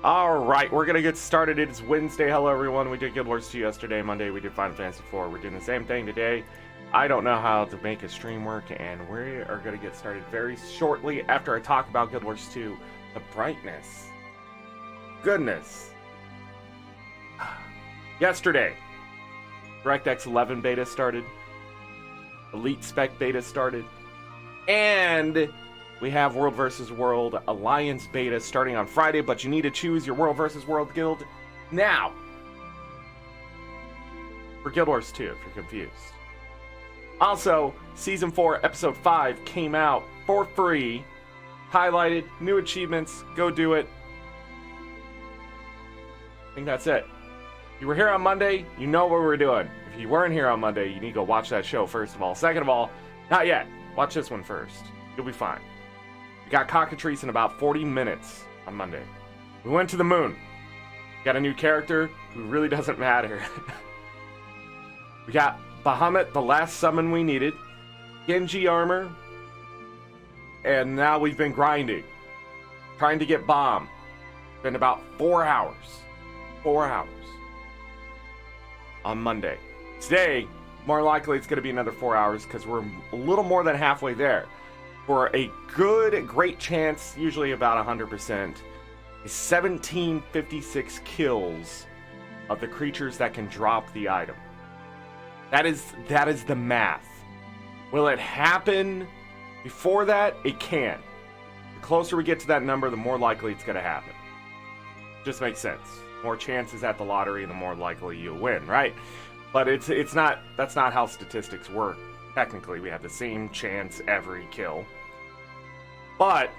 Alright, we're gonna get started. It's Wednesday. Hello everyone. We did Guild Wars 2 yesterday. Monday we did Final Fantasy 4. We're doing the same thing today. I don't know how to make a stream work, and we are gonna get started very shortly after I talk about Guild Wars 2. The brightness. Goodness. Yesterday, DirectX 11 beta started. Elite Spec beta started. And we have World vs. World Alliance beta starting on Friday, but you need to choose your World vs. World guild now for Guild Wars 2 if you're confused. Also, Season 4, Episode 5 came out for free. Highlighted, new achievements, go do it. I think that's it. If you were here on Monday, you know what we're doing. If you weren't here on Monday, you need to go watch that show first of all. Second of all, not yet. Watch this one first. You'll be fine. We got cockatrice in about 40 minutes on Monday. We went to the moon. Got a new character who really doesn't matter. We got Bahamut, the last summon we needed. Genji armor. And now we've been grinding. Trying to get bomb. Been about 4 hours. 4 hours. On Monday. Today, more likely it's going to be another 4 hours because we're a little more than halfway there. For a great chance, usually about 100%, is 1756 kills of the creatures that can drop the item. That is the math. Will it happen before that? It can. The closer we get to that number, the more likely it's going to happen. Just makes sense. More chances at the lottery, the more likely you'll win, right? But it's not. That's not how statistics work. Technically, we have the same chance every kill. But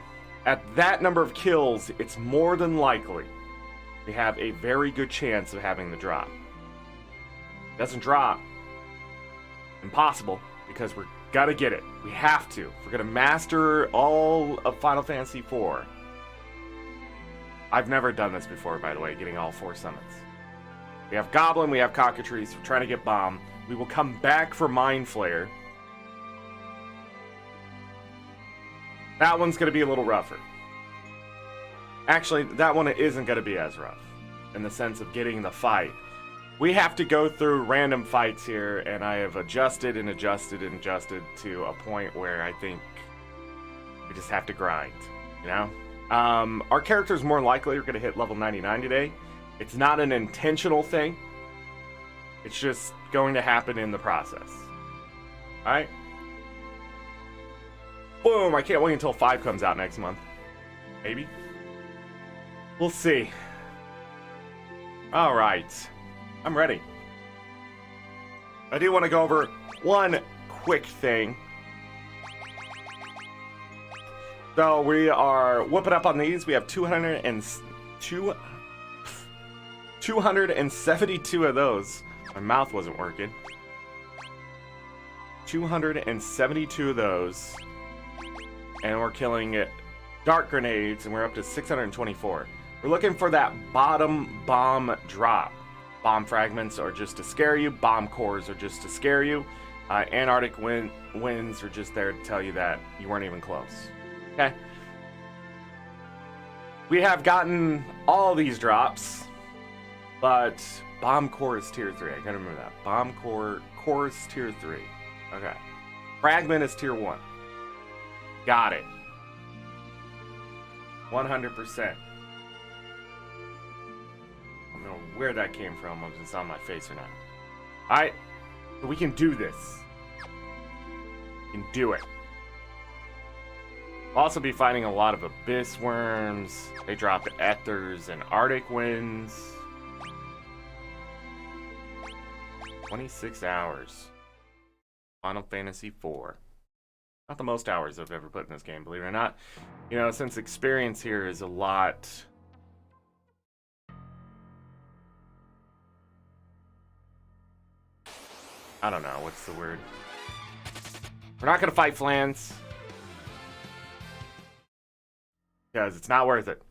at that number of kills, it's more than likely we have a very good chance of having the drop. If it doesn't drop, impossible, because we're gotta get it. We have to. If we're gonna master all of Final Fantasy 4. I've never done this before, by the way, getting all 4 summons. We have Goblin, we have Cockatrice, we're trying to get Bomb. We will come back for Mind Flayer. That one's going to be a little rougher. Actually, that one isn't going to be as rough, in the sense of getting the fight. We have to go through random fights here, and I have adjusted and adjusted and adjusted to a point where I think we just have to grind, you know? Our characters more likely are going to hit level 99 today. It's not an intentional thing. It's just going to happen in the process. Alright? Boom! I can't wait until 5 comes out next month. Maybe? We'll see. Alright. I'm ready. I do want to go over one quick thing. So we are whooping up on these. We have 272 of those. My mouth wasn't working. 272 of those. And we're killing dark grenades, and we're up to 624. We're looking for that bottom bomb drop. Bomb fragments are just to scare you. Bomb cores are just to scare you. Antarctic winds are just there to tell you that you weren't even close. Okay? We have gotten all these drops, but bomb core is tier 3. I gotta remember that. Bomb core is tier 3. Okay. Fragment is tier 1. Got it. 100%. I don't know where that came from, if it's on my face or not. Alright, so we can do this. We can do it. We'll also be fighting a lot of abyss worms. They drop ethers and arctic winds. 26 hours. Final Fantasy 4. Not the most hours I've ever put in this game, believe it or not. You know, since experience here is a lot. I don't know, what's the word? We're not going to fight Flans. Because it's not worth it.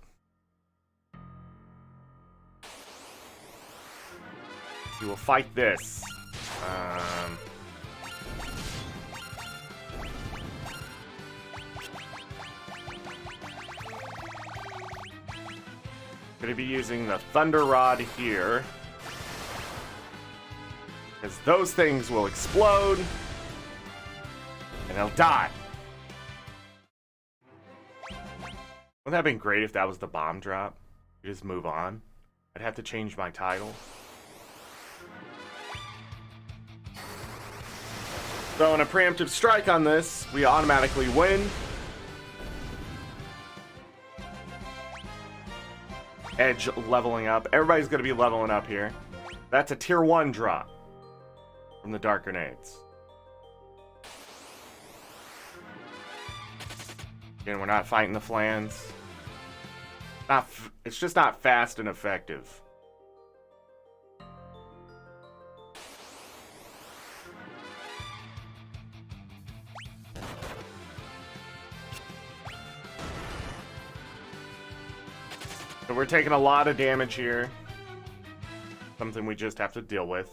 We will fight this. Gonna be using the Thunder Rod here. Because those things will explode. And they'll die. Wouldn't that have been great if that was the bomb drop? You just move on. I'd have to change my title. So in a preemptive strike on this, we automatically win. Edge leveling up. Everybody's going to be leveling up here. That's a tier 1 drop from the Dark Grenades. Again, we're not fighting the Flans. It's just not fast and effective. So we're taking a lot of damage here. Something we just have to deal with.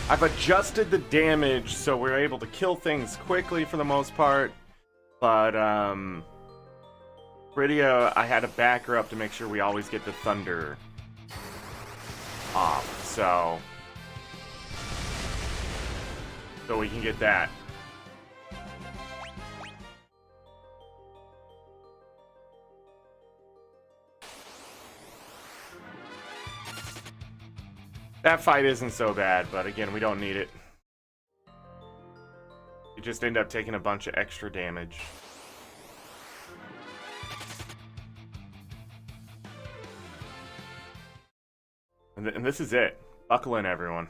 I've adjusted the damage so we're able to kill things quickly for the most part. But, Bridia, I had to back her up to make sure we always get the thunder off, so we can get that. That fight isn't so bad, but again, we don't need it. You just end up taking a bunch of extra damage. And this is it. Buckle in, everyone.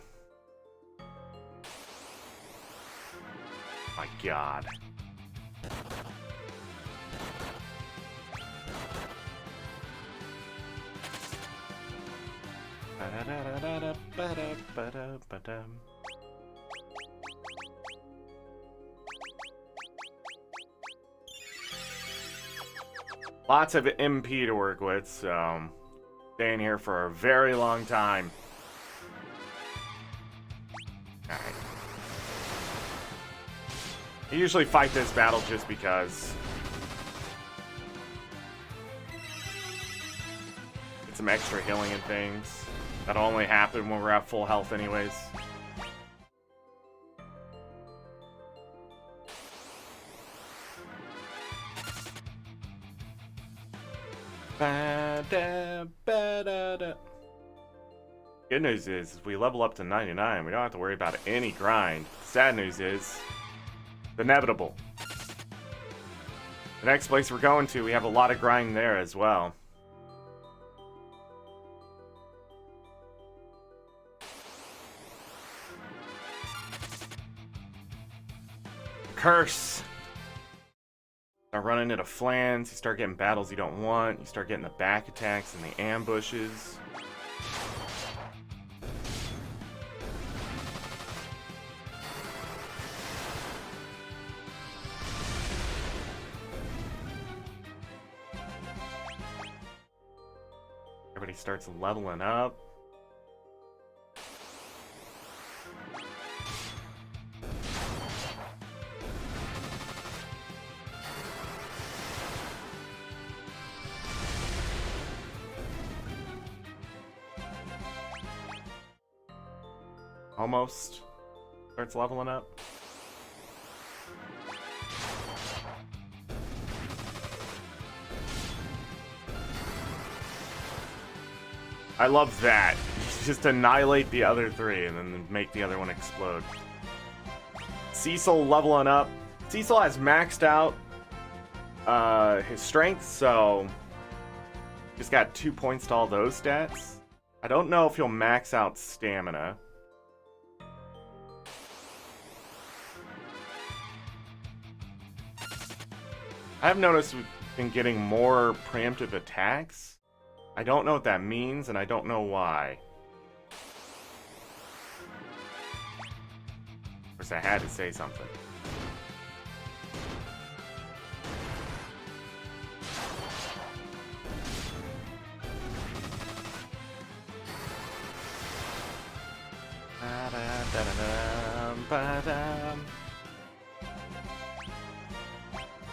My God. Lots of MP to work with, so staying here for a very long time. Alright. I usually fight this battle just because. Get some extra healing and things. That'll only happen when we're at full health anyways. Good news is, if we level up to 99, we don't have to worry about any grind. Sad news is, it's inevitable. The next place we're going to, we have a lot of grind there as well. Curse! Start running into flans, you start getting battles you don't want, you start getting the back attacks and the ambushes. Everybody starts leveling up. Almost starts leveling up. I love that. Just annihilate the other three and then make the other one explode. Cecil leveling up. Cecil has maxed out his strength, so just got 2 points to all those stats. I don't know if he'll max out stamina. I've noticed we've been getting more preemptive attacks. I don't know what that means, and I don't know why. Of course, I had to say something.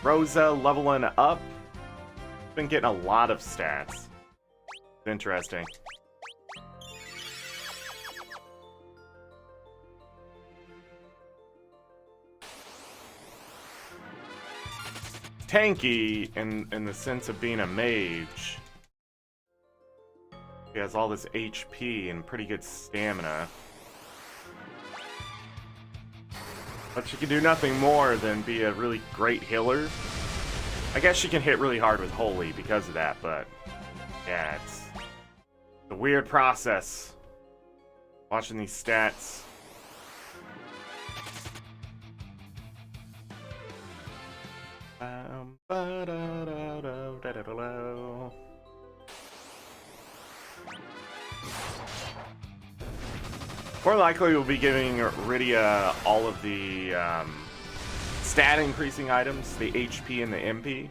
Rosa leveling up. Been getting a lot of stats. Interesting. Tanky in the sense of being a mage. He has all this HP and pretty good stamina. But she can do nothing more than be a really great healer. I guess she can hit really hard with Holy because of that, but yeah, it's a weird process. Watching these stats. More likely we'll be giving Rydia all of the stat increasing items, the HP and the MP.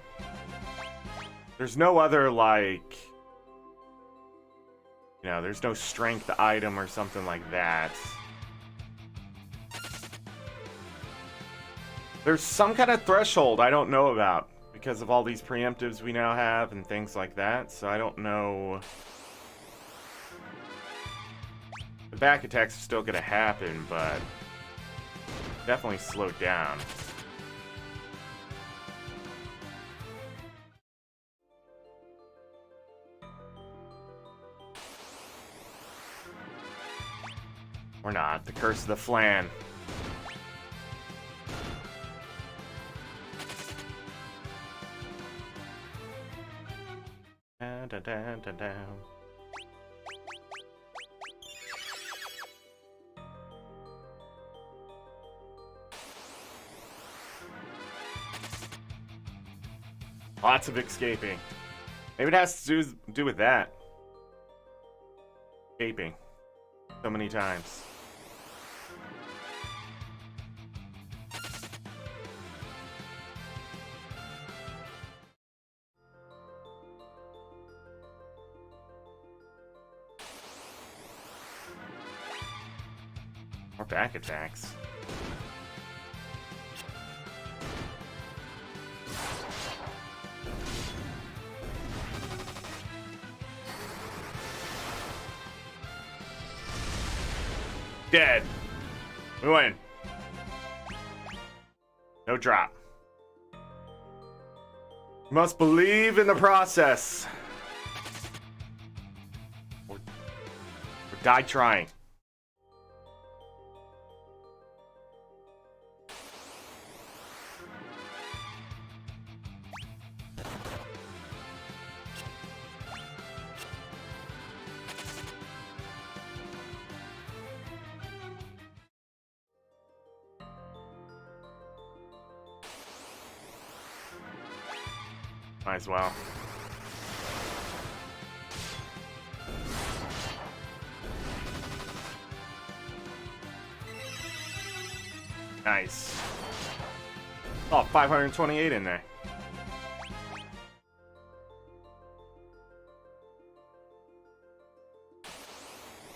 There's no other, like, you know, there's no strength item or something like that. There's some kind of threshold I don't know about because of all these preemptives we now have and things like that, so I don't know. The back attacks are still gonna happen, but definitely slowed down. Or not. The Curse of the Flan. Lots of escaping. Maybe it has to do with that. Escaping. So many times. More back attacks. Dead. We win. No drop. You must believe in the process. Or die trying. Might as well. Nice. Oh, 528 in there.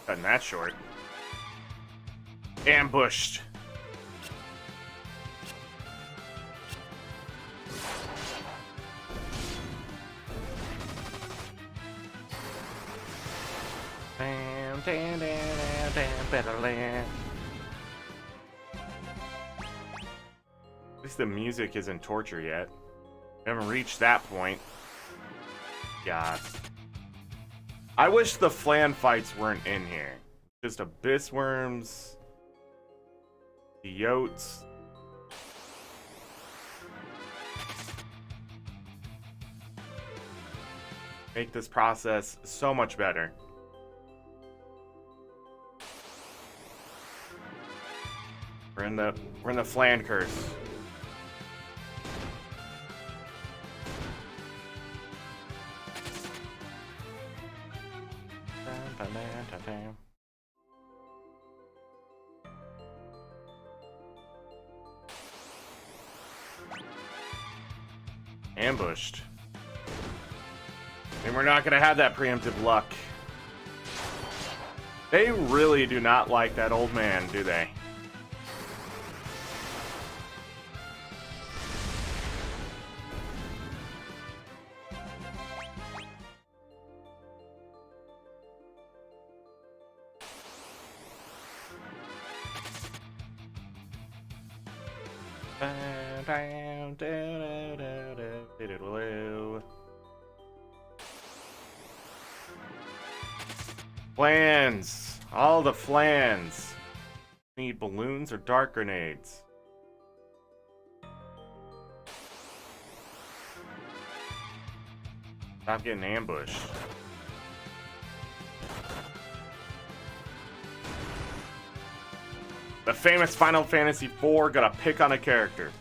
Cutting that short. Ambushed. At least the music isn't torture yet. We haven't reached that point. God. I wish the flan fights weren't in here. Just abyss worms. The yotes. Make this process so much better. We're in the flan curse. Ambushed. And we're not gonna have that preemptive luck. They really do not like that old man, do they? Flans! All the flans! Need balloons or dart grenades? Stop getting ambushed. The famous Final Fantasy IV got a pick on a character.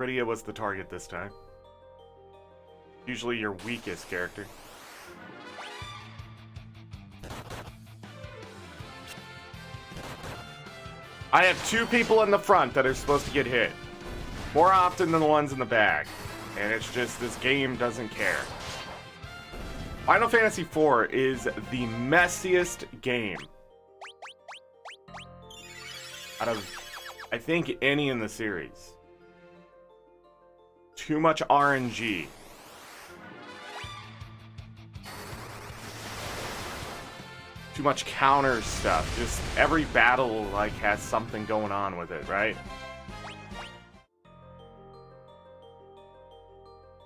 Rydia was the target this time. Usually your weakest character. I have 2 people in the front that are supposed to get hit. More often than the ones in the back. And it's just, this game doesn't care. Final Fantasy IV is the messiest game out of, I think, any in the series. Too much RNG. Too much counter stuff. Just every battle, like, has something going on with it, right?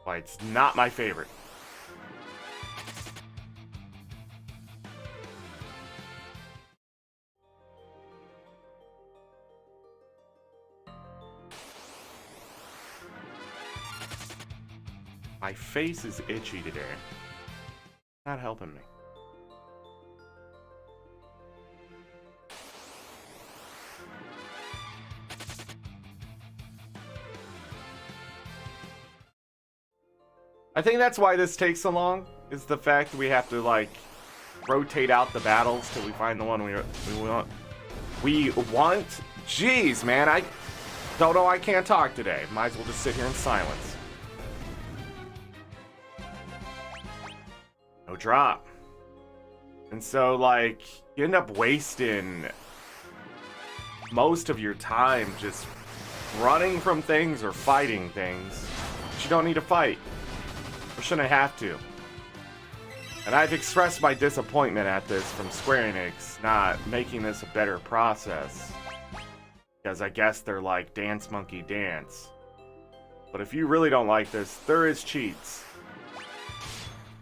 Why, it's not my favorite. My face is itchy today. Not helping me. I think that's why this takes so long, is the fact that we have to, like, rotate out the battles till we find the one we want. We want? Jeez, man, I don't know, I can't talk today. Might as well just sit here in silence. No drop. And so, like, you end up wasting most of your time just running from things or fighting things that you don't need to fight. Or shouldn't have to. And I've expressed my disappointment at this from Square Enix not making this a better process. Because I guess they're like Dance Monkey Dance. But if you really don't like this, there is cheats.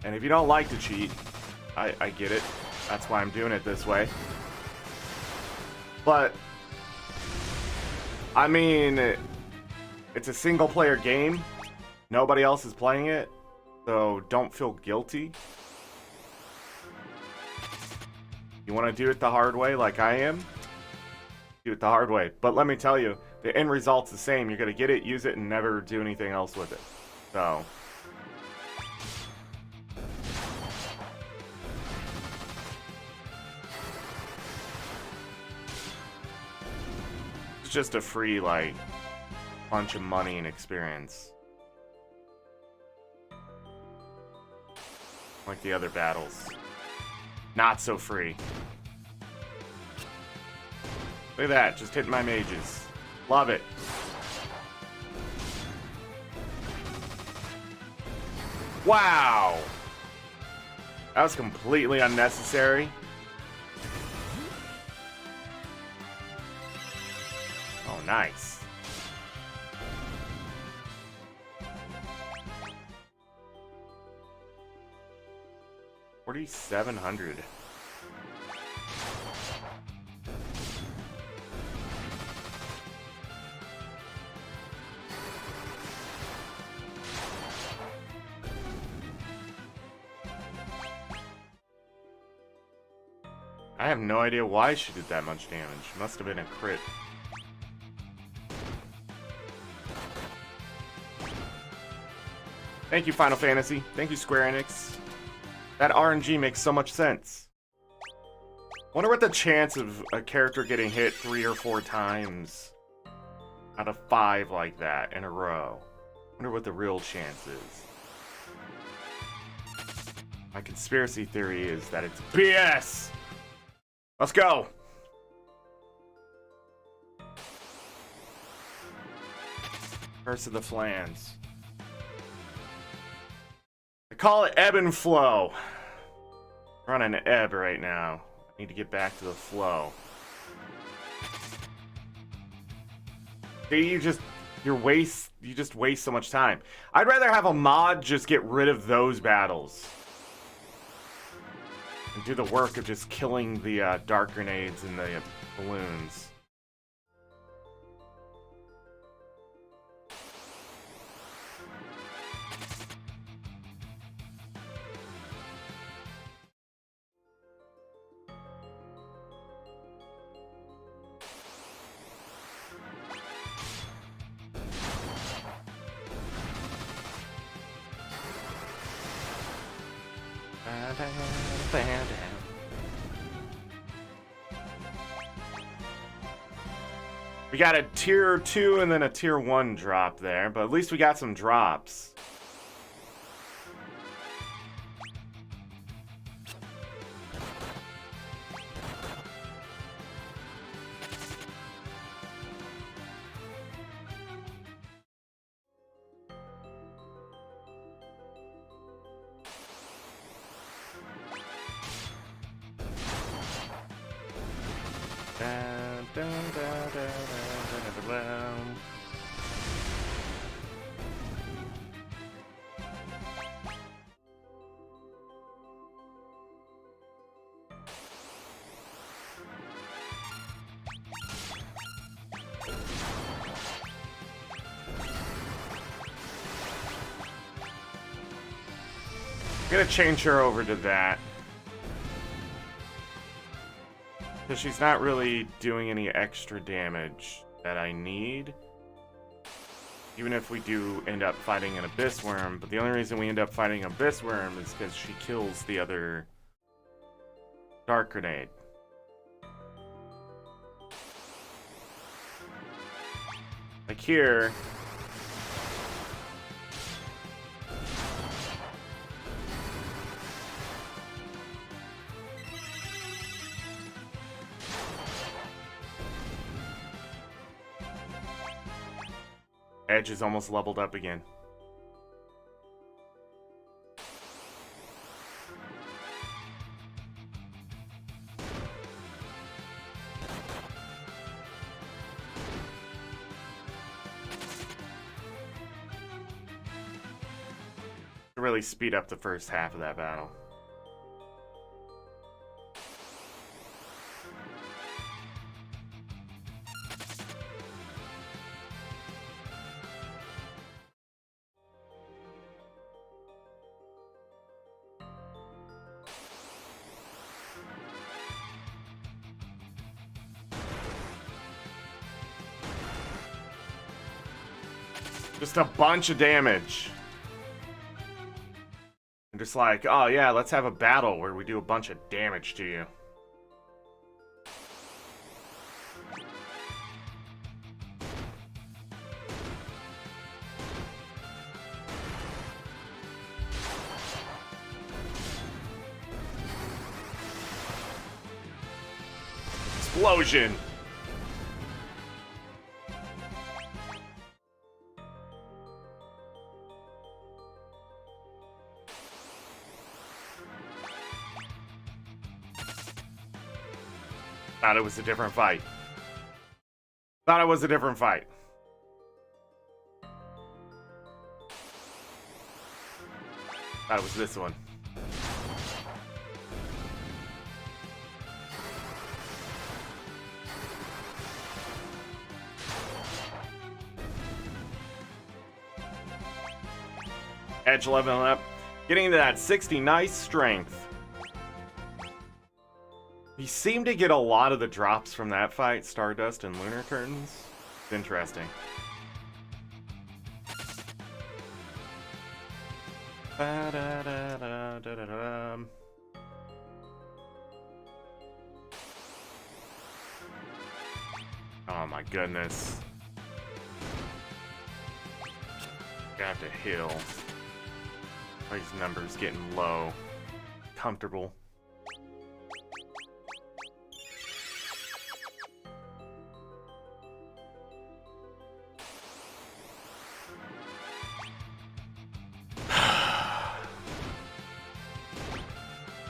And if you don't like to cheat, I get it. That's why I'm doing it this way. But, I mean, it's a single player game. Nobody else is playing it. So don't feel guilty. You want to do it the hard way like I am? Do it the hard way. But let me tell you, the end result's the same. You're going to get it, use it, and never do anything else with it. So... it's just a free, like, bunch of money and experience. Like the other battles. Not so free. Look at that, just hitting my mages. Love it. Wow! That was completely unnecessary. Oh, nice. 4,700. I have no idea why she did that much damage. Must have been a crit. Thank you, Final Fantasy. Thank you, Square Enix. That RNG makes so much sense. Wonder what the chance of a character getting hit 3 or 4 times out of 5 like that in a row. Wonder what the real chance is. My conspiracy theory is that it's BS. Let's go. Curse of the Flans. I call it ebb and flow. We're on an ebb right now. I need to get back to the flow. See, you just waste so much time. I'd rather have a mod just get rid of those battles and do the work of just killing the dark grenades and the balloons. We got a tier 2 and then a tier 1 drop there, but at least we got some drops. I'm gonna change her over to that. Because she's not really doing any extra damage that I need. Even if we do end up fighting an Abyss Worm, but the only reason we end up fighting Abyss Worm is because she kills the other Dark Grenade. Like here... Edge is almost leveled up again. To really speed up the first half of that battle. Just a bunch of damage. I'm just like, oh yeah, let's have a battle where we do a bunch of damage to you. Explosion! Thought it was a different fight. Thought it was a different fight. Thought it was this one. Edge leveling up. Getting into that 60 nice strength. We seem to get a lot of the drops from that fight, Stardust and Lunar Curtains. It's interesting. Oh my goodness. Got to heal. These numbers getting low. comfortable.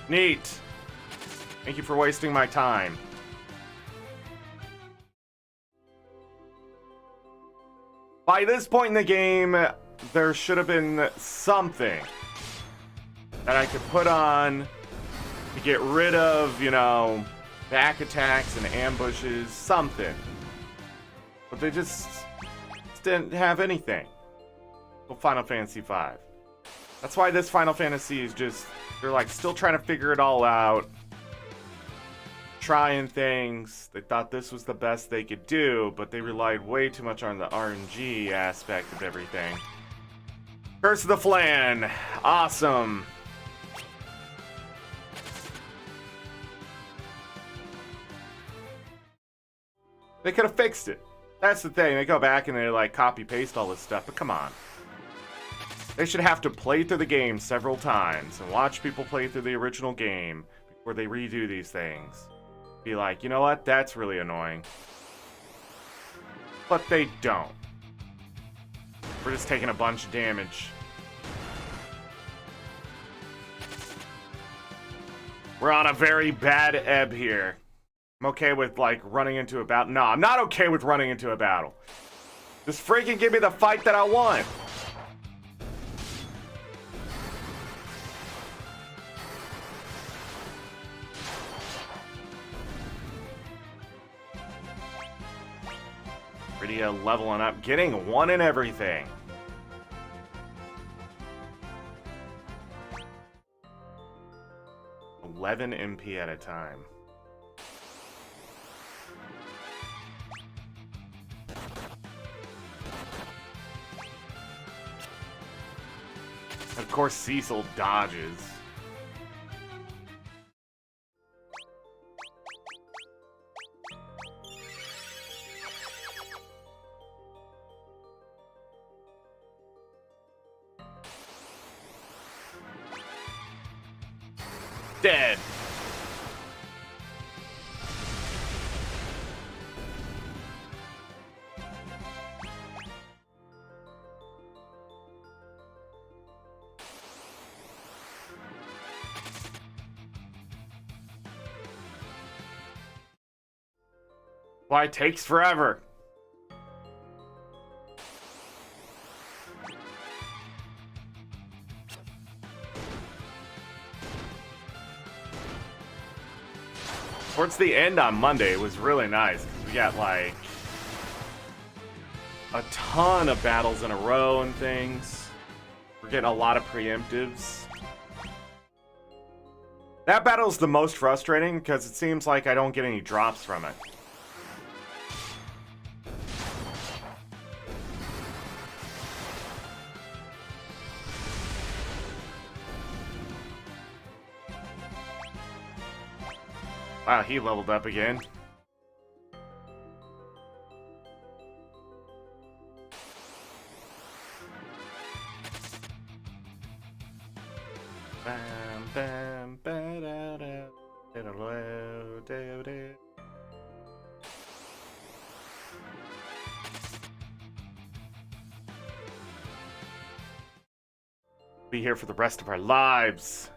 Neat. Thank you for wasting my time. By this point in the game, there should have been something that I could put on to get rid of, you know, back attacks and ambushes, something. But they just didn't have anything. Well, Final Fantasy V. That's why this Final Fantasy is just, they're like still trying to figure it all out. Trying things. They thought this was the best they could do, but they relied way too much on the RNG aspect of everything. Curse of the Flan. Awesome. They could have fixed it. That's the thing. They go back and they like copy paste all this stuff, but come on. They should have to play through the game several times and watch people play through the original game before they redo these things. Be like, you know what? That's really annoying. But they don't. We're just taking a bunch of damage. We're on a very bad ebb here. I'm okay with, like, running into a battle. No, I'm not okay with running into a battle. Just freaking give me the fight that I want. Pretty leveling up, getting one in everything. $11 MP at a time. Of course, Cecil dodges. Dead. Why it takes forever. Towards the end on Monday, it was really nice because we got like a ton of battles in a row and things. We're getting a lot of preemptives. That battle's the most frustrating because it seems like I don't get any drops from it. Wow, he leveled up again. Bam, bam, ba-da-da, da-da-da-da-da. Be here for the rest of our lives.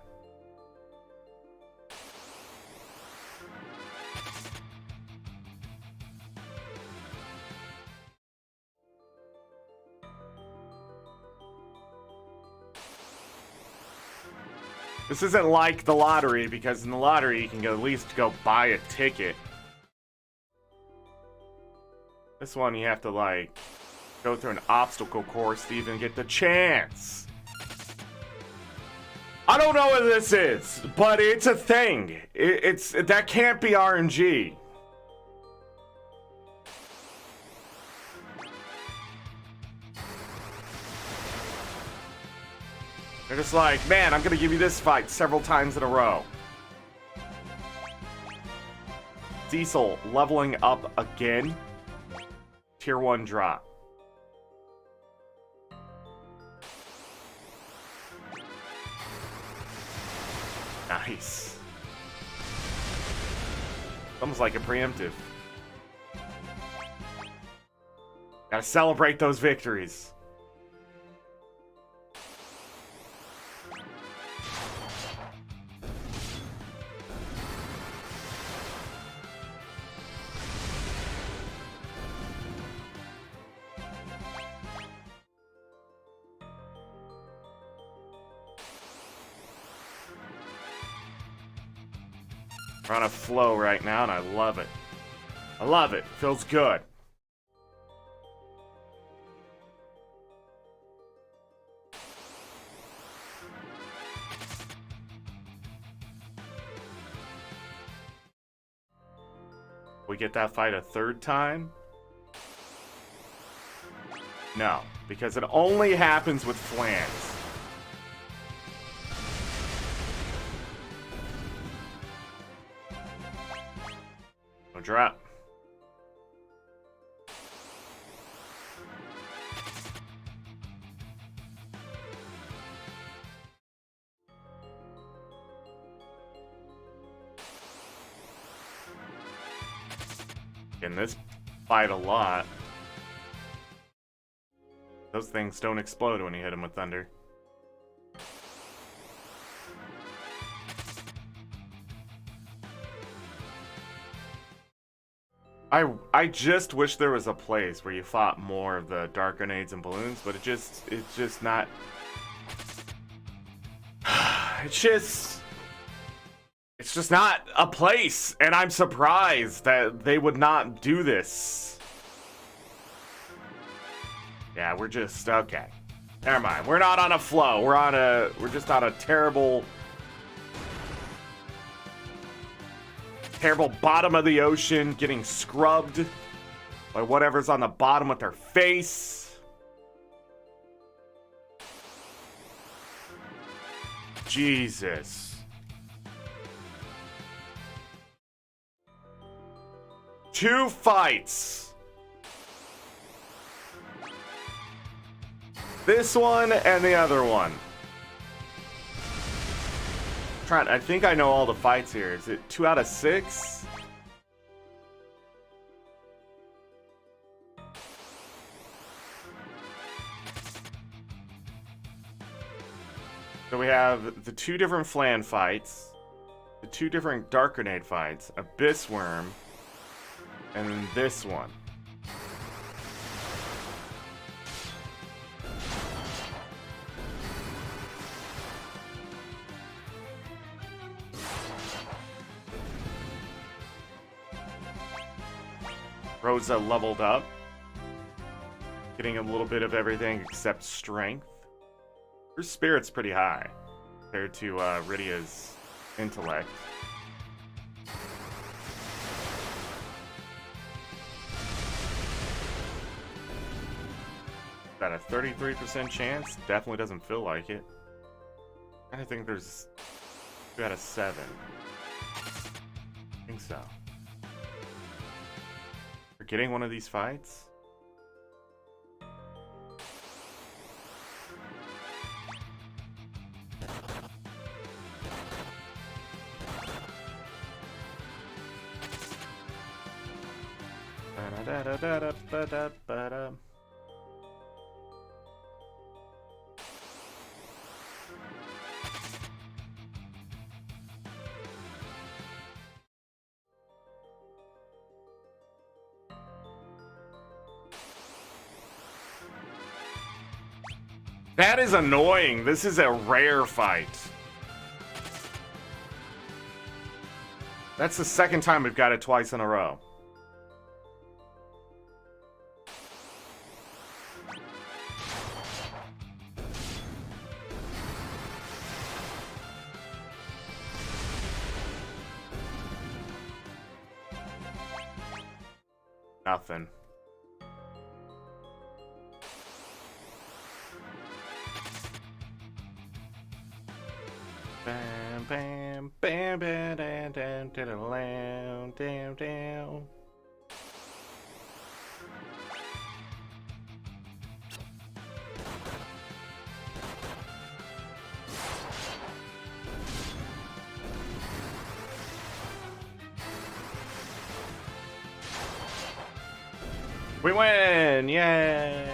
This isn't like the lottery, because in the lottery you can at least go buy a ticket. This one you have to like go through an obstacle course to even get the chance. I don't know what this is, but it's a thing. That can't be RNG. They're just like, man, I'm gonna give you this fight several times in a row. Cecil leveling up again. Tier 1 drop. Nah. Nice. Almost like a preemptive. Gotta celebrate those victories. We're on a flow right now, and I love it. I love it. Feels good. We get that fight a third time? No, because it only happens with flans. No drop. In this fight a lot. Those things don't explode when you hit them with thunder. I just wish there was a place where you fought more of the dark grenades and balloons, but it's just not. It's just not a place, and I'm surprised that they would not do this. Yeah, we're just okay. Never mind. We're not on a flow. We're just on a terrible bottom of the ocean, getting scrubbed by whatever's on the bottom with their face. Jesus. Two fights. This one and the other one. I think I know all the fights here. Is it 2 out of 6? So we have the 2 different flan fights, the 2 different dark grenade fights, Abyss Worm, and then this one. Rosa leveled up, getting a little bit of everything except strength. Her spirit's pretty high compared to Rydia's intellect. Is that a 33% chance? Definitely doesn't feel like it. I think there's 2 out of 7. I think so. For getting one of these fights? Ba-da-da-da-da-ba-da-ba-da. That is annoying. This is a rare fight. That's the second time we've got it twice in a row. Nothing. Bam, bam, bam, bam, dam, dam, dam, dam, dam. We win! Yay!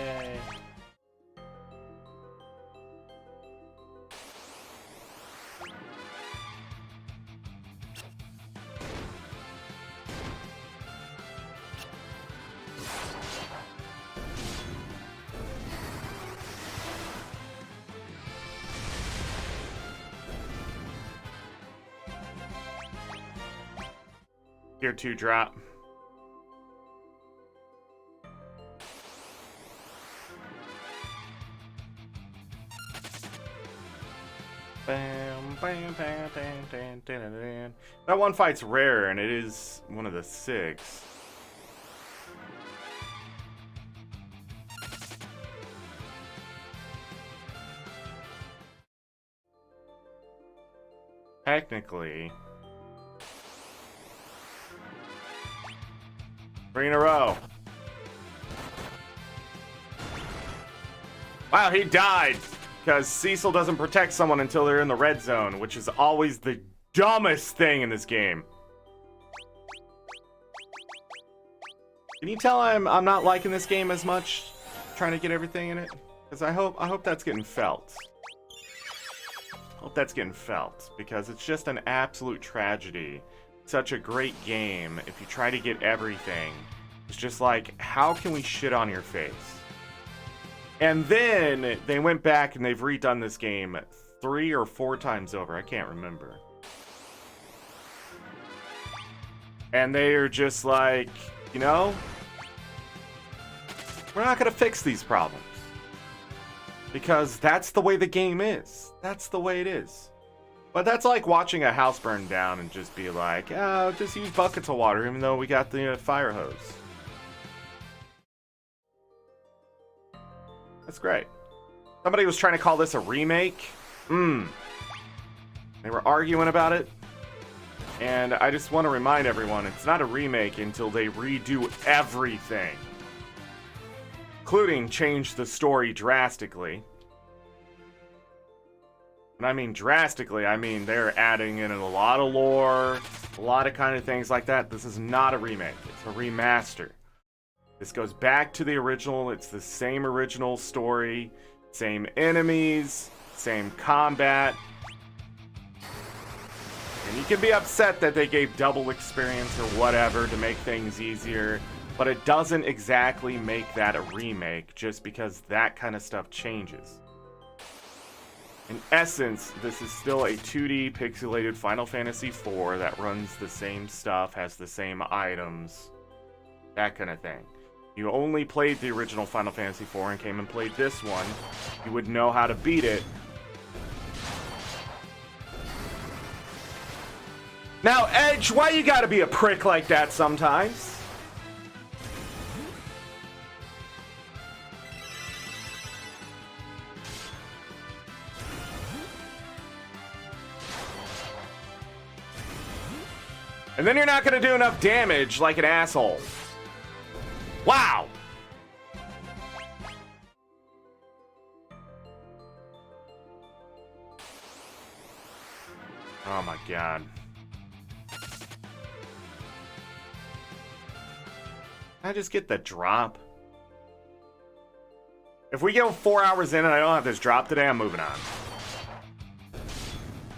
Tier 2 drop. Bam, bam, bam, bam, bam, bam, bam. That one fight's rare, and it is one of the 6. Technically, 3 in a row. Wow, he died because Cecil doesn't protect someone until they're in the red zone, which is always the dumbest thing in this game. Can you tell I'm not liking this game as much, trying to get everything in it? Because I hope that's getting felt. I hope that's getting felt, because it's just an absolute tragedy. Such a great game, if you try to get everything, it's just like, how can we shit on your face? And then they went back and they've redone this game 3 or 4 times over, I can't remember. And they are just like, you know, we're not gonna fix these problems. Because that's the way the game is. That's the way it is. But that's like watching a house burn down and just be like, oh, just use buckets of water even though we got the fire hose. That's great. Somebody was trying to call this a remake. They were arguing about it. And I just want to remind everyone, it's not a remake until they redo everything. Including change the story drastically. And I mean drastically, I mean they're adding in a lot of lore, a lot of kind of things like that. This is not a remake, it's a remaster. This goes back to the original, it's the same original story, same enemies, same combat. And you can be upset that they gave double experience or whatever to make things easier, but it doesn't exactly make that a remake just because that kind of stuff changes. In essence, this is still a 2D pixelated Final Fantasy IV that runs the same stuff, has the same items, that kind of thing. You only played the original Final Fantasy IV and came and played this one, you would know how to beat it. Now, Edge, why you gotta be a prick like that sometimes? And then you're not gonna do enough damage like an asshole. Wow! Oh my god. Can I just get the drop? If we go 4 hours in and I don't have this drop today, I'm moving on.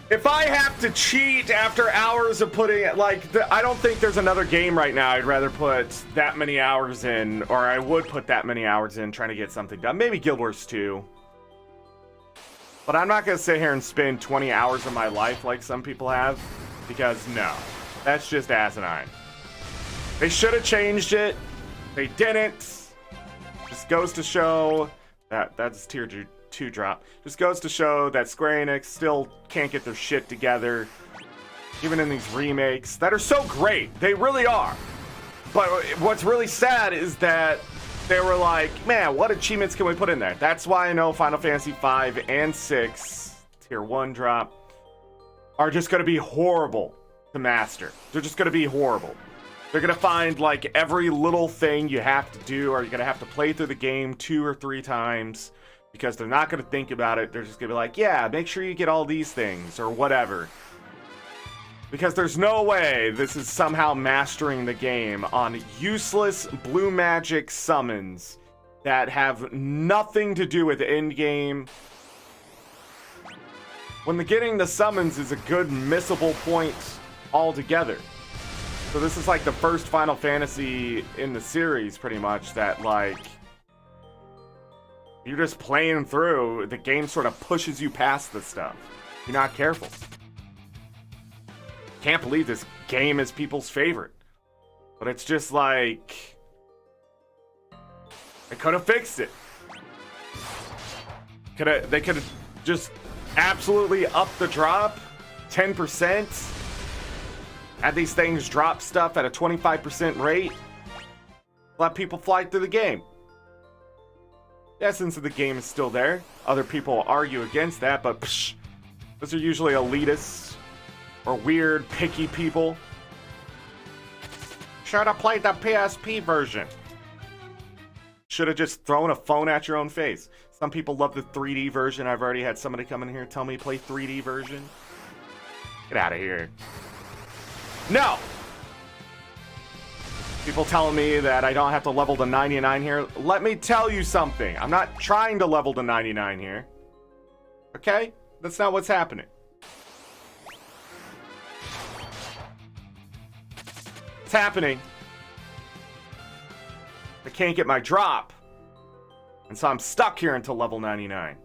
If I have to cheat after hours of putting it, like, I don't think there's another game right now I'd rather put that many hours in, or I would put that many hours in trying to get something done. Maybe Guild Wars 2. But I'm not going to sit here and spend 20 hours of my life like some people have, because no, that's just asinine. They should have changed it. They didn't. Just goes to show that that's tier 2 drop. Just goes to show that Square Enix still can't get their shit together, even in these remakes that are so great. They really are. But what's really sad is that they were like, man, what achievements can we put in there? That's why I know Final Fantasy 5 and 6, tier 1 drop, are just going to be horrible to master. They're just going to be horrible. They're going to find like every little thing you have to do, or you're going to have to play through the game 2 or 3 times, because they're not going to think about it. They're just going to be like, yeah, make sure you get all these things or whatever. Because there's no way this is somehow mastering the game on useless blue magic summons that have nothing to do with endgame. When getting the summons is a good missable point altogether. So this is like the first Final Fantasy in the series, pretty much, that like you're just playing through, the game sort of pushes you past the stuff. You're not careful. Can't believe this game is people's favorite. But it's just like, they could have fixed it. They could have just absolutely upped the drop 10%. Had these things drop stuff at a 25% rate. Let people fly through the game. The essence of the game is still there. Other people argue against that, but psh, those are usually elitists or weird, picky people. Should have played the PSP version. Should have just thrown a phone at your own face. Some people love the 3D version. I've already had somebody come in here and tell me play 3D version. Get out of here. No! People telling me that I don't have to level to 99 here. Let me tell you something. I'm not trying to level to 99 here. Okay? That's not what's happening. It's happening. I can't get my drop. And so I'm stuck here until level 99.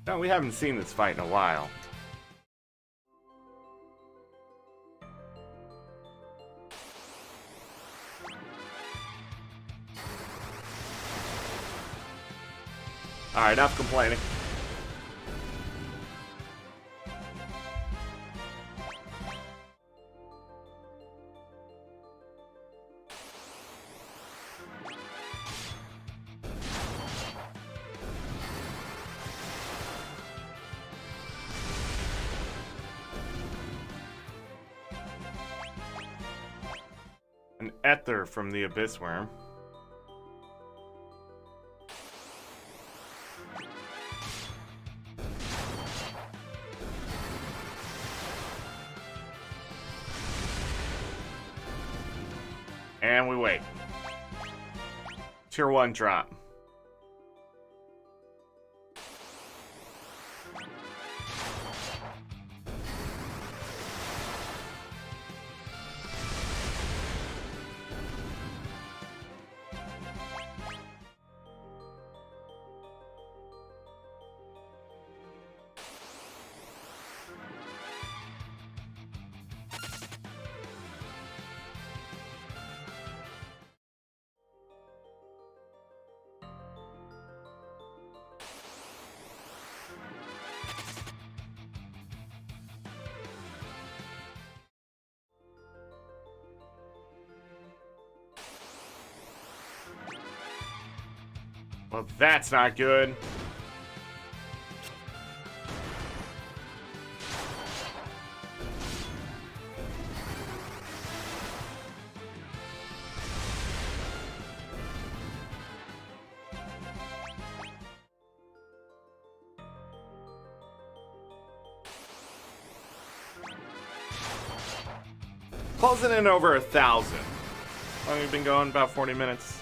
No, we haven't seen this fight in a while. Alright, enough complaining. An ether from the Abyss Worm. And we wait. Tier 1 drop. Well, that's not good. Closing in over 1,000. How long have we been going? About 40 minutes.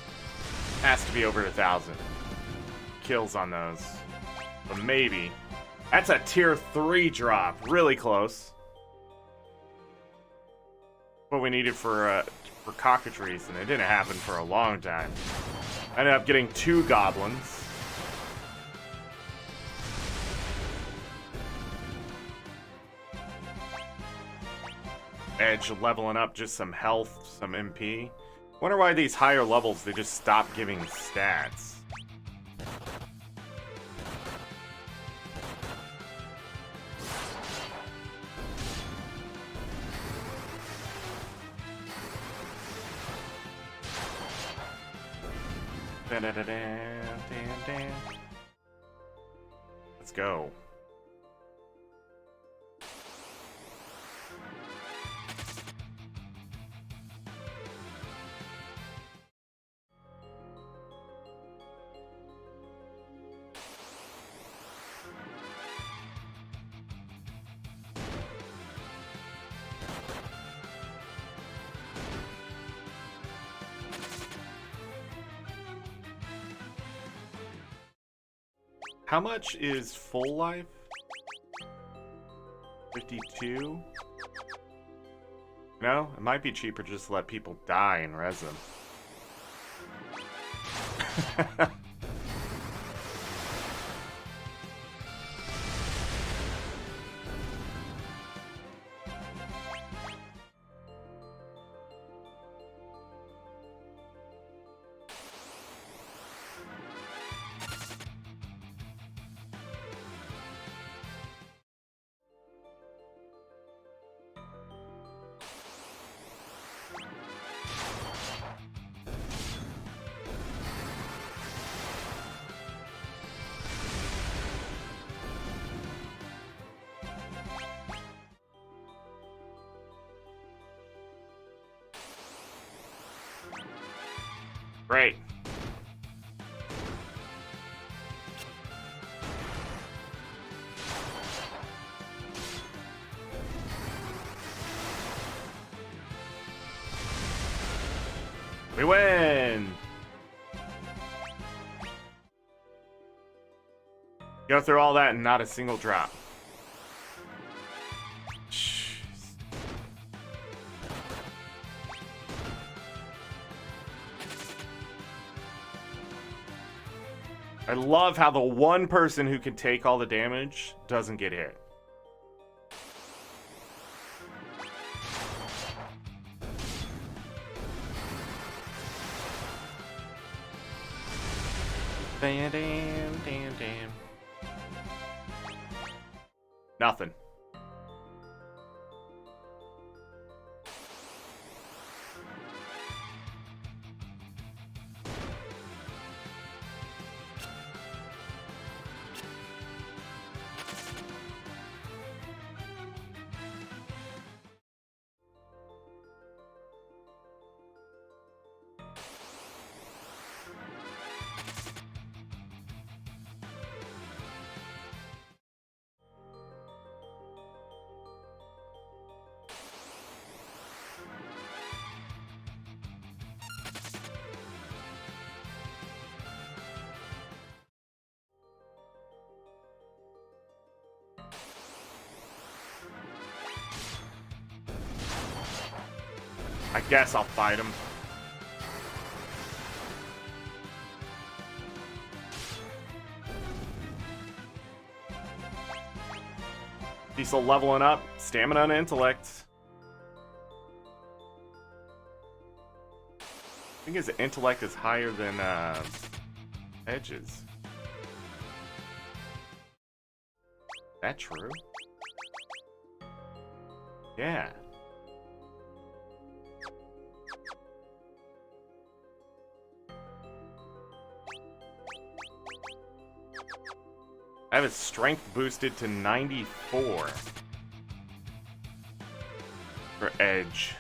Has to be over 1,000 kills on those. But maybe. That's a tier 3 drop. Really close. What we needed for cockatrice, and it didn't happen for a long time. I ended up getting 2 goblins. Edge leveling up just some health, some MP. Wonder why these higher levels, they just stop giving stats. Let's go. How much is full life? 52? No? It might be cheaper just to let people die and res them. Great. We win! Go through all that and not a single drop. I love how the one person who can take all the damage doesn't get hit. Damn. Nothing. I guess I'll fight him. He's still leveling up. Stamina and intellect. I think his intellect is higher than Edge's. That true? Yeah. I have his strength boosted to 94 for Edge.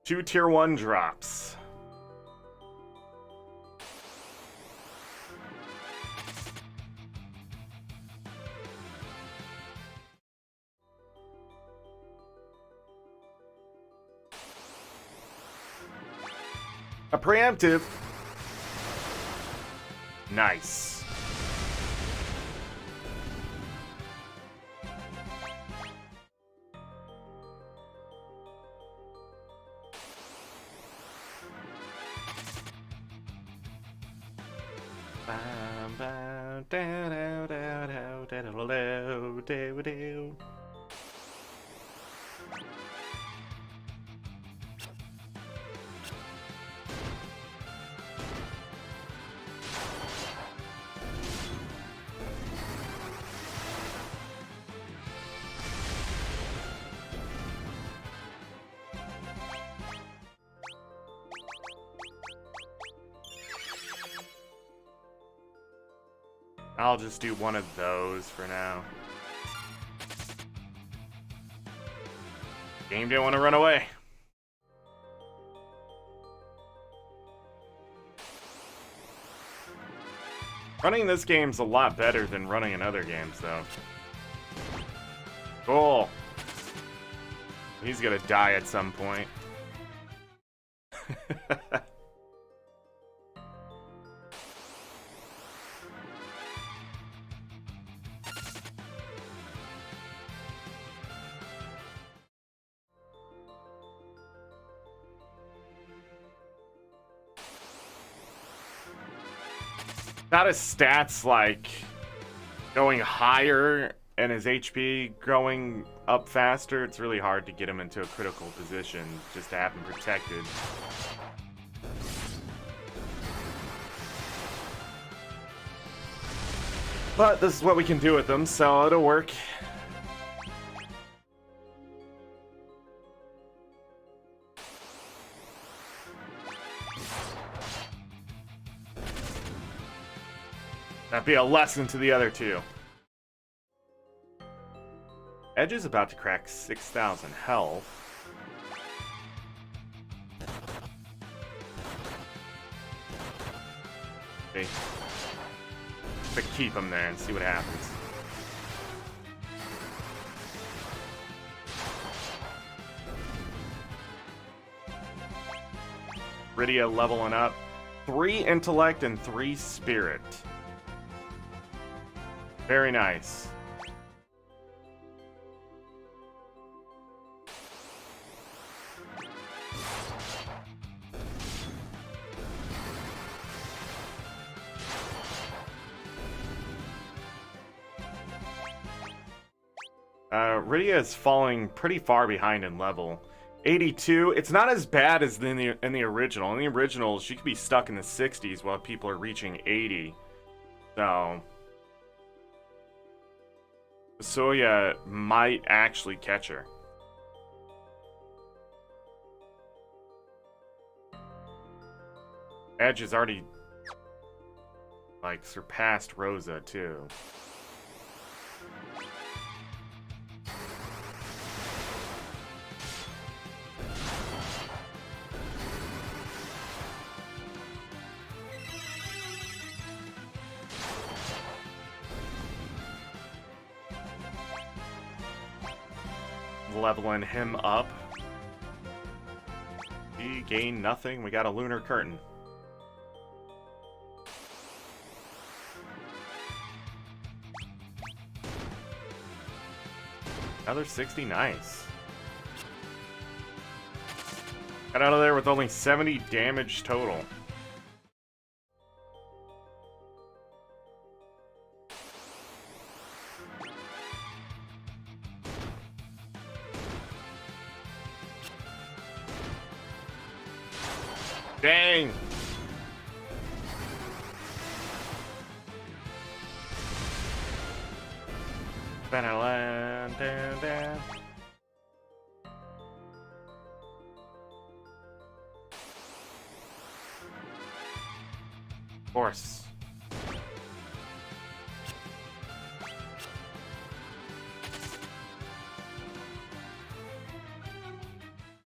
Two tier 1 drops. A preemptive. Nice. I'll just do one of those for now. Game didn't want to run away. Running this game's a lot better than running in other games, though. Cool. He's gonna die at some point. Not his stats like going higher and his HP going up faster. It's really hard to get him into a critical position just to have him protected. But this is what we can do with them, so it'll work. That'd be a lesson to the other two. Edge is about to crack 6,000 health. Okay. But keep him there and see what happens. Rydia leveling up. 3 intellect and 3 spirit. Very nice. Rydia is falling pretty far behind in level. 82. It's not as bad as in the original. In the original, she could be stuck in the 60s while people are reaching 80. So Soya might actually catch her. Edge has already like surpassed Rosa too. Leveling him up. He gained nothing. We got a lunar curtain. Another 60, nice. Got out of there with only 70 damage total. Dang! Of course.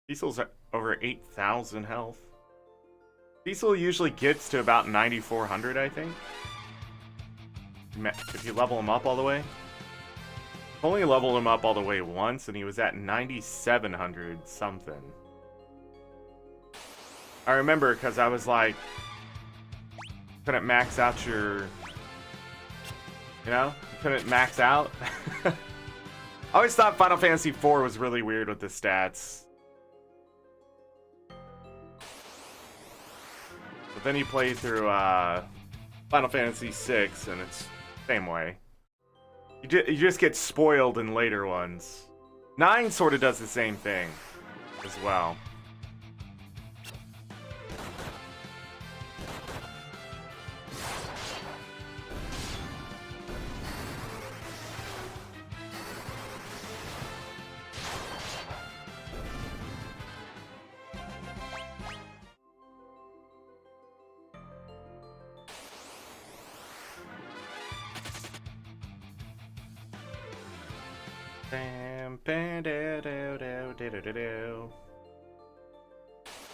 Cecil's at over 8,000 health. Cecil usually gets to about 9,400, I think. If you level him up all the way. I've only leveled him up all the way once, and he was at 9,700 something. I remember because I was like, couldn't max out your, you know, you couldn't max out. I always thought Final Fantasy IV was really weird with the stats. But then you play through Final Fantasy VI, and it's the same way. You just get spoiled in later ones. 9 sort of does the same thing as well.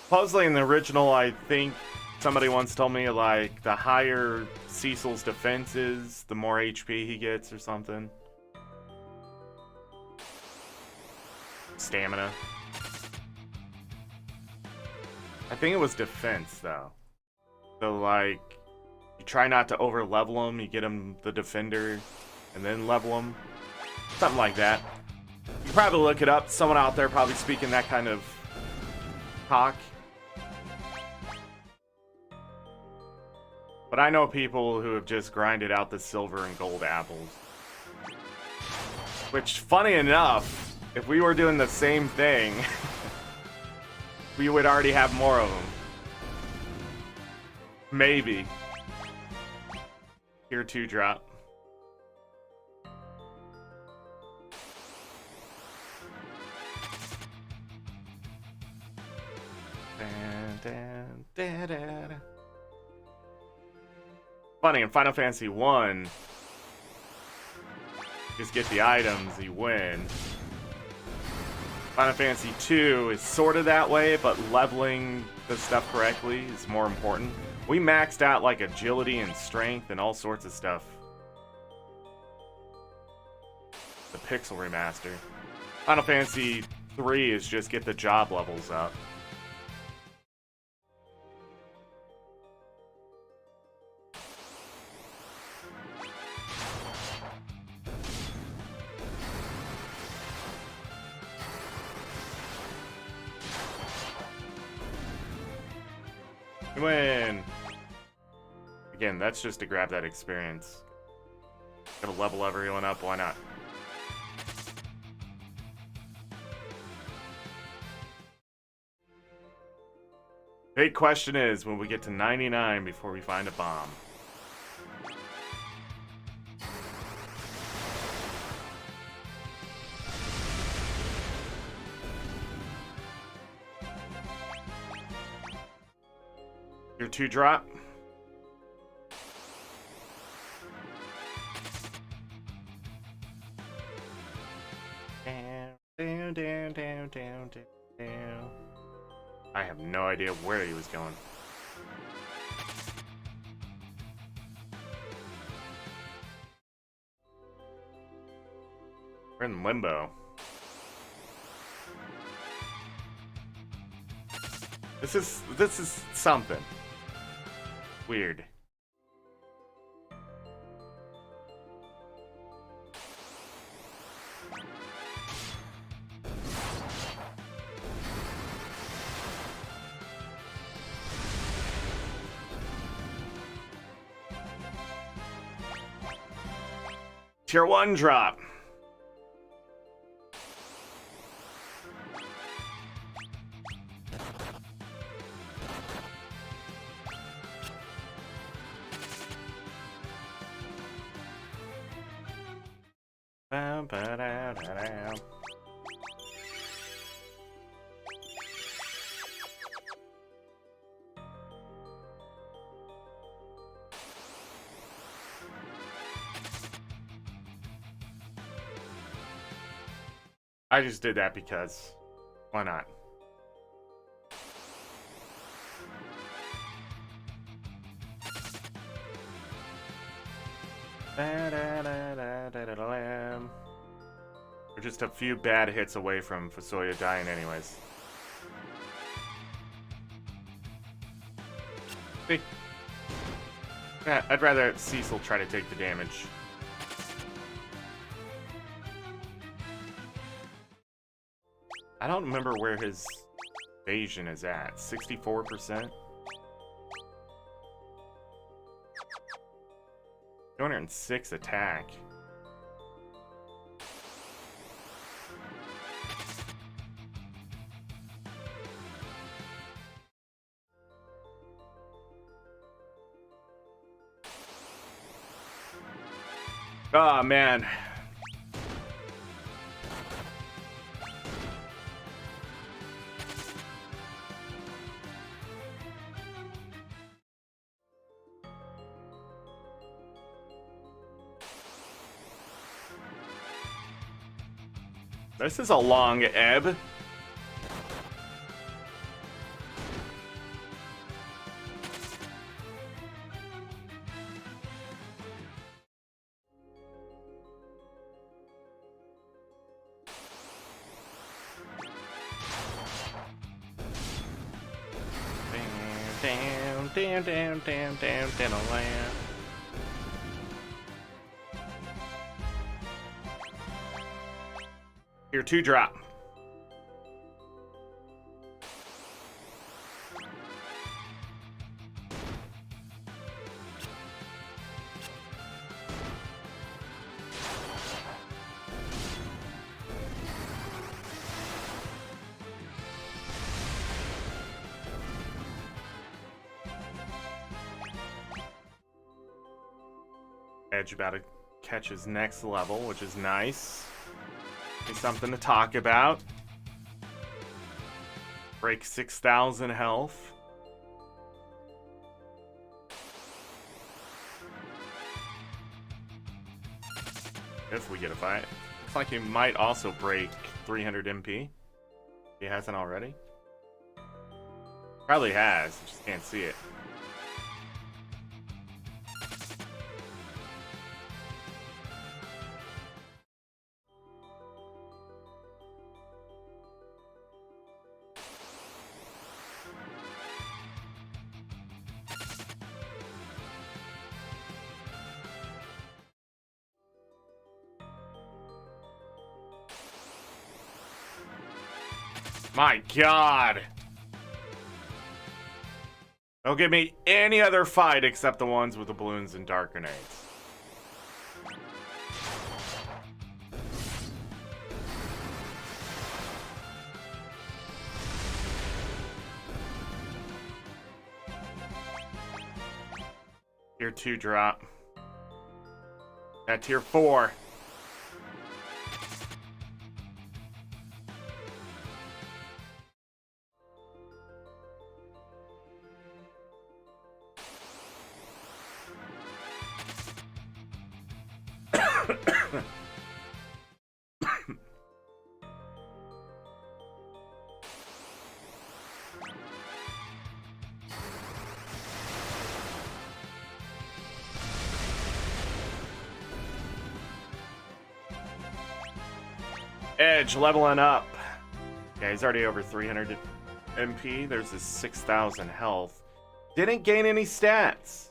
Supposedly in the original, I think somebody once told me, like, the higher Cecil's defense is, the more HP he gets or something. Stamina. I think it was defense, though. So, like, you try not to over-level him, you get him the defender, and then level him. Something like that. You can probably look it up. Someone out there probably speaking that kind of talk. But I know people who have just grinded out the silver and gold apples. Which, funny enough, if we were doing the same thing, we would already have more of them. Maybe. Tier 2 drop. Funny, in Final Fantasy 1, just get the items, you win. Final Fantasy 2 is sort of that way, but leveling the stuff correctly is more important. We maxed out like agility and strength and all sorts of stuff. The Pixel Remaster. Final Fantasy 3 is just get the job levels up. Win! Again, that's just to grab that experience. Gotta level everyone up, why not? Big question is, when we get to 99 before we find a bomb? Your 2 drop. Down. I have no idea where he was going. We're in limbo. This is something weird. Tier 1 drop. I just did that because why not? We're just a few bad hits away from Fusoya dying anyways. See? Yeah, I'd rather Cecil try to take the damage. I don't remember where his evasion is at. 64%? 206 attack. Oh man. This is a long ebb. Down, land. Here, 2 drop. Edge about to catch his next level, which is nice. It's something to talk about. Break 6,000 health. If we get a fight. Looks like he might also break 300 MP. He hasn't already. Probably has, just can't see it. My God. Don't give me any other fight except the ones with the balloons and dark grenades. Tier 2 drop. At tier 4. Edge leveling up. Yeah, he's already over 300 MP. There's his 6,000 health. Didn't gain any stats.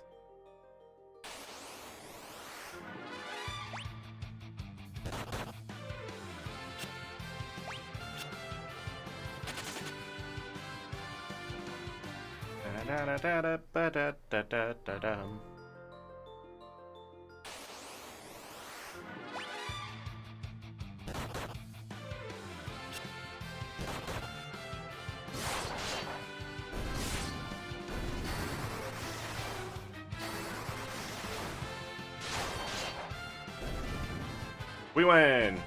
We win.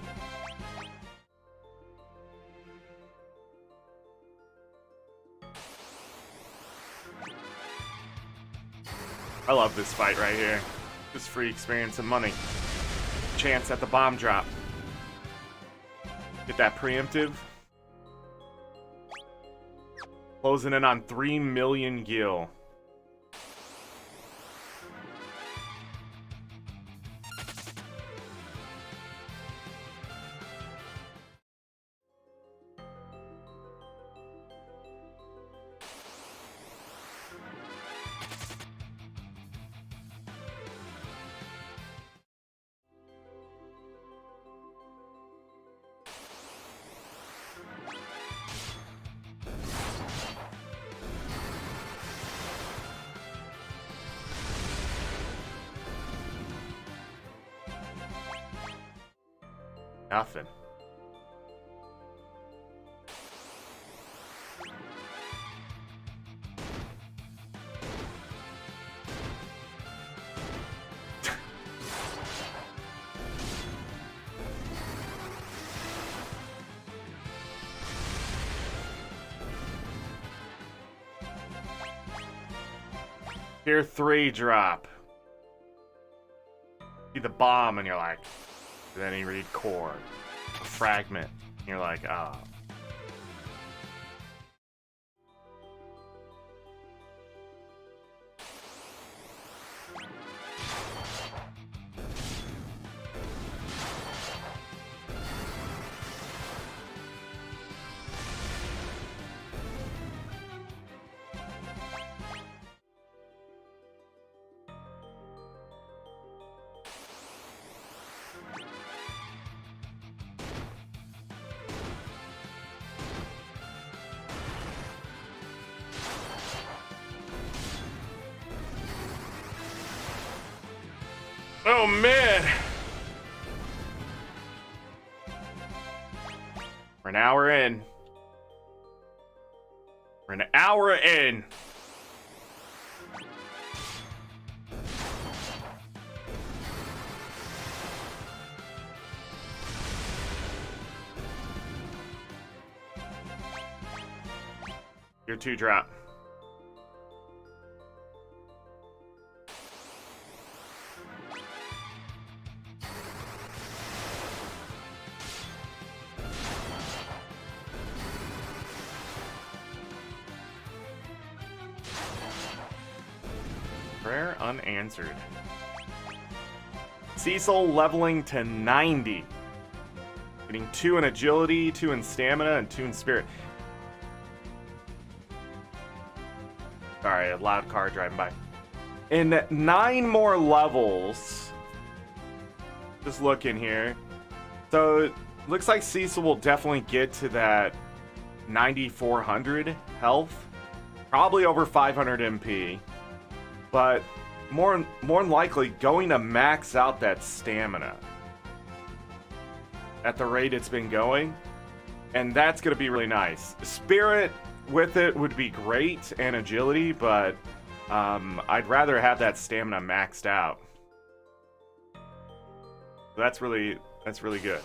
I love this fight right here. Just free experience and money. Chance at the bomb drop. Get that preemptive. Closing in on 3 million gil. Nothing. Tier 3 drop. See the bomb and you're like, then you read core, a fragment. You're like, ah. Oh. Oh man! We're an hour in. We're an hour in. Your 2 drop. Prayer unanswered. Cecil leveling to 90. Getting 2 in agility, 2 in stamina, and 2 in spirit. Sorry, a loud car driving by. In 9 more levels. Just looking here. So, it looks like Cecil will definitely get to that 9,400 health. Probably over 500 MP. But more than likely going to max out that stamina at the rate it's been going, and that's going to be really nice. Spirit with it would be great, and agility, but I'd rather have that stamina maxed out. That's really good.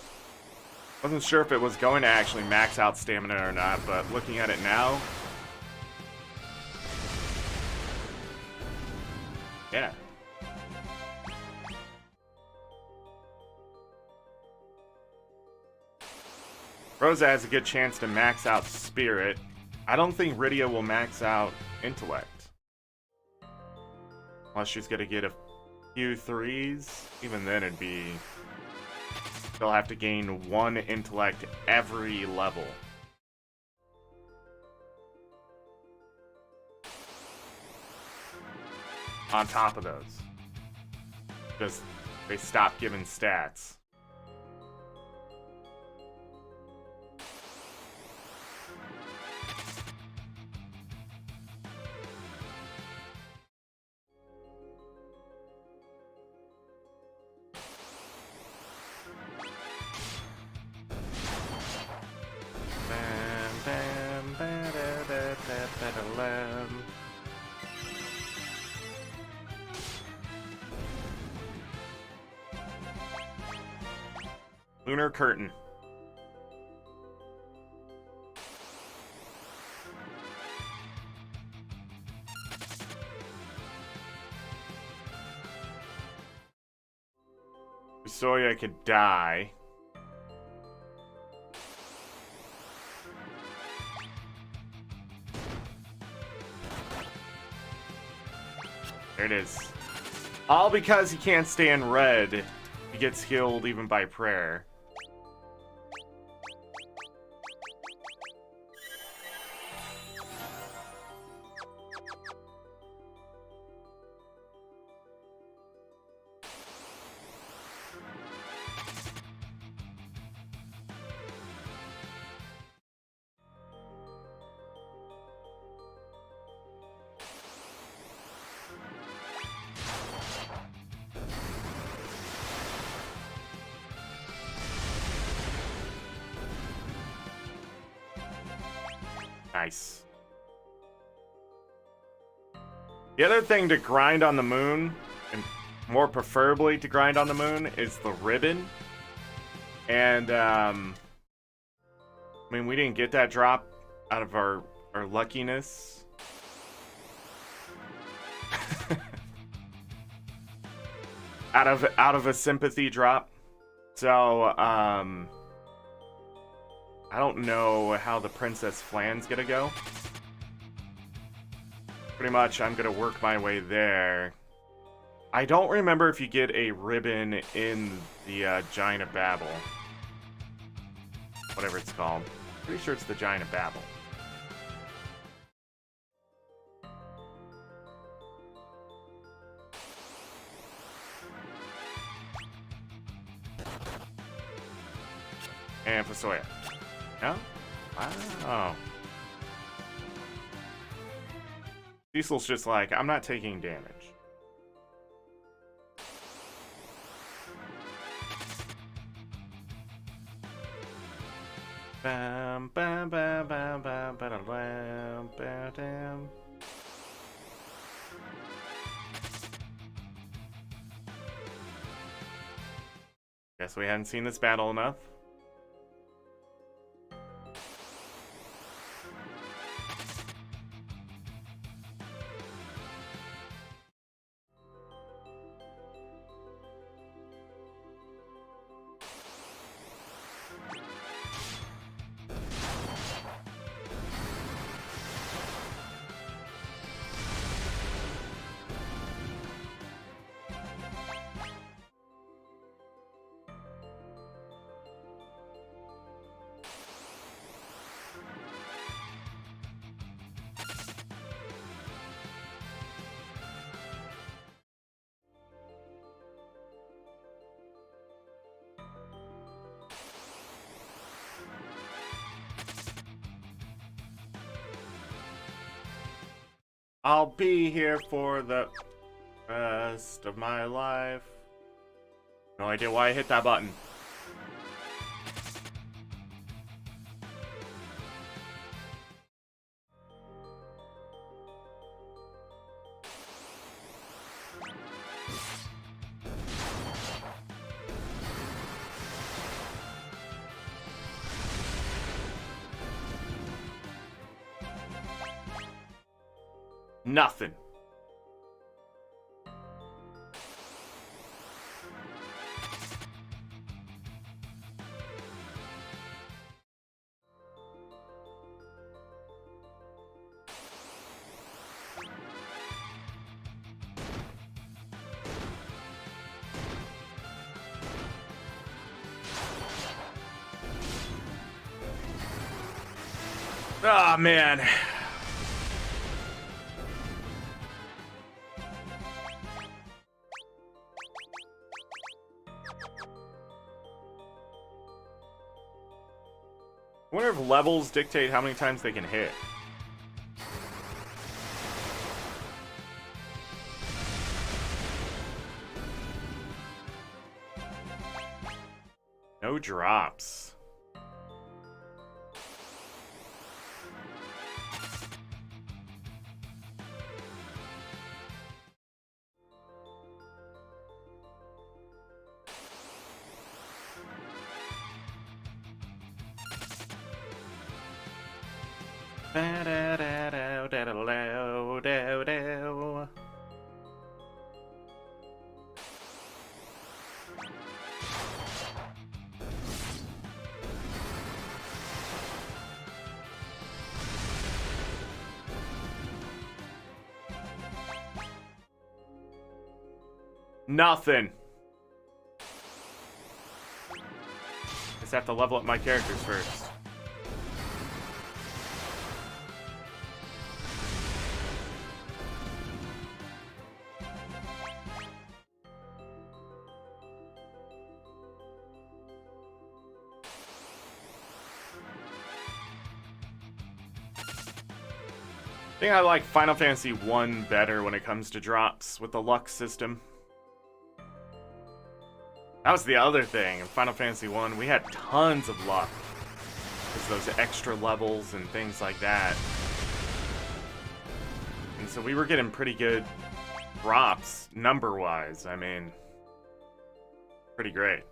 Wasn't sure if it was going to actually max out stamina or not, but looking at it now, yeah. Rosa has a good chance to max out Spirit. I don't think Rydia will max out Intellect. Unless she's gonna get a few 3s. Even then it'd be... They'll have to gain 1 Intellect every level. On top of those. Because they stop giving stats. Lunar Curtain. Soya could die. There it is. All because he can't stay in red. He gets healed even by prayer. Nice. The other thing to grind on the moon, and more preferably to grind on the moon, is the ribbon. And, I mean, we didn't get that drop out of our luckiness. out of a sympathy drop. So, I don't know how the Princess Flan's gonna go. Pretty much, I'm gonna work my way there. I don't remember if you get a ribbon in the Giant of Babel. Whatever it's called. Pretty sure it's the Giant of Babel. And Fasoya. No? Wow. Cecil's just like, I'm not taking damage. Bam, bam, bam, bam, bam, bam, bam, bam, bam. Guess we hadn't seen this battle enough. I'll be here for the rest of my life. No idea why I hit that button. Nothing. Ah, man. I wonder if levels dictate how many times they can hit. No drops. Nothing. Just have to level up my characters first. I think I like Final Fantasy 1 better when it comes to drops with the luck system. That was the other thing. In Final Fantasy 1, we had tons of luck. There's those extra levels and things like that. And so we were getting pretty good drops, number-wise. I mean, pretty great.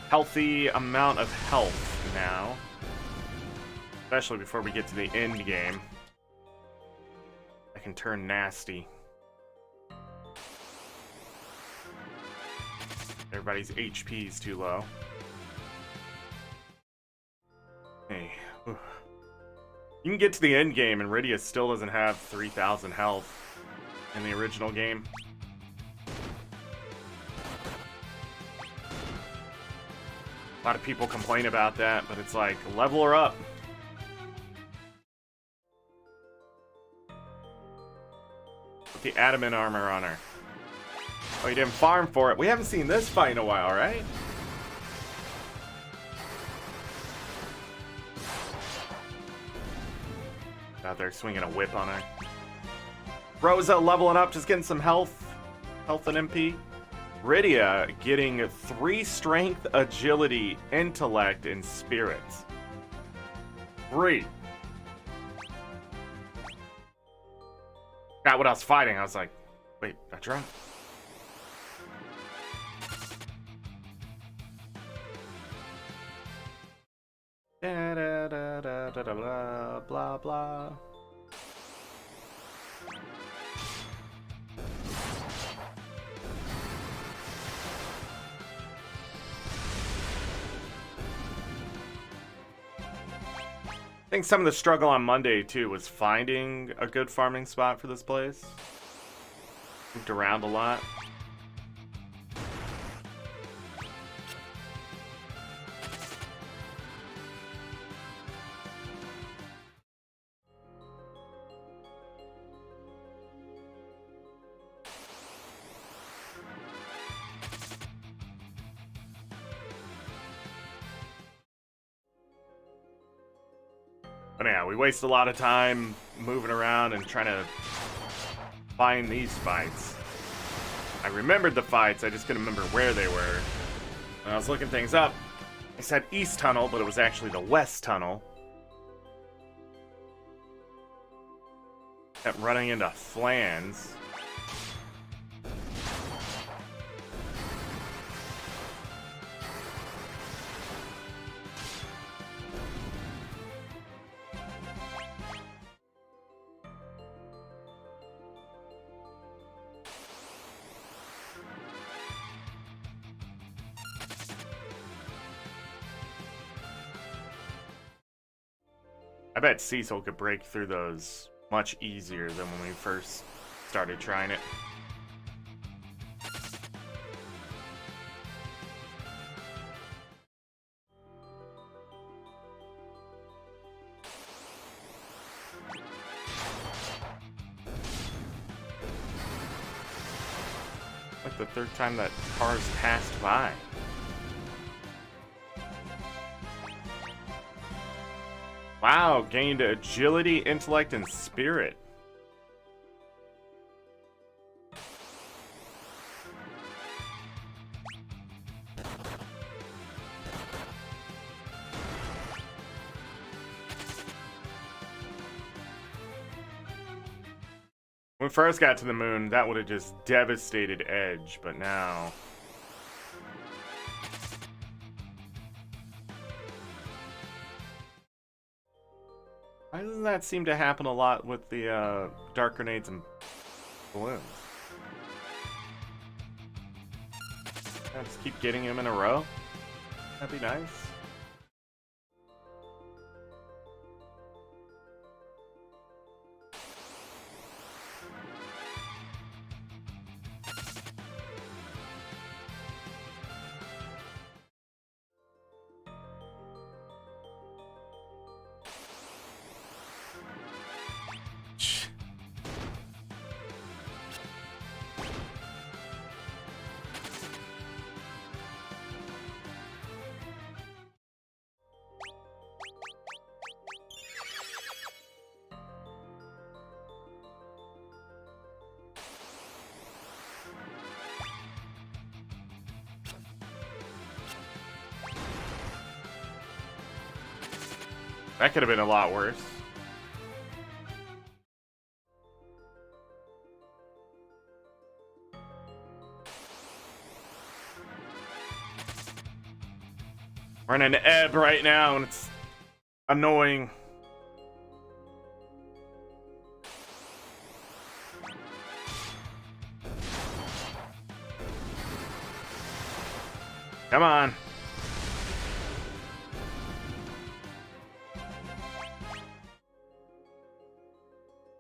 healthy amount of health now. Especially before we get to the end game. I can turn nasty. Everybody's HP is too low. Hey. Ooh. You can get to the end game and Rydia still doesn't have 3,000 health in the original game. A lot of people complain about that, but it's like, level her up. Put the adamant armor on her. Oh, you didn't farm for it. We haven't seen this fight in a while, right? Out there swinging a whip on her. Rosa leveling up, just getting some health and MP. Rydia getting 3 strength, agility, intellect, and spirits. 3. Got what I was fighting. I was like, wait, I dropped. Da da da da da da blah blah blah. I think some of the struggle on Monday too was finding a good farming spot for this place. Moved around a lot. But yeah, we waste a lot of time moving around and trying to find these fights. I remembered the fights, I just couldn't remember where they were. When I was looking things up, I said East Tunnel, but it was actually the West Tunnel. Kept running into Flans. I bet Cecil could break through those much easier than when we first started trying it. Like the third time that car's passed by. Wow, gained agility, intellect, and spirit. When we first got to the moon, that would have just devastated Edge, but now... Why doesn't that seem to happen a lot with the dark grenades and balloons? Can I just keep getting him in a row? That'd be nice. That could have been a lot worse. We're in an ebb right now, and it's annoying. Come on.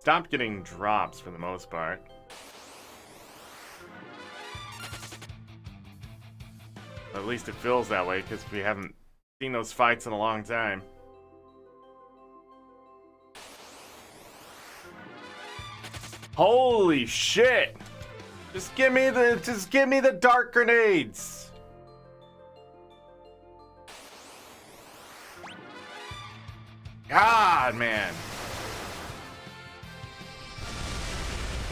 Stopped getting drops for the most part. At least it feels that way, because we haven't seen those fights in a long time. Holy shit! Just give me the dark grenades. God, man.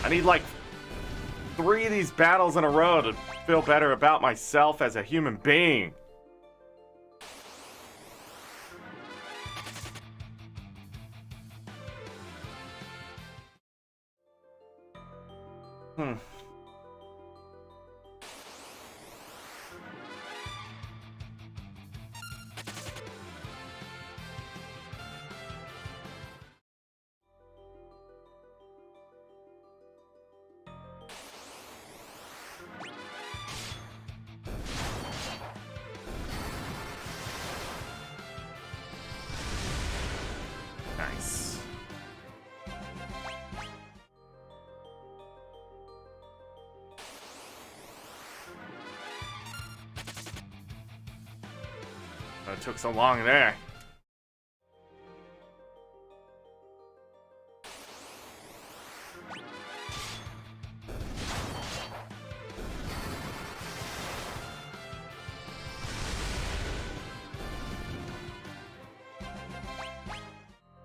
I need like 3 of these battles in a row to feel better about myself as a human being. Nice. Oh, it took so long there.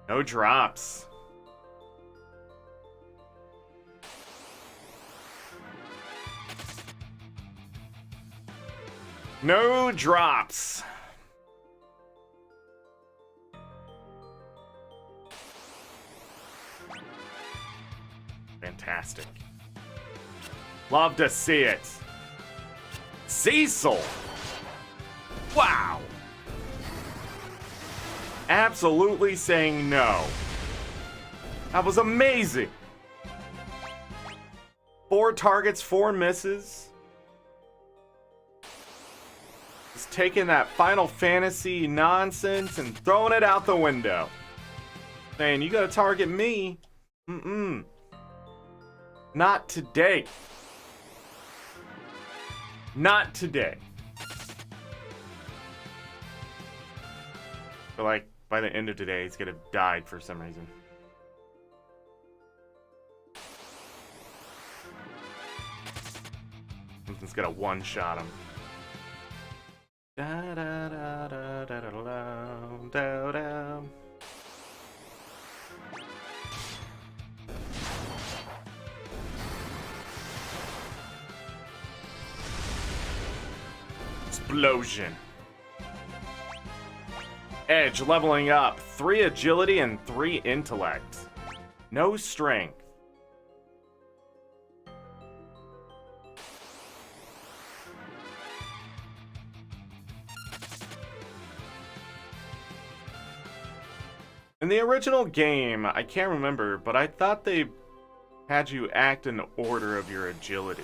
No drops. No drops. Fantastic. Love to see it. Cecil. Wow. Absolutely saying no. That was amazing. 4 targets, 4 misses. Just taking that Final Fantasy nonsense and throwing it out the window. Saying, you gotta target me. Not today. Not today. But like, by the end of today, he's gonna have died for some reason. Something's gonna one-shot him. Da da da da da da da da. Explosion. Edge leveling up. 3 agility and 3 intellect. No strength. In the original game, I can't remember, but I thought they had you act in order of your agility.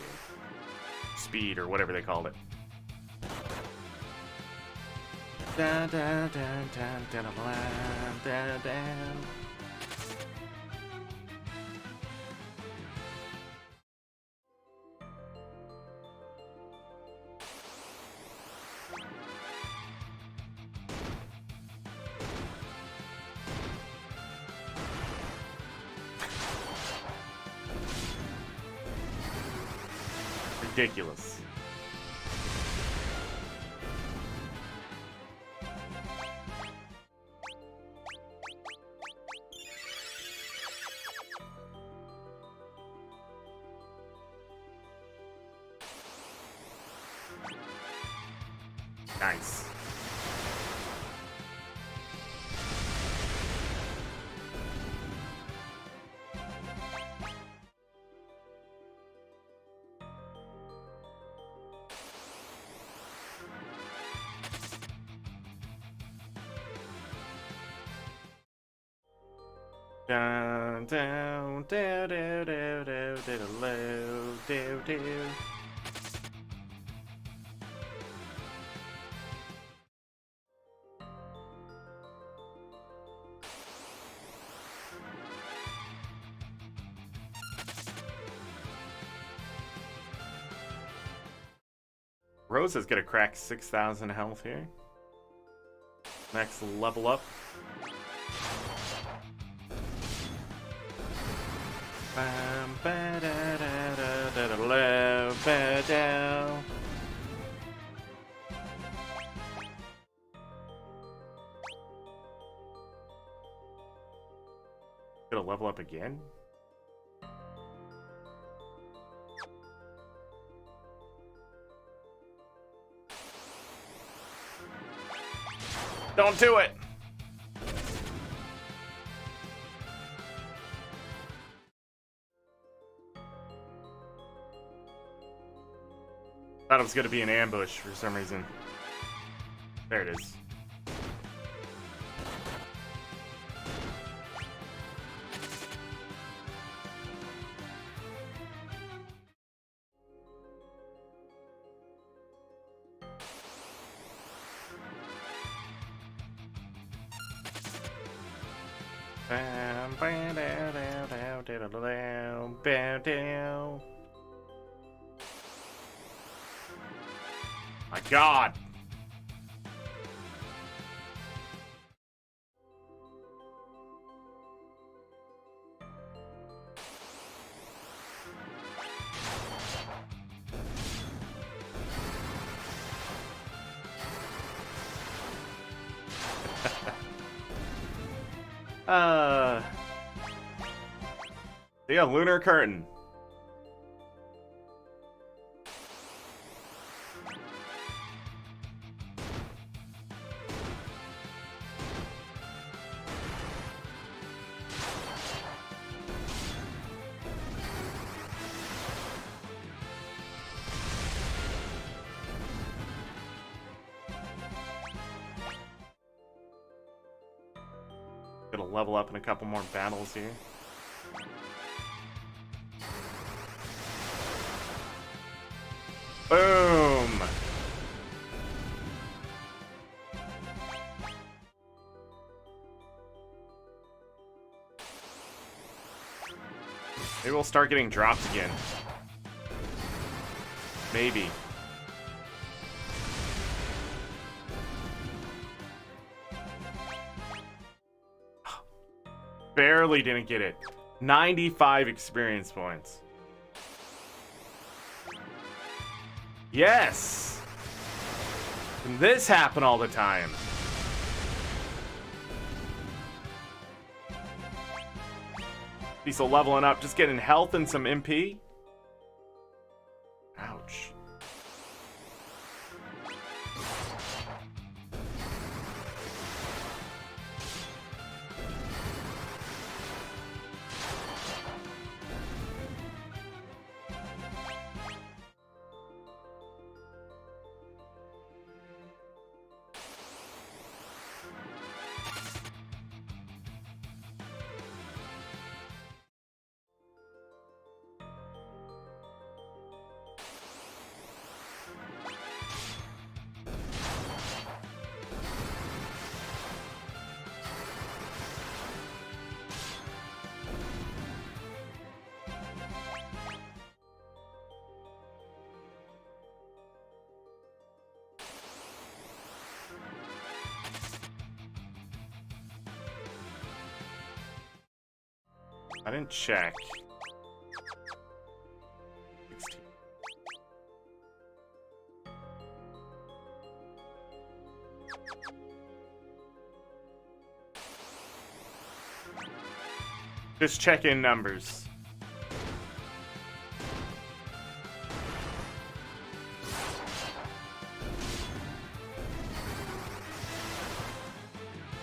Speed, or whatever they called it. Da, da, da, da, da, da, da, da. Ridiculous. Nice. Down, down, down, down, down, down, down, down, down. Rose is gonna crack 6,000 health here. Next level up. Gonna level up again? Don't do it! Thought it was gonna be an ambush for some reason. There it is. My God. Yeah, Lunar Curtain. Gonna level up in a couple more battles here. Boom! Maybe we'll start getting dropped again. Maybe. Barely didn't get it. 95 experience points. Yes! Can this happen all the time? Diesel leveling up, just getting health and some MP. Ouch. I didn't check. 16. Just check in numbers.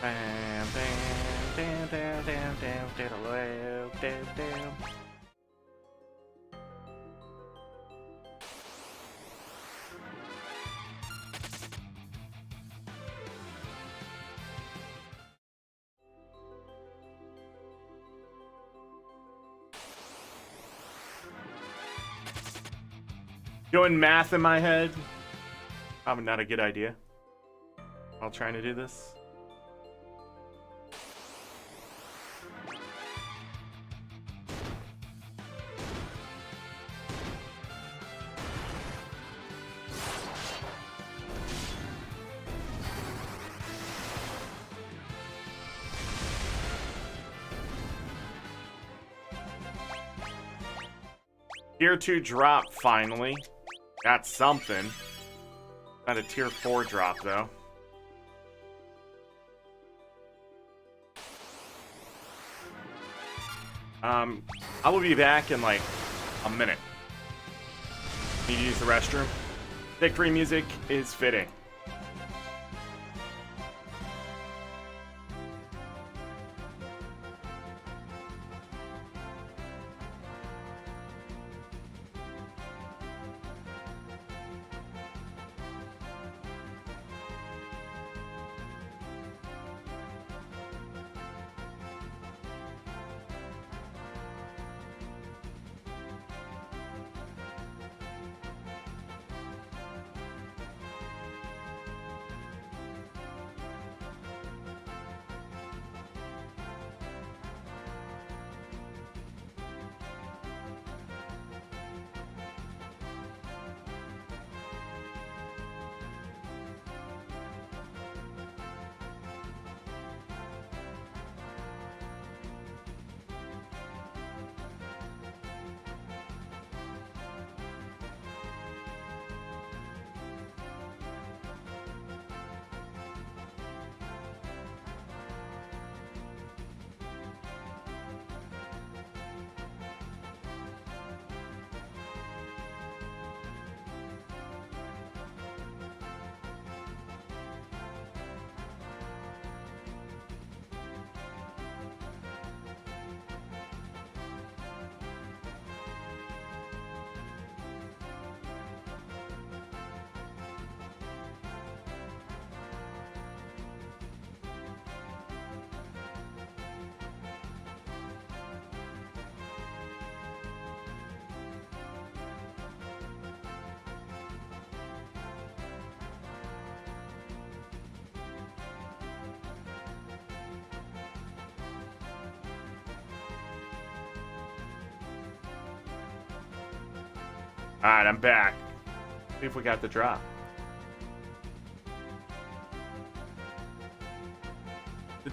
Bam, bam, down, down, down, down, down, down, down. Doing math in my head. Probably not a good idea while trying to do this. Tier 2 drop, finally. Got something. Not a tier 4 drop, though. I will be back in, like, a minute. Need to use the restroom. Victory music is fitting. Alright, I'm back. See if we got the drop.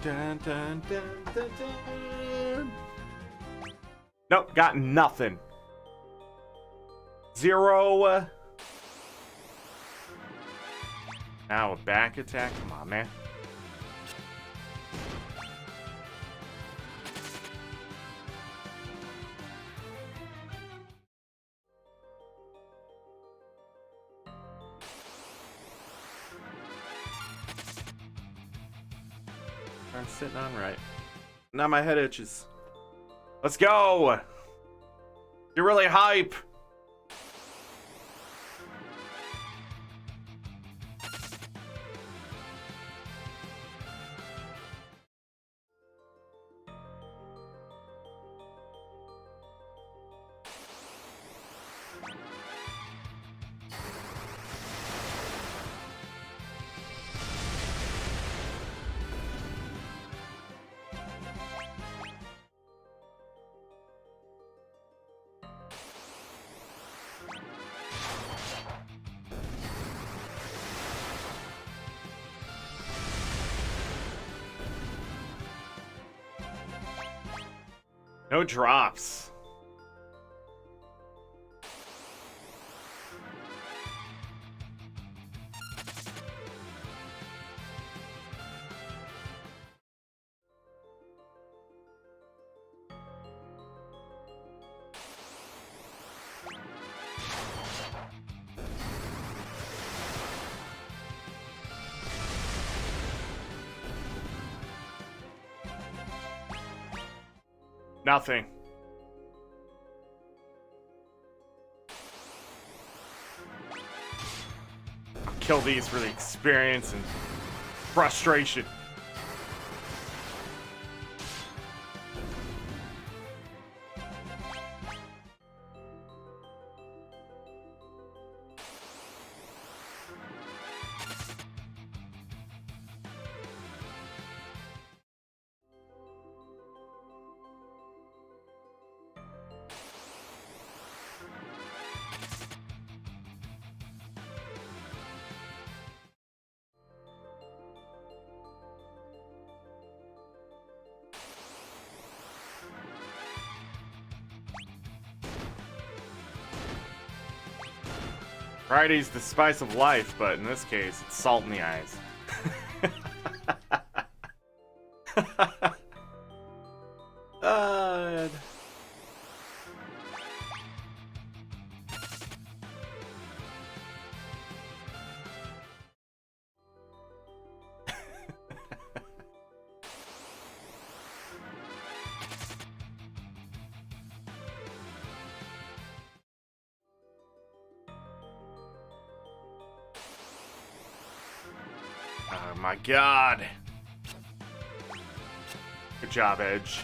Dun, dun, dun, dun, dun. Nope, got nothing. Zero. Now a back attack. Come on, man. I'm sitting on right. Now my head itches. Let's go! You're really hype! No drops. Nothing. I'll kill these for the experience and frustration. Variety's the spice of life, but in this case, it's salt in the eyes. God. Oh my god. Good job, Edge.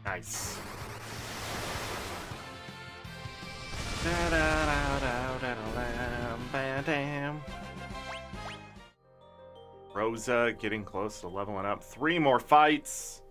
Nice. Rosa getting close to leveling up. 3 more fights.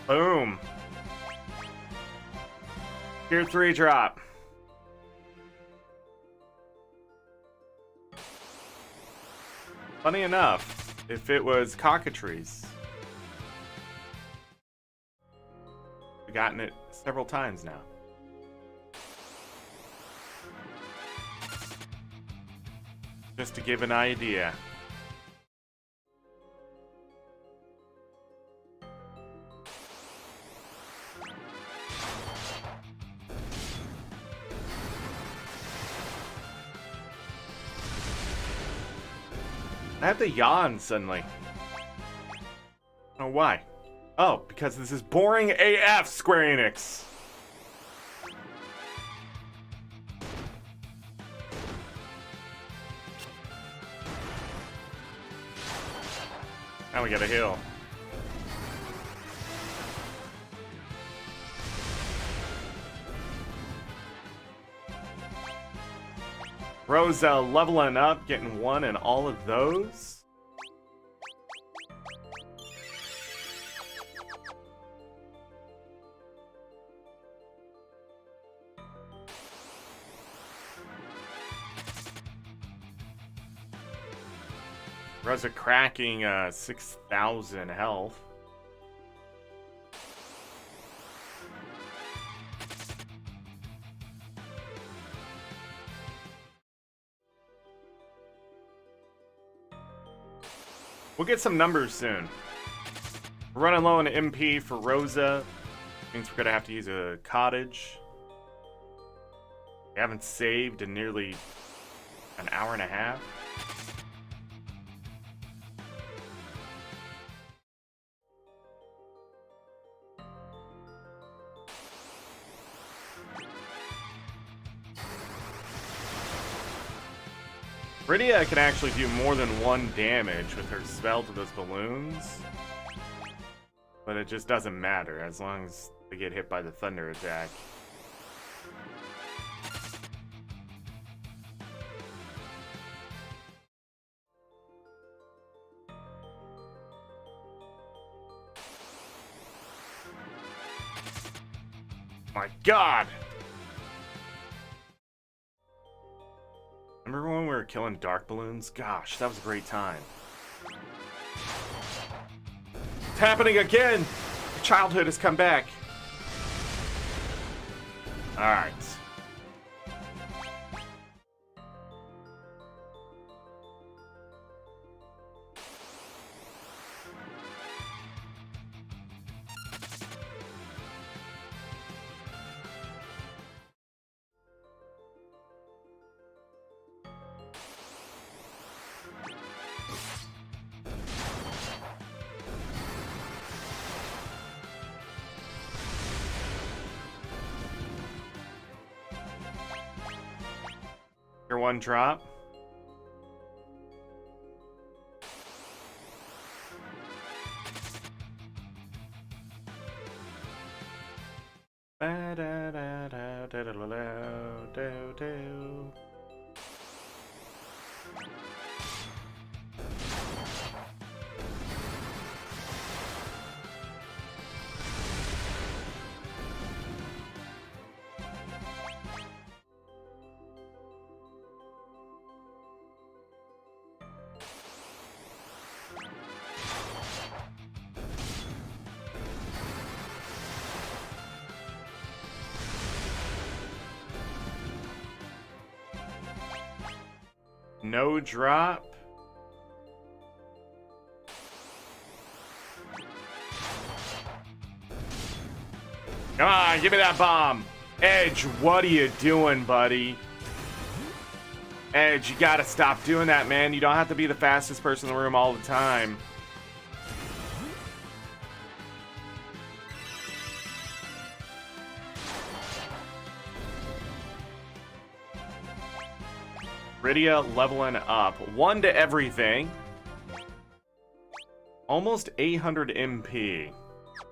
Boom. Tier 3 drop. Funny enough, if it was cockatrice, we've gotten it several times now. Just to give an idea. I have to yawn suddenly. I don't know why. Oh, because this is boring AF, Square Enix. Now we gotta heal. Rosa leveling up, getting 1 in all of those. Rosa cracking 6,000 health. We'll get some numbers soon. We're running low on MP for Rosa. Means we're gonna have to use a cottage. We haven't saved in nearly an hour and a half. Rydia can actually do more than 1 damage with her spell to those balloons. But it just doesn't matter as long as they get hit by the thunder attack. My God! Remember when we were killing dark balloons? Gosh, that was a great time. It's happening again! Childhood has come back. Alright. Your one drop. No drop. Come on, give me that bomb. Edge, what are you doing, buddy? Edge, you gotta stop doing that, man. You don't have to be the fastest person in the room all the time. Rydia leveling up. 1 to everything. Almost 800 MP.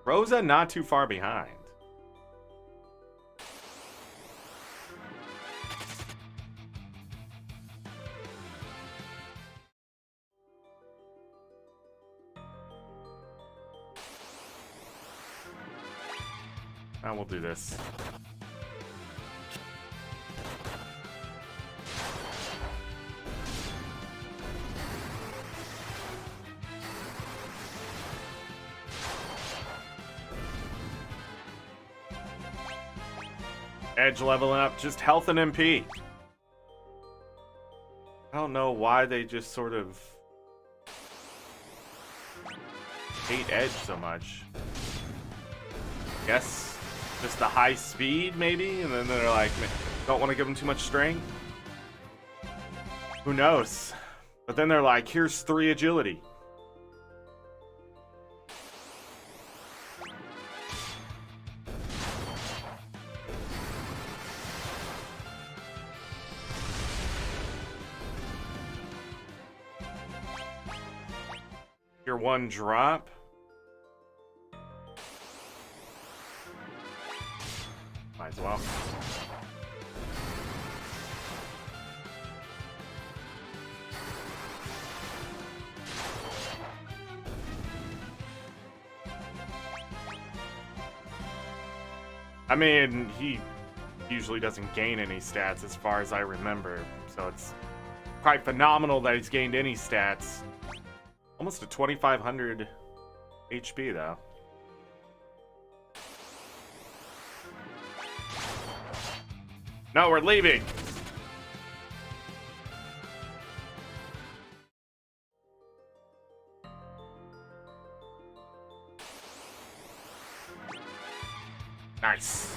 Rosa not too far behind. Now we'll do this. Edge leveling up, just health and MP. I don't know why they just sort of hate Edge so much. Guess just the high speed, maybe? And then they're like, don't want to give him too much strength? Who knows? But then they're like, here's 3 agility. Your 1 drop. Might as well. I mean, he usually doesn't gain any stats as far as I remember, so it's quite phenomenal that he's gained any stats. Almost a 2,500 HP, though. No, we're leaving. Nice.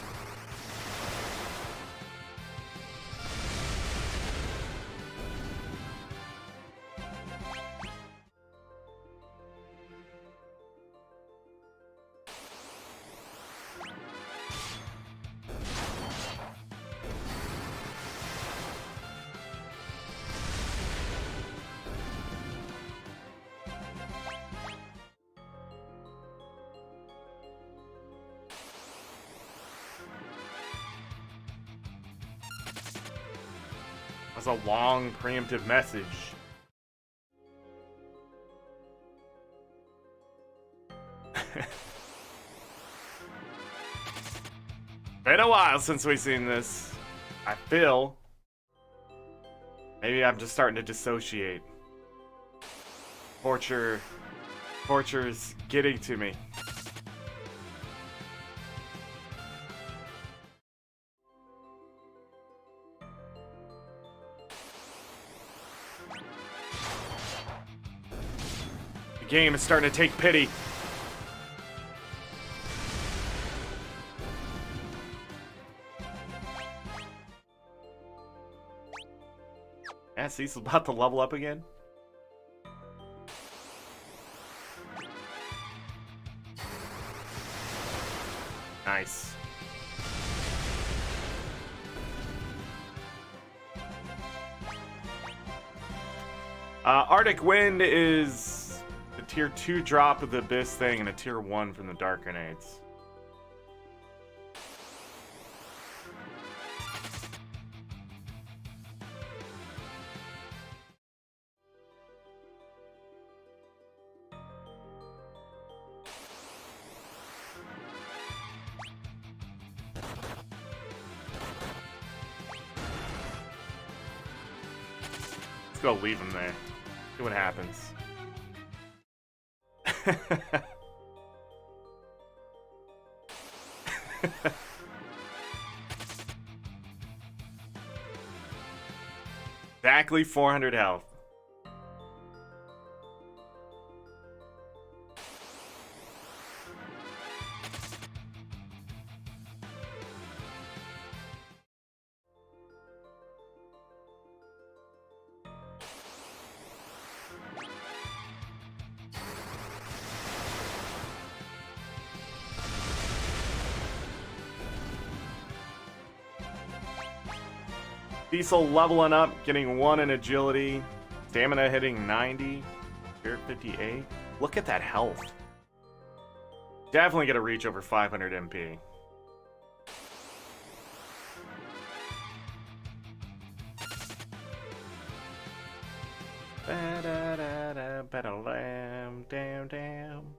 That's a long preemptive message. Been a while since we've seen this. I feel. Maybe I'm just starting to dissociate. Torture's getting to me. The game is starting to take pity. Yeah, Cecil's about to level up again. Nice. Arctic Wind is the tier 2 drop of the Abyss thing and a tier 1 from the Dark Grenades. Let's go leave him there. See what happens. Exactly 400 health. Diesel leveling up, getting 1 in agility. Stamina hitting 90. Spirit 58. Look at that health. Definitely gonna reach over 500 MP. Down.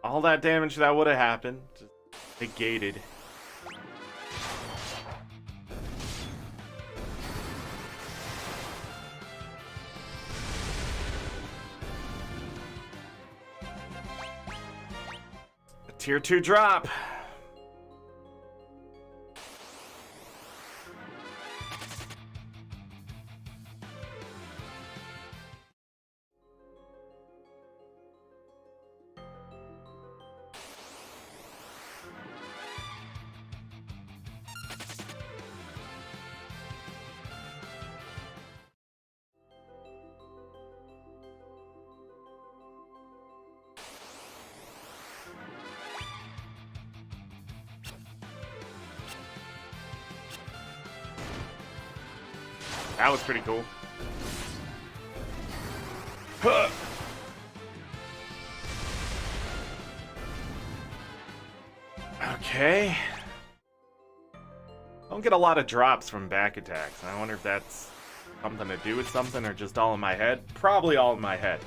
All that damage that would have happened, just negated. A tier 2 drop. That was pretty cool. Huh. Okay. I don't get a lot of drops from back attacks. I wonder if that's something to do with something or just all in my head. Probably all in my head.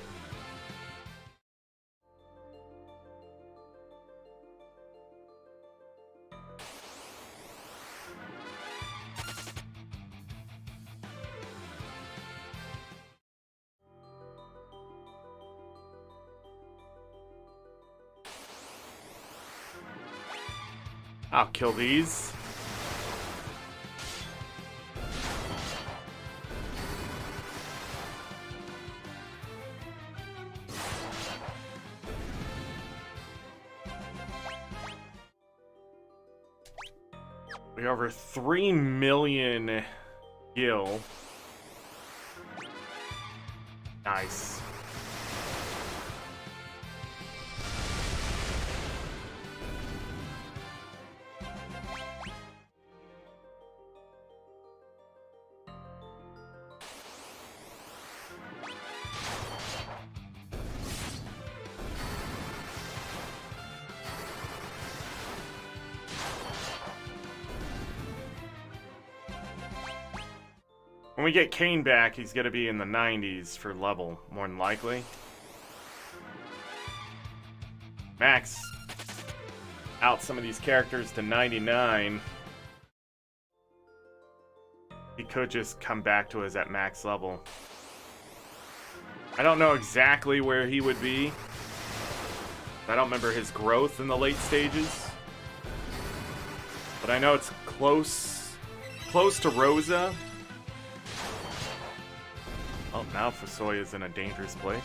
I'll kill these. We have over 3 million gil. Nice. When we get Kane back, he's going to be in the 90s for level, more than likely. Max out some of these characters to 99. He could just come back to us at max level. I don't know exactly where he would be. I don't remember his growth in the late stages. But I know it's close to Rosa. Oh, now Fusoya's in a dangerous place.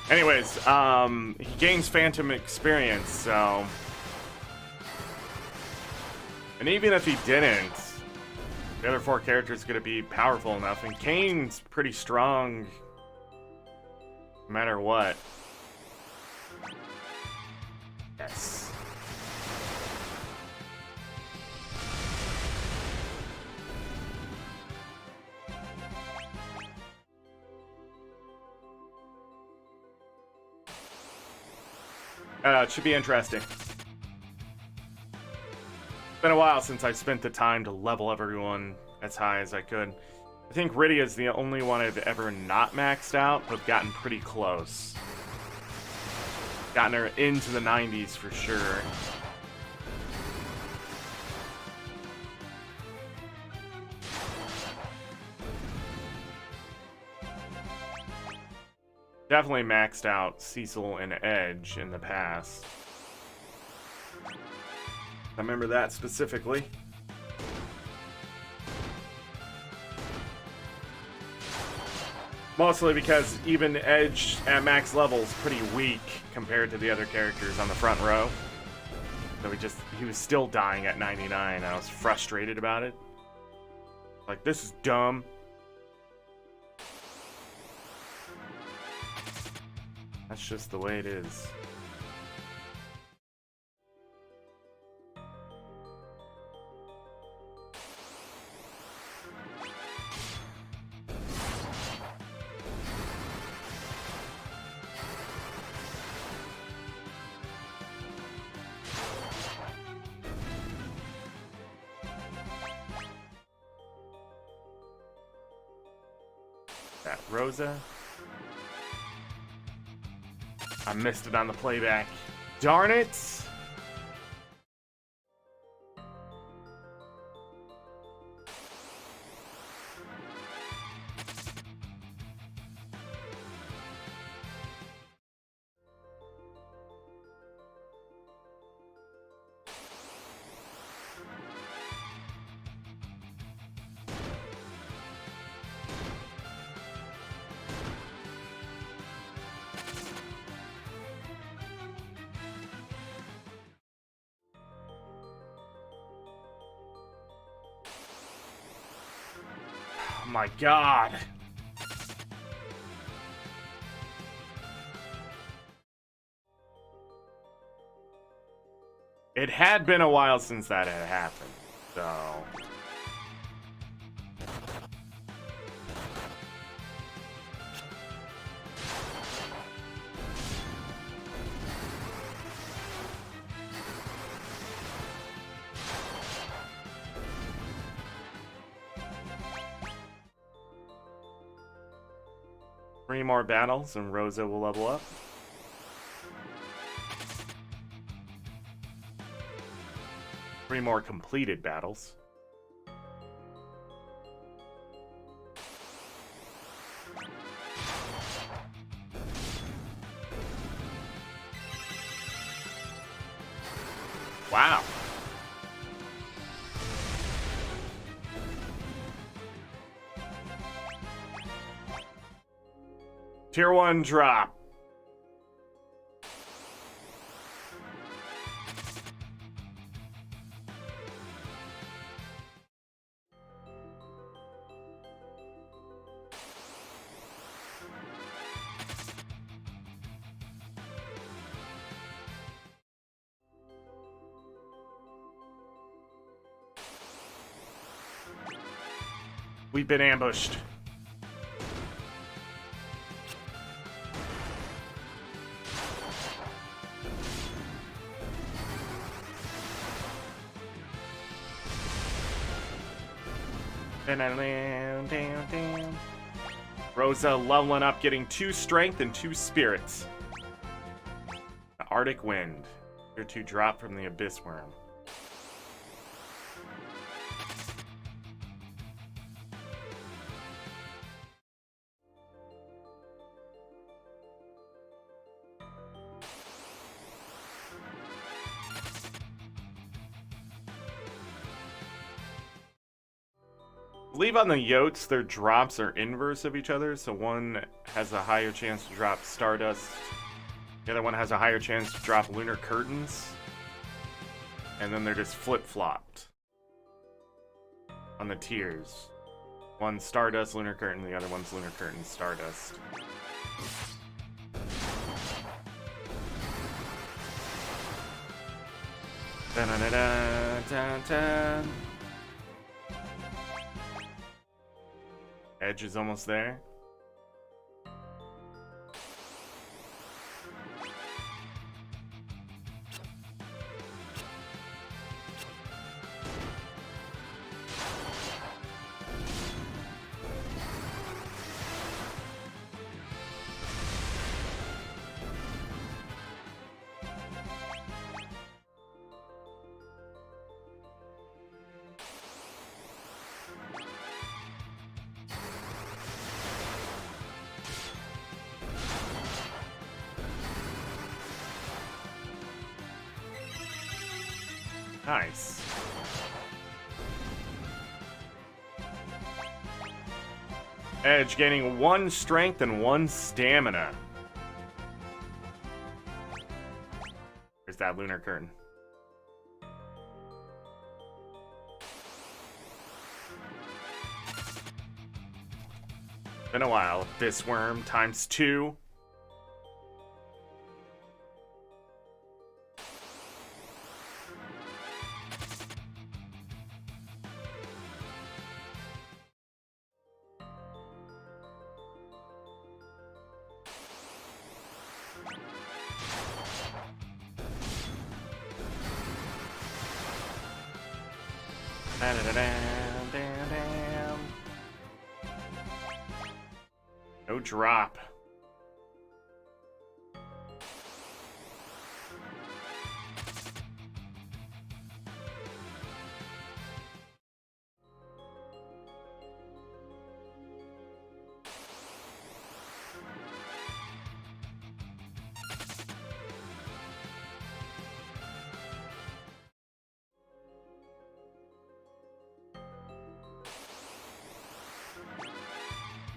Anyways, he gains phantom experience, so... And even if he didn't, the other 4 characters are going to be powerful enough, and Kane's pretty strong no matter what. Yes. It should be interesting. It's been a while since I've spent the time to level up everyone as high as I could. I think Rydia is the only one I've ever not maxed out, but gotten pretty close. Gotten her into the 90s for sure. Definitely maxed out Cecil and Edge in the past. I remember that specifically. Mostly because even Edge at max level is pretty weak compared to the other characters on the front row. So he was still dying at 99, and I was frustrated about it. Like, this is dumb. That's just the way it is. That Rosa. I missed it on the playback. Darn it! Oh my god. It had been a while since that had happened, so... 3 more battles and Rosa will level up. Three more completed battles. Wow. Tier 1 drop. We've been ambushed. Rosa leveling up, getting 2 strength and 2 spirits. The Arctic Wind. Tier 2 drop from the Abyss Worm. believe on the Yotes, their drops are inverse of each other, so one has a higher chance to drop Stardust, the other one has a higher chance to drop Lunar Curtains, and then they're just flip-flopped on the tiers. One's Stardust, Lunar Curtain, the other one's Lunar Curtain, Stardust. Dun-dun-dun-dun-dun-dun. Edge is almost there. Nice. Edge gaining 1 strength and 1 stamina. There's that Lunar Curtain. Been a while. This worm times 2. No drop.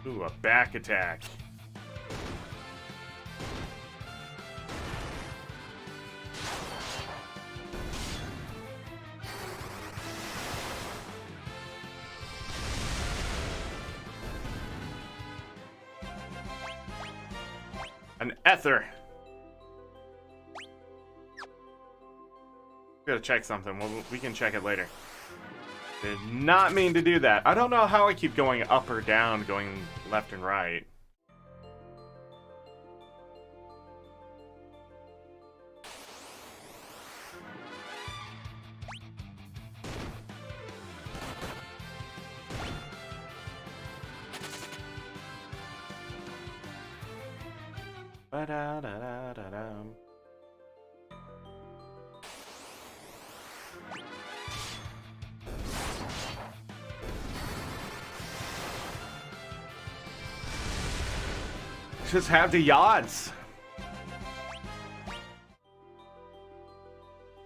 Ooh, a back attack. An ether. Gotta check something. We can check it later. Did not mean to do that. I don't know how I keep going up or down, going left and right. Ba-da-da-da-da-dum. Just have the odds.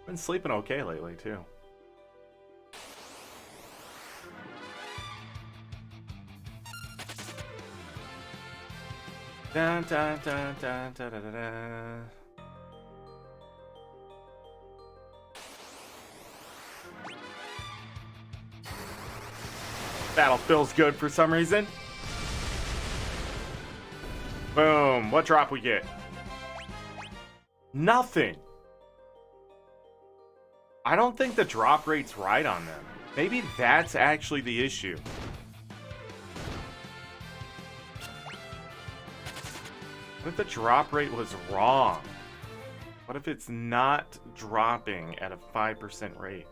Been sleeping okay lately too. Dun, dun, dun, dun, dun, dun, dun, dun. Battle feels good for some reason. Boom. What drop we get? Nothing. I don't think the drop rate's right on them. Maybe that's actually the issue. What if the drop rate was wrong? What if it's not dropping at a 5% rate?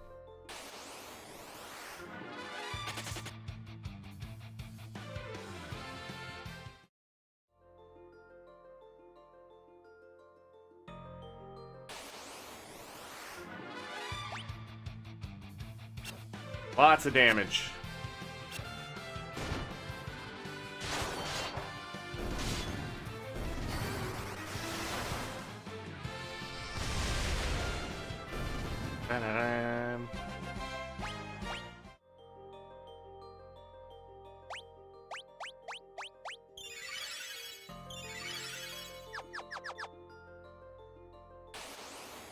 Lots of damage.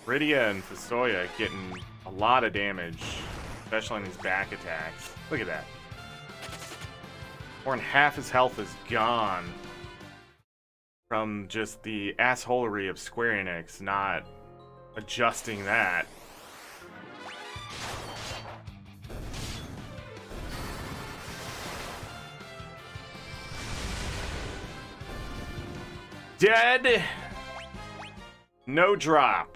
Rydia and Fusoya getting a lot of damage, especially on these back attacks. Look at that. More than half his health is gone from just the assholery of Square Enix not adjusting that. Dead. No drop.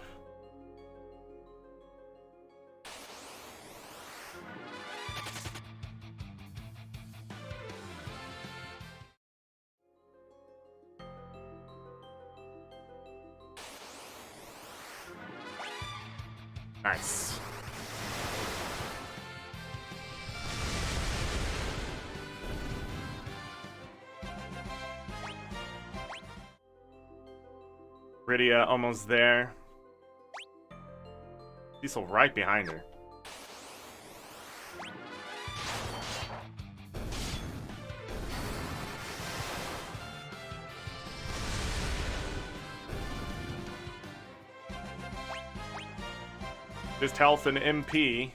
Nice. Rydia almost there. Cecil right behind her. Just health and MP.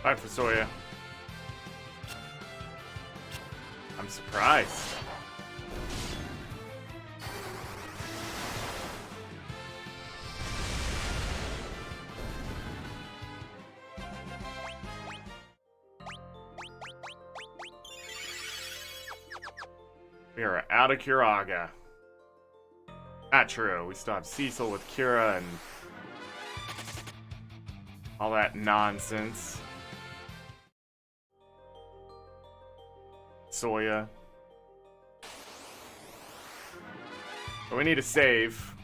Bye, Fusoya. I'm surprised. We are out of Curaga. Not true. We still have Cecil with Cura and all that nonsense. Soya. But we need to save.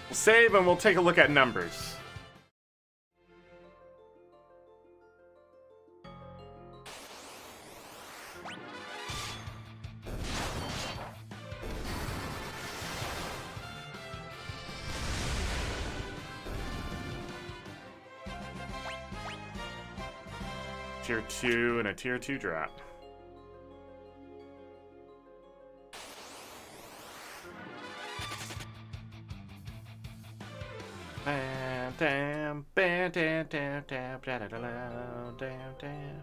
We'll save and we'll take a look at numbers. Tier 2 and a Tier 2 drop. Damn, damn, damn, damn, damn, damn, damn, damn.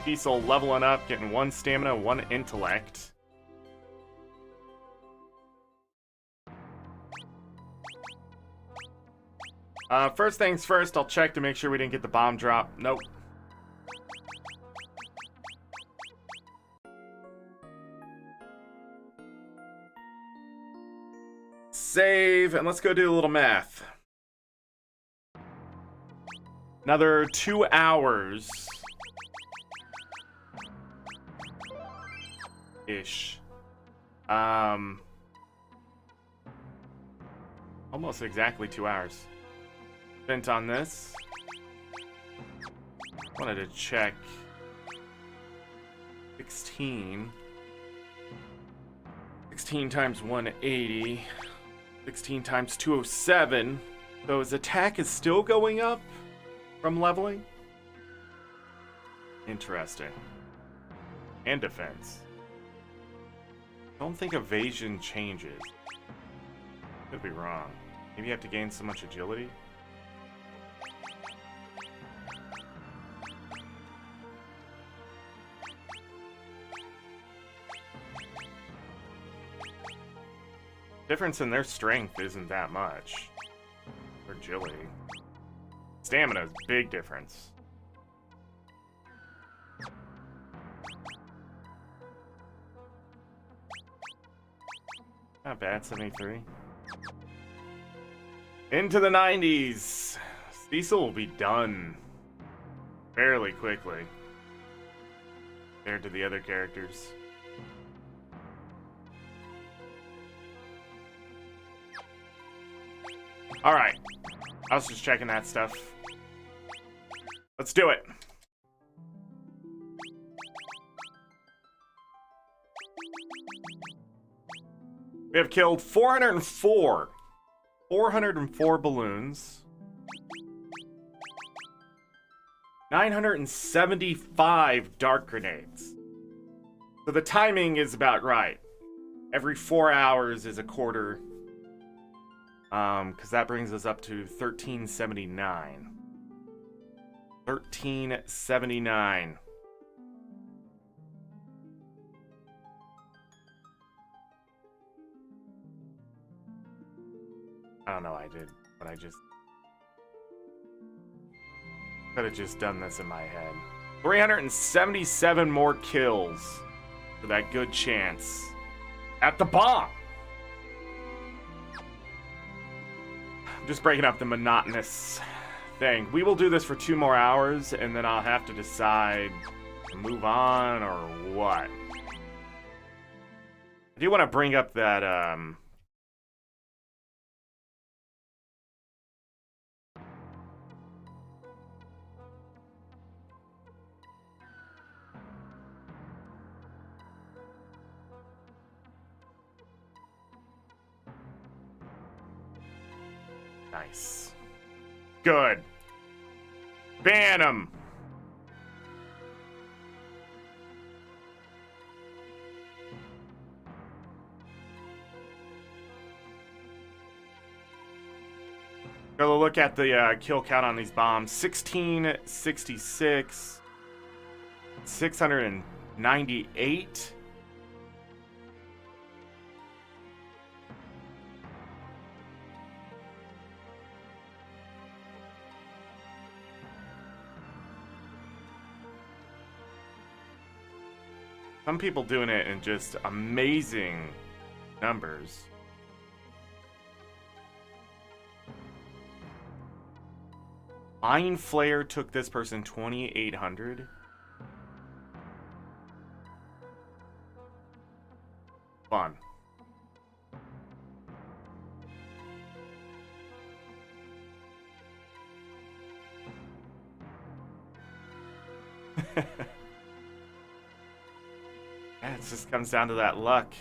Cecil leveling up, getting 1 stamina, 1 intellect. First things first, I'll check to make sure we didn't get the bomb drop. Nope. Save, and let's go do a little math. Another 2 hours. Ish. Almost exactly 2 hours spent on this. Wanted to check 16 times 180, 16 times 207. So his attack is still going up from leveling. Interesting. And defense. I don't think evasion changes. Could be wrong. Maybe you have to gain so much agility? Difference in their strength isn't that much. Or agility. Stamina is big difference. Not bad, 73. Into the 90s. Cecil will be done fairly quickly compared to the other characters. Alright. I was just checking that stuff. Let's do it. We have killed 404. 404 balloons. 975 dark grenades. So the timing is about right. Every 4 hours is a quarter. Because that brings us up to 1379. 1379. I don't know I did, but I just could have just done this in my head. 377 more kills for that good chance at the bomb. I'm just breaking up the monotonous thing. We will do this for 2 more hours, and then I'll have to decide to move on or what. I do want to bring up that nice. Good. Ban him. Go look at the kill count on these bombs. 1666. 698. Some people doing it in just amazing numbers. Mind Flare took this person 2,800. Fun. Yeah, it just comes down to that luck.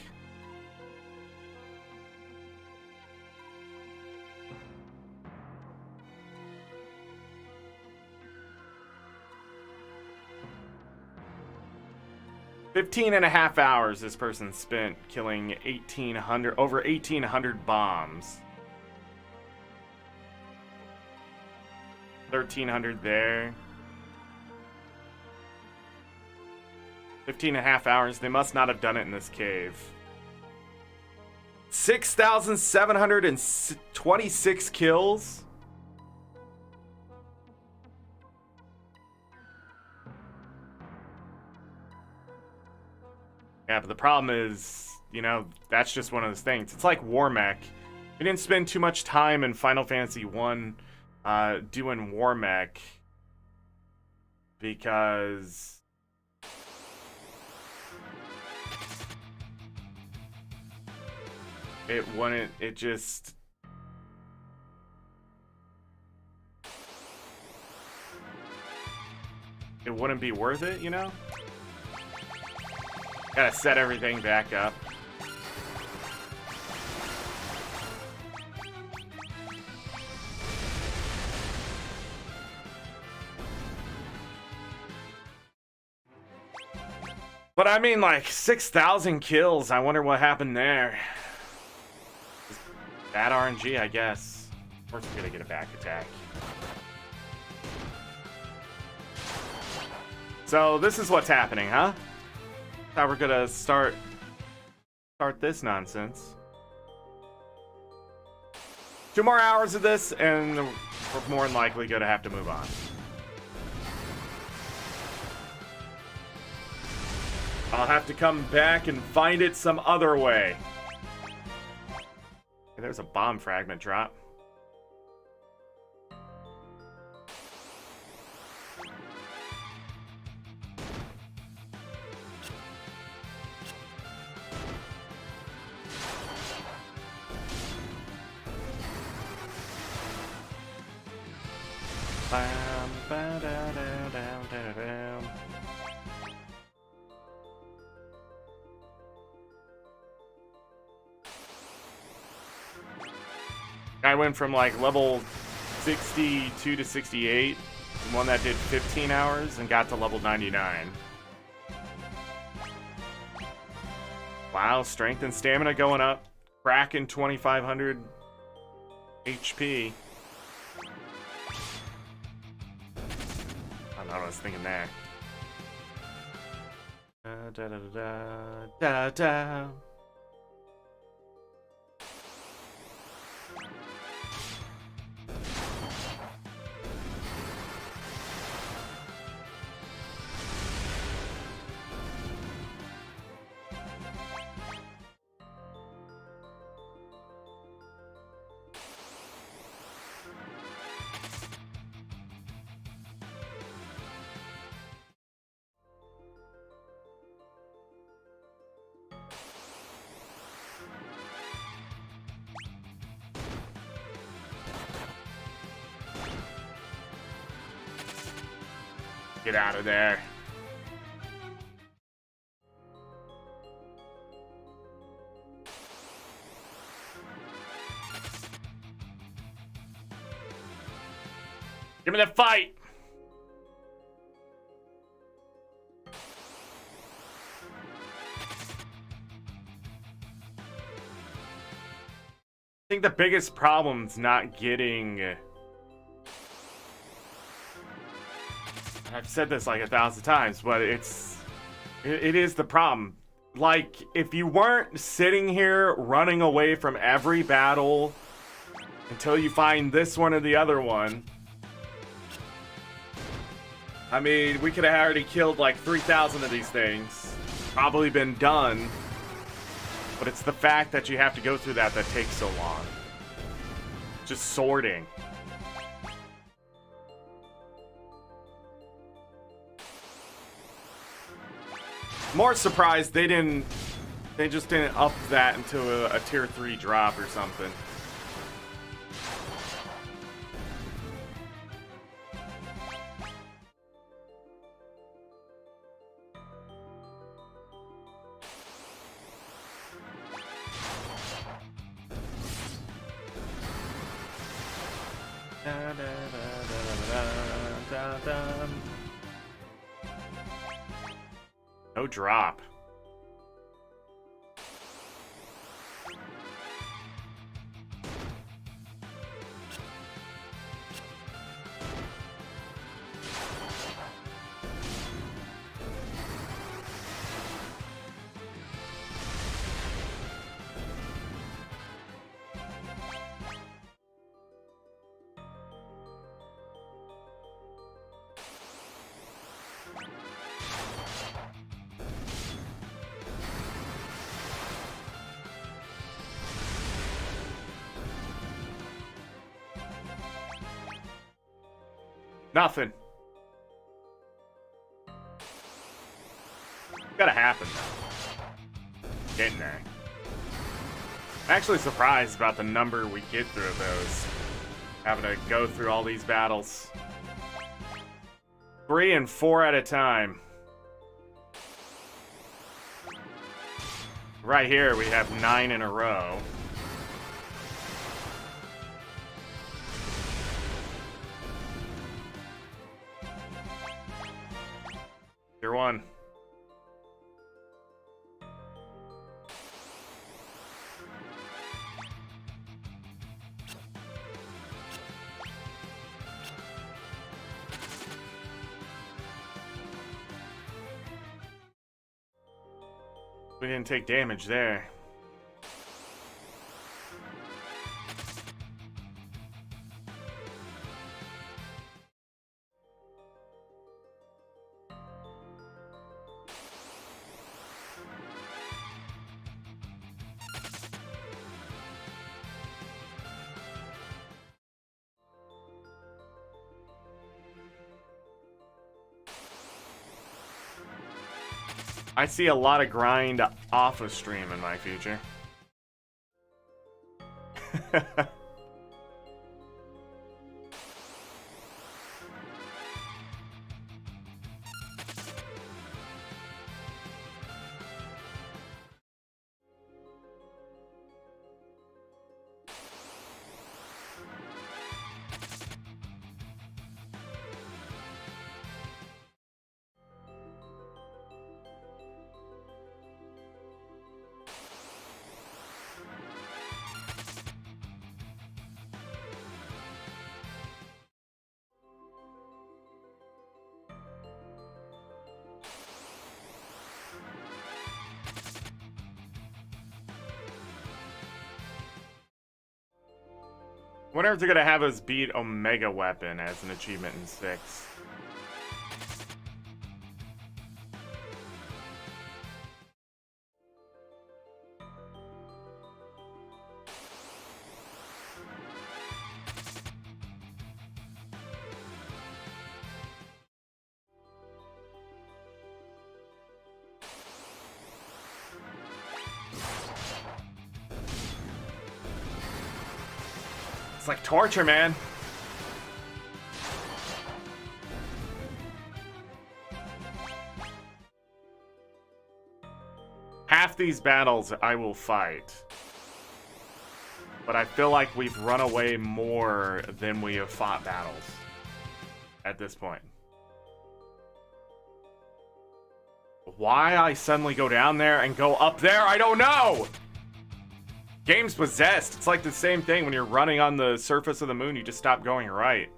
.5 hours this person spent killing 1,800, over 1,800 bombs. 1,300 there. 15.5 hours. They must not have done it in this cave. 6,726 kills. Yeah, but the problem is, you know, that's just one of those things. It's like War Mech. We didn't spend too much time in Final Fantasy 1 doing War Mech because it wouldn't, it just, it wouldn't be worth it, you know? Gotta set everything back up. But I mean, like, 6,000 kills. I wonder what happened there. Bad RNG, I guess. Of course we're gonna get a back attack. So this is what's happening, huh? How we're gonna start this nonsense. 2 more hours of this, and we're more than likely gonna have to move on. I'll have to come back and find it some other way. Hey, there's a bomb fragment drop. I went from like level 62 to 68, and one that did 15 hours, and got to level 99. Wow, strength and stamina going up. Cracking 2,500 HP. I don't know what I was thinking there. Da da da da da. Get out of there. Give me the fight. I think the biggest problem's not getting... I've said this like 1,000 times, but it is the problem. Like, if you weren't sitting here running away from every battle until you find this one or the other one, I mean, we could have already killed like 3,000 of these things. Probably been done. But it's the fact that you have to go through that takes so long. Just sorting. More surprised they just didn't up that into a tier 3 drop or something. No drop. Nothing. Gotta happen. Getting there. I'm actually surprised about the number we get through of those. Having to go through all these battles. 3 and 4 at a time. Right here we have 9 in a row. Tier 1. We didn't take damage there. I see a lot of grind off of stream in my future. Wonder if they're gonna have us beat Omega Weapon as an achievement in 6. It's like torture, man. Half these battles I will fight. But I feel like we've run away more than we have fought battles at this point. Why I suddenly go down there and go up there, I don't know! Game's possessed. It's like the same thing when you're running on the surface of the moon, you just stop going right.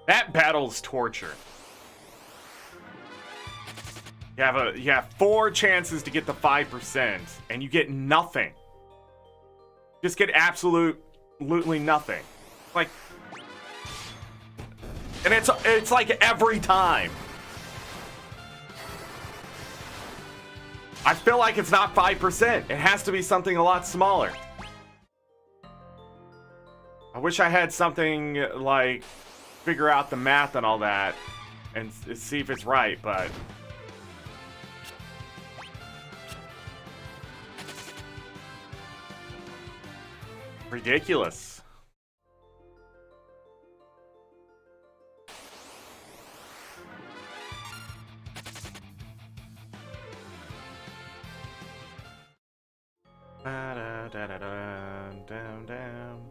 That battle's torture. You have 4 chances to get the 5%, and you get nothing. Just get absolutely nothing. Like, and it's like every time. I feel like it's not 5%. It has to be something a lot smaller. I wish I had something like figure out the math and all that and see if it's right, but ridiculous. Down.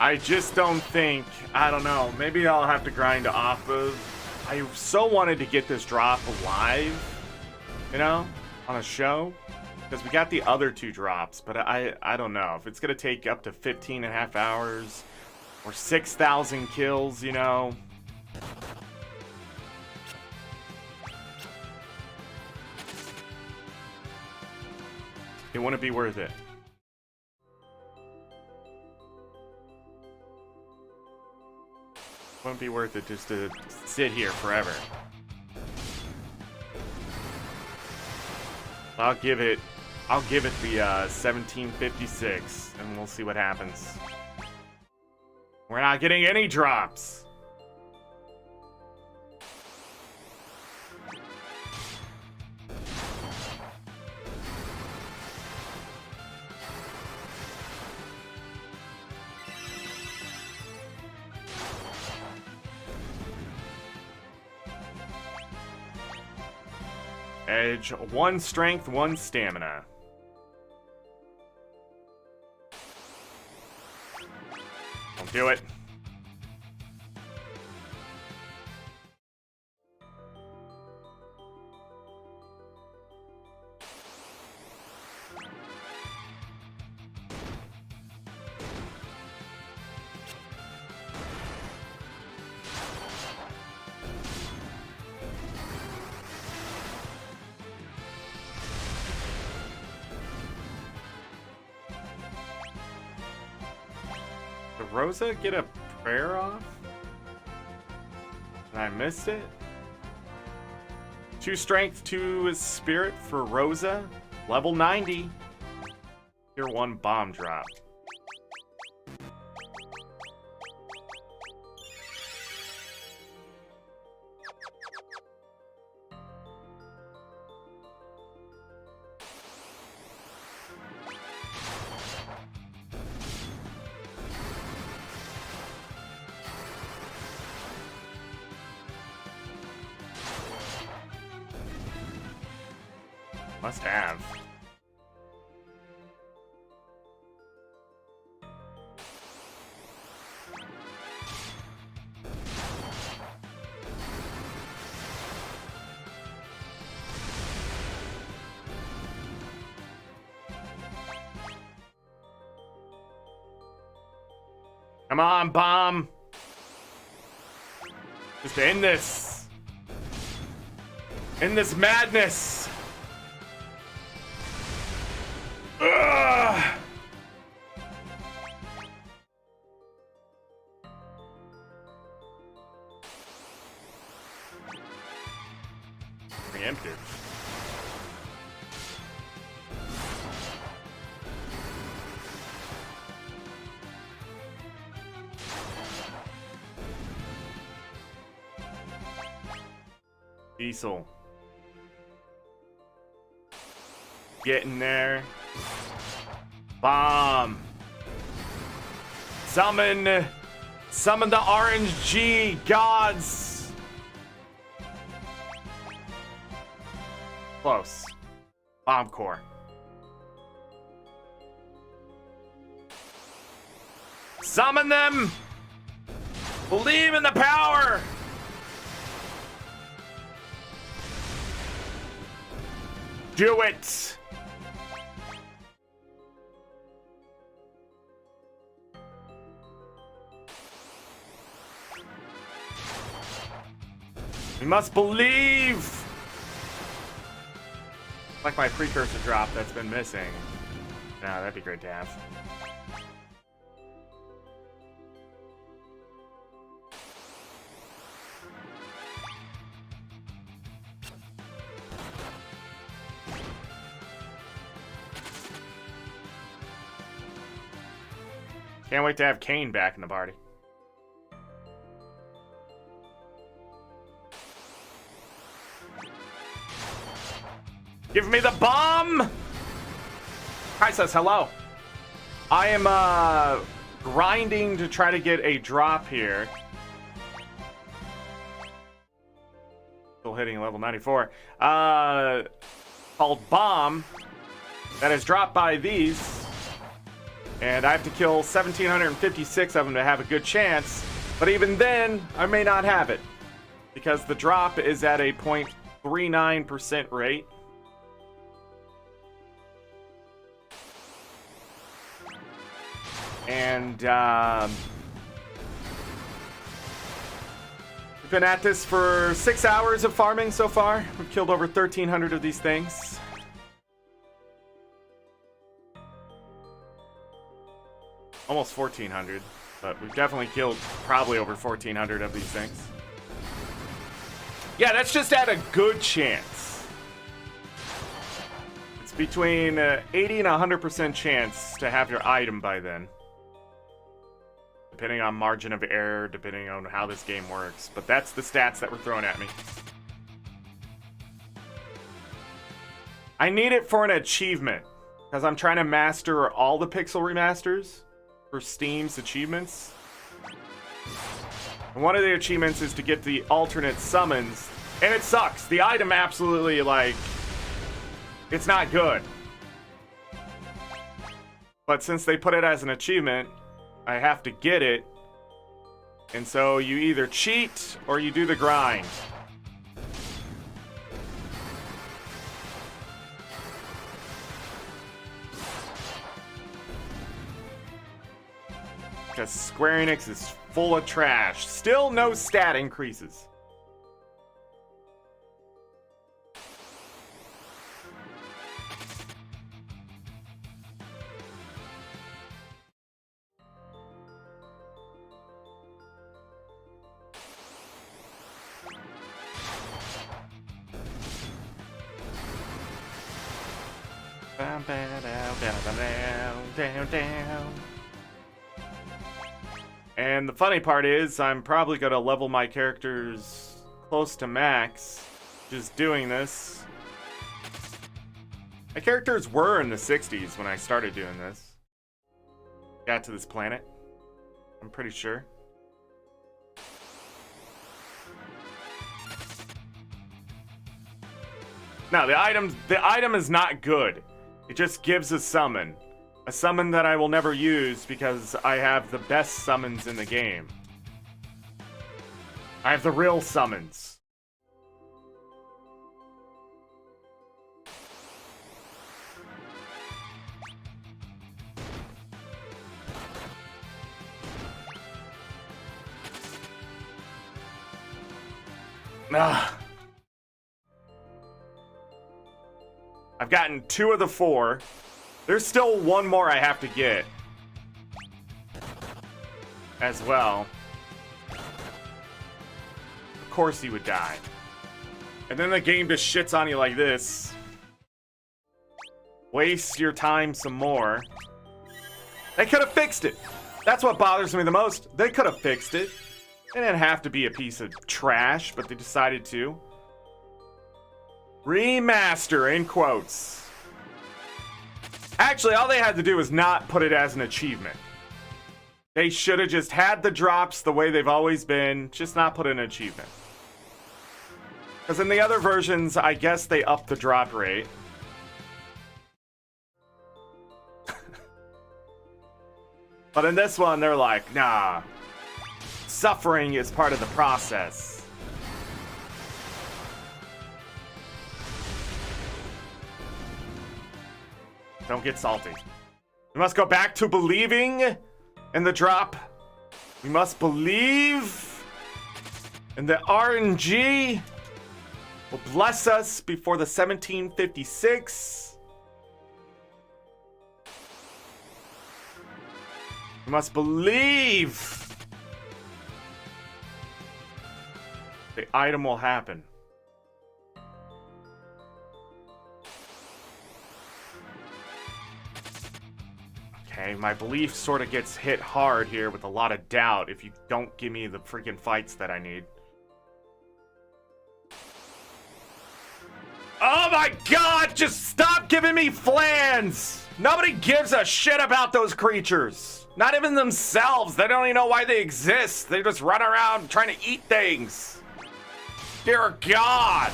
I just don't think, I don't know, maybe I'll have to grind off of. I so wanted to get this drop live, you know, on a show, because we got the other 2 drops, but I don't know if it's going to take up to 15.5 hours or 6,000 kills, you know. It wouldn't be worth it. Wouldn't be worth it just to sit here forever. I'll give it the 1756, and we'll see what happens. We're not getting any drops. Edge, 1 strength, 1 stamina. Do it. Did Rosa get a prayer off? And I missed it? 2 strength, 2 spirit for Rosa. Level 90. Tier 1 bomb drop. Must have. Come on, bomb. Just end this. End this madness. Ugh. Preemptive. Diesel. Getting there. Bomb. Summon the RNG gods. Close. Bomb core. Summon them. Believe in the power. Do it. We must believe! Like my precursor drop that's been missing. No, that'd be great to have. Can't wait to have Kane back in the party. Give me the bomb! Kai says hello. I am grinding to try to get a drop here. Still hitting level 94. Called Bomb. That is dropped by these. And I have to kill 1,756 of them to have a good chance. But even then, I may not have it. Because the drop is at a 0.39% rate. And we've been at this for 6 hours of farming so far. We've killed over 1,300 of these things. Almost 1,400, but we've definitely killed probably over 1,400 of these things. Yeah, that's just at a good chance. It's between 80 and 100% chance to have your item by then. Depending on margin of error, depending on how this game works. But that's the stats that were thrown at me. I need it for an achievement. Because I'm trying to master all the pixel remasters for Steam's achievements. And one of the achievements is to get the alternate summons. And it sucks. The item absolutely, like, it's not good. But since they put it as an achievement, I have to get it And so you either cheat or you do the grind. Because Square Enix is full of trash. Still no stat increases. And the funny part is, I'm probably going to level my characters close to max just doing this. My characters were in the 60s when I started doing this. Got to this planet, I'm pretty sure. No, the item is not good. It just gives a summon. A summon that I will never use because I have the best summons in the game. I have the real summons. Ah. I've gotten 2 of the 4. There's still 1 more I have to get. As well. Of course he would die. And then the game just shits on you like this. Waste your time some more. They could have fixed it. That's what bothers me the most. They could have fixed it. It didn't have to be a piece of trash, but they decided to. Remaster, in quotes. Actually, all they had to do was not put it as an achievement. They should have just had the drops the way they've always been, just not put in an achievement. Because in the other versions, I guess they upped the drop rate. But in this one, they're like, nah. Suffering is part of the process. Don't get salty. We must go back to believing in the drop. We must believe in the RNG will bless us before the 1756. We must believe the item will happen. Okay, my belief sort of gets hit hard here with a lot of doubt if you don't give me the freaking fights that I need. Oh my god, just stop giving me flans! Nobody gives a shit about those creatures. Not even themselves. They don't even know why they exist. They just run around trying to eat things. Dear God.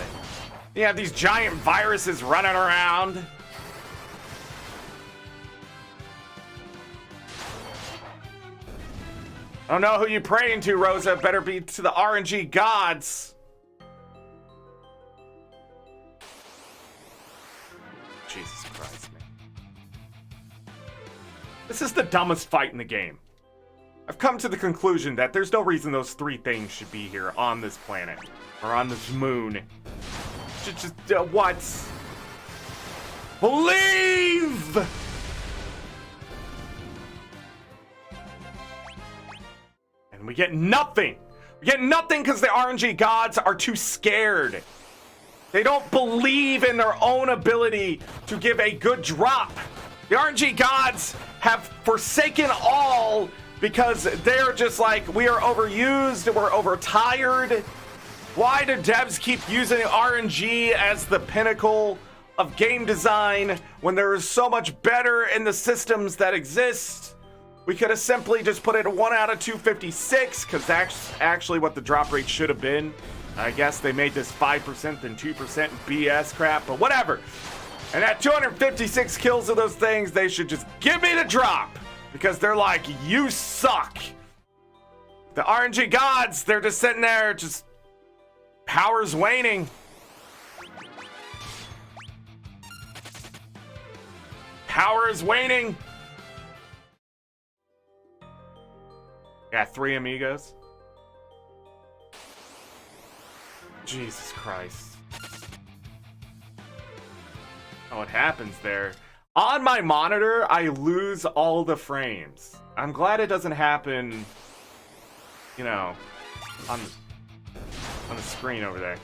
You have these giant viruses running around. I don't know who you praying to, Rosa. Better be to the RNG gods. Jesus Christ, man. This is the dumbest fight in the game. I've come to the conclusion that there's no reason those 3 things should be here on this planet. Or on this moon. Just what? Believe! And we get nothing. We get nothing because the RNG gods are too scared. They don't believe in their own ability to give a good drop. The RNG gods have forsaken all because they're just like, we are overused, we're overtired. Why do devs keep using RNG as the pinnacle of game design when there is so much better in the systems that exist? We could have simply just put it 1 out of 256 because that's actually what the drop rate should have been. I guess they made this 5% then 2% BS crap, but whatever. And at 256 kills of those things, they should just give me the drop because they're like, you suck. The RNG gods, they're just sitting there, just power's waning. Power is waning. Got 3 amigos. Jesus Christ. Oh, what happens there? On my monitor, I lose all the frames. I'm glad it doesn't happen, you know, on the screen over there.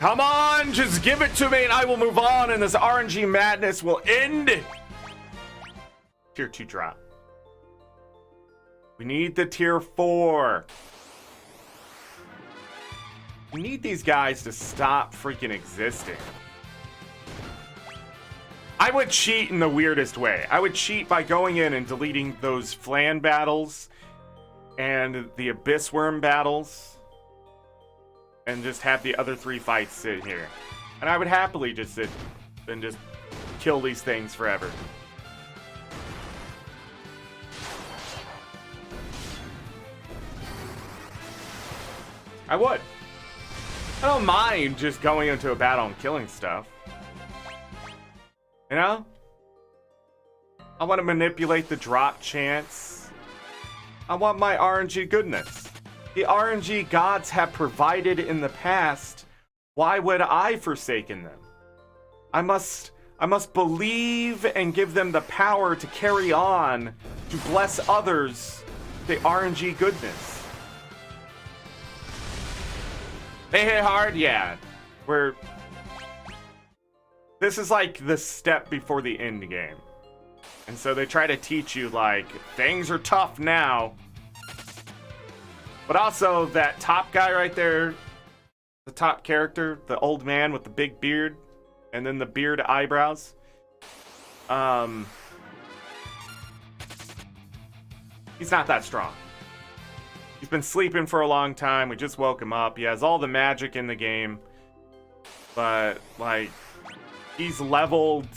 Come on, just give it to me and I will move on and this RNG madness will end. Tier 2 drop. We need the tier 4. We need these guys to stop freaking existing. I would cheat in the weirdest way. I would cheat by going in and deleting those Flan battles and the Abyss Worm battles and just have the other 3 fights sit here. And I would happily just sit and just kill these things forever. I would. I don't mind just going into a battle and killing stuff. You know? I want to manipulate the drop chance. I want my RNG goodness. The RNG gods have provided in the past. Why would I forsaken them? I must believe and give them the power to carry on, to bless others, the RNG goodness. They hit hard? Yeah. This is like the step before the end game. And so they try to teach you, like, things are tough now. But also, that top guy right there, the top character, the old man with the big beard, and then the beard eyebrows. He's not that strong. He's been sleeping for a long time. We just woke him up. He has all the magic in the game. But, like, he's leveled...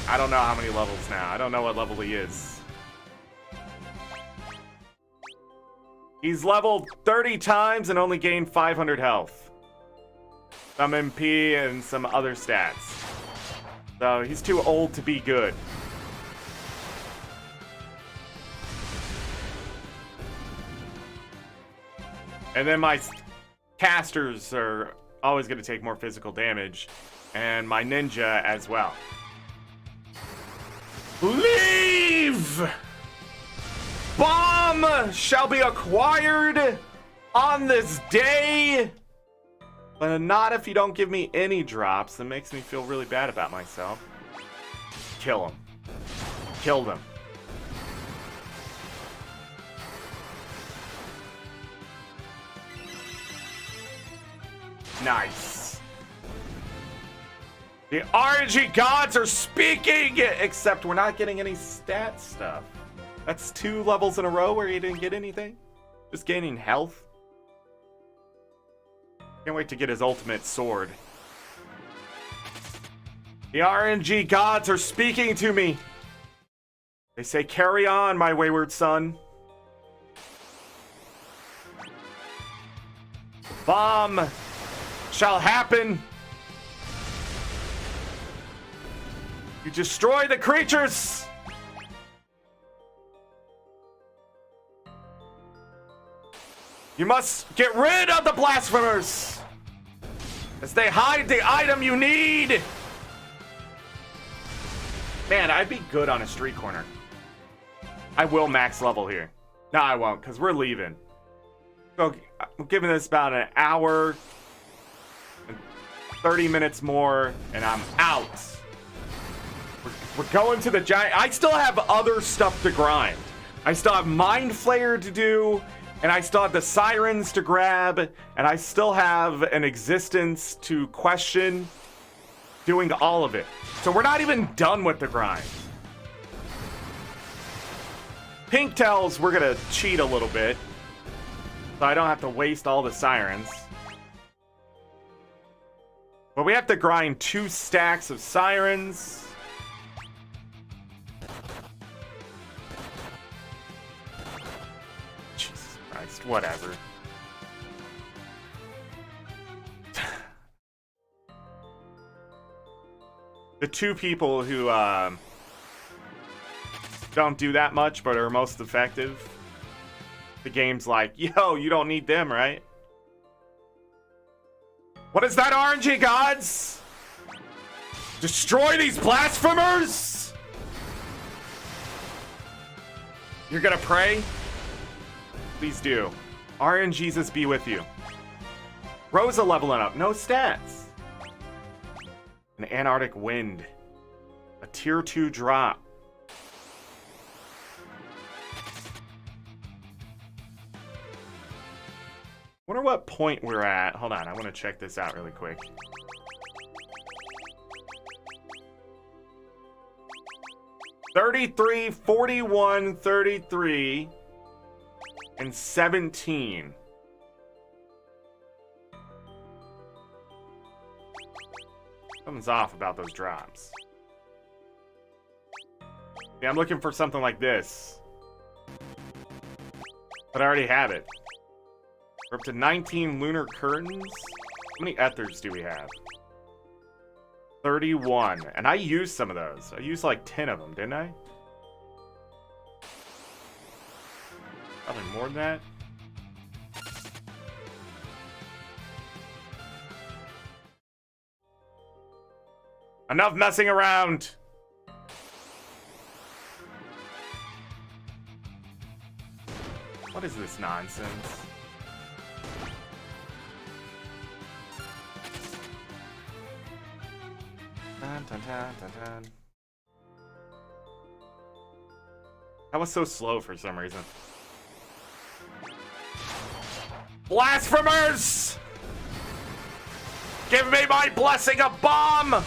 I don't know how many levels now. I don't know what level he is. He's leveled 30 times and only gained 500 health. Some MP and some other stats. So he's too old to be good. And then my casters are always going to take more physical damage. And my ninja as well. Leave! Bomb shall be acquired on this day. But not if you don't give me any drops. That makes me feel really bad about myself. Kill him. Kill them. Nice. The RNG gods are speaking! Except we're not getting any stat stuff. That's 2 levels in a row where you didn't get anything. Just gaining health. Can't wait to get his ultimate sword. The RNG gods are speaking to me. They say, carry on, my wayward son. Bomb shall happen. You destroy the creatures. You must get rid of the blasphemers as they hide the item you need. Man, I'd be good on a street corner. I will max level here. No, I won't, because we're leaving. So I'm giving this about an hour and 30 minutes more, and I'm out. We're going to the giant. I still have other stuff to grind. I still have Mind Flayer to do, and I still have the Sirens to grab, and I still have an existence to question, doing all of it. So we're not even done with the grind. Pink tells we're gonna cheat a little bit, so I don't have to waste all the Sirens. But we have to grind 2 stacks of Sirens. Just whatever. The two people who don't do that much but are most effective. The game's like, yo, you don't need them, right? What is that, RNG gods? Destroy these blasphemers! You're gonna pray? Please do. RNGesus be with you. Rosa leveling up, no stats. An Antarctic wind. A tier 2 drop. Wonder what point we're at. Hold on, I want to check this out really quick. $33, $41, $33, and $17. Something's off about those drops. Yeah, I'm looking for something like this. But I already have it. We're up to 19 lunar curtains. How many ethers do we have? 31. And I used some of those. I used like 10 of them, didn't I? Probably more than that. Enough messing around! What is this nonsense? Dun, dun, dun, dun, dun. That was so slow for some reason. Blasphemers! Give me my blessing of bomb!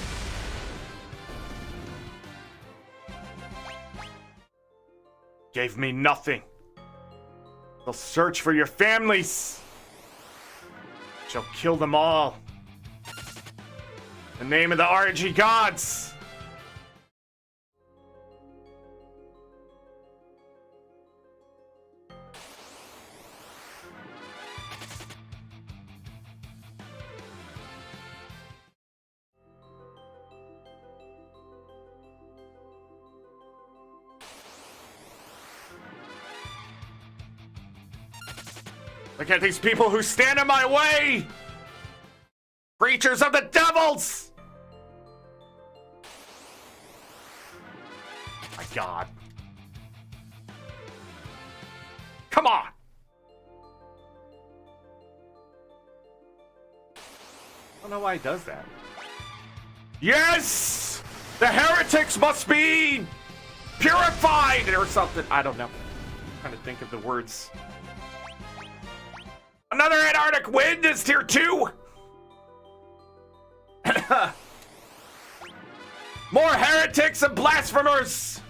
Gave me nothing. They'll search for your families. Shall kill them all. In the name of the RNG gods. Look at these people who stand in my way! Creatures of the devils! My God. Come on! I don't know why he does that. Yes! The heretics must be purified! Or something. I don't know. I'm trying to think of the words. Another Antarctic wind is tier 2. More heretics and blasphemers.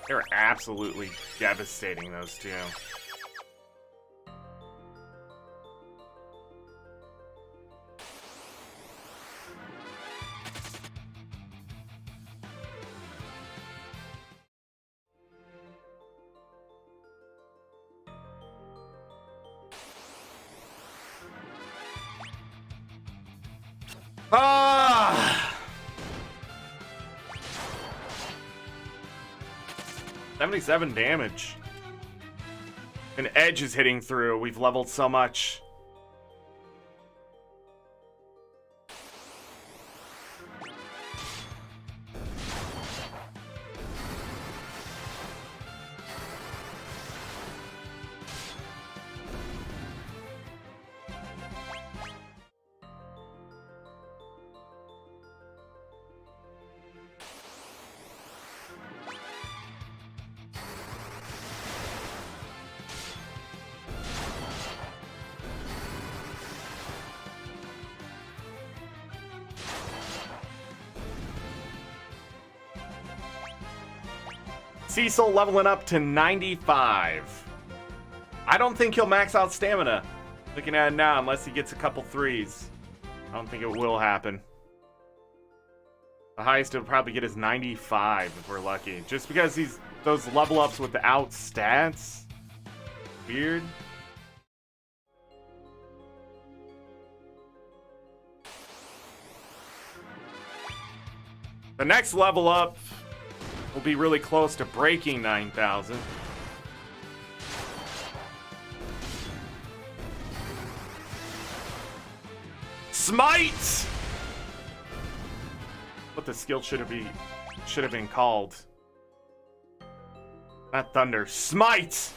They're absolutely devastating, those two. Ah! 77 damage. An edge is hitting through. We've leveled so much. Cecil leveling up to 95. I don't think he'll max out stamina. Looking at it now, unless he gets a couple threes. I don't think it will happen. The highest he'll probably get is 95 if we're lucky. Just because he's those level ups without stats. Weird. The next level up will be really close to breaking 9,000. Smite! What the skill should have been called. Not thunder. Smite!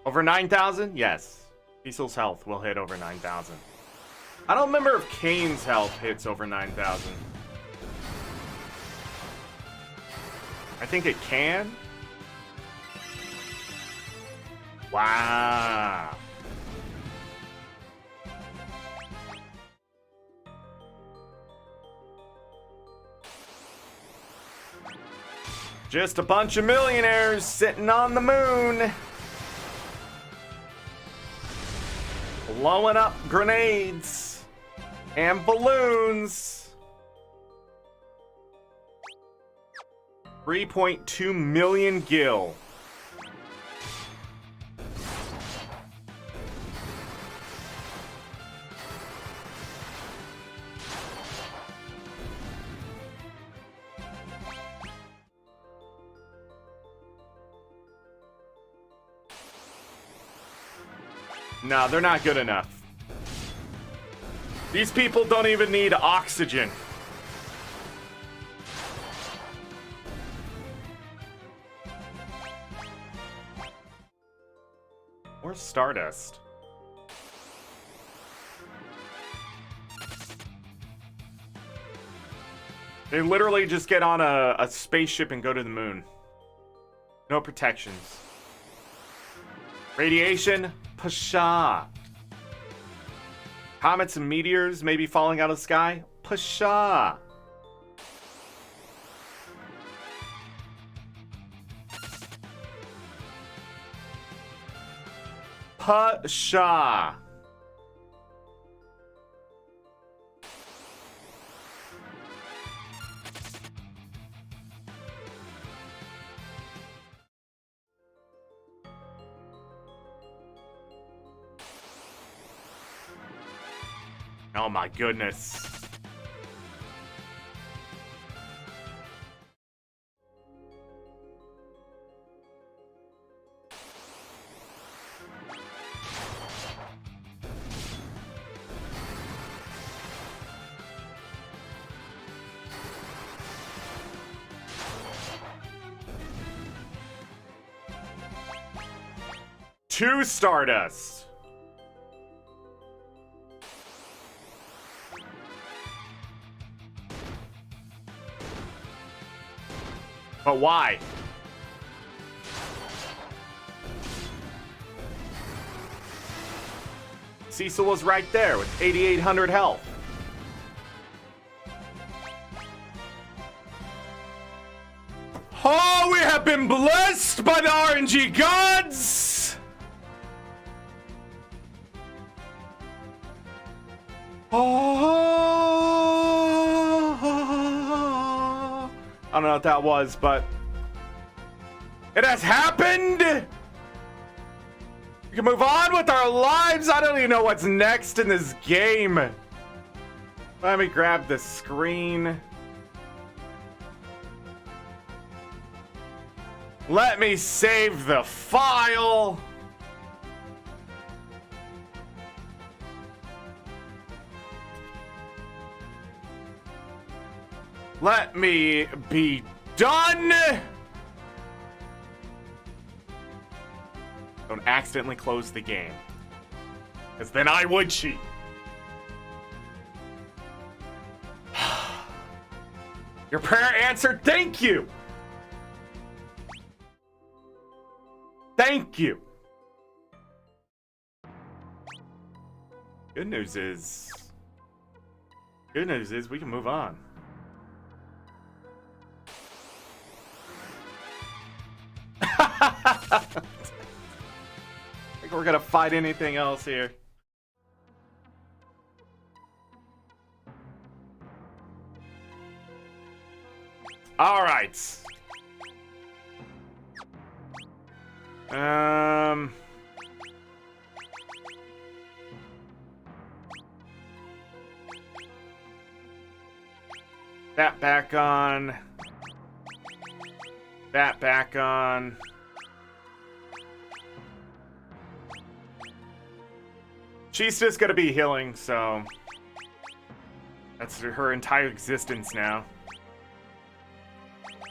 Over 9,000? Yes. Cecil's health will hit over 9,000. I don't remember if Kane's health hits over 9,000. I think it can. Wow. Just a bunch of millionaires sitting on the moon. Blowing up grenades and balloons. 3.2 million gil. No, they're not good enough. These people don't even need oxygen. Or Stardust. They literally just get on a spaceship and go to the moon. No protections. Radiation, Pasha. Comets and meteors maybe falling out of the sky, Pasha. Pasha. Oh my goodness. Two Stardust. But why? Cecil was right there with 8,800 health. Oh, we have been blessed by the RNG gods! Oh, I don't know what that was, but it has happened! We can move on with our lives. I don't even know what's next in this game. Let me grab the screen. Let me save the file. Let me be done. Don't accidentally close the game, because then I would cheat. Your prayer answered. Thank you. Thank you. Good news is we can move on. I think we're gonna fight anything else here. All right. That back on. That back on. She's just gonna be healing, so that's her entire existence now.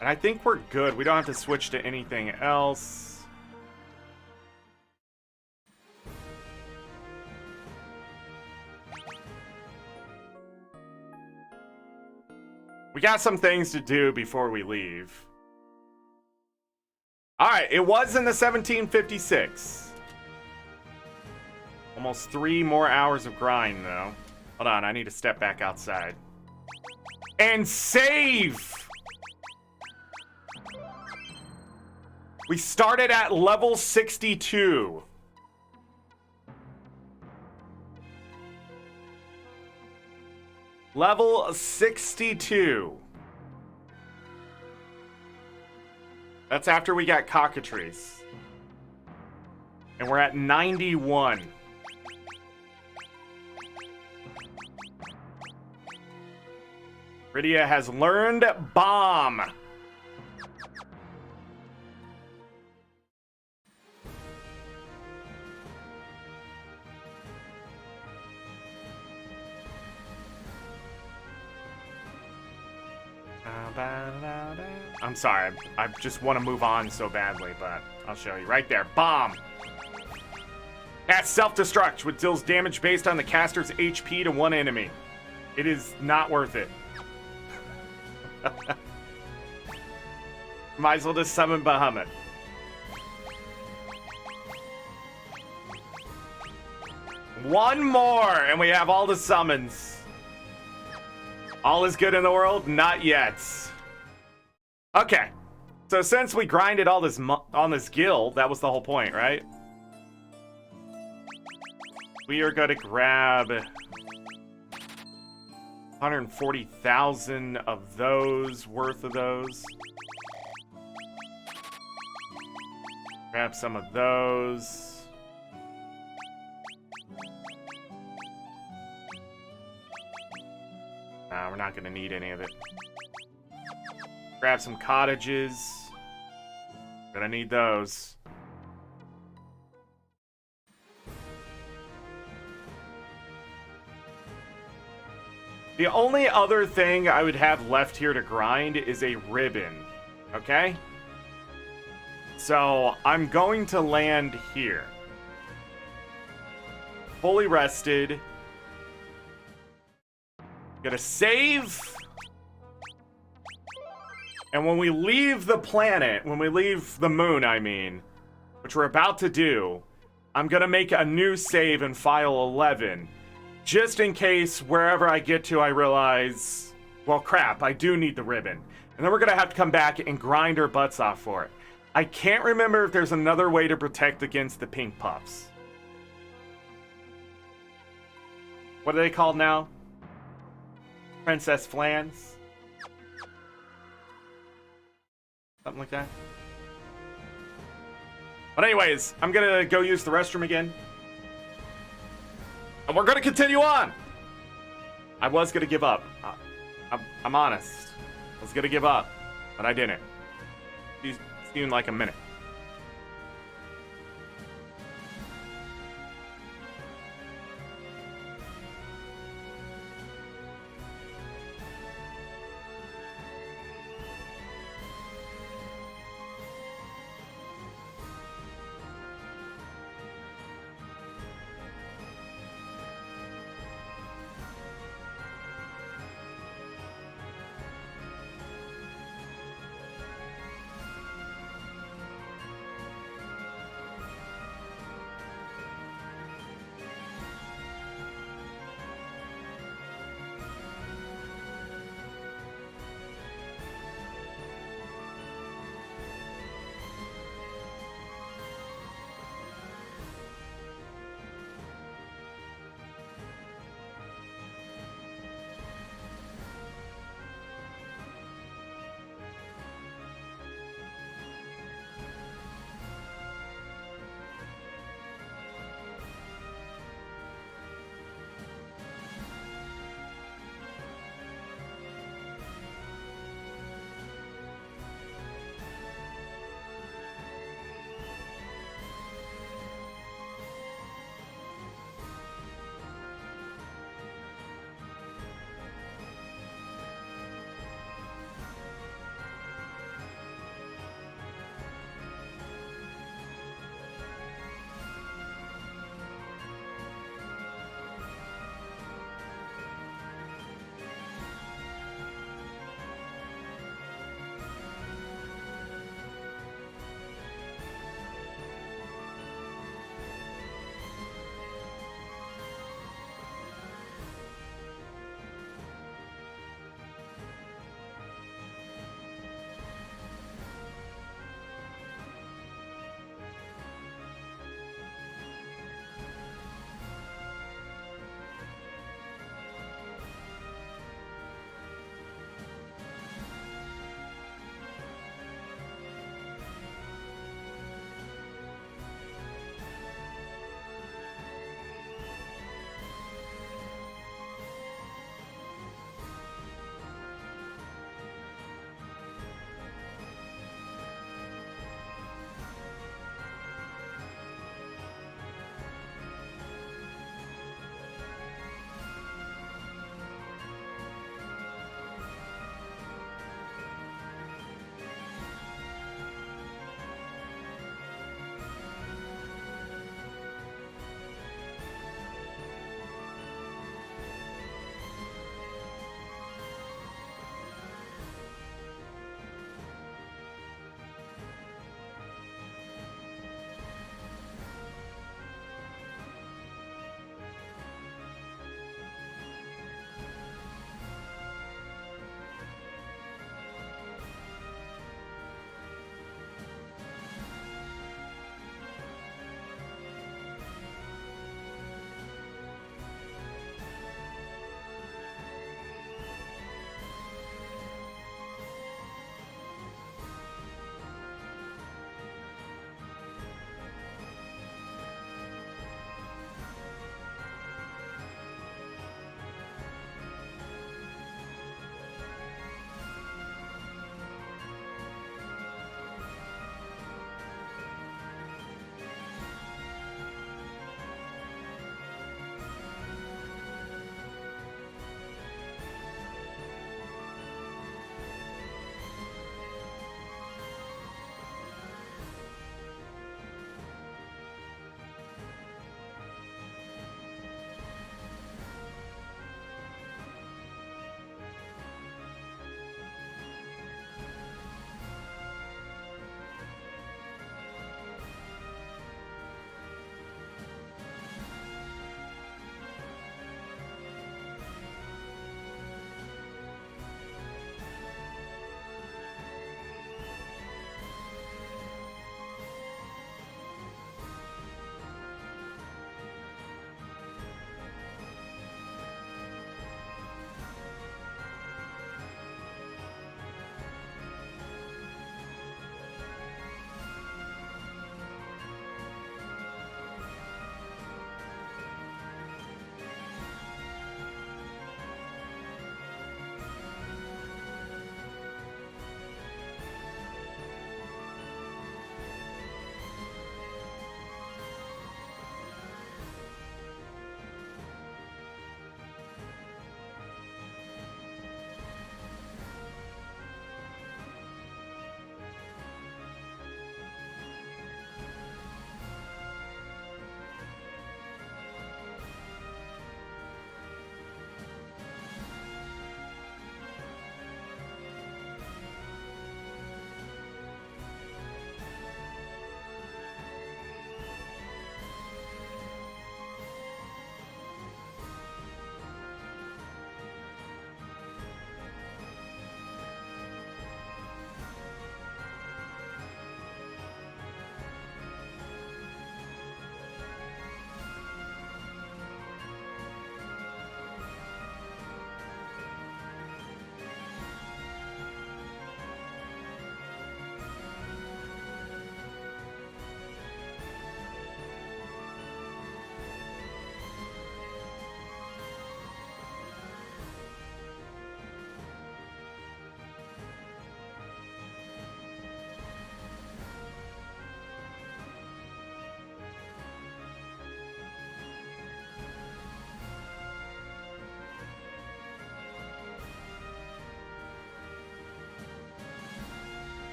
And I think we're good. We don't have to switch to anything else. We got some things to do before we leave. Alright, it was in the 1756. Almost 3 more hours of grind, though. Hold on, I need to step back outside. And save! We started at level 62. Level 62. That's after we got cockatrice. And we're at 91. Rydia has learned bomb. I'm sorry, I just want to move on so badly, but I'll show you. Right there, bomb. Cast self-destruct, which deals damage based on the caster's HP to one enemy. It is not worth it. Might as well just summon Bahamut. One more, and we have all the summons. All is good in the world? Not yet. Okay. So since we grinded all this on this guild, that was the whole point, right? We are going to grab 140,000 of those, worth of those. Grab some of those. Nah, we're not going to need any of it. Grab some cottages. Gonna need those. The only other thing I would have left here to grind is a ribbon. Okay? So, I'm going to land here. Fully rested. Gonna save. And when we leave the planet, when we leave the moon, I mean, which we're about to do, I'm gonna make a new save in file 11. Just in case wherever I get to, I realize, well, crap, I do need the ribbon. And then we're gonna have to come back and grind our butts off for it. I can't remember if there's another way to protect against the pink puffs. What are they called now? Princess Flans? Something like that. But anyways, I'm gonna go use the restroom again. And we're gonna continue on! I was gonna give up. I'm honest. I was gonna give up, but I didn't. See you in like a minute.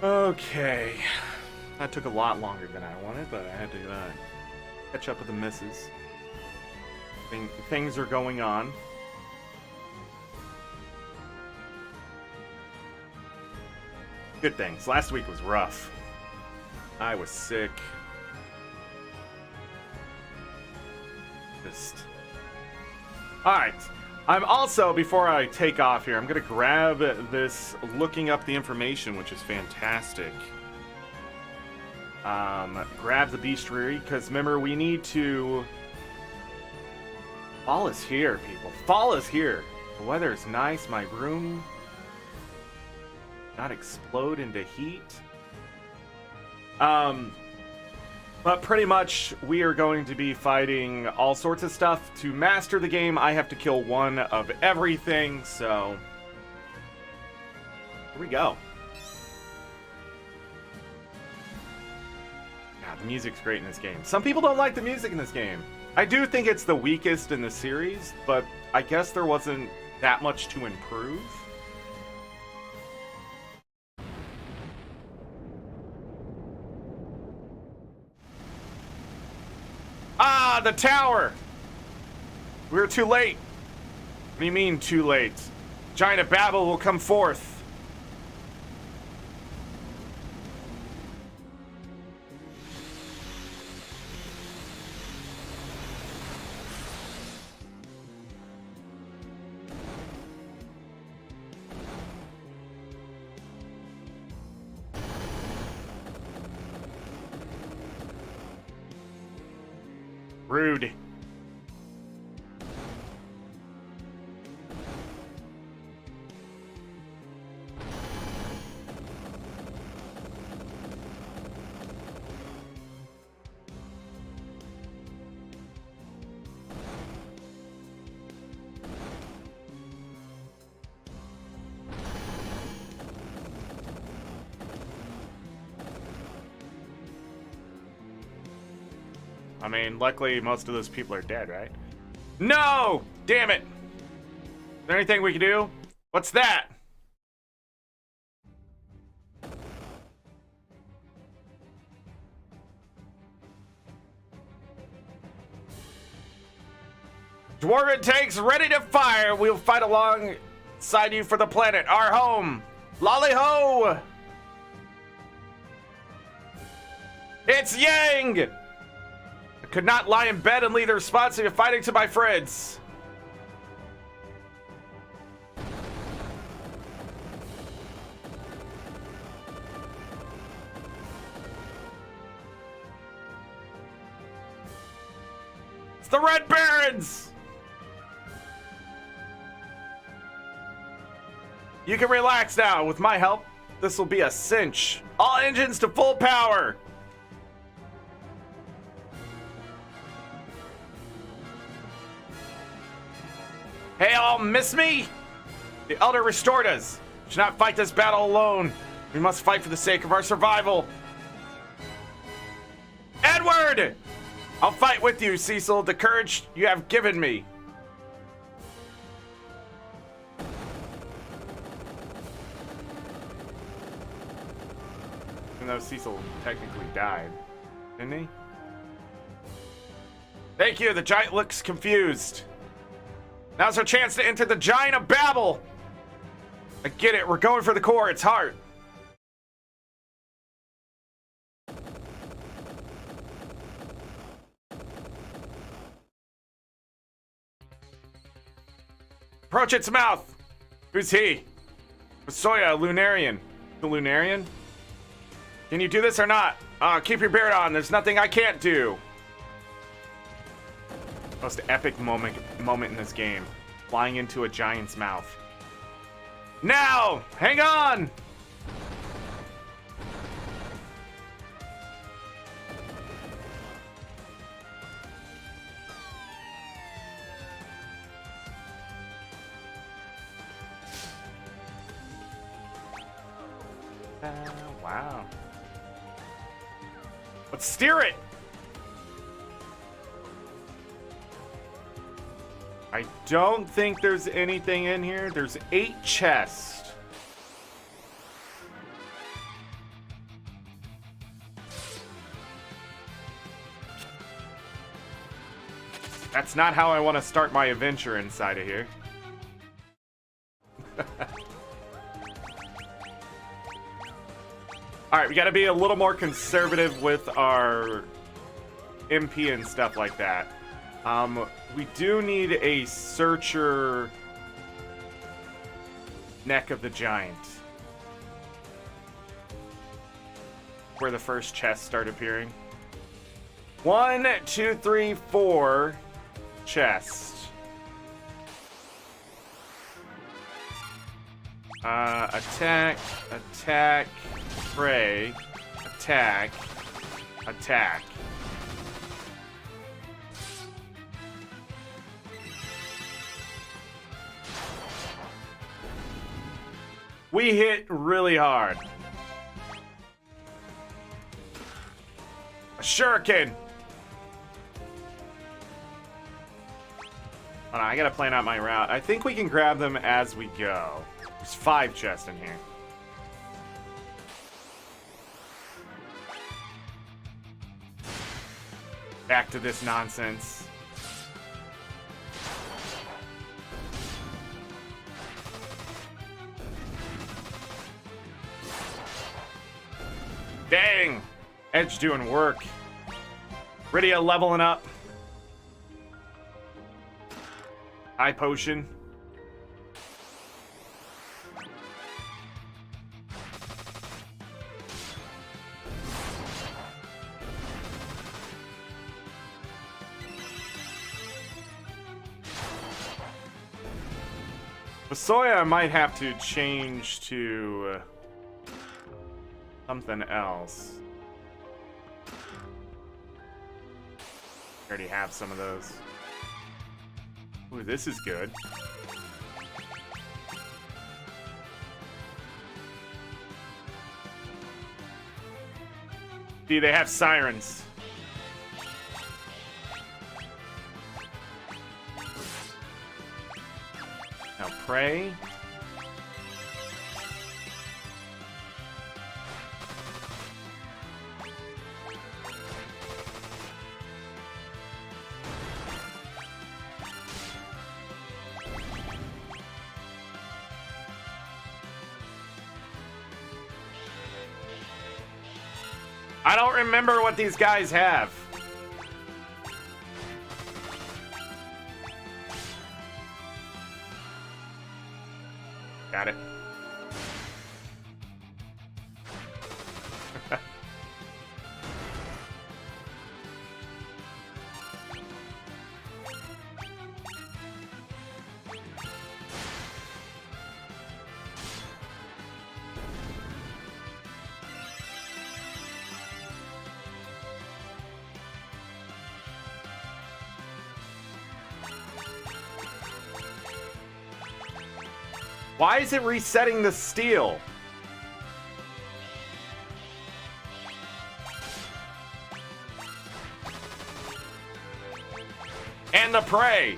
Okay. That took a lot longer than I wanted, but I had to catch up with the misses. Things are going on. Good things. Last week was rough. I was sick. Alright. I'm also, before I take off here, I'm going to grab this looking up the information, which is fantastic. Grab the bestiary, because remember, we need to... Fall is here, people. Fall is here. The weather is nice. My room... not explode into heat. But pretty much we are going to be fighting all sorts of stuff. To master the game, I have to kill one of everything, so... Here we go. God, the music's great in this game. Some people don't like the music in this game. I do think it's the weakest in the series, but I guess there wasn't that much to improve. Ah, the tower! We were too late. What do you mean, too late? Giant of Babel will come forth. Rude. I mean, luckily most of those people are dead, right? No! Damn it! Is there anything we can do? What's that? Dwarven tanks ready to fire! We'll fight alongside you for the planet, our home! Lolly-ho! It's Yang! I could not lie in bed and leave the responsibility of fighting to my friends. It's the Red Barons! You can relax now. With my help, this will be a cinch. All engines to full power. Hey, all miss me? The Elder restored us. We should not fight this battle alone. We must fight for the sake of our survival. Edward! I'll fight with you, Cecil. The courage you have given me. Even though Cecil technically died, didn't he? Thank you. The giant looks confused. Now's our chance to enter the Giant of Babel! I get it, we're going for the core, it's hard. Approach its mouth! Who's he? Soya, Lunarian. The Lunarian? Can you do this or not? Keep your beard on, there's nothing I can't do. Most epic moment in this game. Flying into a giant's mouth. Now! Hang on! Wow. Let's steer it! I don't think there's anything in here. There's 8 chests. That's not how I want to start my adventure inside of here. Alright, we gotta be a little more conservative with our MP and stuff like that. We do need a searcher neck of the giant. Where the first chests start appearing. 1, 2, 3, 4 chests. Attack, attack, pray, attack, attack. We hit really hard. A shuriken. Hold on, I gotta plan out my route. I think we can grab them as we go. There's 5 chests in here. Back to this nonsense. Dang! Edge doing work. Rydia leveling up. Eye potion. Soya might have to change to something else. I already have some of those. Ooh, this is good. See, they have sirens. Now pray. I don't remember what these guys have. Got it. Why is it resetting the steel? And the prey.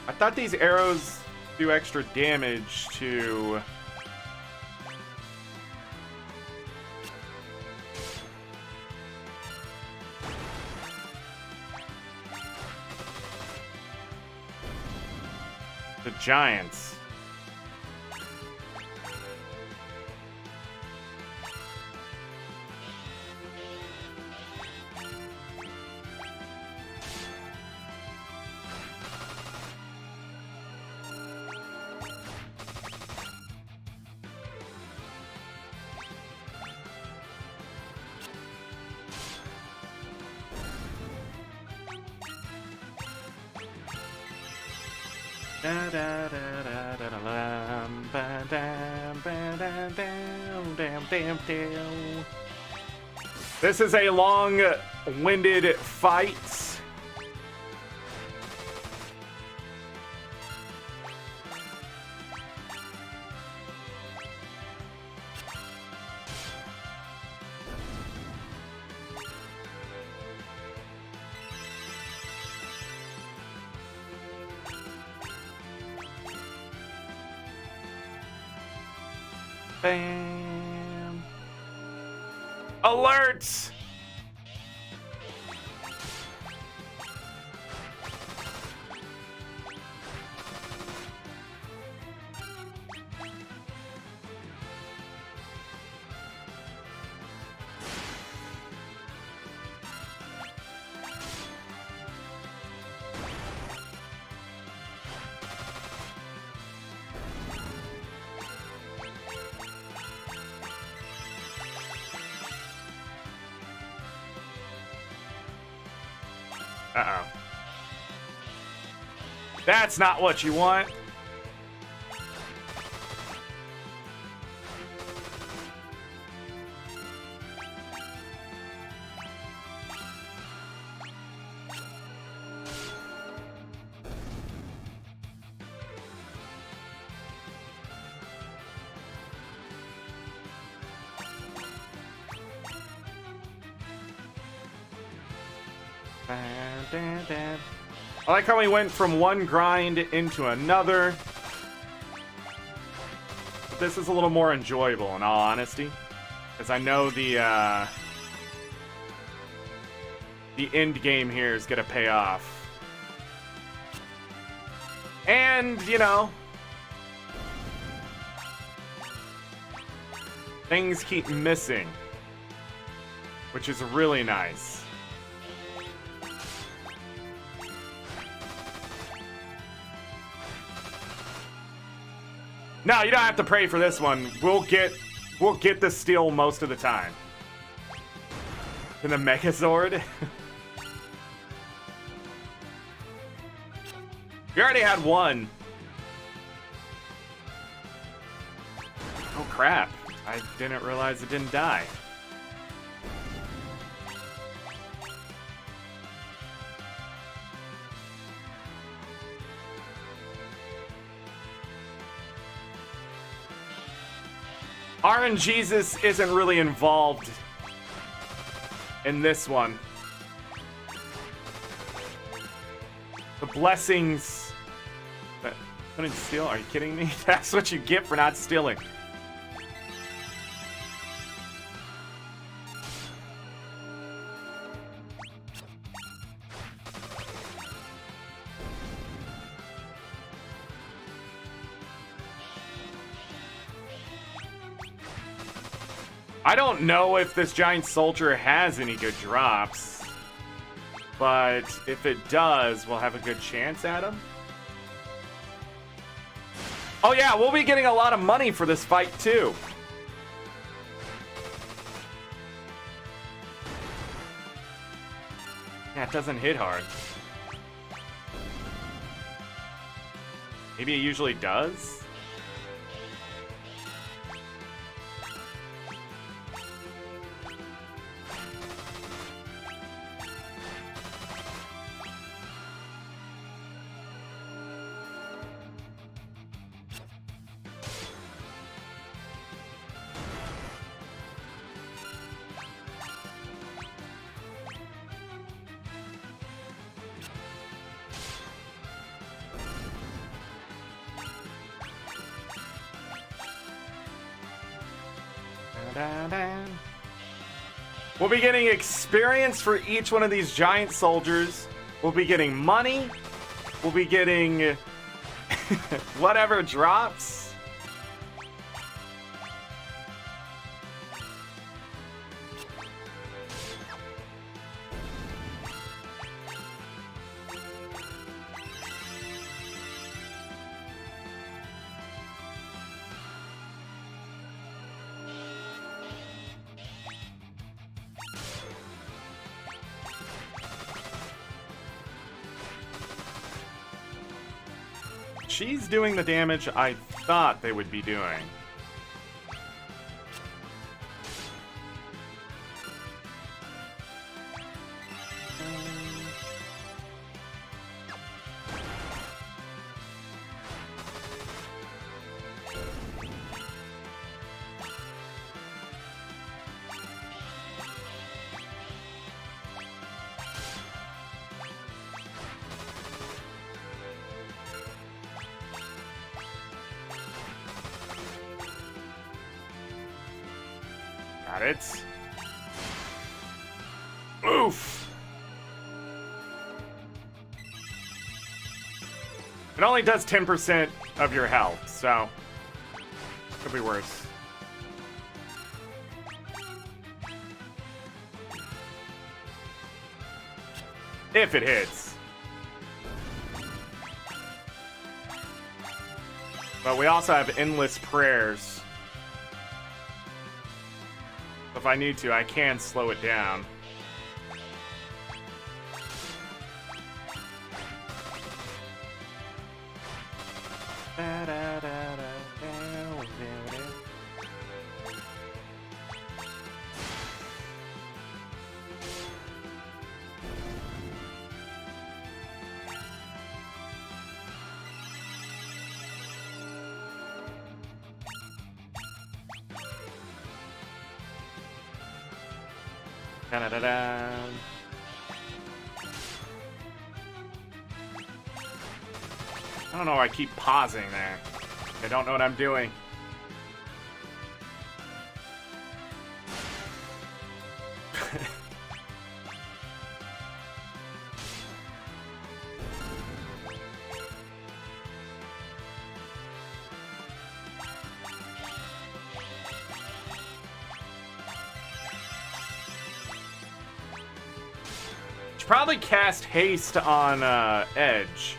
I thought these arrows do extra damage to... the giants. This is a long-winded fight. Bam. Alert! Uh-oh. That's not what you want. I like how we went from one grind into another. This is a little more enjoyable, in all honesty, because I know the end game here is gonna pay off. And, you know, things keep missing, which is really nice. No, you don't have to pray for this one. We'll get the steal most of the time. And the Megazord. We already had one. Oh crap. I didn't realize it didn't die. RNGesus isn't really involved in this one. The blessings... Couldn't steal? Are you kidding me? That's what you get for not stealing. I don't know if this giant soldier has any good drops, but if it does, we'll have a good chance at him. Oh yeah, we'll be getting a lot of money for this fight too. Yeah, it doesn't hit hard. Maybe it usually does? We'll be getting experience for each one of these giant soldiers. We'll be getting money. We'll be getting whatever drops. She's doing the damage I thought they would be doing. Got it. Oof. It only does 10% of your health, so could be worse. If it hits. But we also have endless prayers. If I need to, I can slow it down. Da-da-da-da. I don't know why I keep pausing there. I don't know what I'm doing. Probably cast haste on Edge.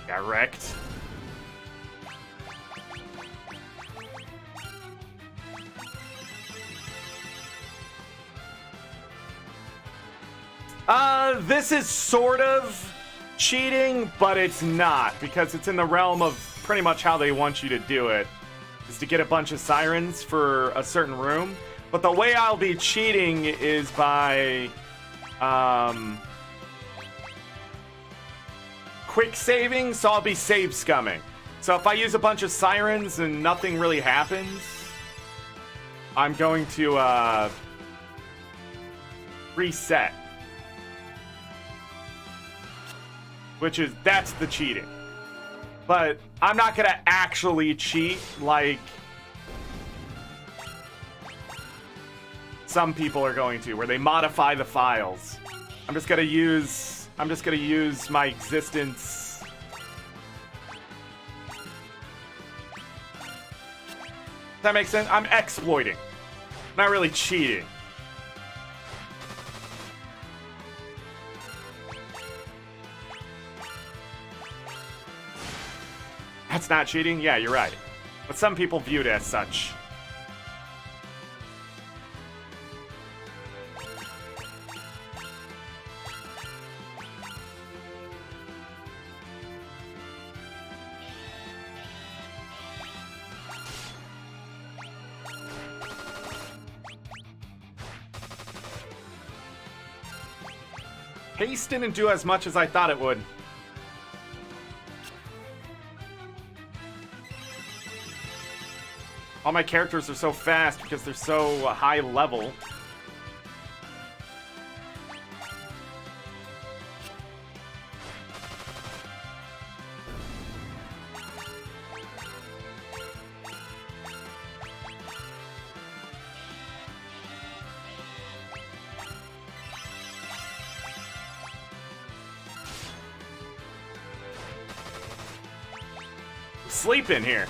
Got wrecked. This is sort of cheating, but it's not, because it's in the realm of pretty much how they want you to do it, is to get a bunch of sirens for a certain room. But the way I'll be cheating is by quick saving, so I'll be save scumming. So if I use a bunch of sirens and nothing really happens, I'm going to reset. That's the cheating. But I'm not gonna actually cheat like some people are going to, where they modify the files. I'm just gonna use my existence. Does that make sense? I'm exploiting. Not really cheating. That's not cheating? Yeah, you're right. But some people view it as such. Haste didn't do as much as I thought it would. All my characters are so fast because they're so high level. Sleep in here.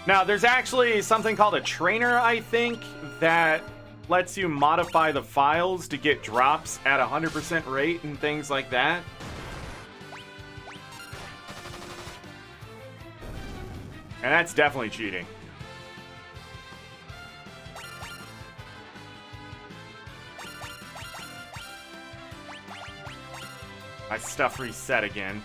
Now, there's actually something called a trainer, I think, that lets you modify the files to get drops at 100% rate and things like that. And that's definitely cheating. My stuff reset again.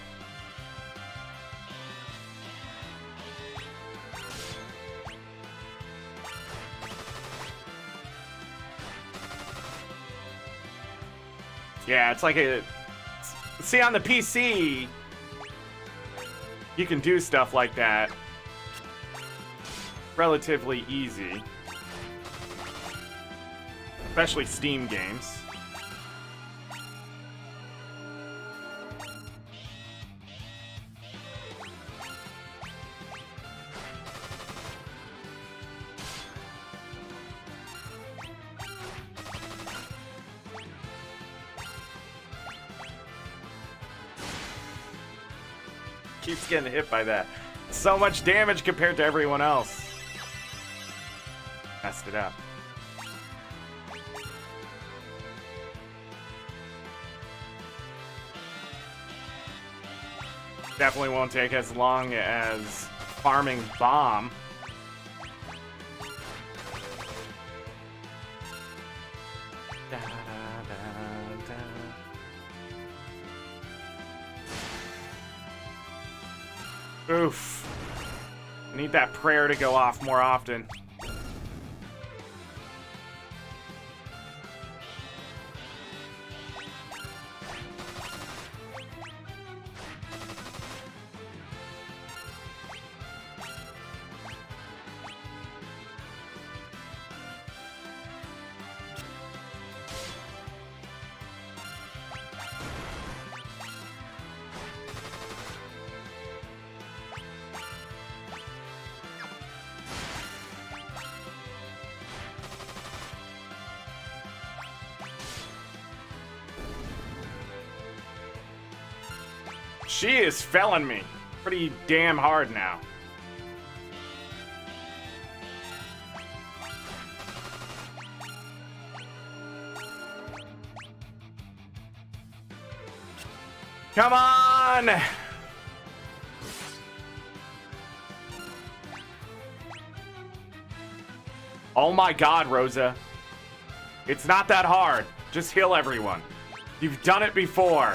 Yeah, it's like a... See, on the PC, you can do stuff like that. relatively easy. Especially Steam games. Keeps getting hit by that. So much damage compared to everyone else. Messed it up. Definitely won't take as long as farming bomb. Da, da, da, da. Oof. I need that prayer to go off more often. She is felling me pretty damn hard now. Come on! Oh my god, Rosa. It's not that hard. Just heal everyone. You've done it before.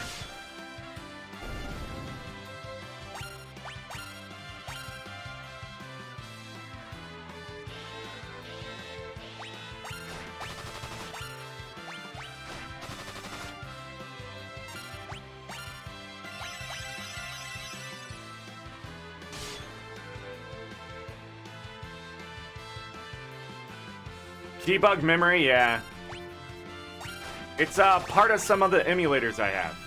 Debug memory, yeah. It's part of some of the emulators I have.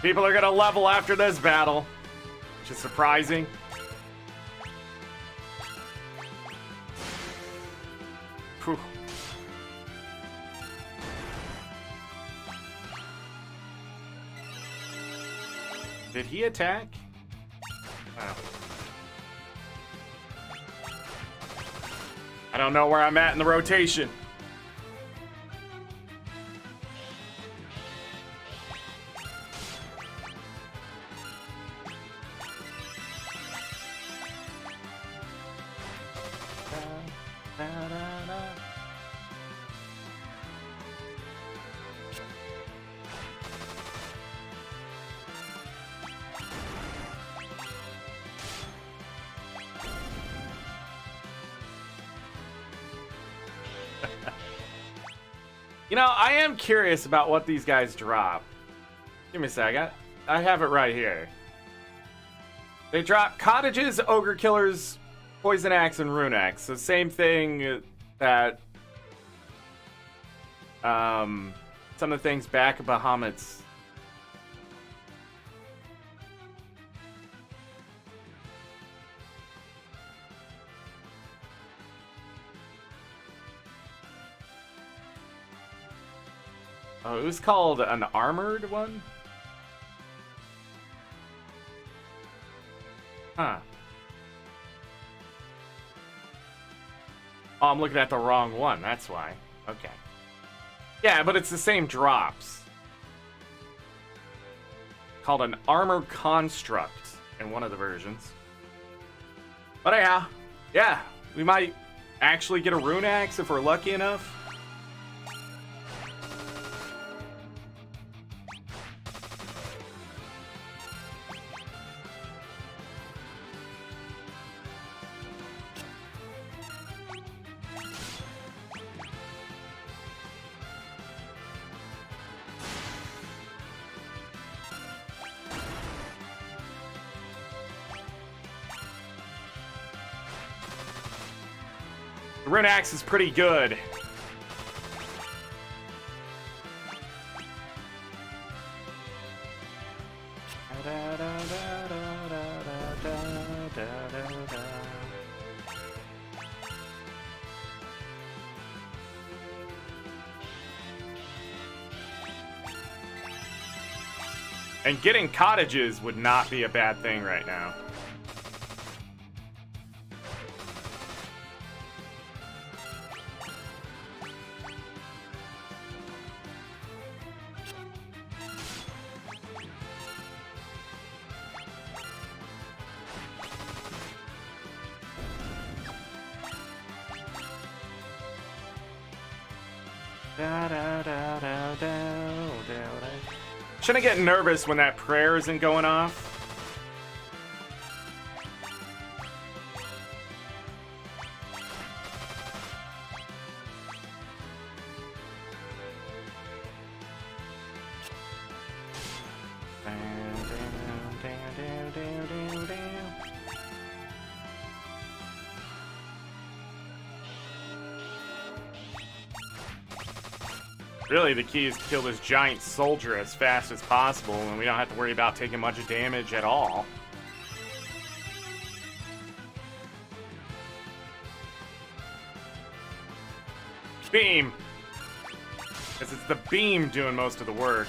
People are gonna level after this battle, which is surprising. Whew. Did he attack? Oh. I don't know where I'm at in the rotation. You know, I am curious about what these guys drop. Give me a sec. I have it right here. They drop cottages, ogre killers, poison axe, and rune axe. So same thing that some of the things back at Bahamut's. Oh, it was called an armored one? Huh. Oh, I'm looking at the wrong one, that's why. Okay. Yeah, but it's the same drops. Called an armor construct in one of the versions. But yeah, we might actually get a rune axe if we're lucky enough. The rune axe is pretty good. And getting cottages would not be a bad thing right now. Shouldn't get nervous when that prayer isn't going off. Really, the key is to kill this giant soldier as fast as possible, and we don't have to worry about taking much damage at all. Beam! Because it's the beam doing most of the work.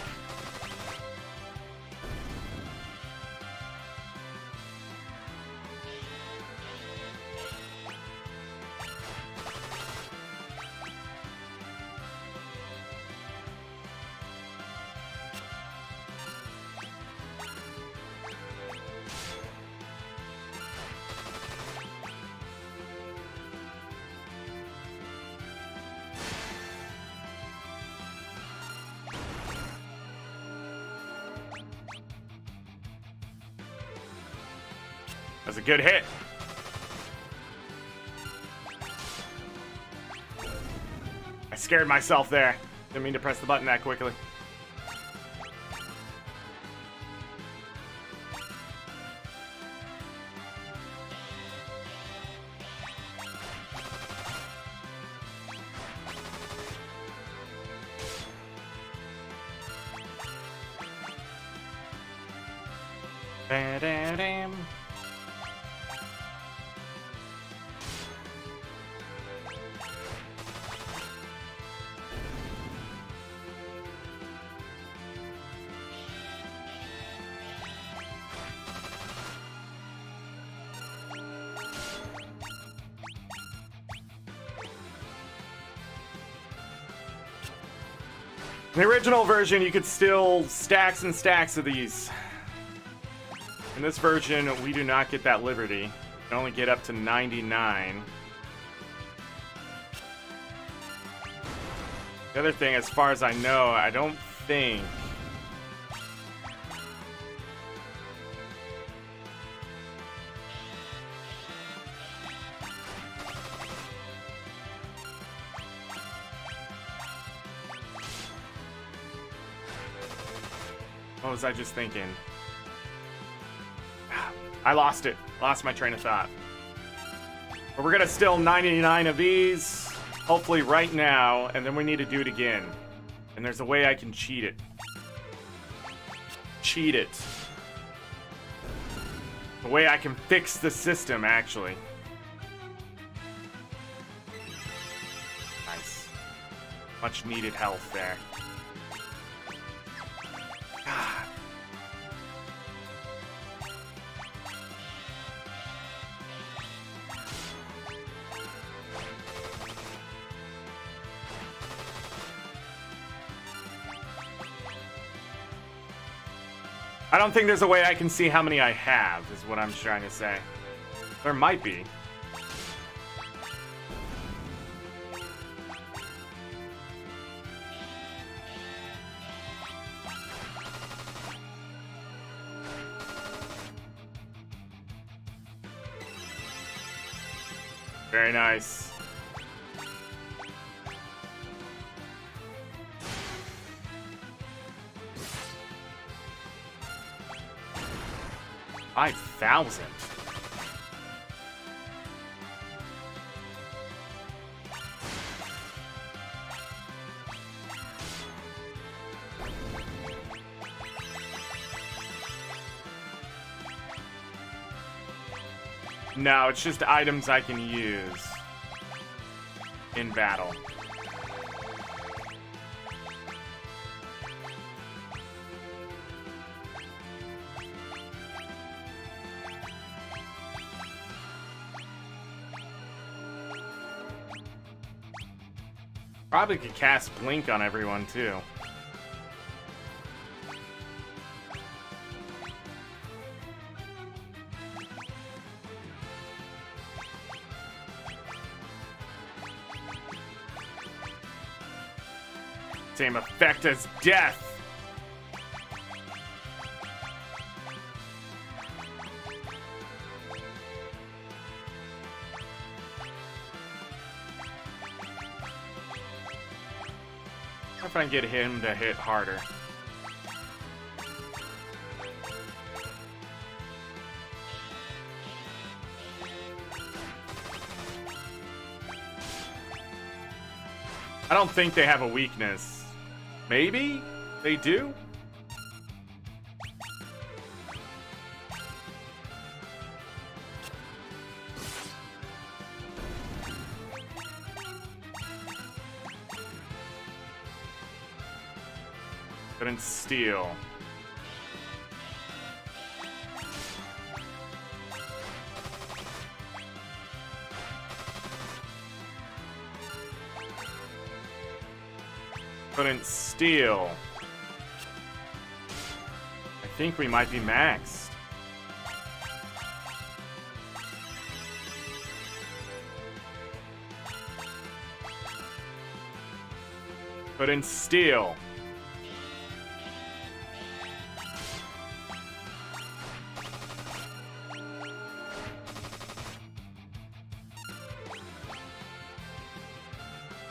That's a good hit. I scared myself there. Didn't mean to press the button that quickly. Ba-da-dam. In the original version, you could still stacks and stacks of these. In this version, we do not get that liberty. You can only get up to 99. The other thing, as far as I know, I don't think... What was I just thinking? I lost it. Lost my train of thought. But we're gonna steal 99 of these, hopefully right now, and then we need to do it again. And there's a way I can cheat it. Cheat it. A way I can fix the system, actually. Nice. Much needed health there. God. I don't think there's a way I can see how many I have, is what I'm trying to say. There might be. Very nice. $5,000. No, it's just items I can use in battle. Probably could cast Blink on everyone, too. Same effect as death. If I can get him to hit harder. I don't think they have a weakness. Maybe they do? Couldn't steal. Couldn't steal. I think we might be maxed. Couldn't steal.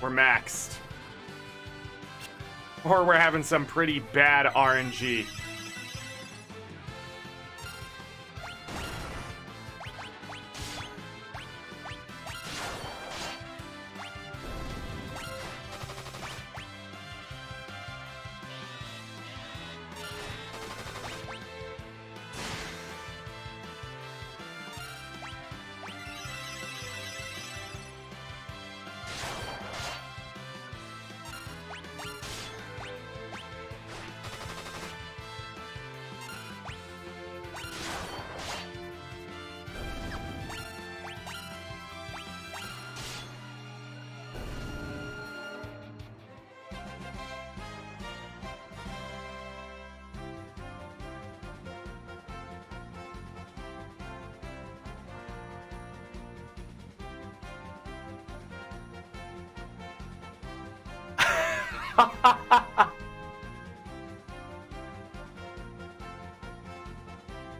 We're maxed. Or we're having some pretty bad RNG.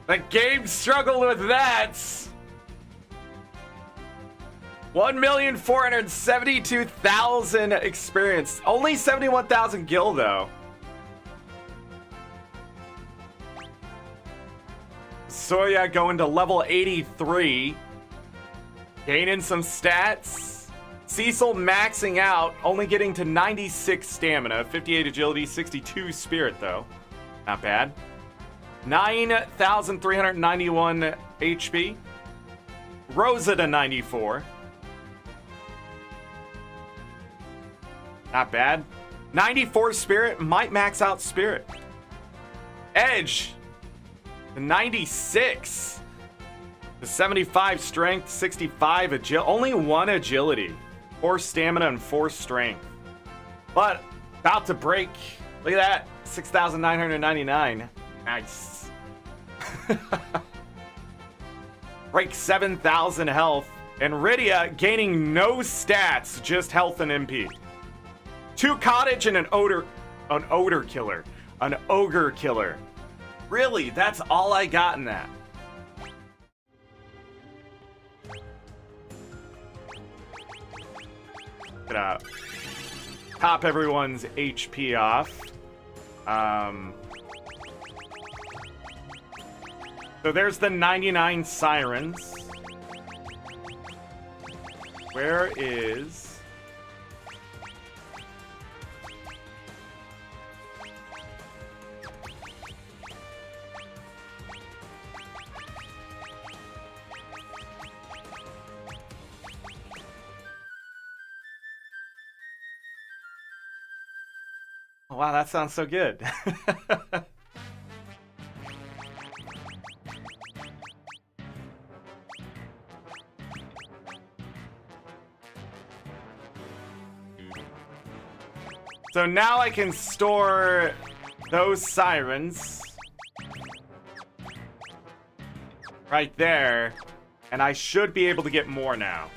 The game struggled with that. 1,472,000 experience. Only 71,000 gil though. Soya going to level 83. Gaining some stats. Cecil maxing out, only getting to 96 stamina, 58 agility, 62 spirit though. Not bad. 9,391 HP. Rosa to 94. Not bad. 94 spirit, might max out spirit. Edge to 96. To 75 strength, 65 agility. Only 1 agility. 4 stamina and 4 strength. But about to break. Look at that. 6,999. Nice. Break 7,000 health. And Rydia gaining no stats, just health and MP. 2 cottage and an ogre killer. An ogre killer. Really, that's all I got in that. Gonna top everyone's HP off. So there's the 99 sirens. Where is... Oh, wow, that sounds so good. So now I can store those sirens right there, and I should be able to get more now.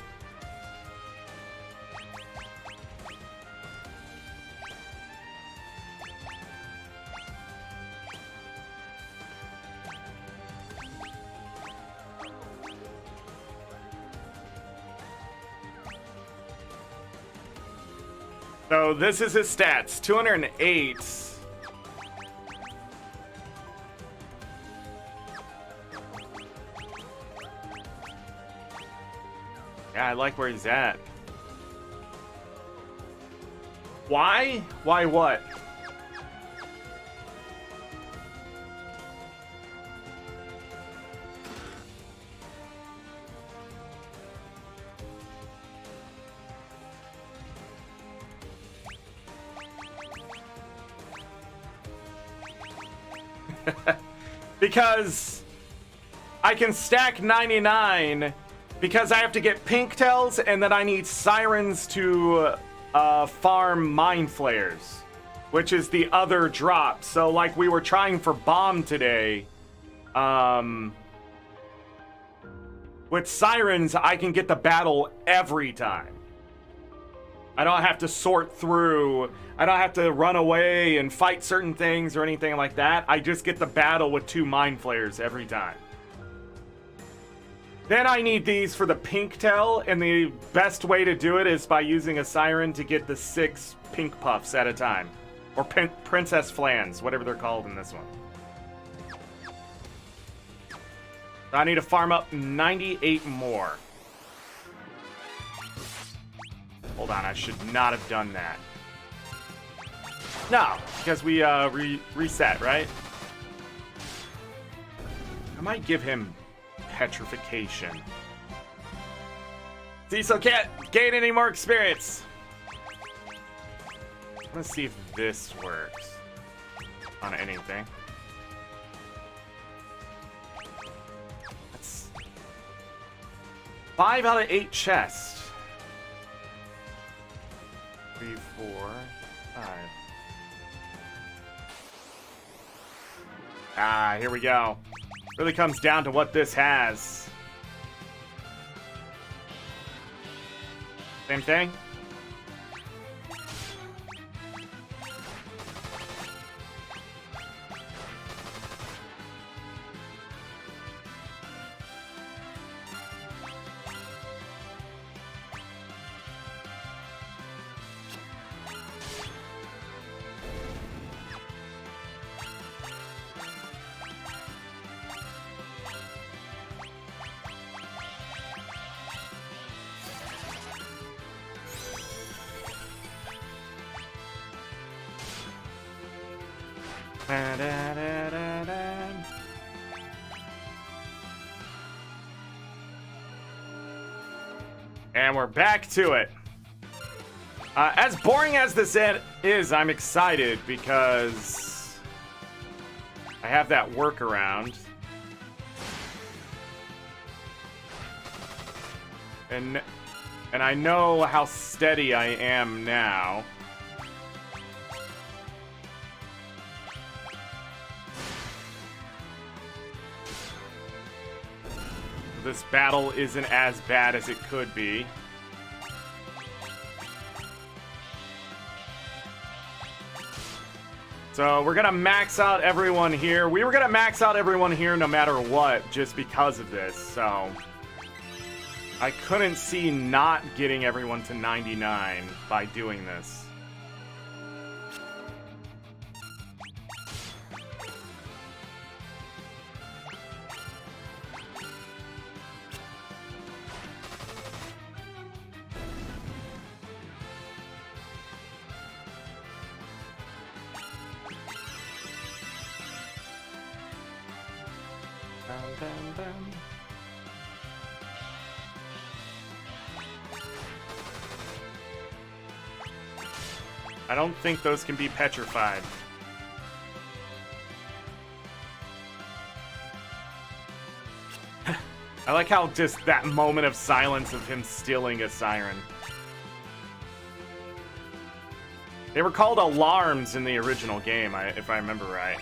So this is his stats, 208. Yeah, I like where he's at. Why? Why what? Because I can stack 99 because I have to get pink tails and then I need sirens to farm mind flayers, which is the other drop. So like we were trying for bomb today, with sirens I can get the battle every time. I don't have to sort through, I don't have to run away and fight certain things or anything like that. I just get the battle with 2 mind flayers every time. Then I need these for the pink tail, and the best way to do it is by using a siren to get the 6 pink puffs at a time. Or princess flans, whatever they're called in this one. I need to farm up 98 more. Hold on, I should not have done that. No, because we reset, right? I might give him petrification. Cecil can't gain any more experience. Let's see if this works on anything. That's 5 out of 8 chests. 3, 4, 5. Ah, here we go. Really comes down to what this has. Same thing? And we're back to it. As boring as this is, I'm excited because I have that workaround. And I know how steady I am now. This battle isn't as bad as it could be. So we're gonna max out everyone here. We were gonna max out everyone here no matter what, just because of this, so I couldn't see not getting everyone to 99 by doing this. I don't think those can be petrified. I like how just that moment of silence of him stealing a siren. They were called alarms in the original game, if I remember right.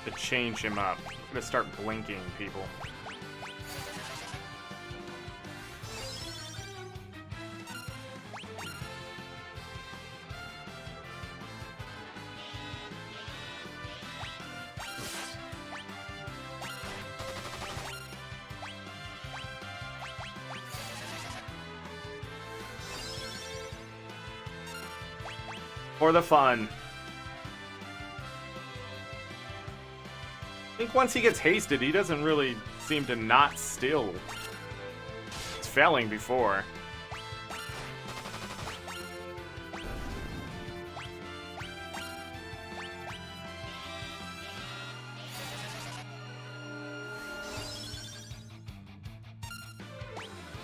To change him up. I'm gonna start blinking people. For the fun. I think once he gets hasted, he doesn't really seem to not steal. It's failing before.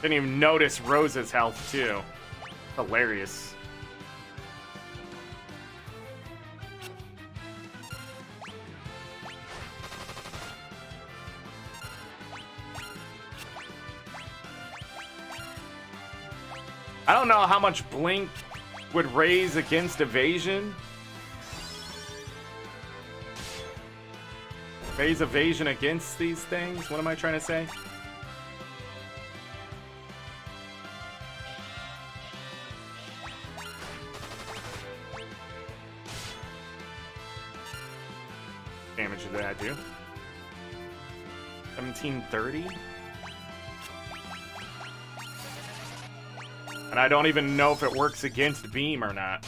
Didn't even notice Rose's health, too. Hilarious. I don't know how much Blink would raise against evasion. Raise evasion against these things? What am I trying to say? Damage did that do? 1730? And I don't even know if it works against Beam or not.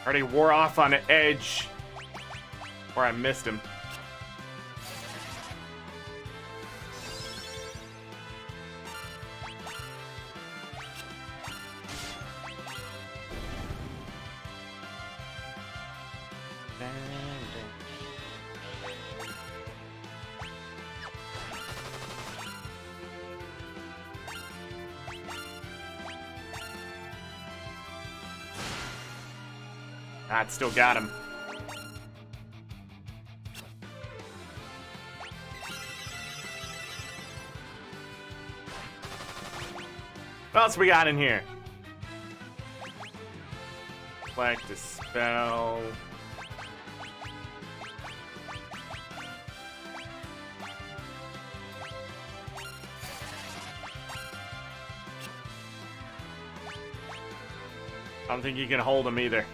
Already wore off on Edge. Or I missed him. That still got him. What else we got in here? Reflect, Dispel. I don't think you can hold him either.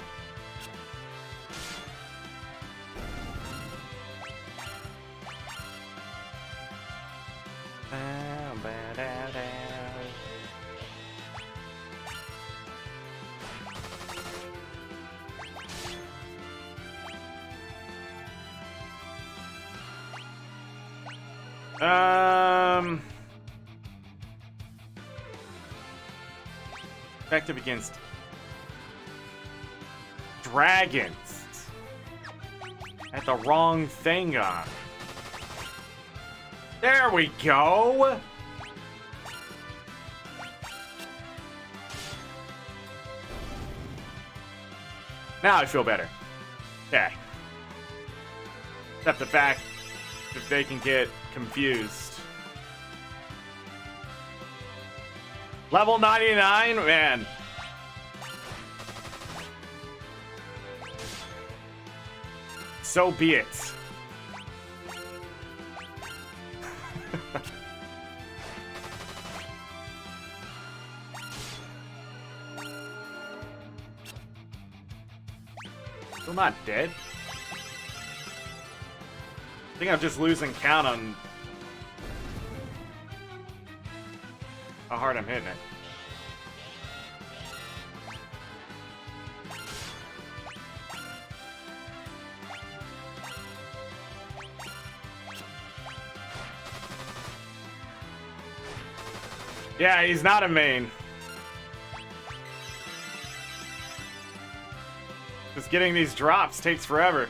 Effective against dragons. Had the wrong thing on. There we go. Now I feel better. Okay. Except the fact that they can get confused. Level 99? Man. So be it. Still not dead? I think I'm just losing count on how hard I'm hitting it. Yeah, he's not a main. Just getting these drops takes forever.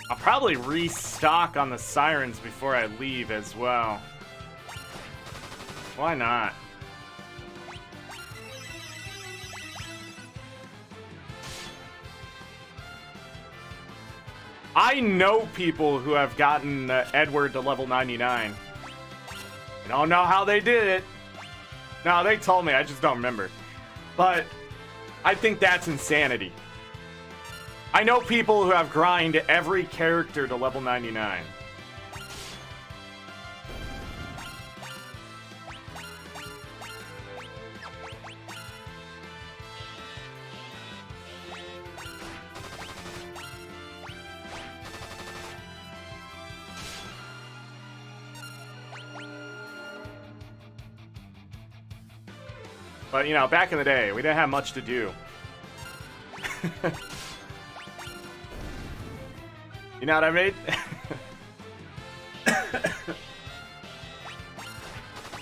I'll probably restock on the sirens before I leave as well. Why not? I know people who have gotten Edward to level 99. I don't know how they did it. No, they told me, I just don't remember. But I think that's insanity. I know people who have grind every character to level 99. But, you know, back in the day, we didn't have much to do. You know what I mean?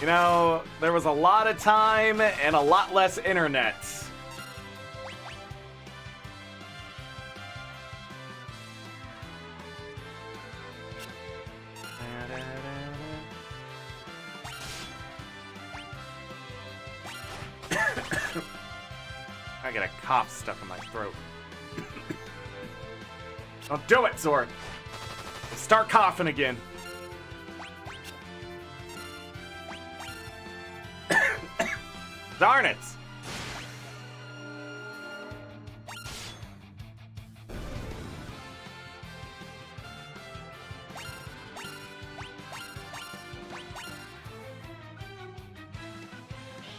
You know, there was a lot of time and a lot less internet. I get a cough stuck in my throat. Don't do it, Zor. Start coughing again. Darn it.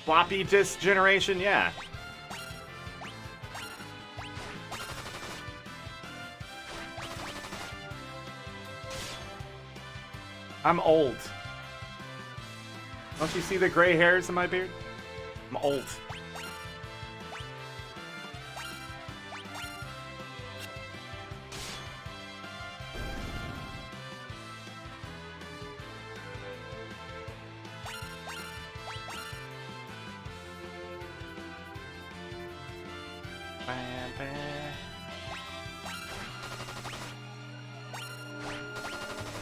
Floppy disk generation, yeah. I'm old. Don't you see the gray hairs in my beard? I'm old.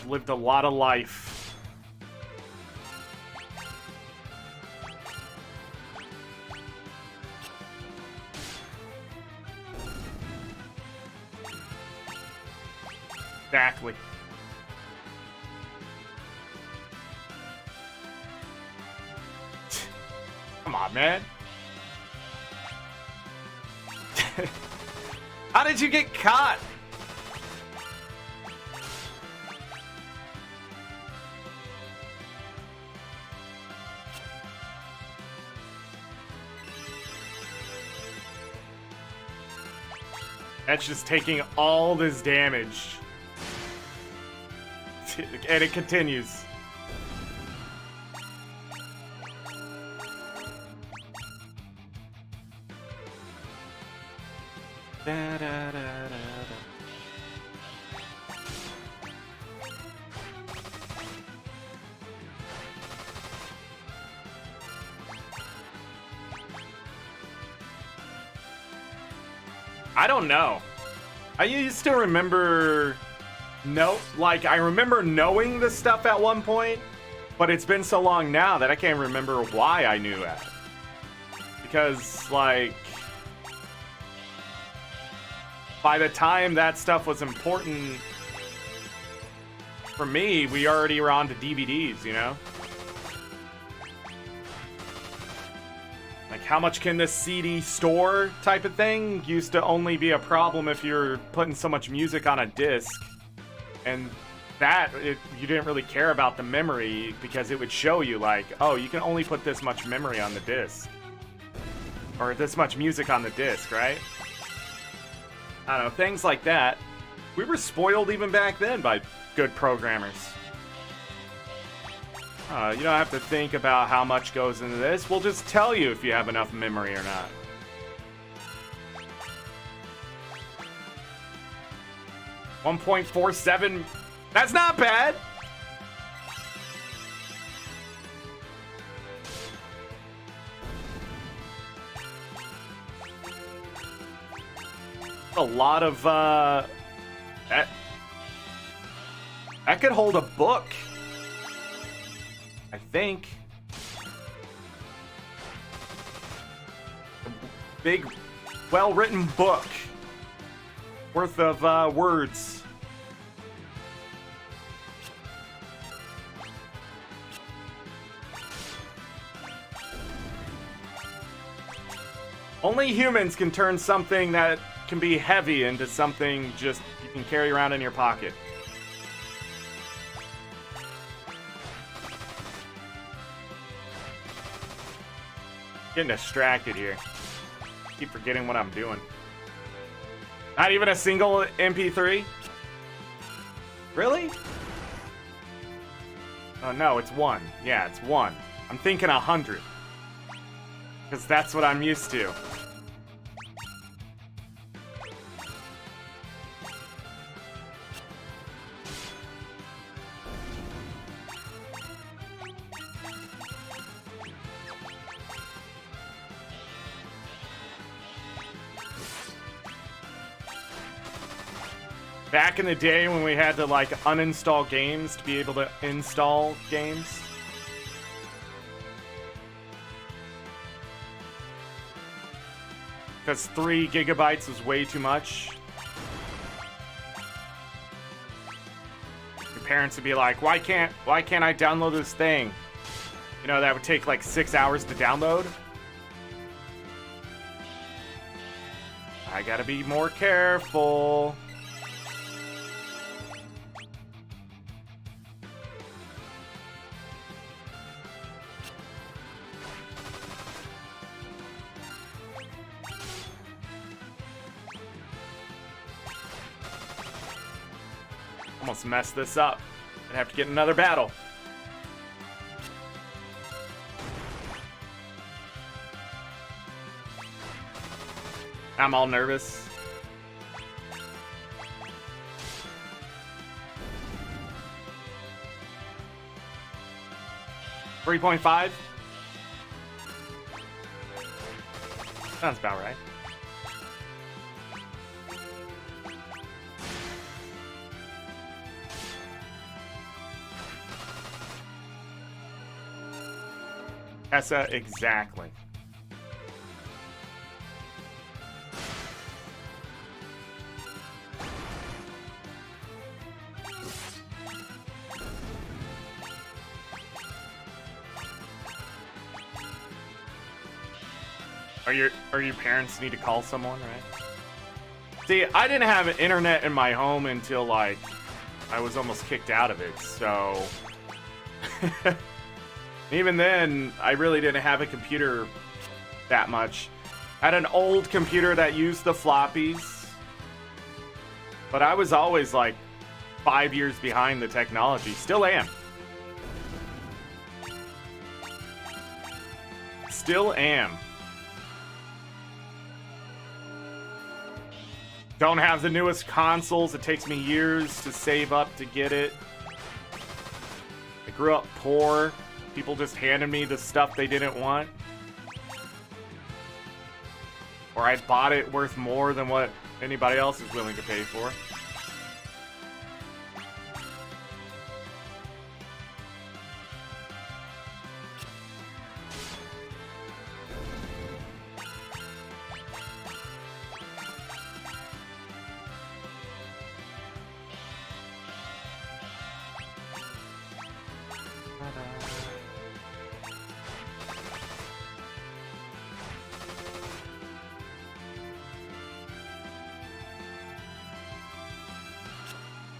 Lived a lot of life. Exactly. Come on, man. How did you get caught? That's just taking all this damage. And it continues. Da, da, da, da, da. I don't know. I used to remember, I remember knowing this stuff at one point, but it's been so long now that I can't remember why I knew that. Because, like, by the time that stuff was important for me, we already were on to DVDs, you know? Like, how much can this CD store type of thing used to only be a problem if you're putting so much music on a disc. And you didn't really care about the memory because it would show you, like, oh, you can only put this much memory on the disc. Or this much music on the disc, right? I don't know, things like that. We were spoiled even back then by good programmers. You don't have to think about how much goes into this. We'll just tell you if you have enough memory or not. $1.47. That's not bad. A lot of that could hold a book. I think. A big, well-written book worth of words. Only humans can turn something that can be heavy into something just you can carry around in your pocket. Getting distracted here. Keep forgetting what I'm doing. Not even a single MP3? Really? Oh no, it's one. Yeah, it's one. I'm thinking 100. Because that's what I'm used to. Back in the day when we had to, like, uninstall games to be able to install games. Because 3 gigabytes was way too much. Your parents would be like, why can't I download this thing? You know, that would take like 6 hours to download. I gotta be more careful. Almost messed this up. I'd have to get another battle. I'm all nervous. $3.5? Sounds about right. Tessa, exactly. Are your parents need to call someone, right? See, I didn't have an internet in my home until, like, I was almost kicked out of it, so... Even then, I really didn't have a computer that much. I had an old computer that used the floppies. But I was always, like, 5 years behind the technology. Still am. Still am. Don't have the newest consoles. It takes me years to save up to get it. I grew up poor. People just handed me the stuff they didn't want. Or I bought it worth more than what anybody else is willing to pay for.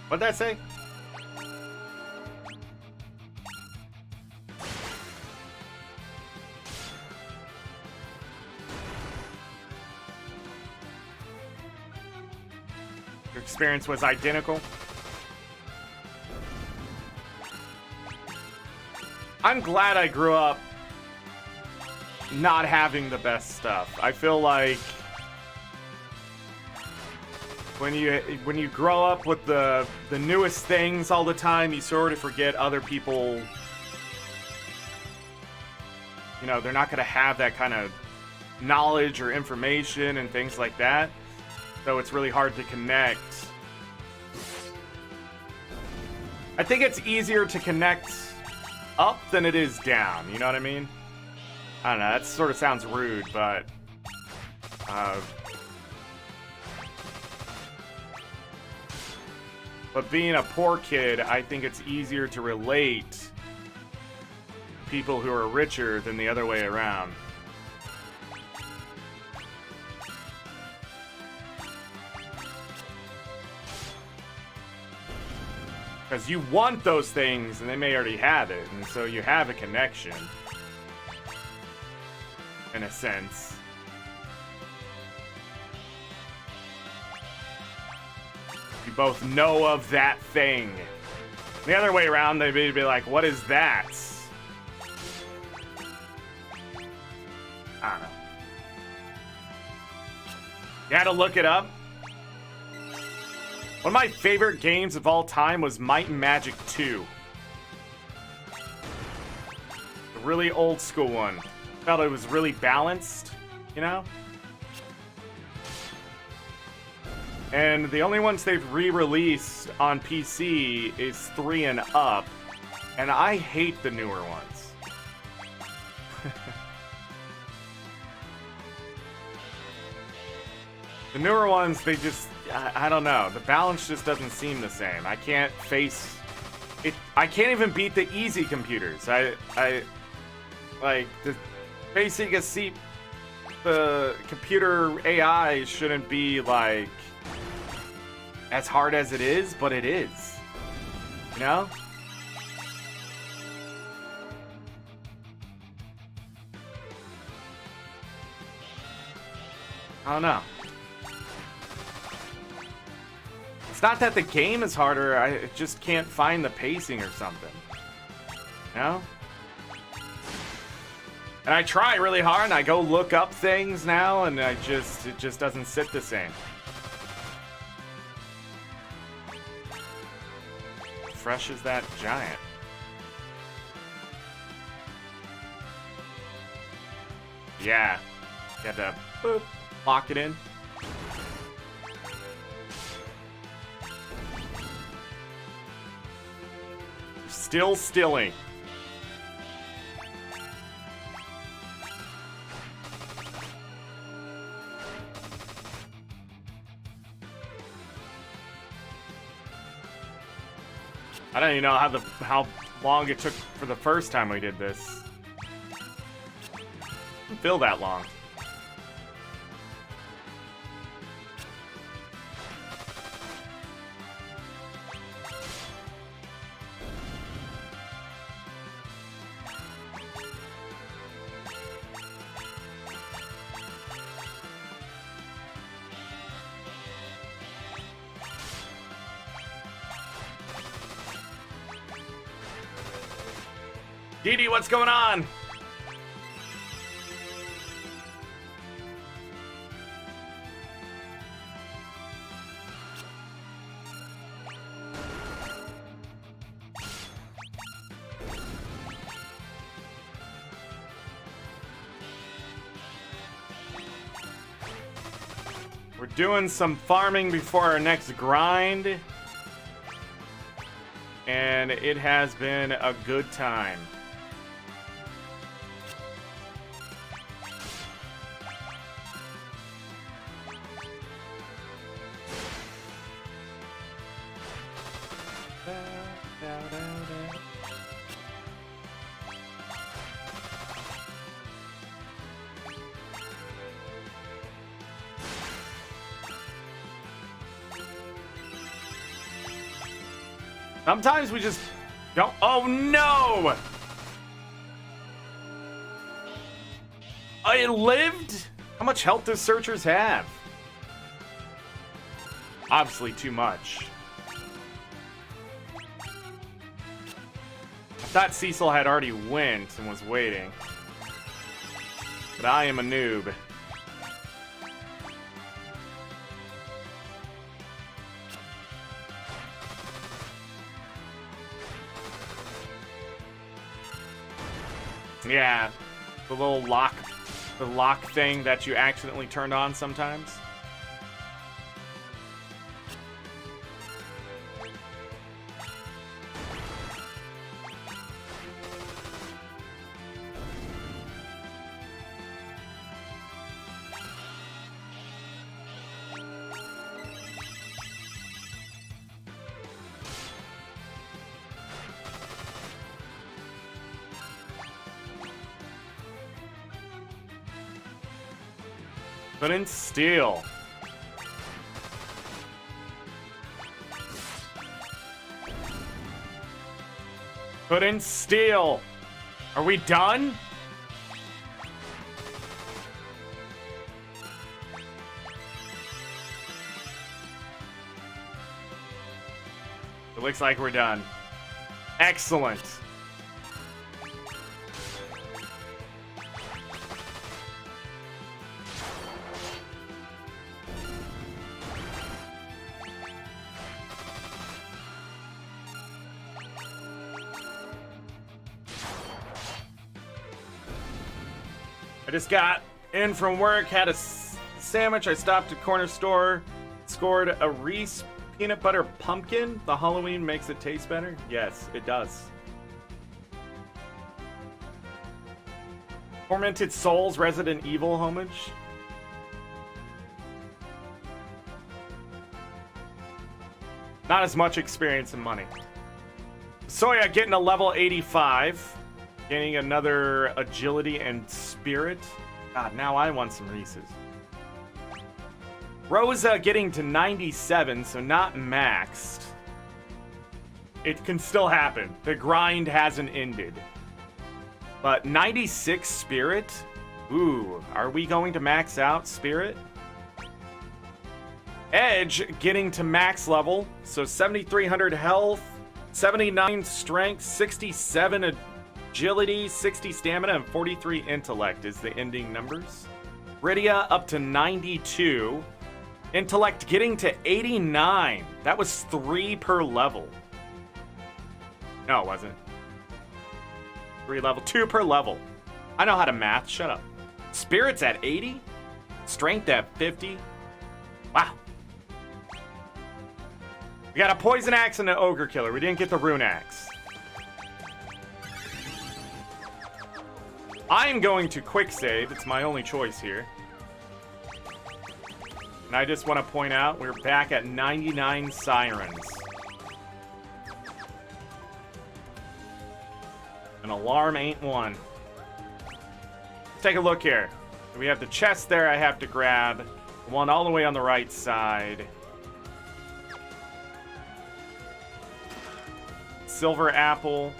What'd that say? Your experience was identical? I'm glad I grew up not having the best stuff. I feel like when you grow up with the newest things all the time, you sort of forget other people. You know, they're not going to have that kind of knowledge or information and things like that. So it's really hard to connect. I think it's easier to connect up than it is down. You know what I mean? I don't know. That sort of sounds rude, but but being a poor kid, I think it's easier to relate to people who are richer than the other way around. Because you want those things, and they may already have it, and so you have a connection. In a sense. You both know of that thing. The other way around, they'd be like, what is that? I don't know. You had to look it up? One of my favorite games of all time was Might and Magic 2. A really old school one. Felt it was really balanced, you know? And the only ones they've re-released on PC is 3 and up. And I hate the newer ones. The newer ones, they just... I don't know. The balance just doesn't seem the same. I can't face... it. I can't even beat the easy computers. Like, facing a seat... The computer AI shouldn't be, like... as hard as it is, but it is. You know? I don't know. It's not that the game is harder, I just can't find the pacing or something. You know? And I try really hard, and I go look up things now, and it just doesn't sit the same. Fresh as that giant. Yeah. You had to boop, lock it in. Still stilling. I don't even know how long it took for the first time we did this. Didn't feel that long. Dee Dee, what's going on? We're doing some farming before our next grind. And it has been a good time. Sometimes we just don't. Oh no! I lived? How much health does Searchers have? Obviously too much. I thought Cecil had already went and was waiting. But I am a noob. Yeah, the little lock thing that you accidentally turned on sometimes. But in steel. Put in steel. Are we done? It looks like we're done. Excellent. I just got in from work, had a sandwich. I stopped at corner store, scored a Reese peanut butter pumpkin. The Halloween makes it taste better. Yes, it does. Tormented Souls Resident Evil homage. Not as much experience and money. Soya getting a level 85. Gaining another agility and spirit. God, now I want some Reese's. Rosa getting to 97, so not maxed. It can still happen. The grind hasn't ended. But 96 spirit? Ooh, are we going to max out spirit? Edge getting to max level, so 7,300 health, 79 strength, 67 agility, 60 stamina, and 43 intellect is the ending numbers. Rydia up to 92. Intellect getting to 89. That was 3 per level. No, it wasn't. 3 level, 2 per level. I know how to math, shut up. Spirit's at 80. Strength at 50. Wow. We got a poison axe and an ogre killer. We didn't get the rune axe. I'm going to quick save. It's my only choice here. And I just want to point out we're back at 99 sirens. An alarm ain't one. Let's take a look here. We have the chest there I have to grab. The one all the way on the right side. Silver apple.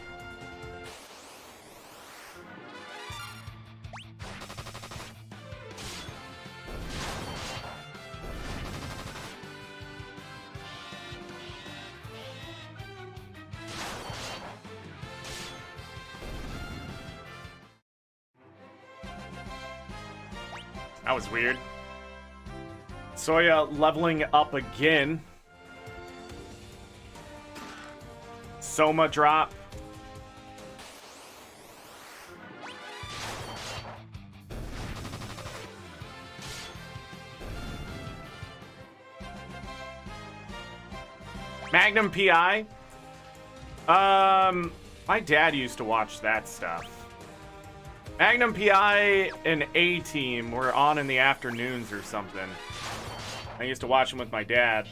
That was weird. Soya leveling up again. Soma drop. Magnum PI. My dad used to watch that stuff. Magnum PI and A-Team were on in the afternoons or something. I used to watch them with my dad.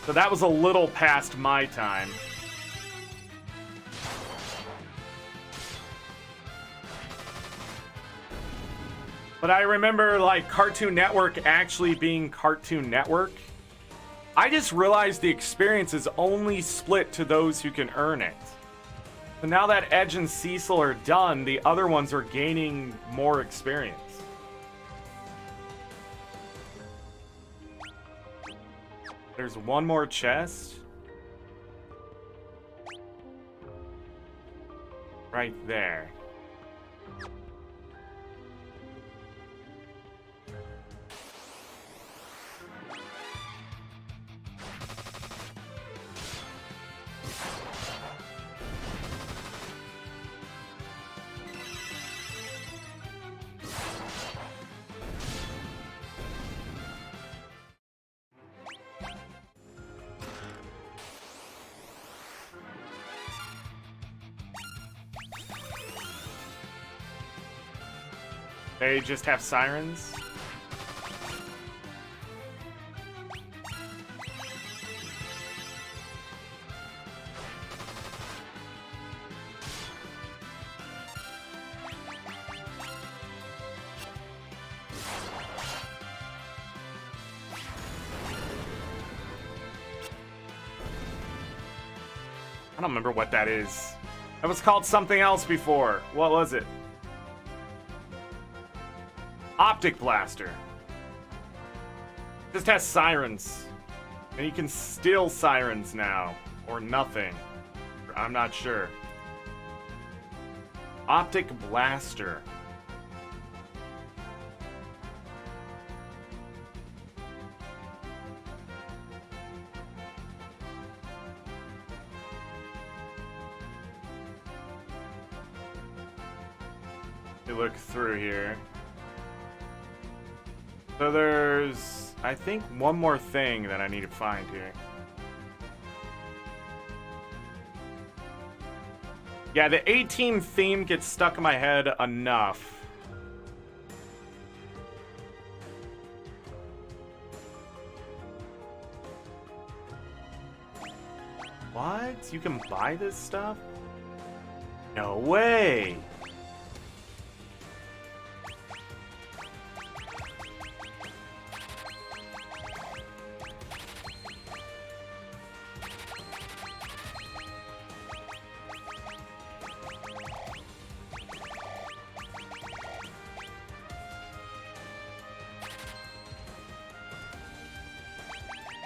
So that was a little past my time. But I remember, like, Cartoon Network actually being Cartoon Network. I just realized the experience is only split to those who can earn it. So now that Edge and Cecil are done, the other ones are gaining more experience. There's one more chest. Right there. They just have sirens. I don't remember what that is. That was called something else before. What was it? Optic Blaster. Just has sirens. And you can steal sirens now. Or nothing. I'm not sure. Optic Blaster. Let me look through here. So there's, I think, one more thing that I need to find here. Yeah, the A-Team theme gets stuck in my head enough. What? You can buy this stuff? No way!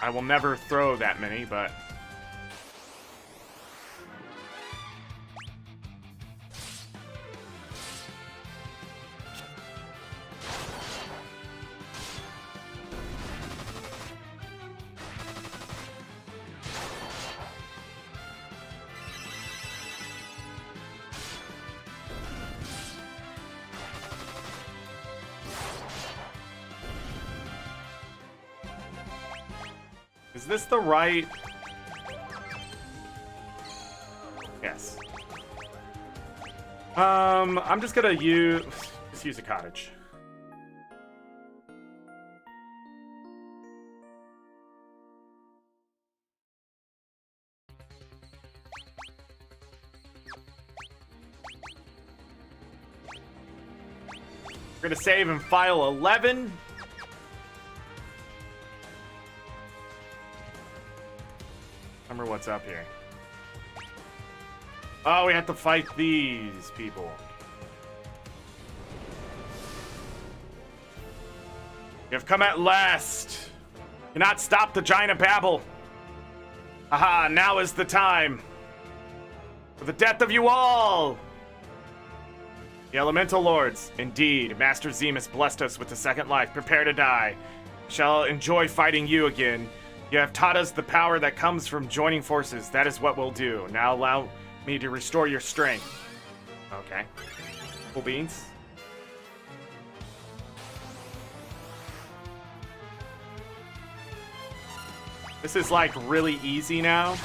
I will never throw that many, but... Is this the right... Yes. I'm just gonna use a cottage. We're gonna save in file 11. Remember what's up here. Oh, we have to fight these people. We have come at last. Cannot stop the giant of Babel. Aha, now is the time. For the death of you all. The Elemental Lords. Indeed, Master Zemus blessed us with a second life. Prepare to die. Shall enjoy fighting you again. You have taught us the power that comes from joining forces. That is what we'll do. Now allow me to restore your strength. Okay. Cool beans. This is like really easy now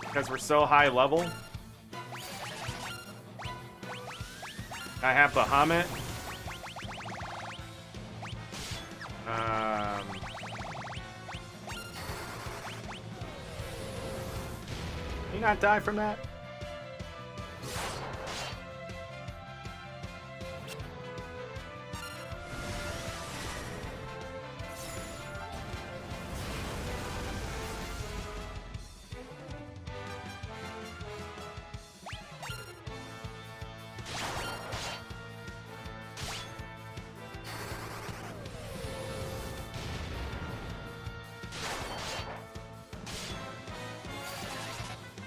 because we're so high level. I have Bahamut. Can you not die from that?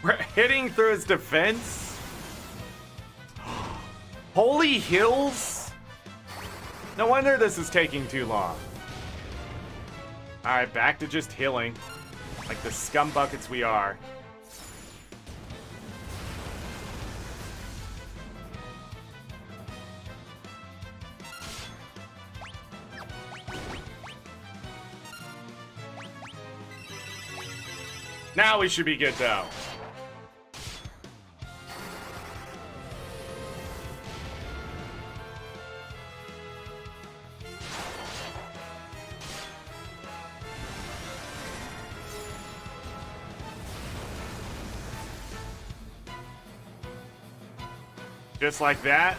We're hitting through his defense? Holy hills? No wonder this is taking too long. Alright, back to just healing. Like the scum buckets we are. Now we should be good though. Just like that.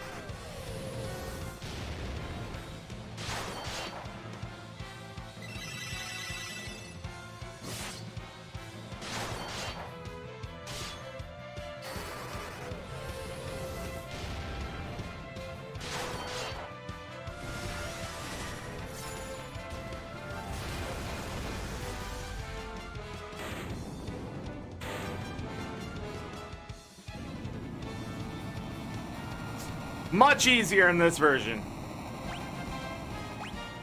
Much easier in this version.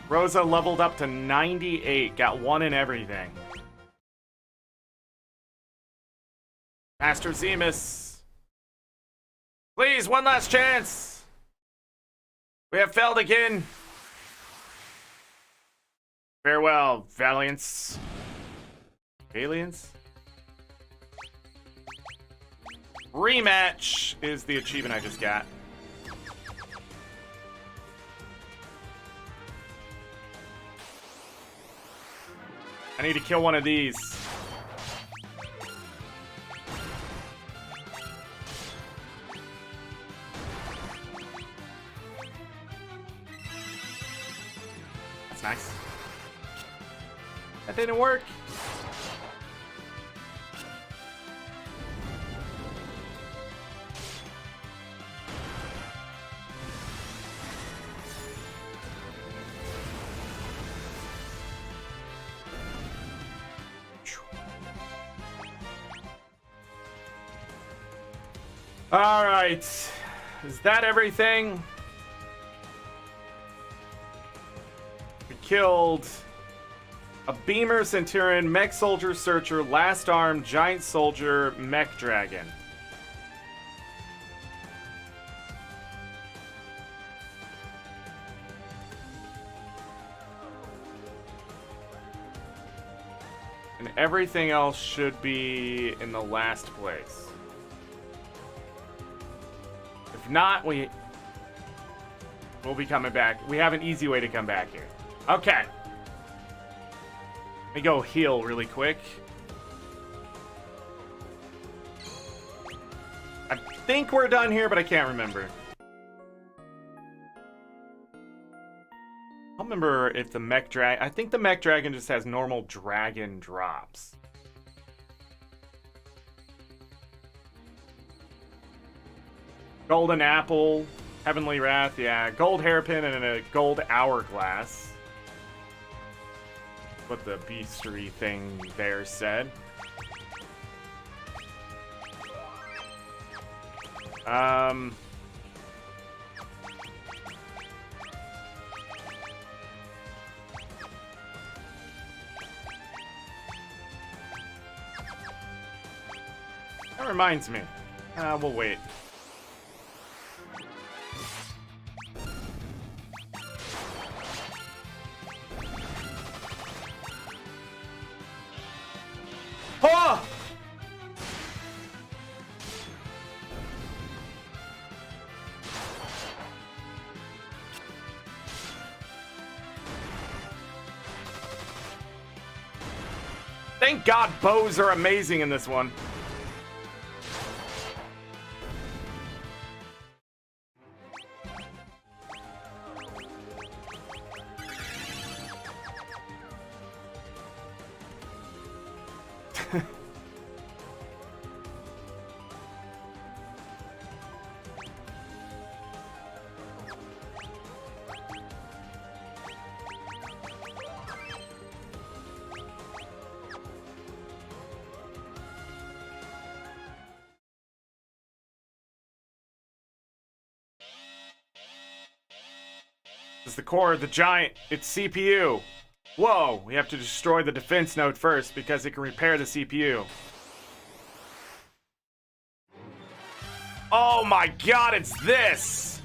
Rosa leveled up to 98, got one in everything. Master Zemus. Please, one last chance. We have failed again. Farewell, Valiance. Aliens? Rematch is the achievement I just got. I need to kill one of these. That's nice. That didn't work. All right, is that everything? We killed a Beamer, Centurion, Mech Soldier, Searcher, Last Arm, Giant Soldier, Mech Dragon. And everything else should be in the last place. If not, we'll be coming back. We have an easy way to come back here. Okay. Let me go heal really quick. I think we're done here, but I can't remember. I don't remember if the Mech Dragon... I think the Mech Dragon just has normal dragon drops. Golden Apple, Heavenly Wrath, yeah. Gold Hairpin and a Gold Hourglass. What the beastery thing there said. That reminds me. We'll wait. Oh! Thank God bows are amazing in this one. This is the core of the giant. Its CPU. Whoa, we have to destroy the defense node first because it can repair the CPU. Oh my God, it's this!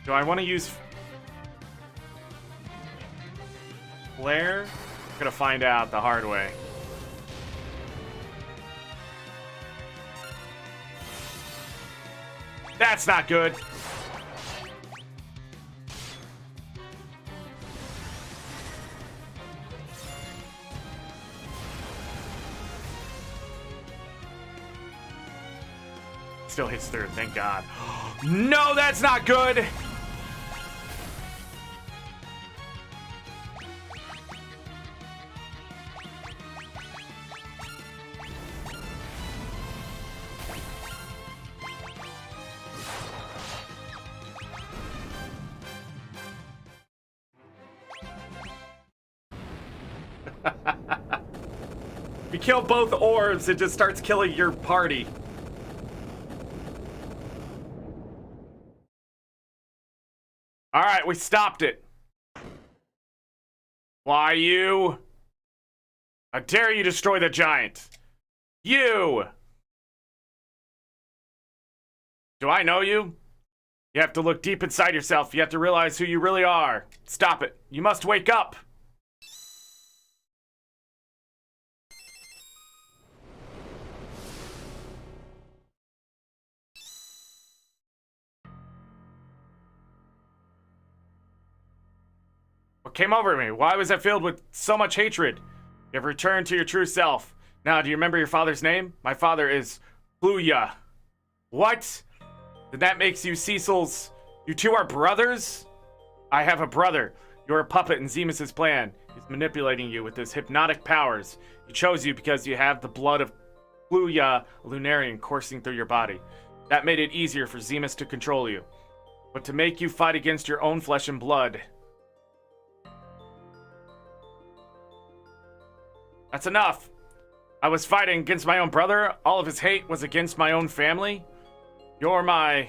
Do I want to use flare? I'm gonna find out the hard way. That's not good. Still hits through, thank God. No, that's not good! If you kill both orbs, it just starts killing your party. Alright, we stopped it. Why, you? How dare you destroy the giant? You! Do I know you? You have to look deep inside yourself. You have to realize who you really are. Stop it. You must wake up. What came over me? Why was I filled with so much hatred? You have returned to your true self. Now, do you remember your father's name? My father is Pluya. What? Then that makes you Cecil's... You two are brothers? I have a brother. You're a puppet in Zemus's plan. He's manipulating you with his hypnotic powers. He chose you because you have the blood of Pluya, a Lunarian, coursing through your body. That made it easier for Zemus to control you. But to make you fight against your own flesh and blood... That's enough. I was fighting against my own brother. All of his hate was against my own family. You're my...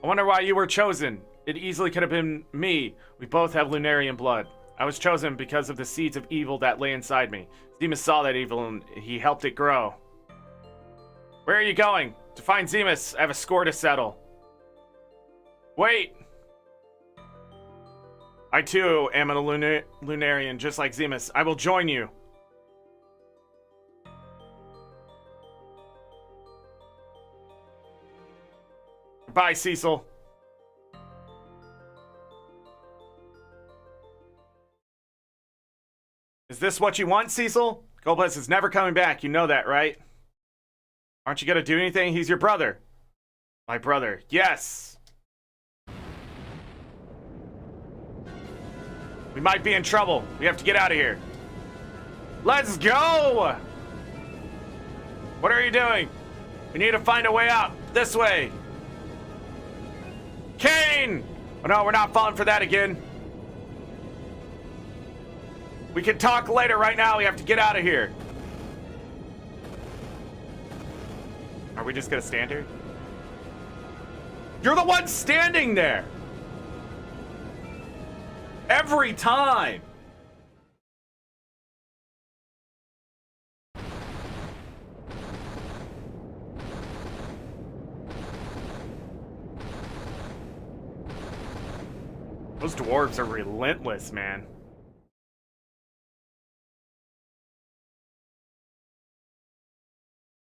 I wonder why you were chosen. It easily could have been me. We both have Lunarian blood. I was chosen because of the seeds of evil that lay inside me. Zemus saw that evil and he helped it grow. Where are you going? To find Zemus. I have a score to settle. Wait. I too am a Lunarian, just like Zemus. I will join you. Bye, Cecil. Is this what you want, Cecil? Goldbless is never coming back. You know that, right? Aren't you gonna do anything? He's your brother. My brother. Yes. We might be in trouble. We have to get out of here. Let's go! What are you doing? We need to find a way out. This way. Kane! Oh no, we're not falling for that again. We can talk later. Right now, we have to get out of here. Are we just gonna stand here? You're the one standing there. Every time. Those dwarves are relentless, man.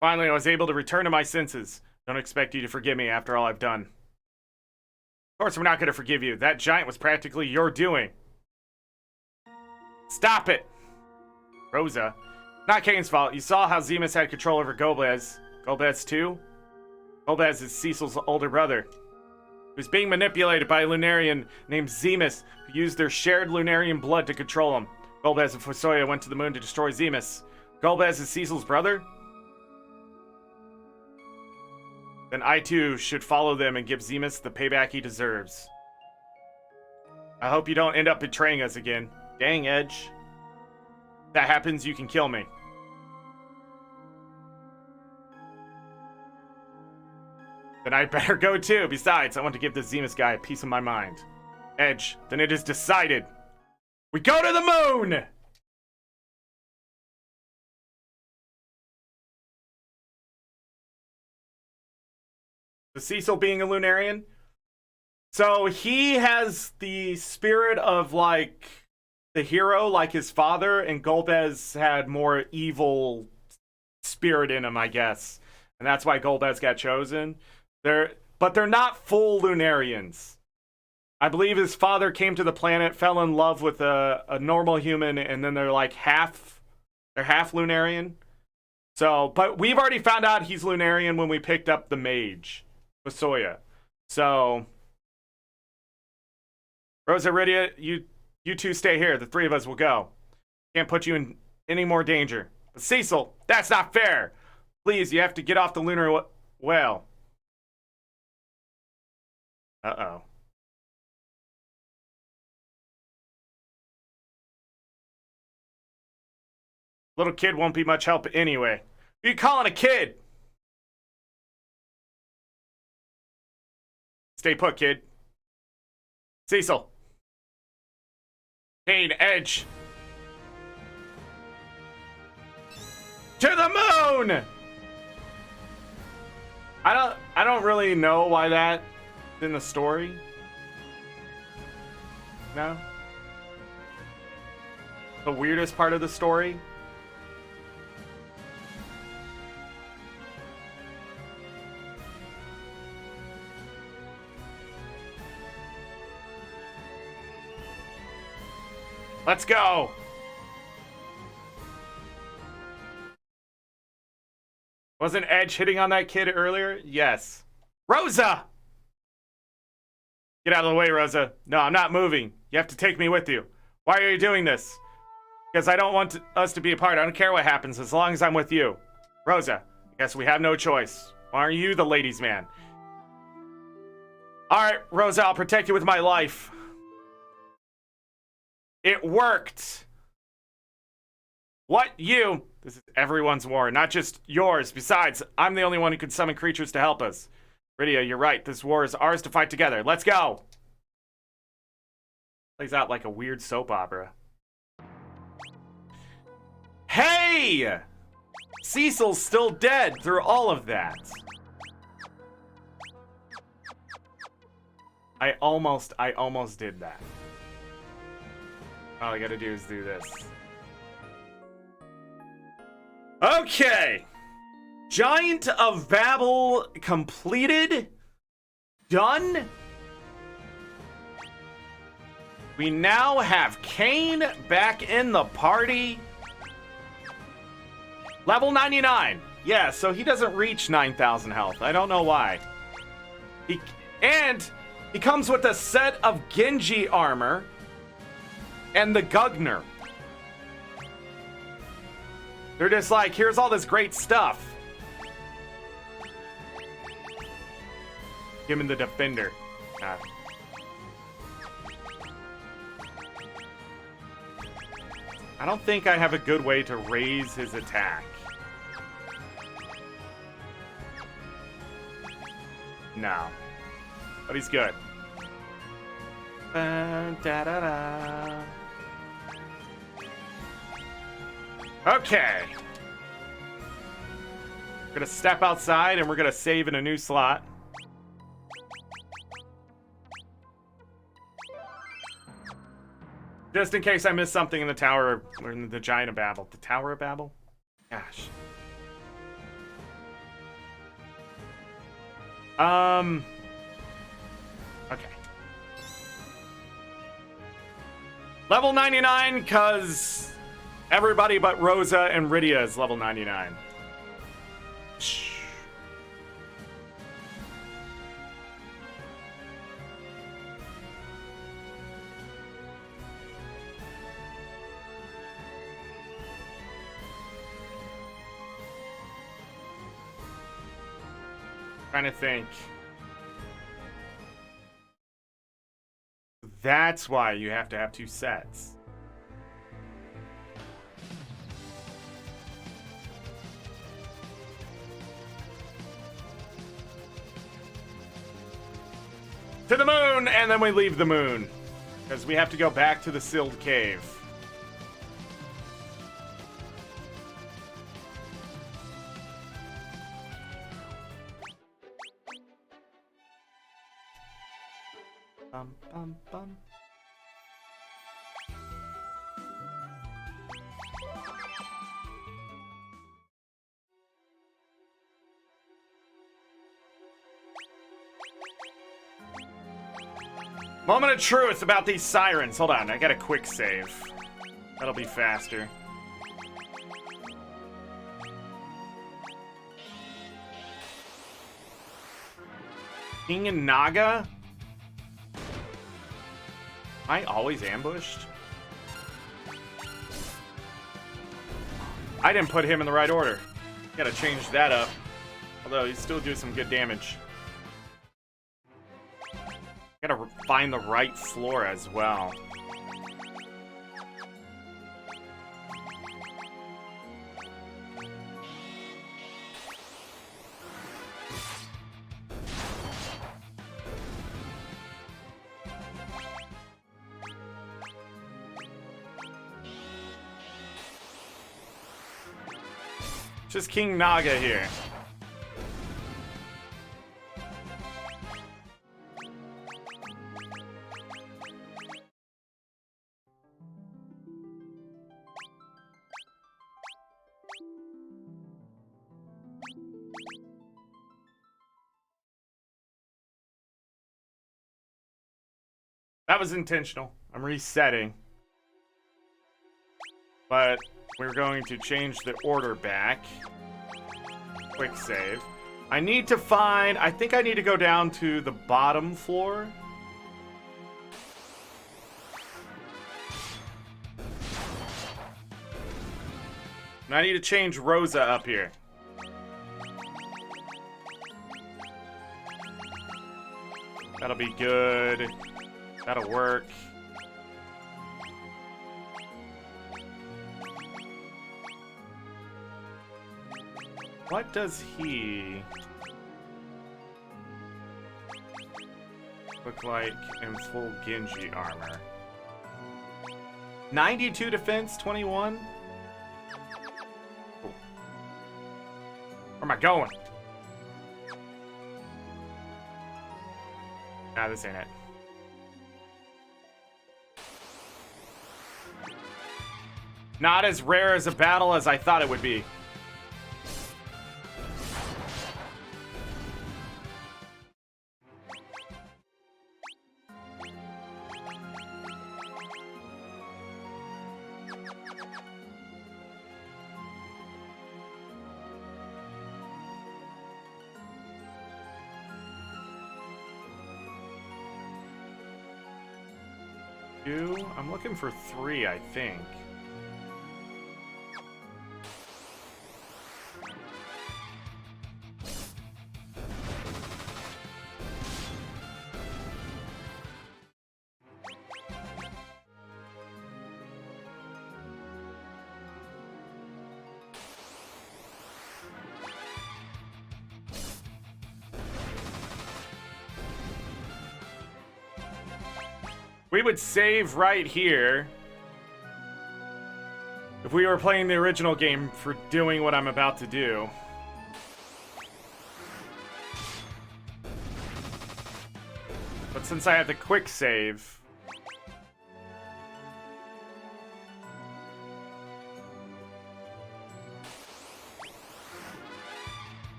Finally, I was able to return to my senses. Don't expect you to forgive me after all I've done. Of course, we're not going to forgive you. That giant was practically your doing. Stop it! Rosa. Not Kane's fault. You saw how Zemus had control over Golbez. Golbez too? Golbez is Cecil's older brother. He was being manipulated by a Lunarian named Zemus, who used their shared Lunarian blood to control him. Golbez and Fosoya went to the moon to destroy Zemus. Golbez is Cecil's brother? Then I too should follow them and give Zemus the payback he deserves. I hope you don't end up betraying us again. Dang, Edge. If that happens, you can kill me. Then I'd better go too. Besides, I want to give this Zemus guy a piece of my mind. Edge, then it is decided. We go to the moon! The Cecil being a Lunarian? So he has the spirit of, like, the hero, like his father, and Golbez had more evil spirit in him, I guess. And that's why Golbez got chosen. But they're not full Lunarians. I believe his father came to the planet, fell in love with a normal human, and then they're like half Lunarian. So, but we've already found out he's Lunarian when we picked up the mage, Fosoya. So, Rosa, Rydia, you two stay here. The three of us will go. Can't put you in any more danger. But Cecil, that's not fair. Please, you have to get off the lunar well. Uh-oh. Little kid won't be much help anyway. Who you calling a kid? Stay put, kid. Cecil. Kane, Edge. To the moon! I don't really know why that's in the story. No? The weirdest part of the story? Let's go! Wasn't Edge hitting on that kid earlier? Yes. Rosa! Get out of the way, Rosa. No, I'm not moving. You have to take me with you. Why are you doing this? Because I don't want us to be apart. I don't care what happens as long as I'm with you. Rosa, I guess we have no choice. Why aren't you the ladies' man? Alright, Rosa, I'll protect you with my life. It worked. What? You? This is everyone's war, not just yours. Besides, I'm the only one who can summon creatures to help us. Rydia, you're right. This war is ours to fight together. Let's go. Plays out like a weird soap opera. Hey! Cecil's still dead through all of that. I almost did that. All I gotta do is do this. Okay. Giant of Babel completed. Done. We now have Kane back in the party. Level 99. Yeah, so he doesn't reach 9,000 health. I don't know why. He comes with a set of Genji armor and the Gugner. They're just like, here's all this great stuff. Give him the defender. I don't think I have a good way to raise his attack. No. but he's good. Da-da-da. Okay. We're gonna step outside and we're gonna save in a new slot. Just in case I missed something in the Tower, or in the Giant of Babel. The Tower of Babel? Gosh. Okay. Level 99, cause everybody but Rosa and Rydia is level 99. Shh. Trying to think. That's why you have to have 2 sets. To the moon, and then we leave the moon. Because we have to go back to the sealed cave. Bum, bum, bum. Moment of truth about these sirens. Hold on, I got a quick save. That'll be faster. King and Naga? Am I always ambushed? I didn't put him in the right order. Gotta change that up. Although he still do some good damage. Gotta find the right floor as well. Just King Naga here. That was intentional. I'm resetting. But we're going to change the order back. Quick save. I need to find... I think I need to go down to the bottom floor. And I need to change Rosa up here. That'll be good. That'll work. What does he look like in full Genji armor? 92 defense, 21? Cool. Where am I going? Nah, this ain't it. Not as rare as a battle as I thought it would be. I'm looking for 3, I think. We would save right here if we were playing the original game for doing what I'm about to do. But since I have the quick save...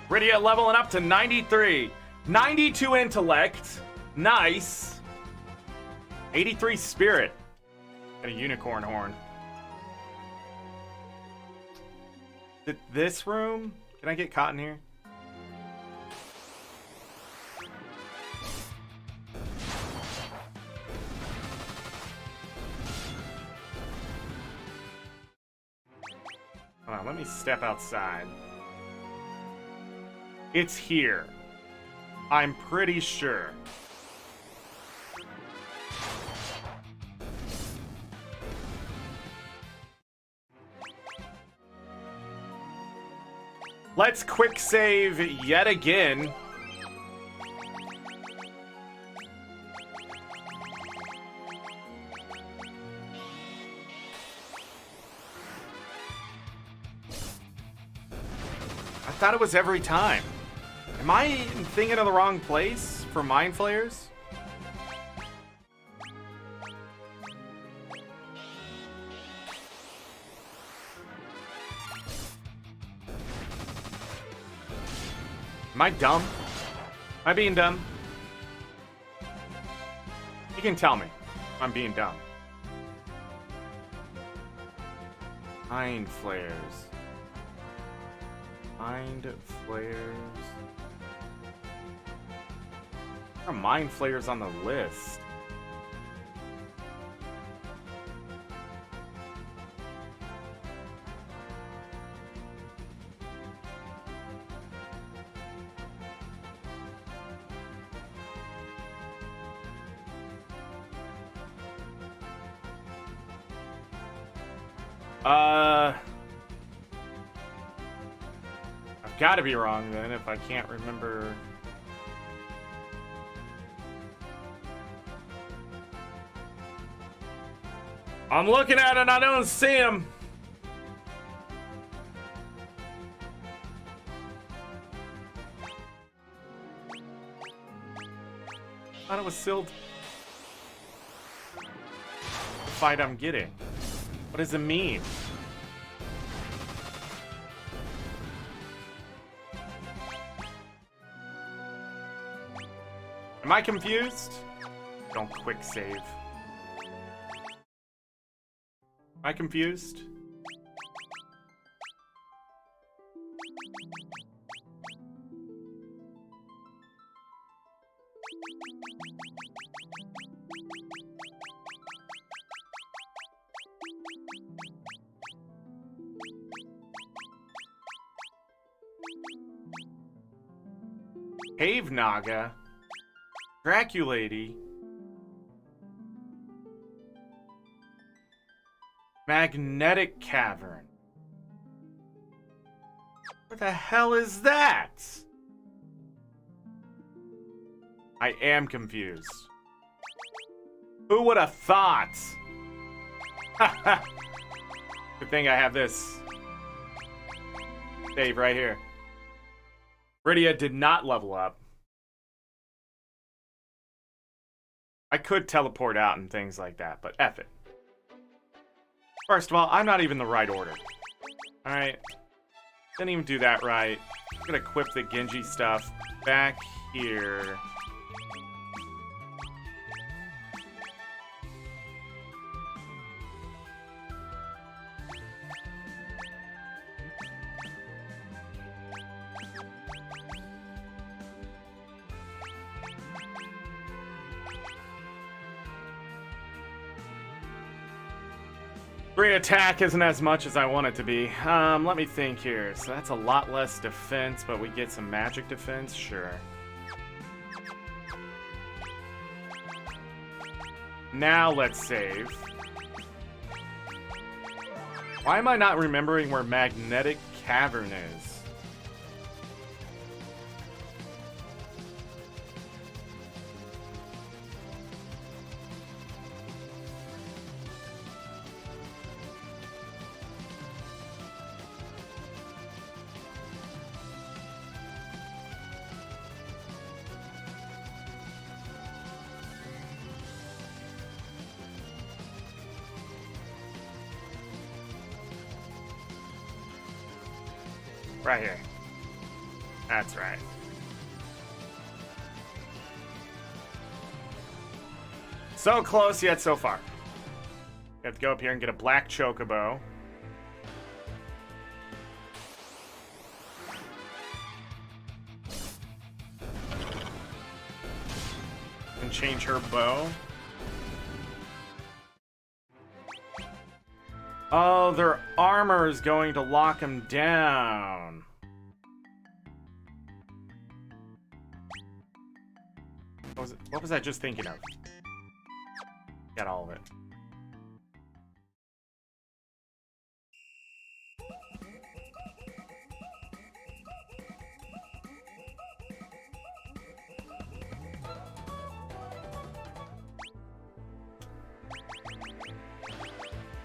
Rydia leveling up to 93. 92 intellect. Nice. 83 spirit. And a unicorn horn. This room? Can I get caught in here? Hold on, let me step outside. It's here. I'm pretty sure. Let's quick save yet again. I thought it was every time. Am I thinking of the wrong place for Mind Flayers? Am I dumb? Am I being dumb? You can tell me if I'm being dumb. Mind Flayers. Mind Flayers. There are Mind Flayers on the list. I've got to be wrong then if I can't remember. I'm looking at it and I don't see him. I thought it was sealed. The fight I'm getting. What does it mean? Am I confused? Don't quick save. Am I confused? Cave Naga, Draculady, Magnetic Cavern. What the hell is that? I am confused. Who would have thought? Good thing I have this save right here. Rydia did not level up. I could teleport out and things like that, but F it. First of all, I'm not even the right order. Alright. Didn't even do that right. I'm gonna equip the Genji stuff back here. Free attack isn't as much as I want it to be. Let me think here. So that's a lot less defense, but we get some magic defense? Sure. Now let's save. Why am I not remembering where Magnetic Cavern is? Right here. That's right. So close, yet so far. We have to go up here and get a black chocobo. And change her bow. Oh, their armor is going to lock him down. What was I just thinking of? Got all of it.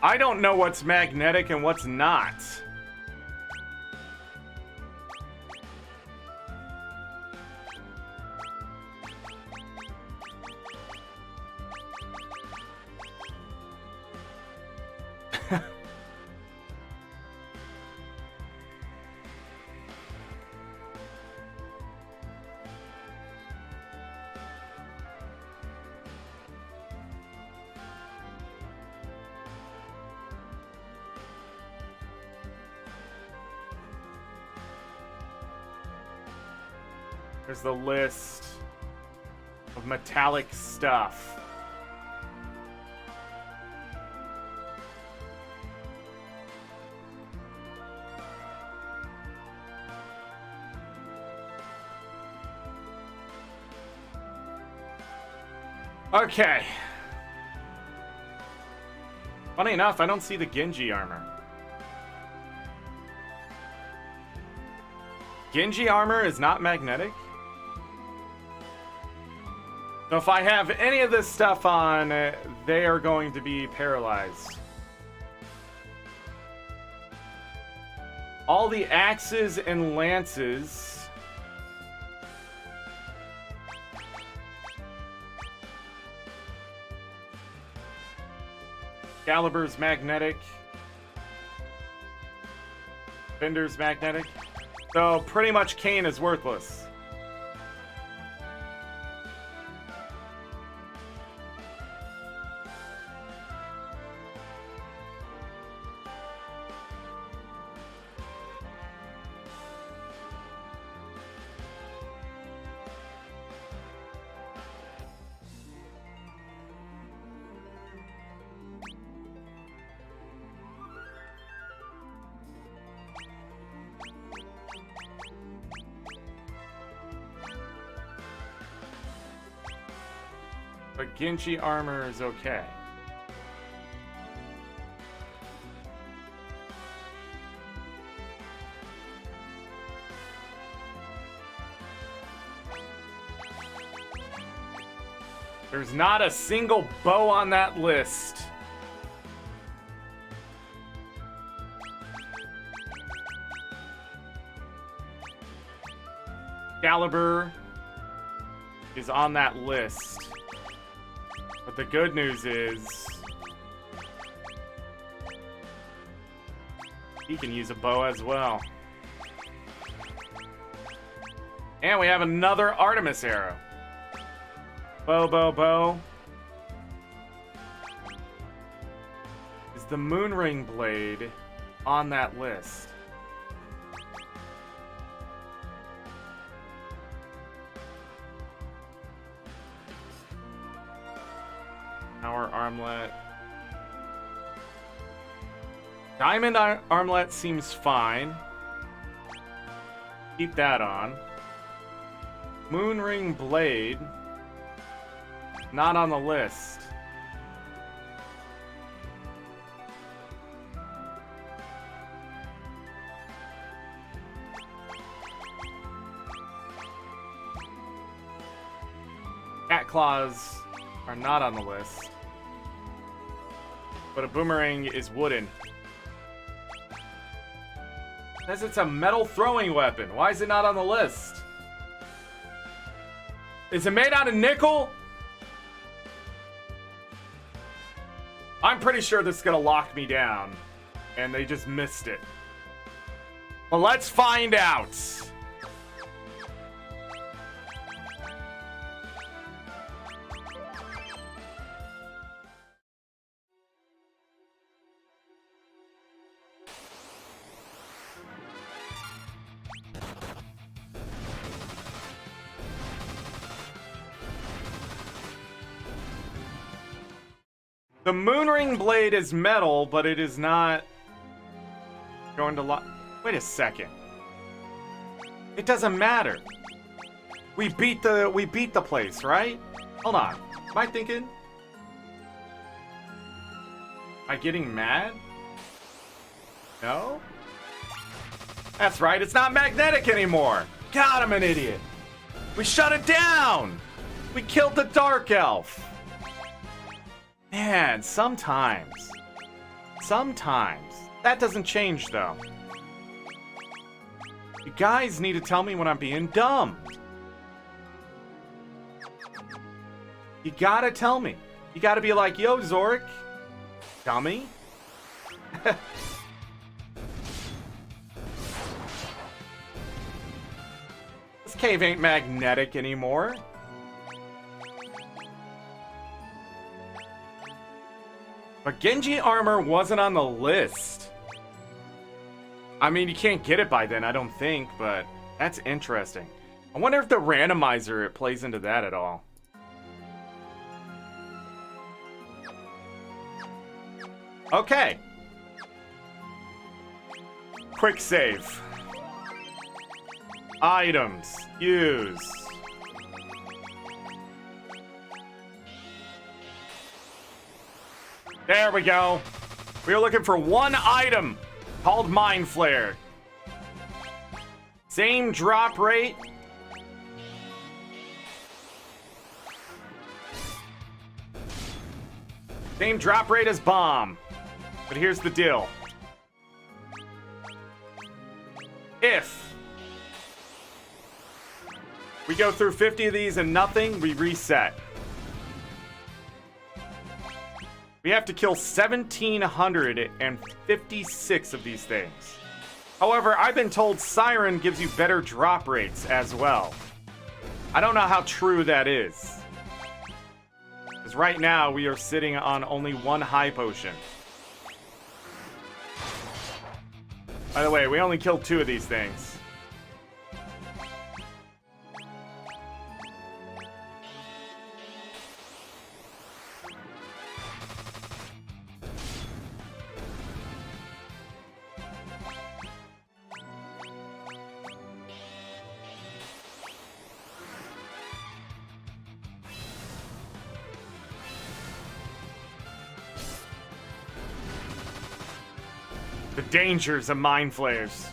I don't know what's magnetic and what's not. There's the list of metallic stuff. Okay. Funny enough, I don't see the Genji armor. Genji armor is not magnetic? So if I have any of this stuff on, they are going to be paralyzed. All the axes and lances. Excalibur's magnetic. Bender's magnetic. So pretty much Kane is worthless. But Genji armor is okay. There's not a single bow on that list. Excalibur is on that list. But the good news is he can use a bow as well. And we have another Artemis arrow. Bow, bow, bow. Is the Moonring blade on that list? Power armlet. Diamond armlet seems fine. Keep that on. Moonring blade. Not on the list. Cat claws are not on the list. But a boomerang is wooden. Says it's a metal throwing weapon. Why is it not on the list? Is it made out of nickel? I'm pretty sure this is gonna lock me down. And they just missed it. Well, let's find out. The Moonring Blade is metal, but it is not going to lock. Wait a second. It doesn't matter. We beat the place, right? Hold on. Am I thinking? Am I getting mad? No? That's right, it's not magnetic anymore. God, I'm an idiot. We shut it down. We killed the Dark Elf. Man, sometimes. That doesn't change, though. You guys need to tell me when I'm being dumb. You gotta tell me. You gotta be like, yo, Zorric. Dummy. This cave ain't magnetic anymore. But Genji armor wasn't on the list. I mean, you can't get it by then, I don't think, but that's interesting. I wonder if the randomizer, it plays into that at all. Okay. Quick save. Items. Use. There we go. We are looking for one item called Mind Flare. Same drop rate. Same drop rate as Bomb. But here's the deal. If we go through 50 of these and nothing, we reset. We have to kill 1,756 of these things. However, I've been told Siren gives you better drop rates as well. I don't know how true that is. Because right now, we are sitting on only one high potion. By the way, we only killed 2 of these things. The dangers of mind flares.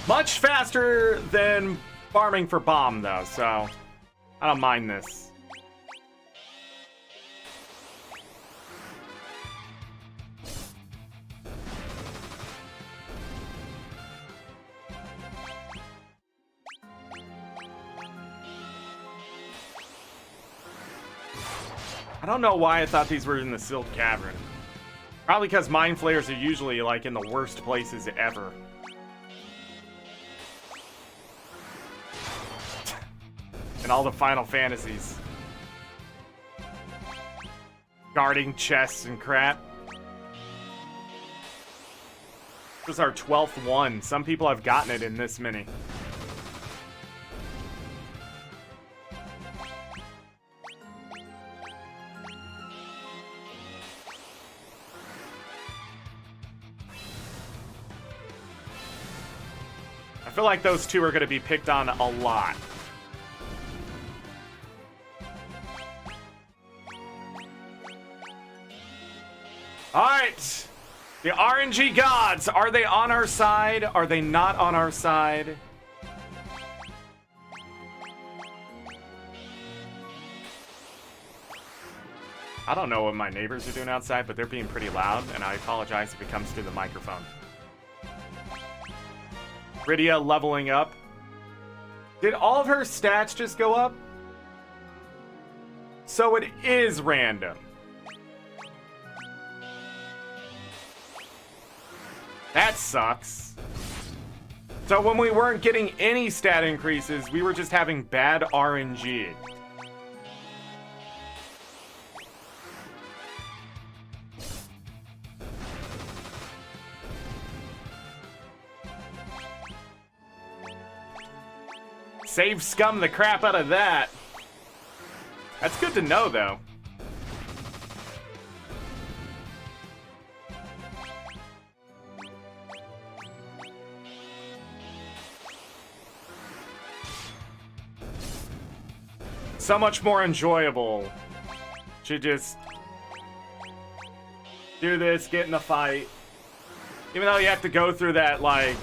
Much faster than farming for Bomb, though, so I don't mind this. I don't know why I thought these were in the Sealed Cavern. Probably because Mind Flayers are usually, like, in the worst places ever. In all the Final Fantasies. Guarding chests and crap. This is our 12th one. Some people have gotten it in this many. I feel like those 2 are going to be picked on a lot. Alright. The RNG gods, are they on our side? Are they not on our side? I don't know what my neighbors are doing outside, but they're being pretty loud, and I apologize if it comes through the microphone. Rydia leveling up. Did all of her stats just go up? So it is random. That sucks. So when we weren't getting any stat increases, we were just having bad RNG. Save scum the crap out of that. That's good to know, though. So much more enjoyable to just do this, get in a fight. Even though you have to go through that, like,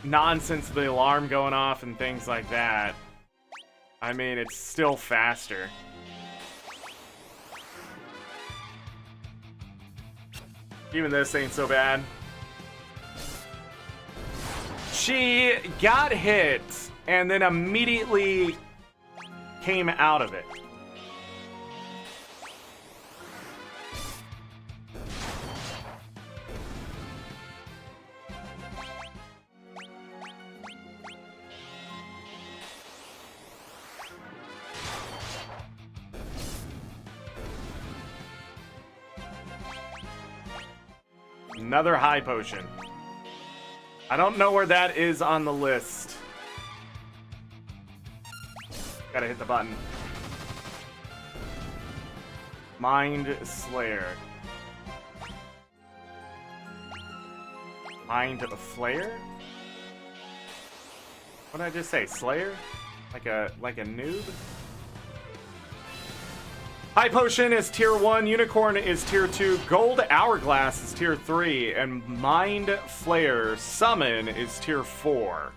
nonsense of the alarm going off and things like that. I mean, it's still faster. Even this ain't so bad. She got hit and then immediately came out of it. Another high potion. I don't know where that is on the list. Gotta hit the button. Mind Slayer. Mind Flayer? What did I just say? Slayer? Like a noob? High Potion is tier 1, Unicorn is tier 2, Gold Hourglass is tier 3, and Mind Flayer Summon is tier 4.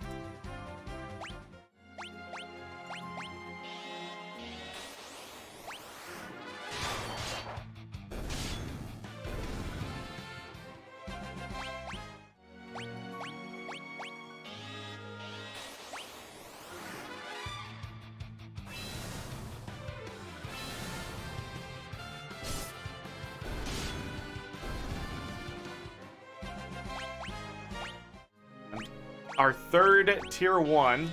Our third tier 1.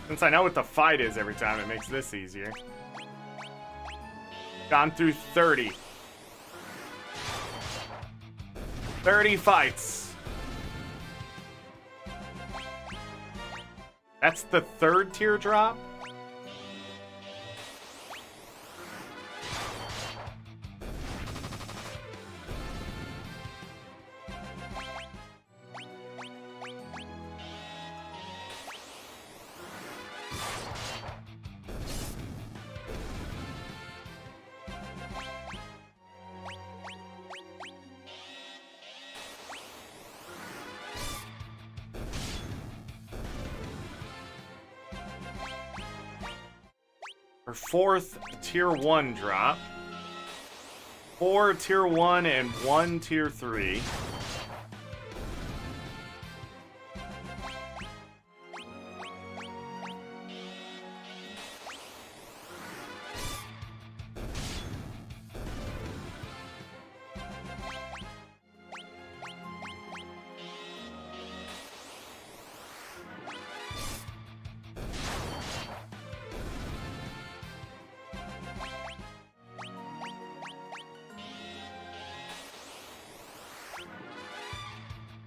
Since I know what the fight is every time, it makes this easier. Gone through 30. 30 fights. That's the third teardrop? Our fourth tier 1 drop. 4 tier 1 and 1 tier 3.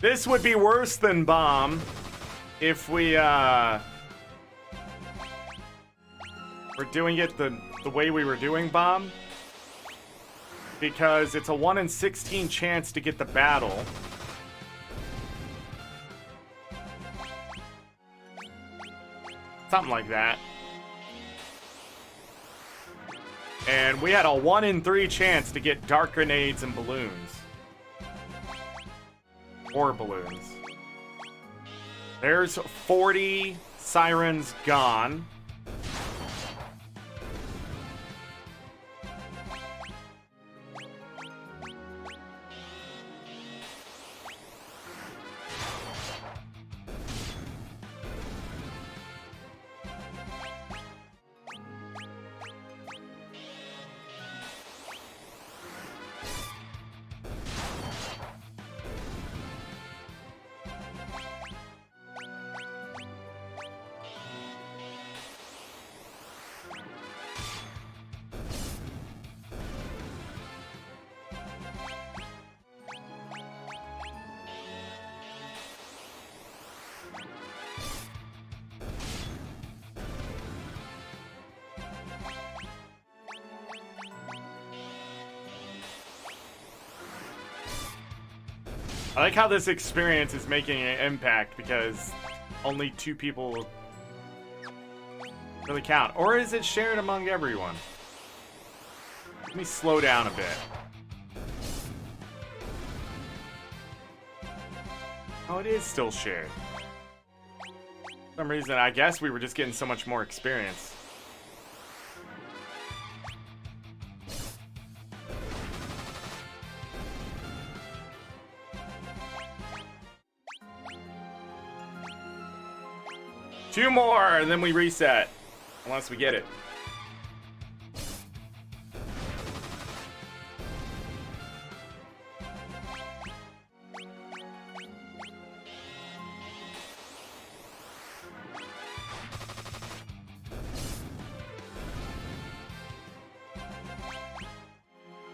This would be worse than bomb if we're doing it the way we were doing bomb. Because it's a 1 in 16 chance to get the battle. Something like that. And we had a 1 in 3 chance to get dark grenades and balloons. Or balloons. There's 40 sirens gone. I like how this experience is making an impact because only 2 people really count. Or is it shared among everyone? Let me slow down a bit. Oh, it is still shared. For some reason, I guess we were just getting so much more experience. Two more, and then we reset. Unless we get it.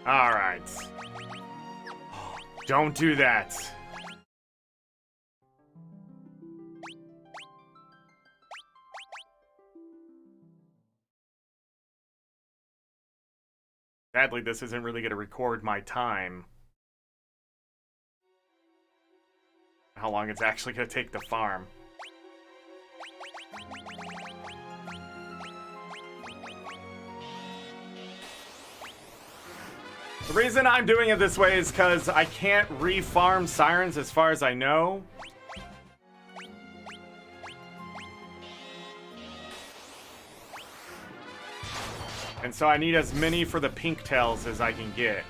All right. Don't do that. Sadly, this isn't really going to record my time. How long it's actually going to take to farm. The reason I'm doing it this way is because I can't re-farm sirens as far as I know. And so I need as many for the pink tails as I can get.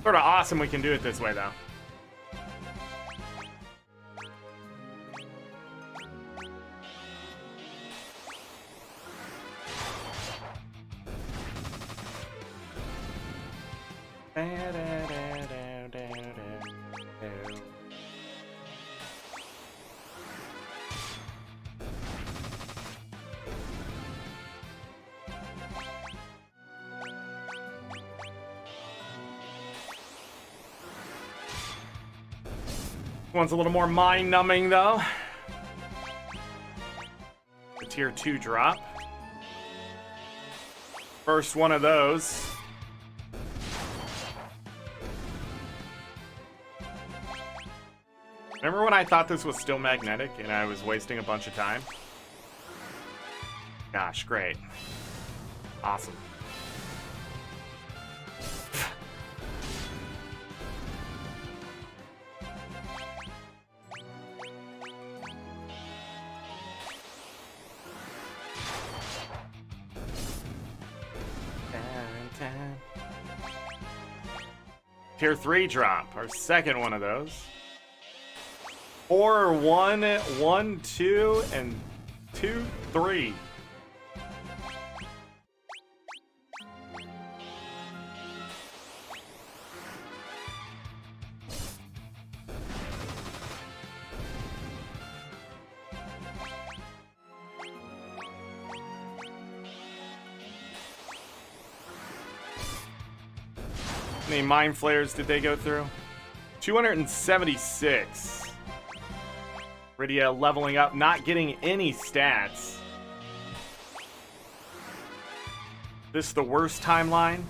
Sort of awesome we can do it this way, though. One's a little more mind-numbing, though. The tier 2 drop. First one of those. Remember when I thought this was still magnetic and I was wasting a bunch of time? Gosh, great. Awesome. Tier 3 drop, our second one of those. 4, 1, 1, 2, and 2, 3. How many mind flares did they go through? 276. Rydia leveling up, not getting any stats. This the worst timeline?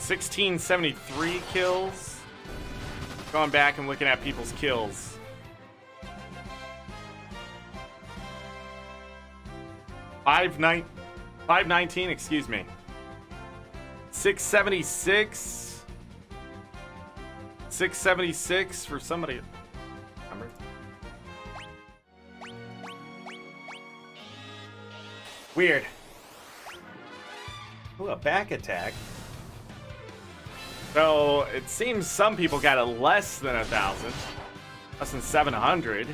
$1,673 kills. Going back and looking at people's kills. $519, excuse me. 676. 676 for somebody. Remember? Weird. Ooh, a back attack. So it seems some people got it less than 1,000, less than 700.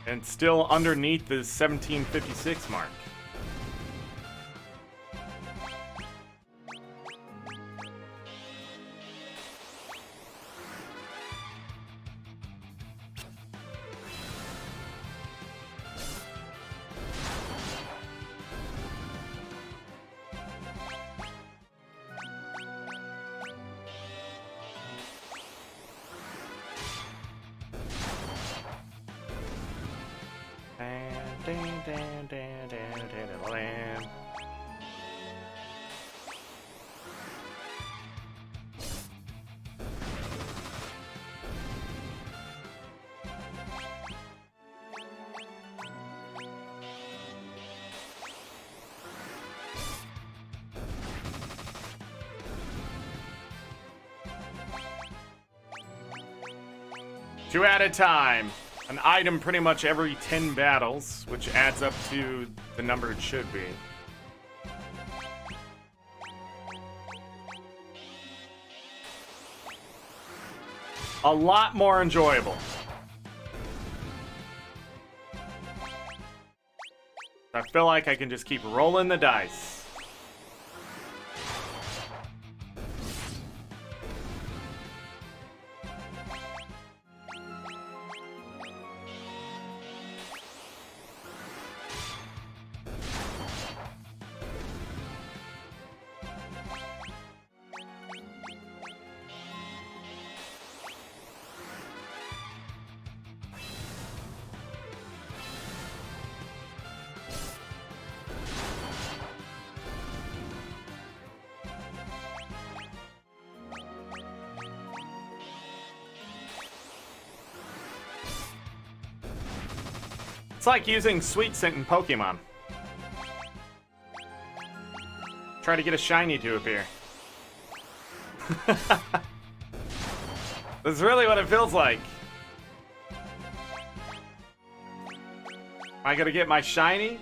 And still underneath the 1756 mark. Two at a time. An item pretty much every 10 battles, which adds up to the number it should be. A lot more enjoyable. I feel like I can just keep rolling the dice. It's like using Sweet Scent in Pokemon. Try to get a shiny to appear. That's really what it feels like. Am I gonna get my shiny?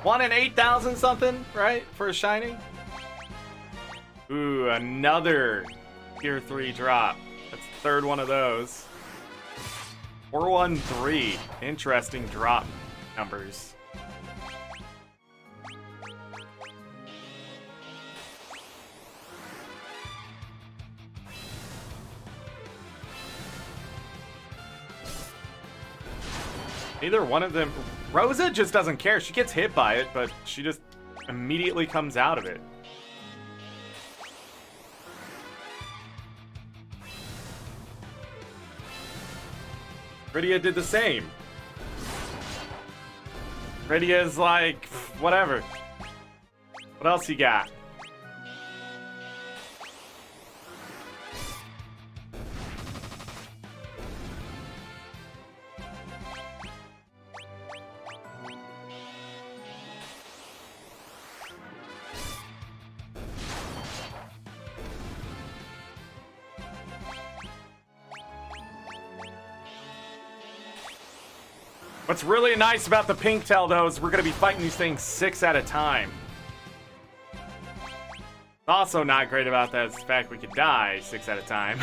1 in 8,000 something, right? For a shiny? Ooh, another tier 3 drop. That's the third one of those. 413. Interesting drop numbers. Neither one of them. Rosa just doesn't care. She gets hit by it, but she just immediately comes out of it. Rydia did the same. Rydia's like, whatever. What else you got? What's really nice about the pink tail, though, is we're going to be fighting these things 6 at a time. Also not great about that is the fact we could die 6 at a time.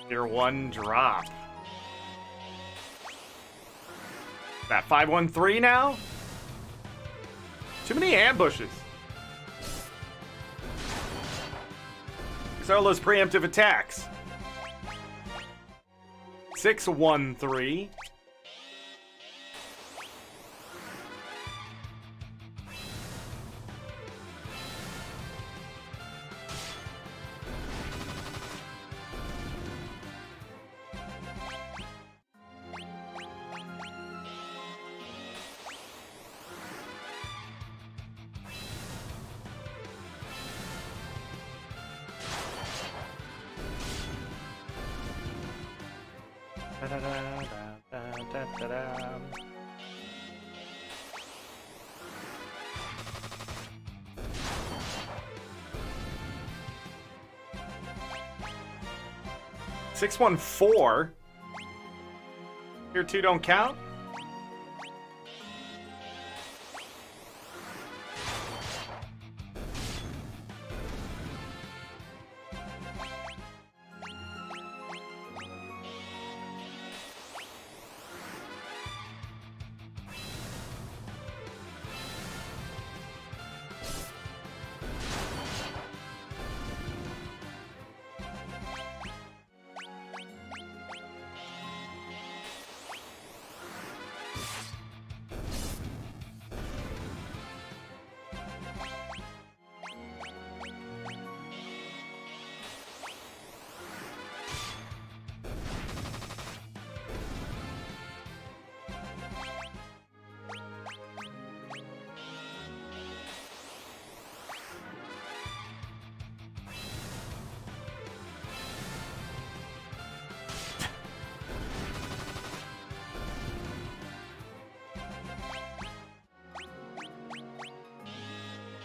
Tier 1 drop. That 513 now? Too many ambushes. These are all those preemptive attacks. 613. Da-da-da-da-da-da-da. 614. Tier 2 don't count?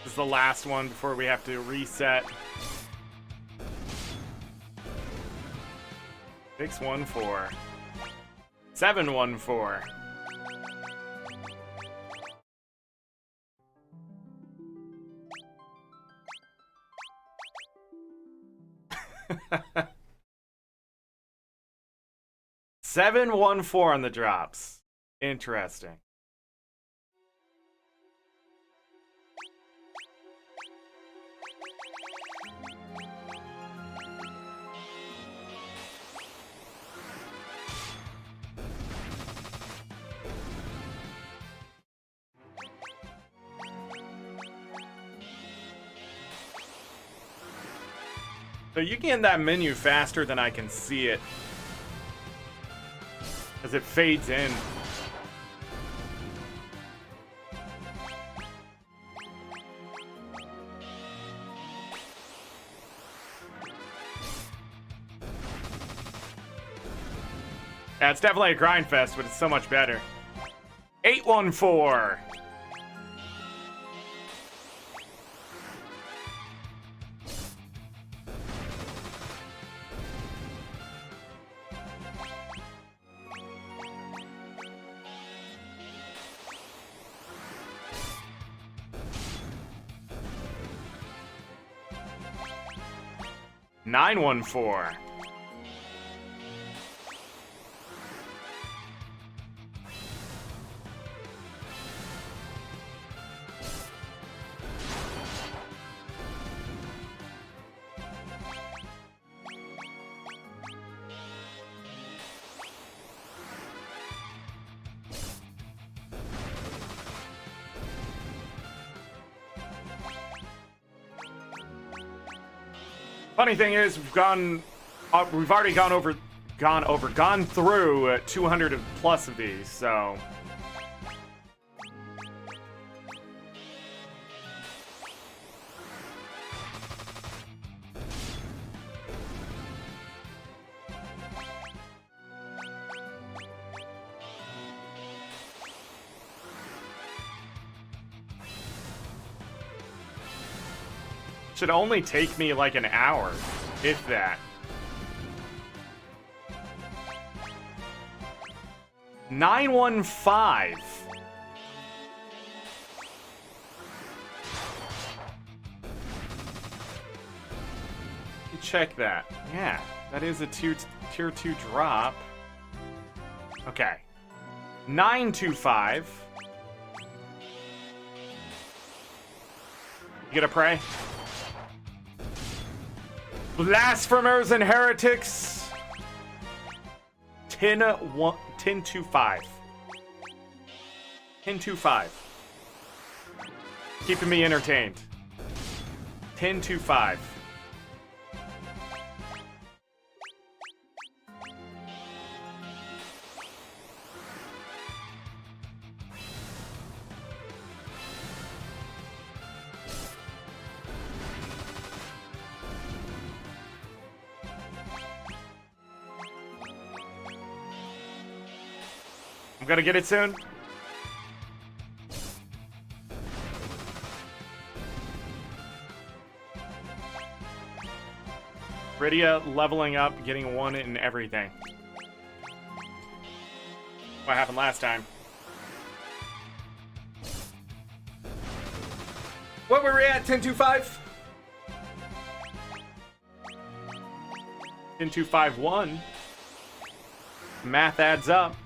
This is the last one before we have to reset. 614. 714. Seven, 1, 4 on the drops. Interesting. So you get in that menu faster than I can see it. As it fades in. Yeah, it's definitely a grind fest, but it's so much better. 814. Nine, 1, 4. Funny thing is, we've already gone through 200 plus of these, so. Should only take me like an hour, if that. 915. Check that. Yeah, that is a tier 2 drop. Okay. 925. You gonna pray? Blasphemers and heretics. 10-25. 10-25. Keeping me entertained. 10-25. I'm gonna get it soon. Rydia leveling up, getting one in everything. What happened last time? What were we at? 10-25? 10-2-5-1. Math adds up.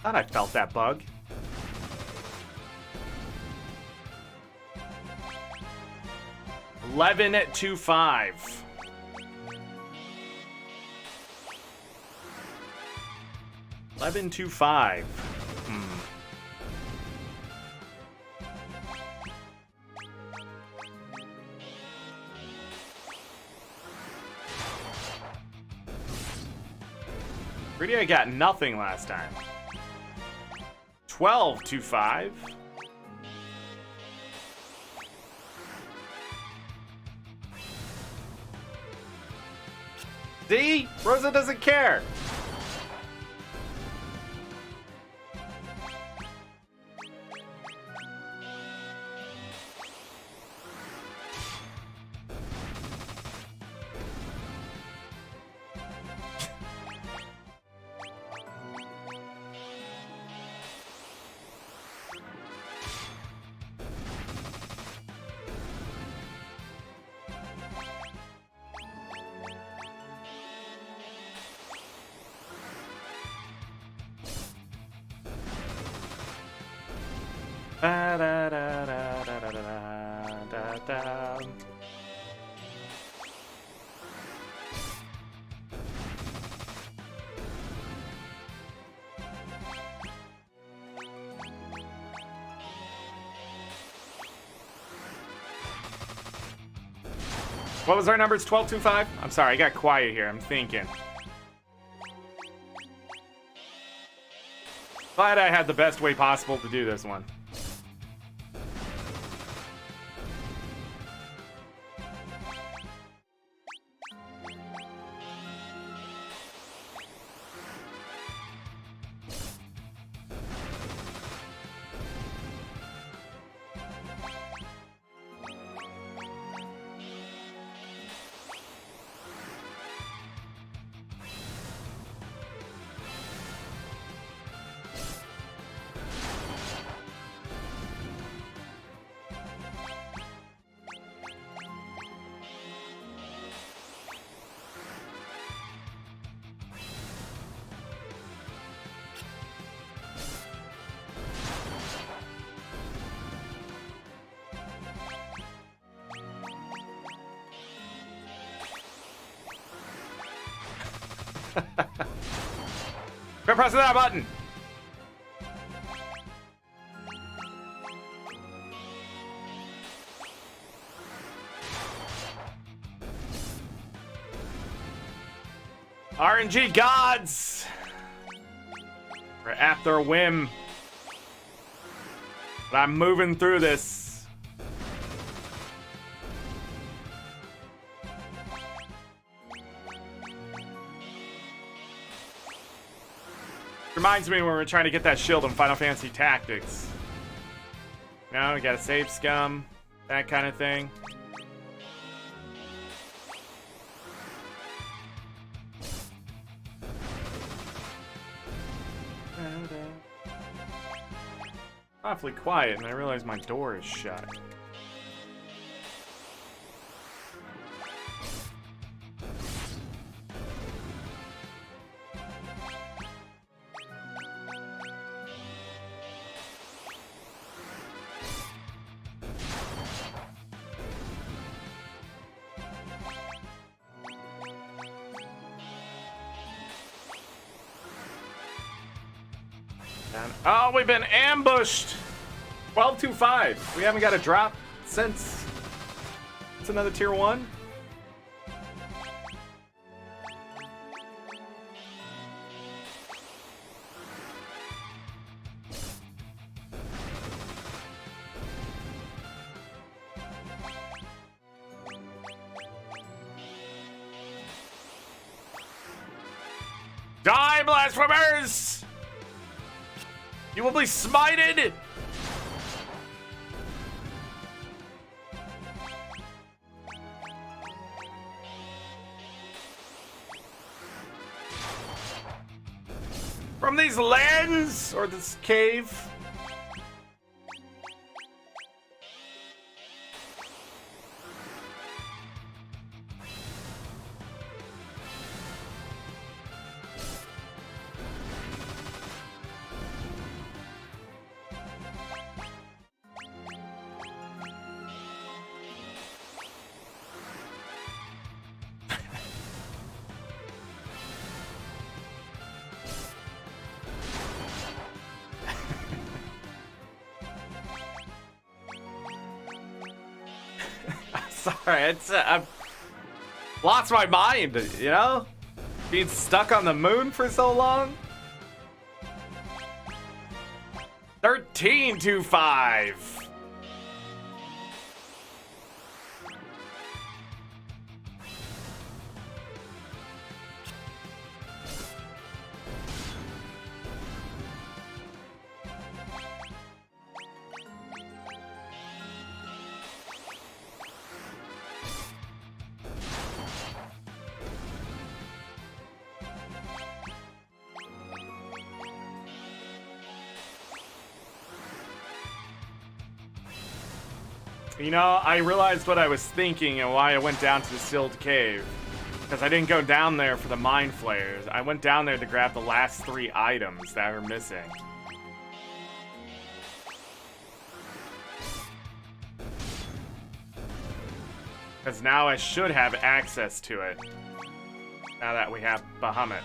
Thought I felt that bug. $11.25. $11.25. Rydia got nothing last time. 12.25. See? Rosa doesn't care. What was our numbers? 12.25? I'm sorry, I got quiet here. I'm thinking. Glad I had the best way possible to do this one. Quit pressing that button. RNG gods are at their whim. But I'm moving through this. Reminds me when we're trying to get that shield in Final Fantasy Tactics. You know, we gotta save scum, that kind of thing. Awfully quiet, and I realize my door is shut. Oh, we've been ambushed! 12-2-5. We haven't got a drop since. It's another tier 1. Die, blasphemers! You will be smited! From these lands, or this cave. Sorry, it's I've lost my mind, you know? Being stuck on the moon for so long. 13-5. You know, I realized what I was thinking and why I went down to the sealed cave. Because I didn't go down there for the mind flayers. I went down there to grab the last 3 items that are missing. Because now I should have access to it. Now that we have Bahamut.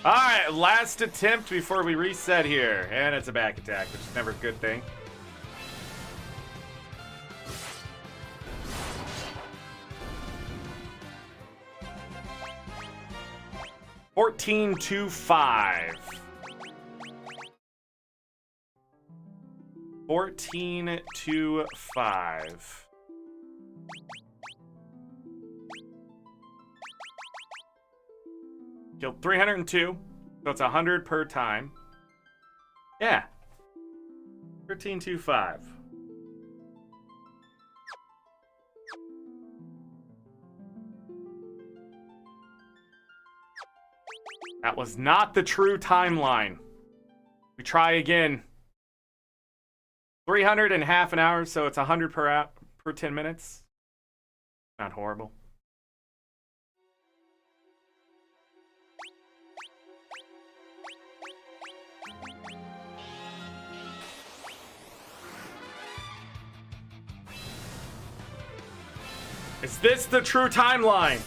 Alright, last attempt before we reset here. And it's a back attack, which is never a good thing. $14-5. 14-5. Killed 302, so it's 100 per time. Yeah. 13-5. That was not the true timeline. We try again. 300 in half an hour, so it's 100 per 10 minutes. Not horrible. Is this the true timeline?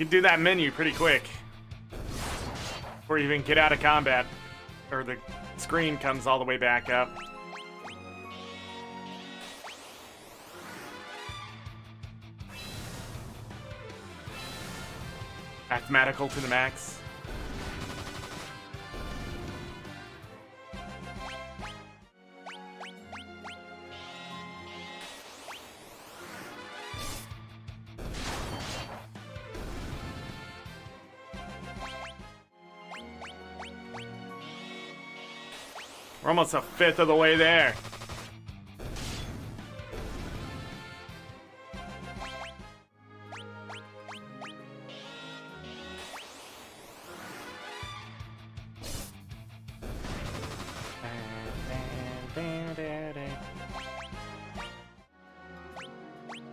You do that menu pretty quick. Before you even get out of combat. Or the screen comes all the way back up. Mathematical to the max. We're almost a fifth of the way there.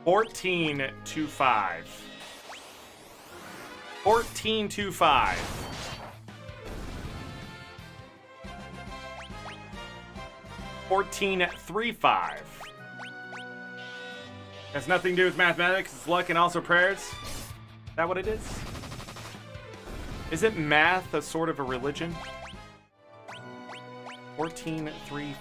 $14 to 5. 14 to 5. 14-3-5. Has nothing to do with mathematics, it's luck and also prayers. Is that what it is? Isn't math a sort of a religion? 14-3-5.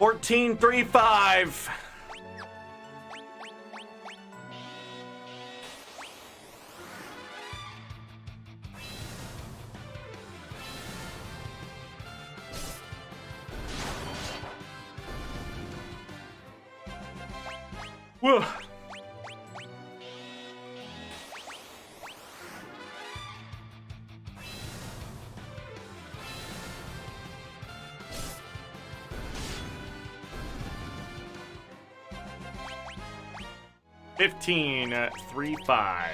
14-3-5. Whoa. $15-3-5.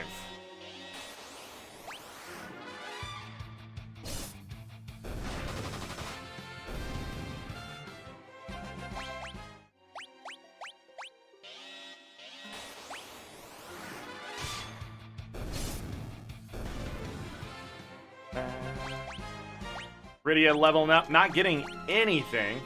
Rydia leveling up, not getting anything.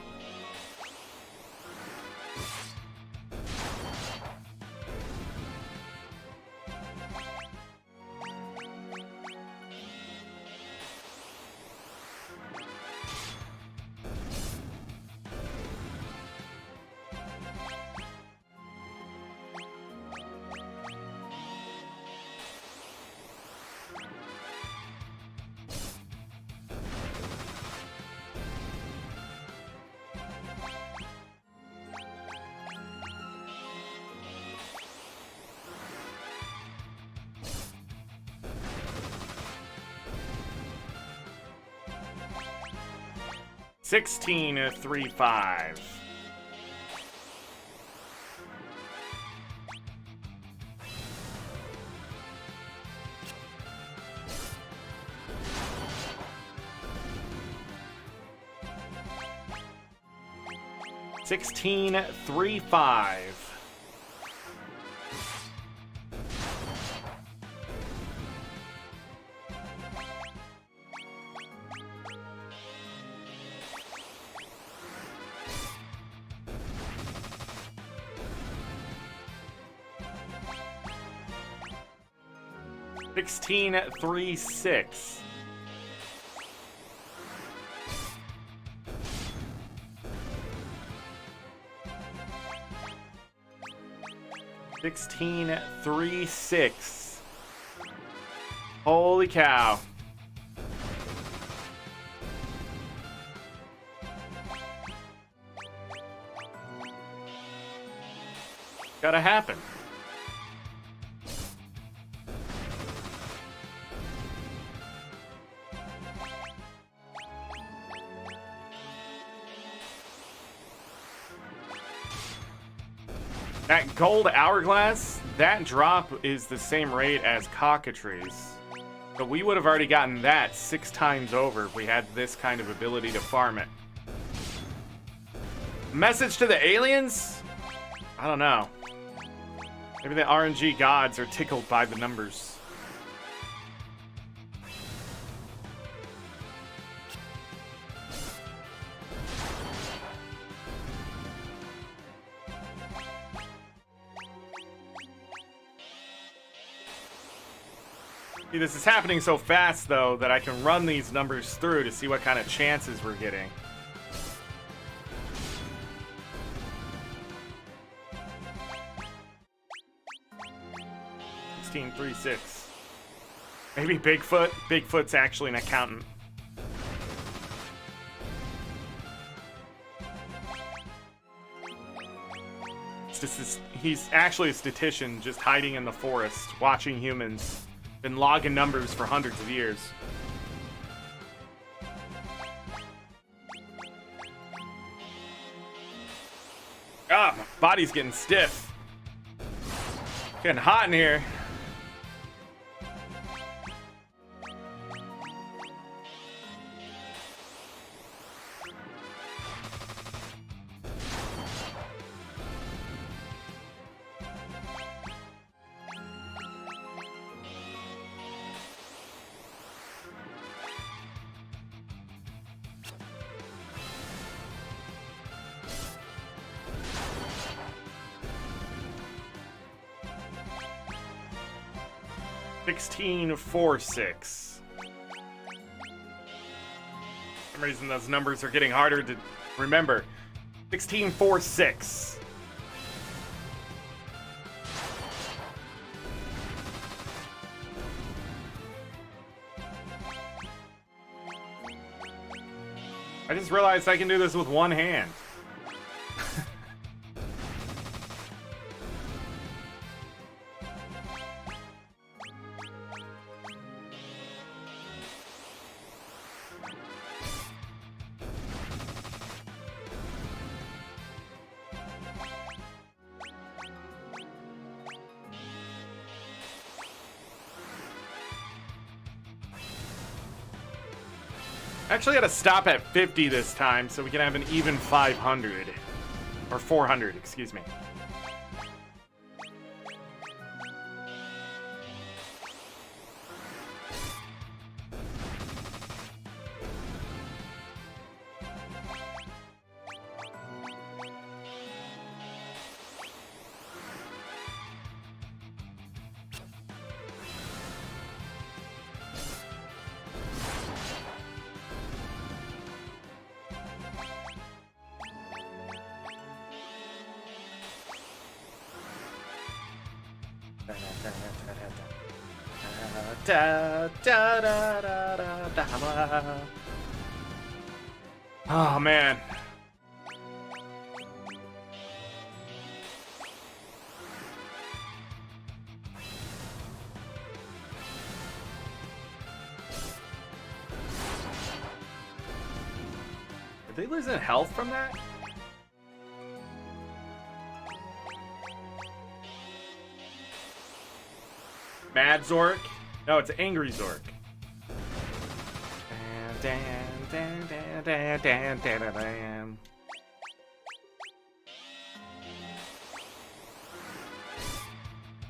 $16-3-5. $16-3-5. $16-3-6. $16-3-6. Holy cow. Gotta happen. That gold hourglass, that drop is the same rate as cockatrice. So we would have already gotten that 6 times over if we had this kind of ability to farm it. Message to the aliens? I don't know. Maybe the RNG gods are tickled by the numbers. See, this is happening so fast, though, that I can run these numbers through to see what kind of chances we're getting. $16.36. Maybe Bigfoot? Bigfoot's actually an accountant. He's actually a statistician just hiding in the forest, watching humans. Been logging numbers for hundreds of years. Ah, my body's getting stiff. Getting hot in here. $16.46. For some reason those numbers are getting harder to remember. $16.46. I just realized I can do this with one hand. Actually got to stop at 50 this time so we can have an even 500. Or 400, excuse me. Oh man. Did they lose in health from that? AngryZorric? No, it's AngryZorric.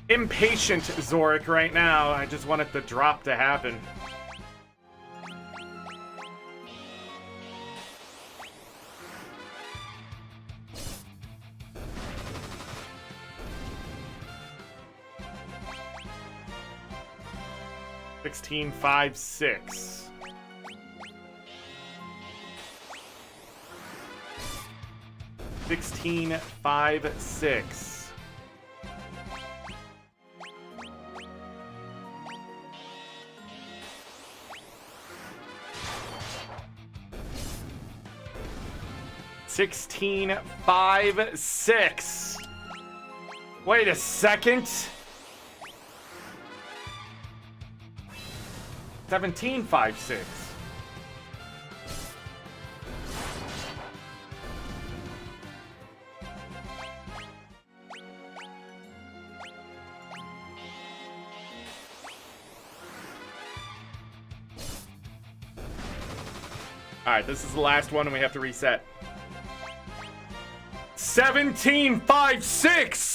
Impatient Zorric right now. I just wanted the drop to happen. $16.56. $16.56. $16.56. Wait a second. 17.56. All right, this is the last one and we have to reset. 17.56.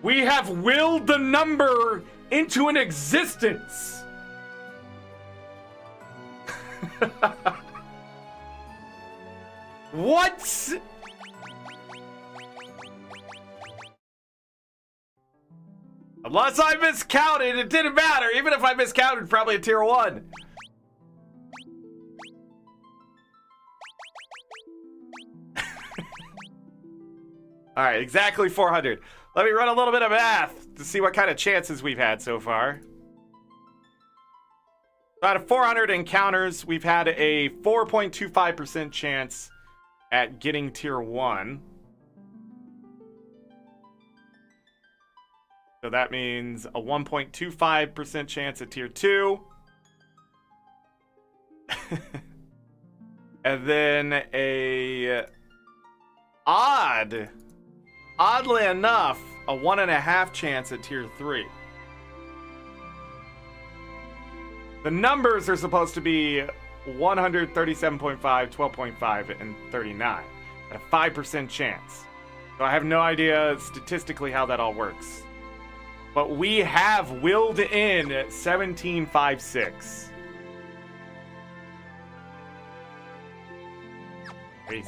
We have willed the number into an existence. What? Unless I miscounted, it didn't matter. Even if I miscounted, probably a tier 1. All right, exactly 400. Let me run a little bit of math to see what kind of chances we've had so far. Out of 400 encounters, we've had a 4.25% chance at getting tier 1. So that means a 1.25% chance at tier 2. And then oddly enough, a 1.5 chance at tier 3. The numbers are supposed to be 137.5, 12.5, and 39 at a 5% chance. So I have no idea statistically how that all works. But we have willed in 1756. Crazy.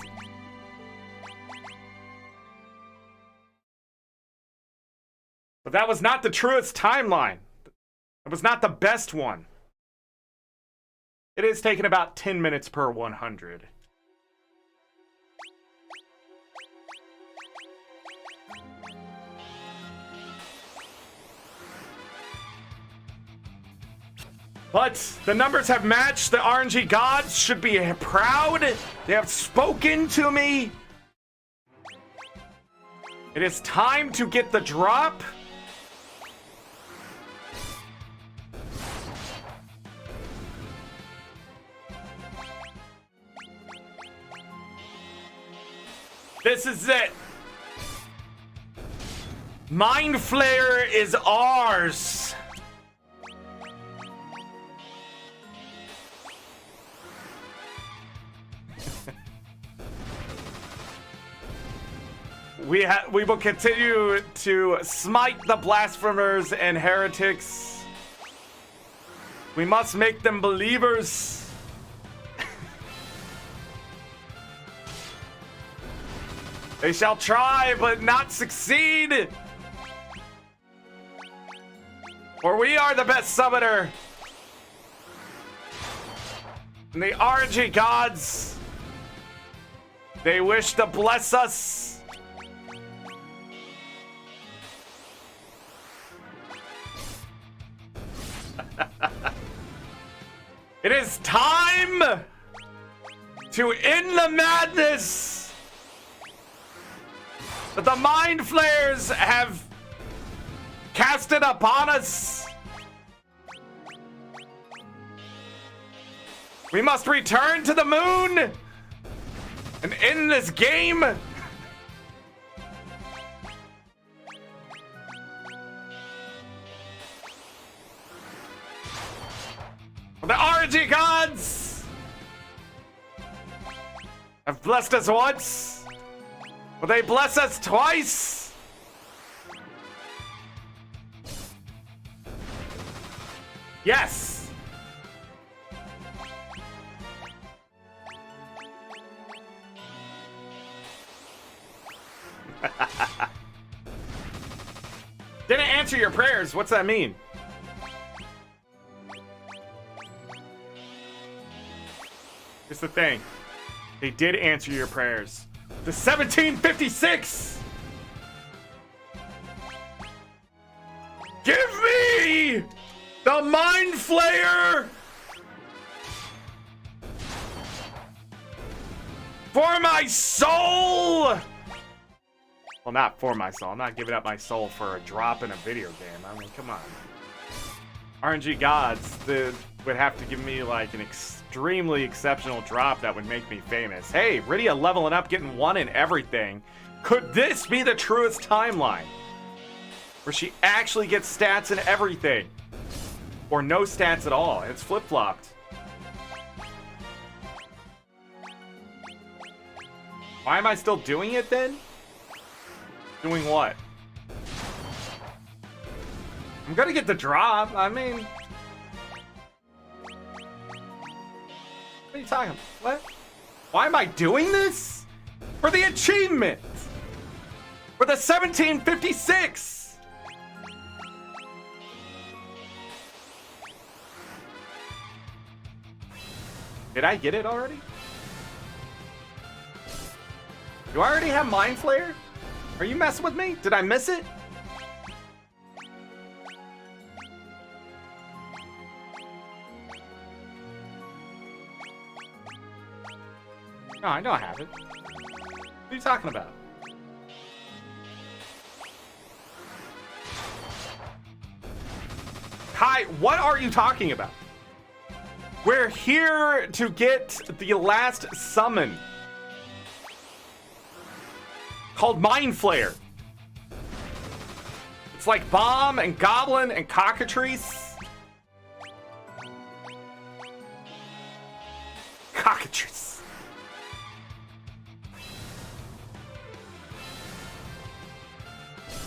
But that was not the truest timeline. It was not the best one. It is taking about 10 minutes per 100. But the numbers have matched. The RNG gods should be proud. They have spoken to me. It is time to get the drop. This is it. Mind Flayer is ours. We will continue to smite the blasphemers and heretics. We must make them believers. They shall try but not succeed. For we are the best summoner. And the RNG gods, they wish to bless us. It is time to end the madness that the Mind Flayers have casted upon us. We must return to the moon and end this game. The RNG gods have blessed us once. Will they bless us twice? Yes. Didn't answer your prayers. What's that mean? Here's the thing. They did answer your prayers. The 1756! Give me the Mind Flayer for my soul! Well, not for my soul. I'm not giving up my soul for a drop in a video game. I mean, come on. RNG gods would have to give me like an extremely exceptional drop that would make me famous. Hey, Rydia leveling up, getting 1 in everything. Could this be the truest timeline? Where she actually gets stats and everything. Or no stats at all. It's flip-flopped. Why am I still doing it then? Doing what? I'm gonna get the drop. I mean... What are you talking about? What? Why am I doing this? For the achievement! For the 1756! Did I get it already? Do I already have Mind Flayer? Are you messing with me? Did I miss it? No, I know I have it. What are you talking about? Kai, what are you talking about? We're here to get the last summon. Called Mind Flayer. It's like Bomb and Goblin and Cockatrice. Cockatrice.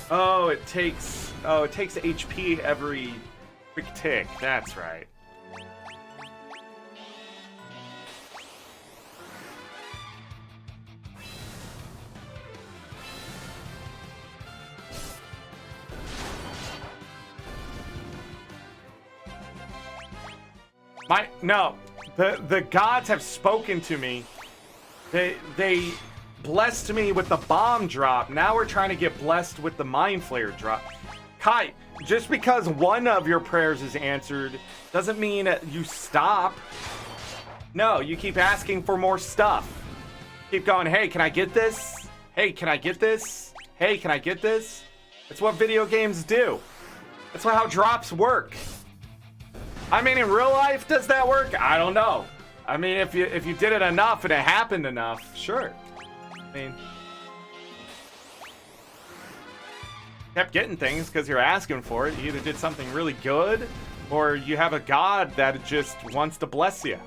Oh, it takes HP every quick tick. That's right. No, the gods have spoken to me. They blessed me with the bomb drop. Now we're trying to get blessed with the Mind Flayer drop. Kai, just because one of your prayers is answered doesn't mean you stop. No, you keep asking for more stuff. Keep going, hey, can I get this? Hey, can I get this? Hey, can I get this? That's what video games do. That's how drops work. I mean, in real life, does that work? I don't know. I mean, if you did it enough and it happened enough, sure. I mean, kept getting things because you're asking for it. You either did something really good, or you have a god that just wants to bless you.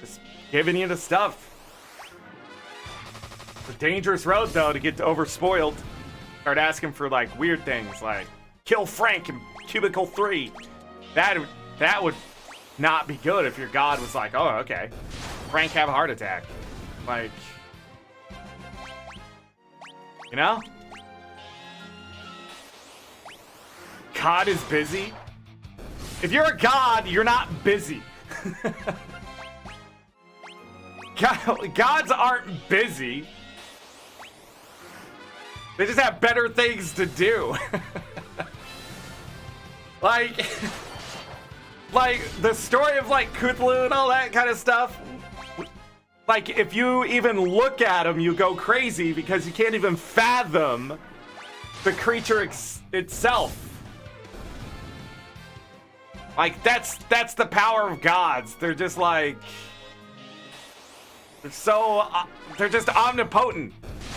Just giving you the stuff. It's a dangerous road, though, to get overspoiled. Start asking for, like, weird things, like kill Frank in Cubicle 3. That would not be good if your god was like, oh, okay, Frank have a heart attack. Like, you know? God is busy. If you're a god, you're not busy. Gods aren't busy. They just have better things to do. Like the story of like Cthulhu and all that kind of stuff. Like, if you even look at them, you go crazy because you can't even fathom the creature itself. Like, that's the power of gods. They're just like, they're just omnipotent.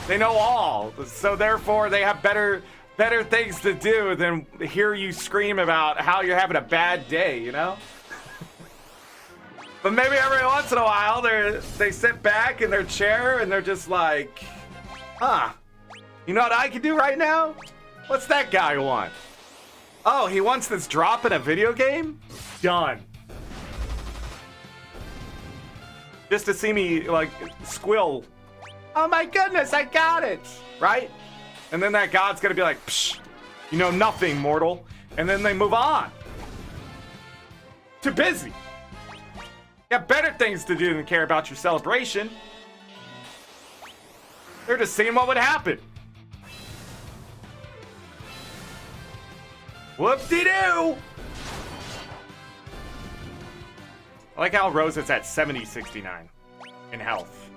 They know all. So therefore, they have better things to do than hear you scream about how you're having a bad day, you know? But maybe every once in a while, they sit back in their chair and they're just like, huh, you know what I can do right now? What's that guy want? Oh, he wants this drop in a video game? Done. Just to see me, like, squill. Oh my goodness, I got it! Right? And then that god's gonna be like, psh, you know nothing, mortal. And then they move on. Too busy. You got better things to do than care about your celebration. They're just seeing what would happen. Whoop-de-doo! I like how Rosa's at 70-69 in health.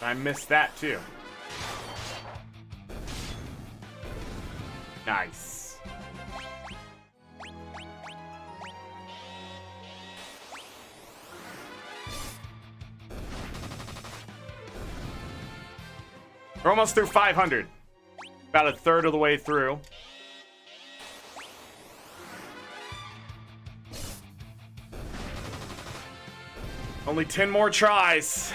I missed that too. Nice. We're almost through 500. About a third of the way through. Only 10 more tries.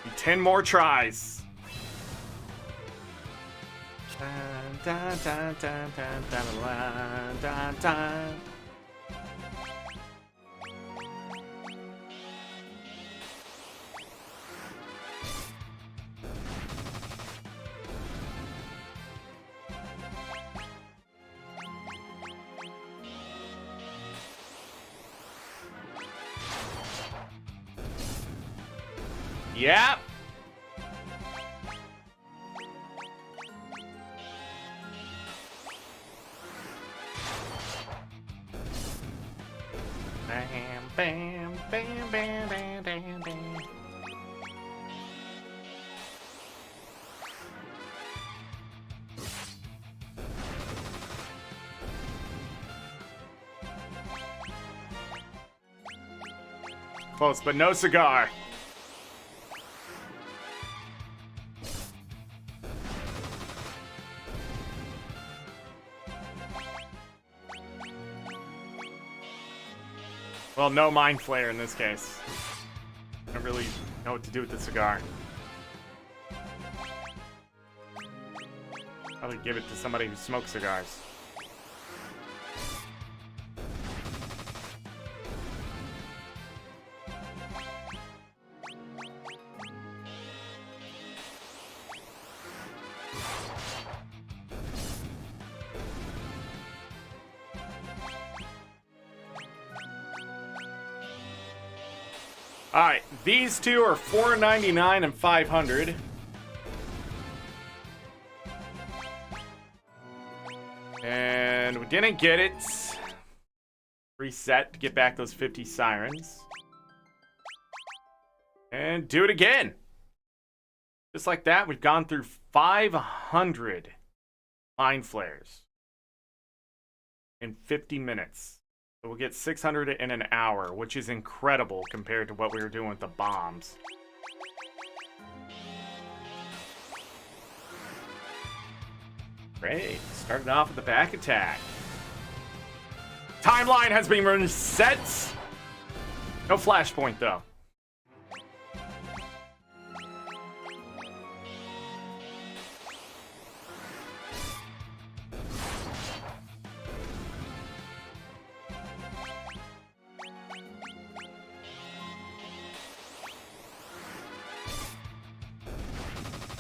Need 10 more tries. Dun, dun, dun, dun, dun, dun, dun, dun. Yep. Bam, bam, bam, bam, bam, bam, bam. Close, but no cigar. Well, no mind flare in this case. I don't really know what to do with the cigar. Probably give it to somebody who smokes cigars. Alright, these two are $4.99 and $500. And we didn't get it. Reset to get back those 50 sirens. And do it again. Just like that, we've gone through 500 mind flares in 50 minutes. So we'll get 600 in an hour, which is incredible compared to what we were doing with the bombs. Great. Started off with the back attack. Timeline has been reset. No flashpoint, though.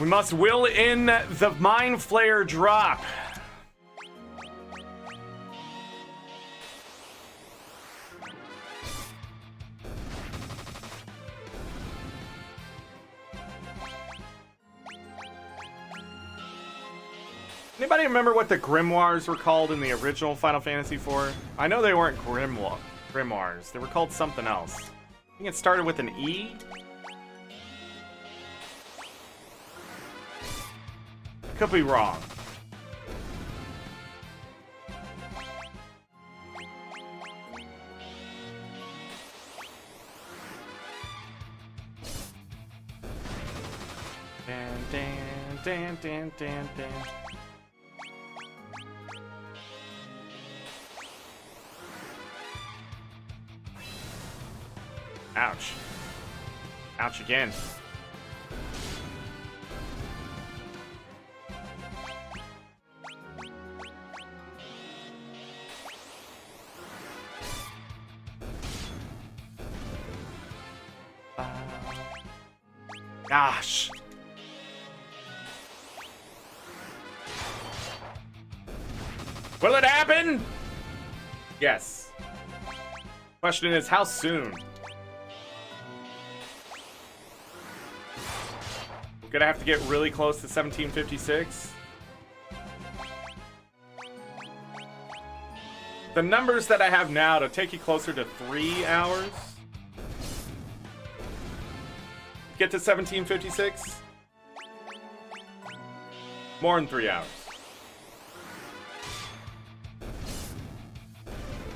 We must will in the Mind Flare drop. Anybody remember what the grimoires were called in the original Final Fantasy IV? I know they weren't grimoires. They were called something else. I think it started with an E. Could be wrong. Dan, dan, dan, dan, dan, dan. Ouch. Ouch again. Gosh. Will it happen? Yes. Question is, how soon? We're gonna have to get really close to 1756. The numbers that I have now to take you closer to 3 hours. Get to 1756? More than 3 hours.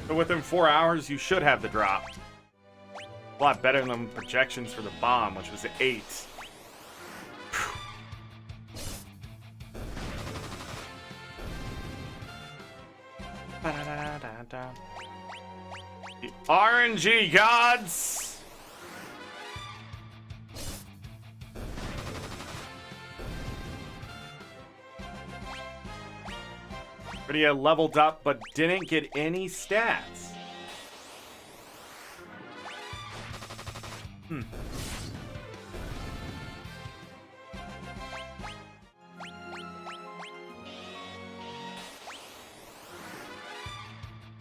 So within 4 hours, you should have the drop. A lot better than projections for the bomb, which was 8. The RNG gods! Pretty leveled up, but didn't get any stats.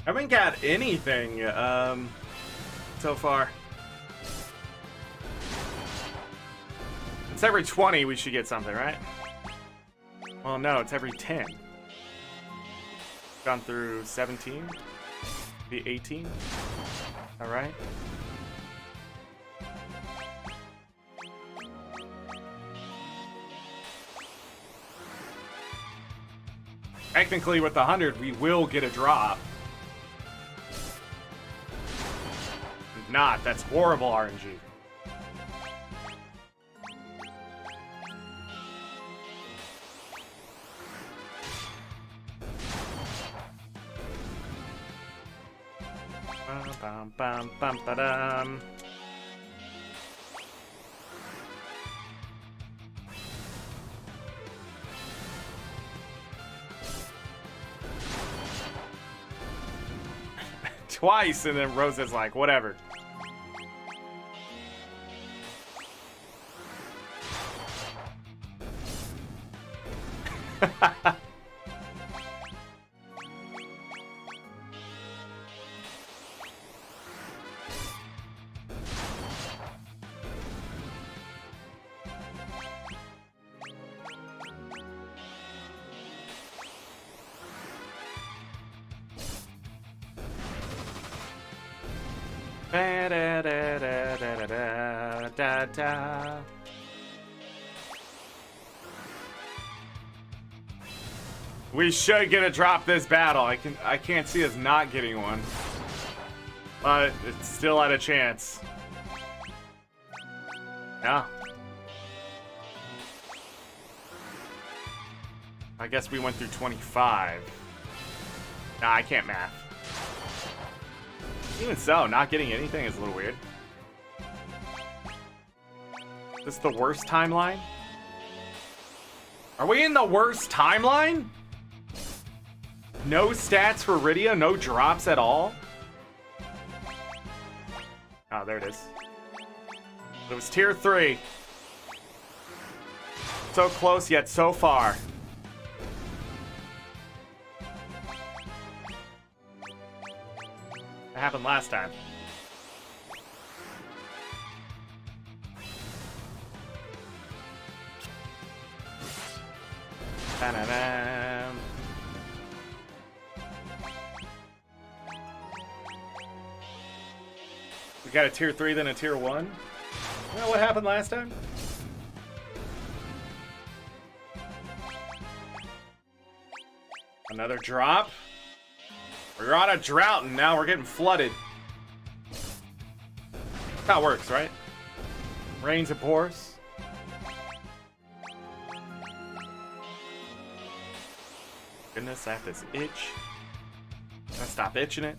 Haven't got anything so far. every 20 we should get something, right? Well, no, it's every 10. Gone through 17. Be 18. All right. Technically, with 100, we will get a drop. If not, that's horrible RNG. Bum, bum, bum, ba-dum. Twice, and then Rosa's like, whatever. Da-da-da-da-da-da-da. We should get a drop this battle. I can't see us not getting one. But it's still at a chance. Yeah. I guess we went through 25. Nah, I can't math. Even so, not getting anything is a little weird. This is the worst timeline? Are we in the worst timeline? No stats for Rydia, no drops at all? Oh, there it is. It was tier 3. So close yet so far. That happened last time. Ba-da-da. We got a tier 3, then a tier 1. You know what happened last time? Another drop. We're on a drought and now we're getting flooded. That's how it works, right? Rains and pours. Goodness, I have this itch. Can I stop itching it?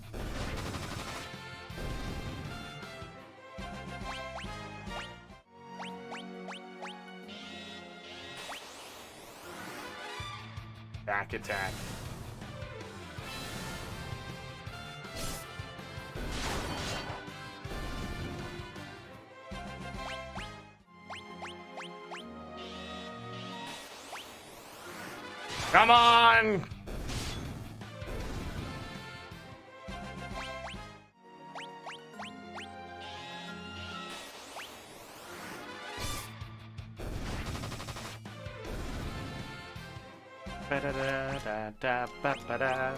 Back attack. Come on! Ba-da-da-da-da-ba-ba-da.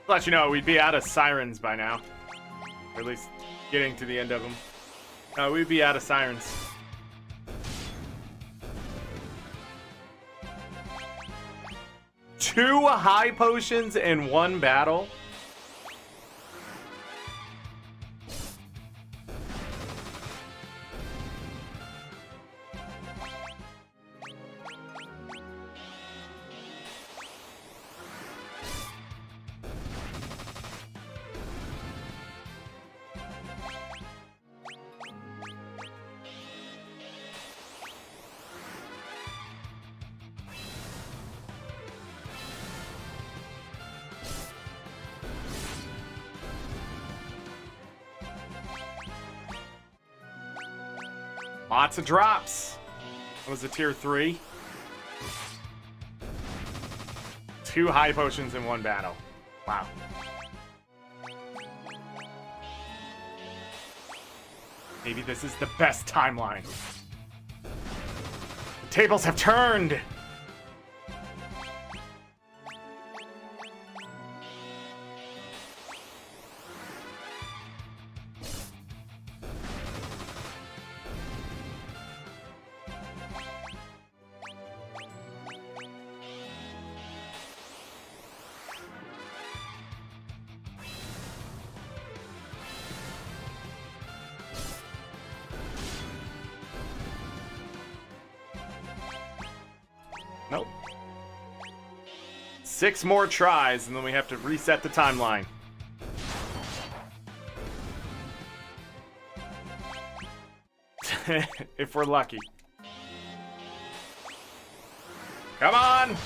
Let you know, we'd be out of sirens by now. Or at least getting to the end of them. No, we'd be out of sirens. Two high potions in one battle? Lots of drops. That was a tier 3. 2 high potions in one battle. Wow. Maybe this is the best timeline. The tables have turned! Nope. 6 more tries, and then we have to reset the timeline. If we're lucky. Come on!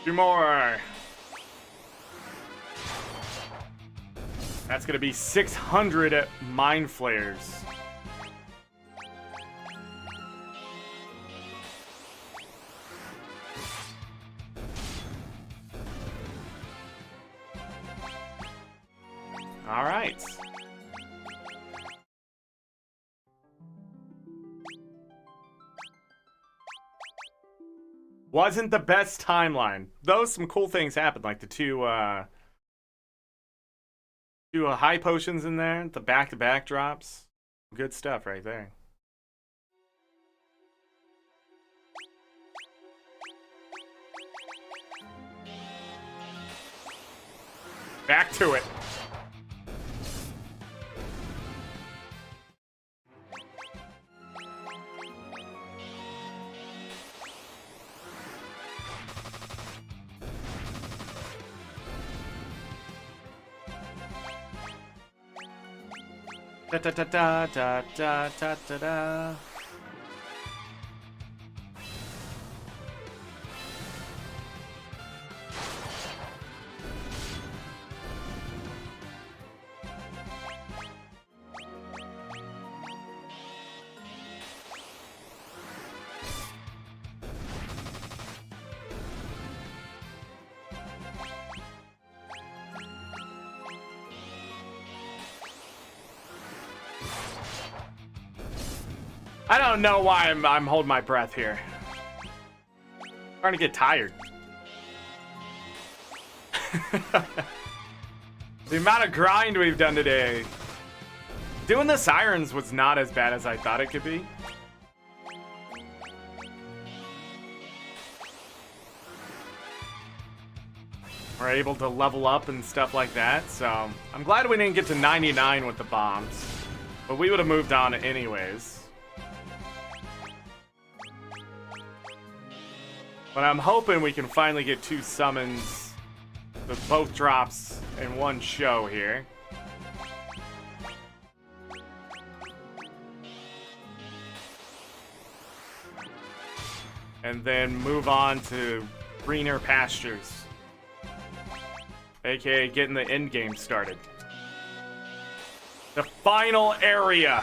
Two more. That's gonna be 600 mind flares. All right. Wasn't the best timeline. Though some cool things happened, like the two high potions in there, the back-to-back drops. Good stuff right there. Back to it. Da da da da da da da da da. I don't know why I'm holding my breath here. I'm starting to get tired. The amount of grind we've done today. Doing the sirens was not as bad as I thought it could be. We're able to level up and stuff like that, so I'm glad we didn't get to 99 with the bombs. But we would have moved on anyways. But I'm hoping we can finally get 2 summons with both drops in one show here. And then move on to greener pastures. AKA getting the end game started. The final area.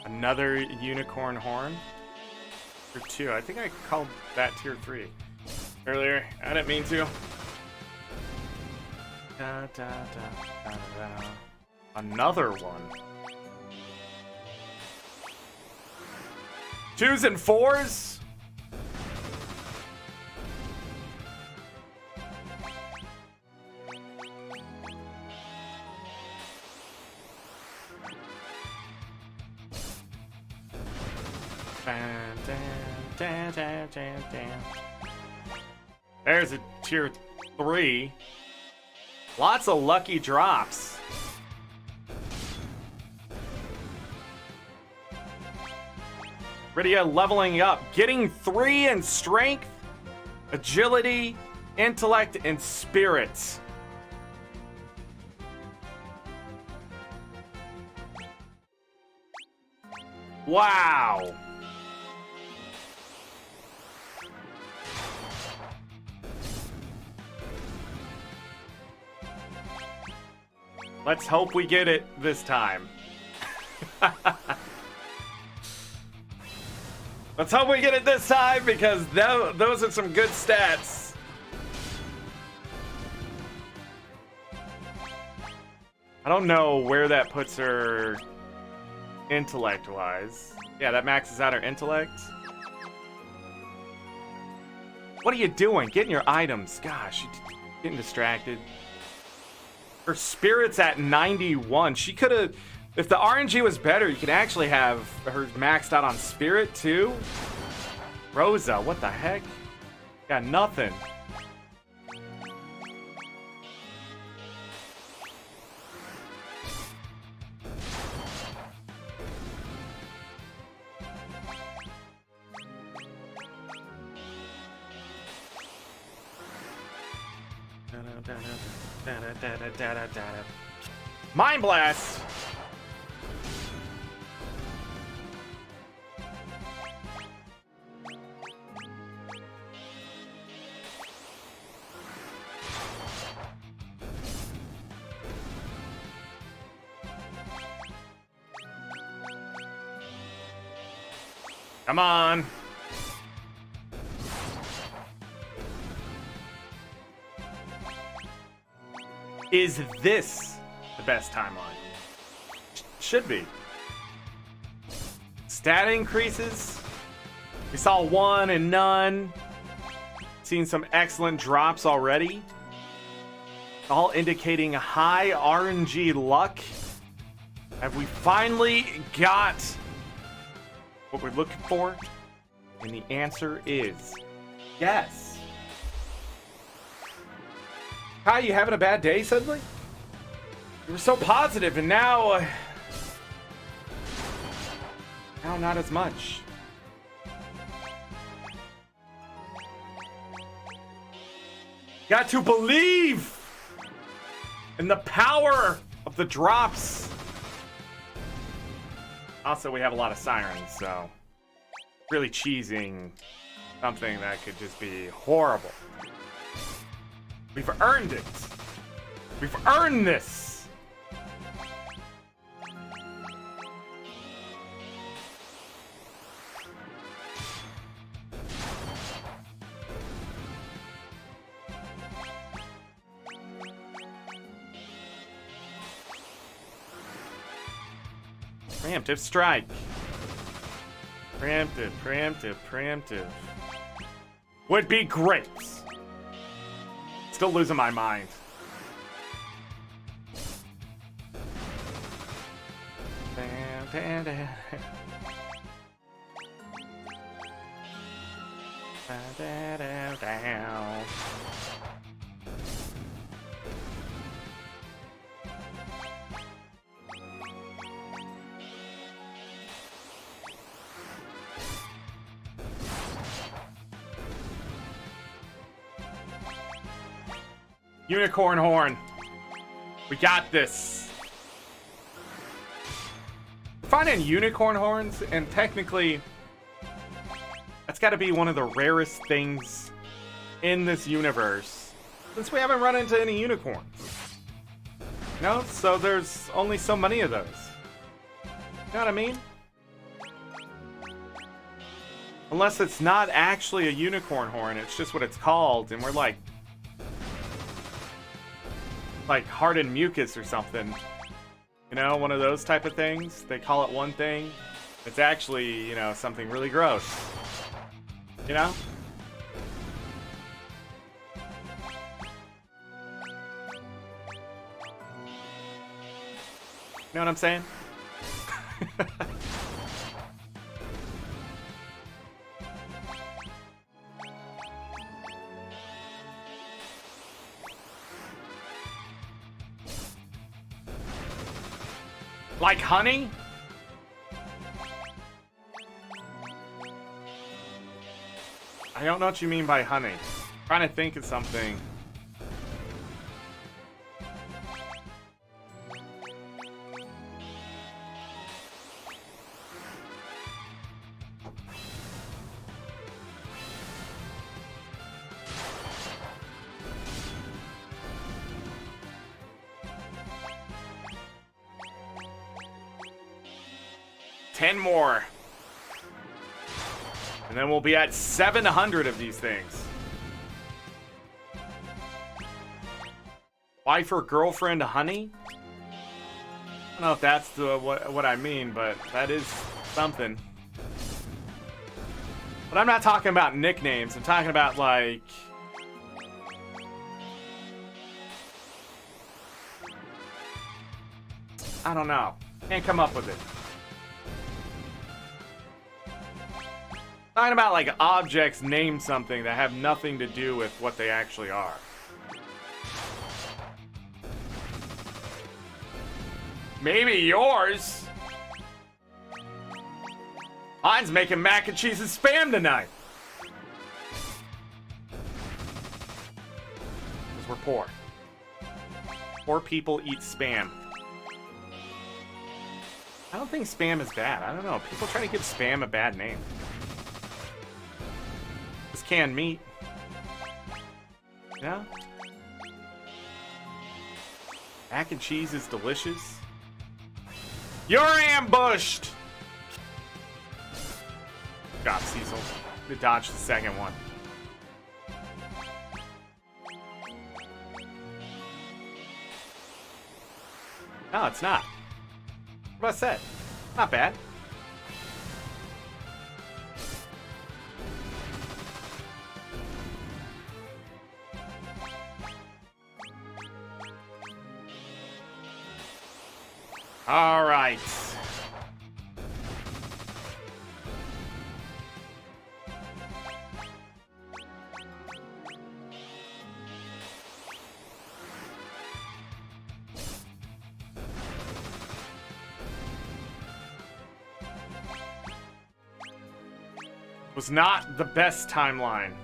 Another unicorn horn. Tier 2. I think I called that tier 3 earlier. I didn't mean to. Da, da, da, da, da. Another one. 2s and 4s? There's a tier 3. Lots of lucky drops. Rydia leveling up, getting 3 in strength, agility, intellect, and spirit. Wow. Let's hope we get it this time. Let's hope we get it this time, because those are some good stats. I don't know where that puts her intellect-wise. Yeah, that maxes out her intellect. What are you doing? Getting your items. Gosh, you're getting distracted. Her spirit's at 91. She could have... If the RNG was better, you could actually have her maxed out on spirit, too. Rosa, what the heck? Got nothing. Mind Blast! Come on! Is this the best timeline? Should be. Stat increases. We saw 1 and none. Seen some excellent drops already. All indicating high RNG luck. Have we finally got what we're looking for? And the answer is yes. Kai, you having a bad day suddenly? You were so positive, and now not as much. Got to believe in the power of the drops. Also, we have a lot of sirens, so really cheesing something that could just be horrible. We've earned it. We've earned this. Preemptive strike. Preemptive, preemptive, preemptive. Would be great. Still losing my mind. Unicorn horn. We got this. Finding unicorn horns, and technically, that's got to be one of the rarest things in this universe, since we haven't run into any unicorns. You know, so there's only so many of those. You know what I mean? Unless it's not actually a unicorn horn, it's just what it's called, and we're like hardened mucus or something. You know, one of those type of things. They call it one thing. It's actually, you know, something really gross. You know? You know what I'm saying? Like honey? I don't know what you mean by honey. Trying to think of something. Ten more. And then we'll be at 700 of these things. Wife or girlfriend honey? I don't know if that's what I mean, but that is something. But I'm not talking about nicknames. I'm talking about, like... I don't know. Can't come up with it. Talking about, like, objects named something that have nothing to do with what they actually are. Maybe yours. Mine's making mac and cheese and spam tonight. Because we're poor. Poor people eat spam. I don't think spam is bad. I don't know. People try to give spam a bad name. It's canned meat. Yeah? Mac and cheese is delicious. You're ambushed! God, Cecil. To dodge the second one. No, it's not. What I said. Not bad. All right. Was not the best timeline.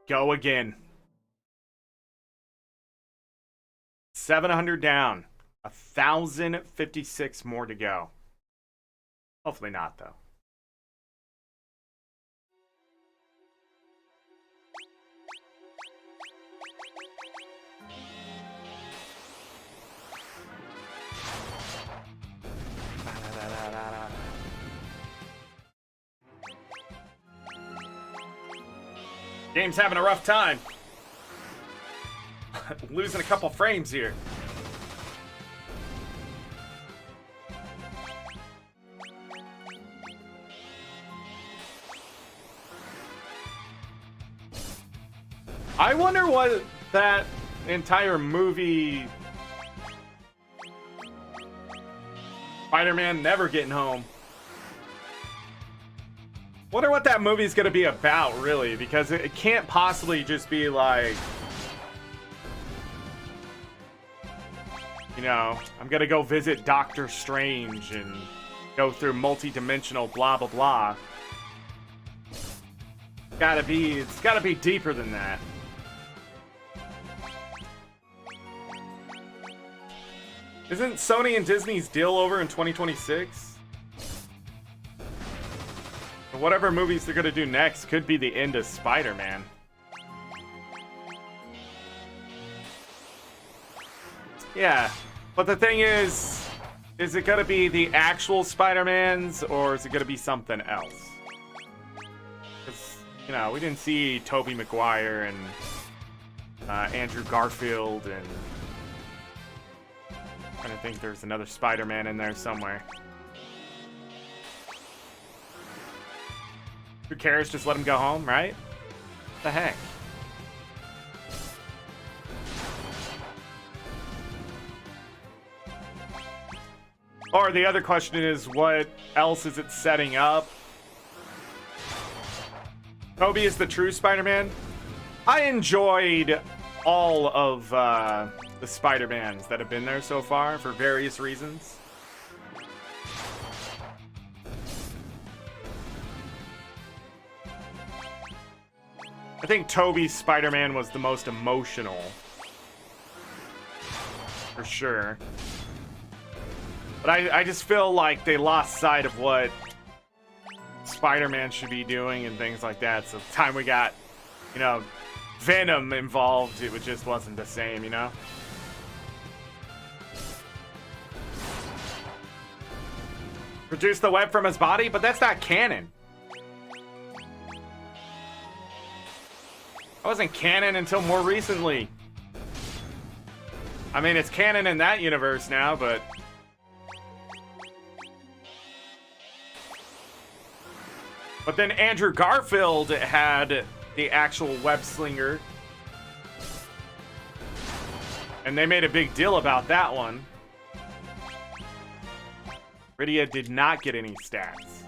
Go again. 700 down. 1,056 more to go. Hopefully not, though. Game's having a rough time. Losing a couple frames here. I wonder what that entire movie... Spider-Man never getting home. Wonder what that movie's gonna be about, really, because it can't possibly just be like, you know, I'm gonna go visit Doctor Strange and go through multi-dimensional blah blah blah. It's gotta be deeper than that. Isn't Sony and Disney's deal over in 2026? Whatever movies they're gonna do next could be the end of Spider-Man. Yeah, but the thing is it gonna be the actual Spider-Mans or is it gonna be something else? Because, you know, we didn't see Tobey Maguire and Andrew Garfield, and I'm trying to think there's another Spider-Man in there somewhere. Who cares? Just let him go home, right? What the heck? Or the other question is, what else is it setting up? Tobey is the true Spider-Man. I enjoyed all of the Spider-Mans that have been there so far for various reasons. I think Tobey's Spider-Man was the most emotional. For sure. But I just feel like they lost sight of what Spider-Man should be doing and things like that. So the time we got, you know, Venom involved, it just wasn't the same, you know? Produce the web from his body? But that's not canon. It wasn't canon until more recently. I mean, it's canon in that universe now, but... But then Andrew Garfield had the actual web slinger. And they made a big deal about that one. Rydia did not get any stats.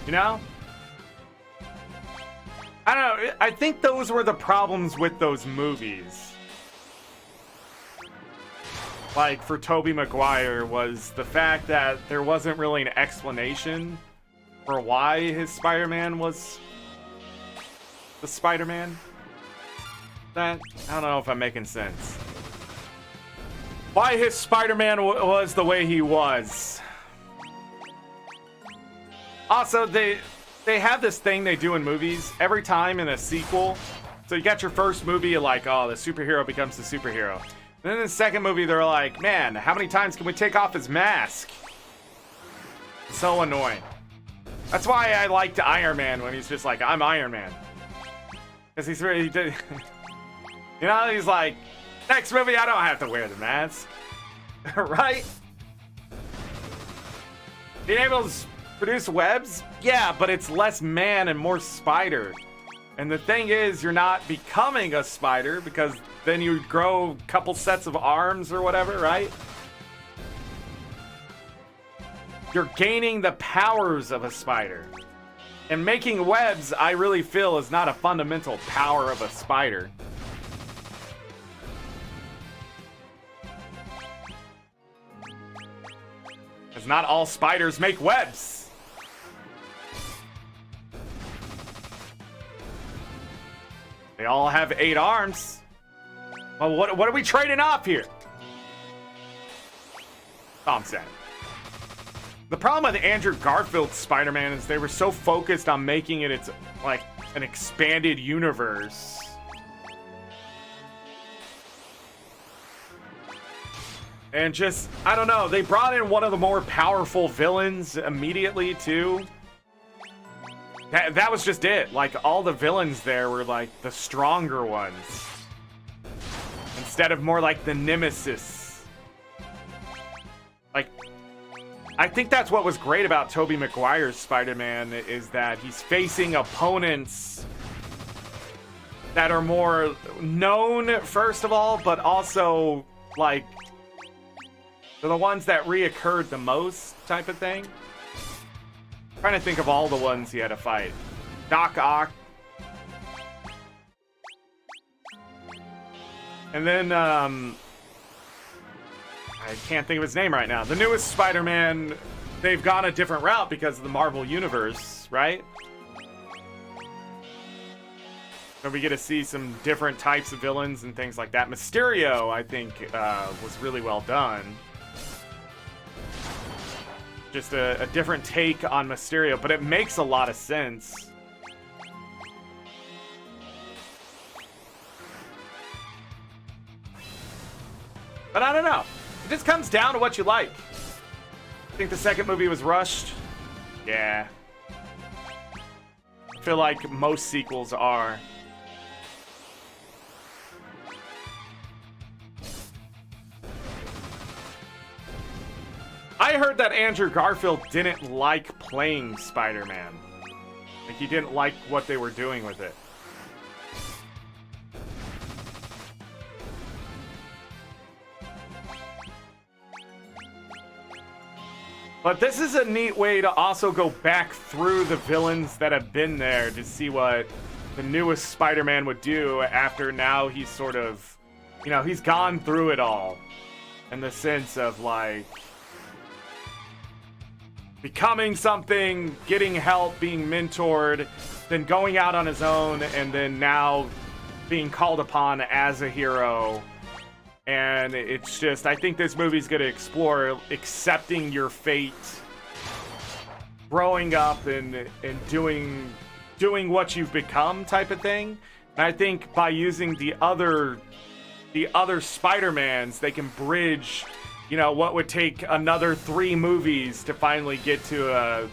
You know? I don't know. I think those were the problems with those movies. Like, for Tobey Maguire, was the fact that there wasn't really an explanation for why his Spider-Man was the Spider-Man. I don't know if I'm making sense. Why his Spider-Man was the way he was. Also, they have this thing they do in movies every time in a sequel. So you got your first movie, you're like, oh, the superhero becomes the superhero. And then in the second movie, they're like, man, how many times can we take off his mask? So annoying. That's why I liked Iron Man when he's just like, I'm Iron Man. Because he's really, you know, he's like, next movie, I don't have to wear the mask. Right? Being able to produce webs? Yeah, but it's less man and more spider. And the thing is, you're not becoming a spider because then you grow a couple sets of arms or whatever, right? You're gaining the powers of a spider. And making webs, I really feel, is not a fundamental power of a spider. Because not all spiders make webs. They all have 8 arms. Well, what are we trading off here? Tom said. The problem with Andrew Garfield's Spider-Man is they were so focused on making it it's like an expanded universe. And just, I don't know, they brought in one of the more powerful villains immediately too. That was just it. Like, all the villains there were like the stronger ones. Instead of more like the nemesis. Like, I think that's what was great about Tobey Maguire's Spider-Man, is that he's facing opponents that are more known, first of all, but also, like, they're the ones that reoccurred the most, type of thing. I'm trying to think of all the ones he had to fight. Doc Ock. And then, I can't think of his name right now. The newest Spider-Man, they've gone a different route because of the Marvel Universe, right? So we get to see some different types of villains and things like that. Mysterio, I think, was really well done. Just a different take on Mysterio, but it makes a lot of sense. But I don't know. It just comes down to what you like. I think the second movie was rushed. Yeah. I feel like most sequels are. I heard that Andrew Garfield didn't like playing Spider-Man. Like, he didn't like what they were doing with it. But this is a neat way to also go back through the villains that have been there to see what the newest Spider-Man would do after now he's sort of, you know, he's gone through it all. In the sense of, like, becoming something, getting help, being mentored, then going out on his own, and then now being called upon as a hero. And it's just, I think this movie's going to explore accepting your fate, growing up, and doing what you've become type of thing. And I think by using the other Spider-Mans, they can bridge, you know, what would take another 3 movies to finally get to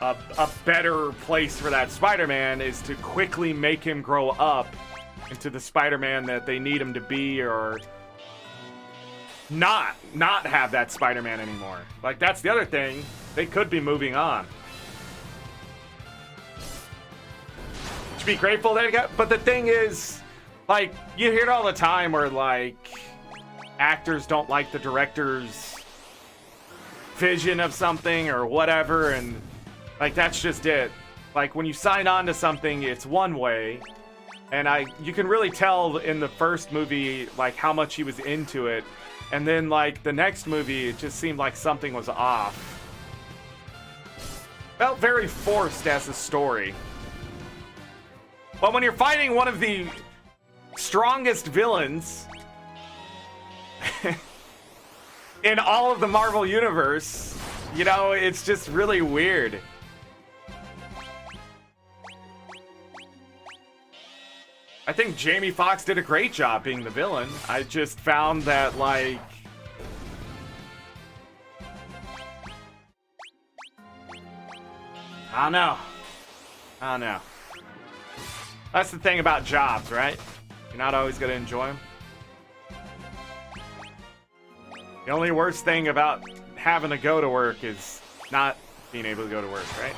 a better place for that Spider-Man, is to quickly make him grow up into the Spider-Man that they need him to be, or not have that Spider-Man anymore. Like, that's the other thing. They could be moving on. Should be grateful that it got, but the thing is, like, you hear it all the time where, like, actors don't like the director's vision of something or whatever, and, like, that's just it. Like, when you sign on to something, it's one way, and you can really tell in the first movie, like, how much he was into it, and then, like, the next movie, it just seemed like something was off. Felt very forced as a story. But when you're fighting one of the strongest villains in all of the Marvel Universe, you know, it's just really weird. I think Jamie Foxx did a great job being the villain. I just found that, like, I don't know. That's the thing about jobs, right? You're not always going to enjoy them. The only worst thing about having to go to work is not being able to go to work, right?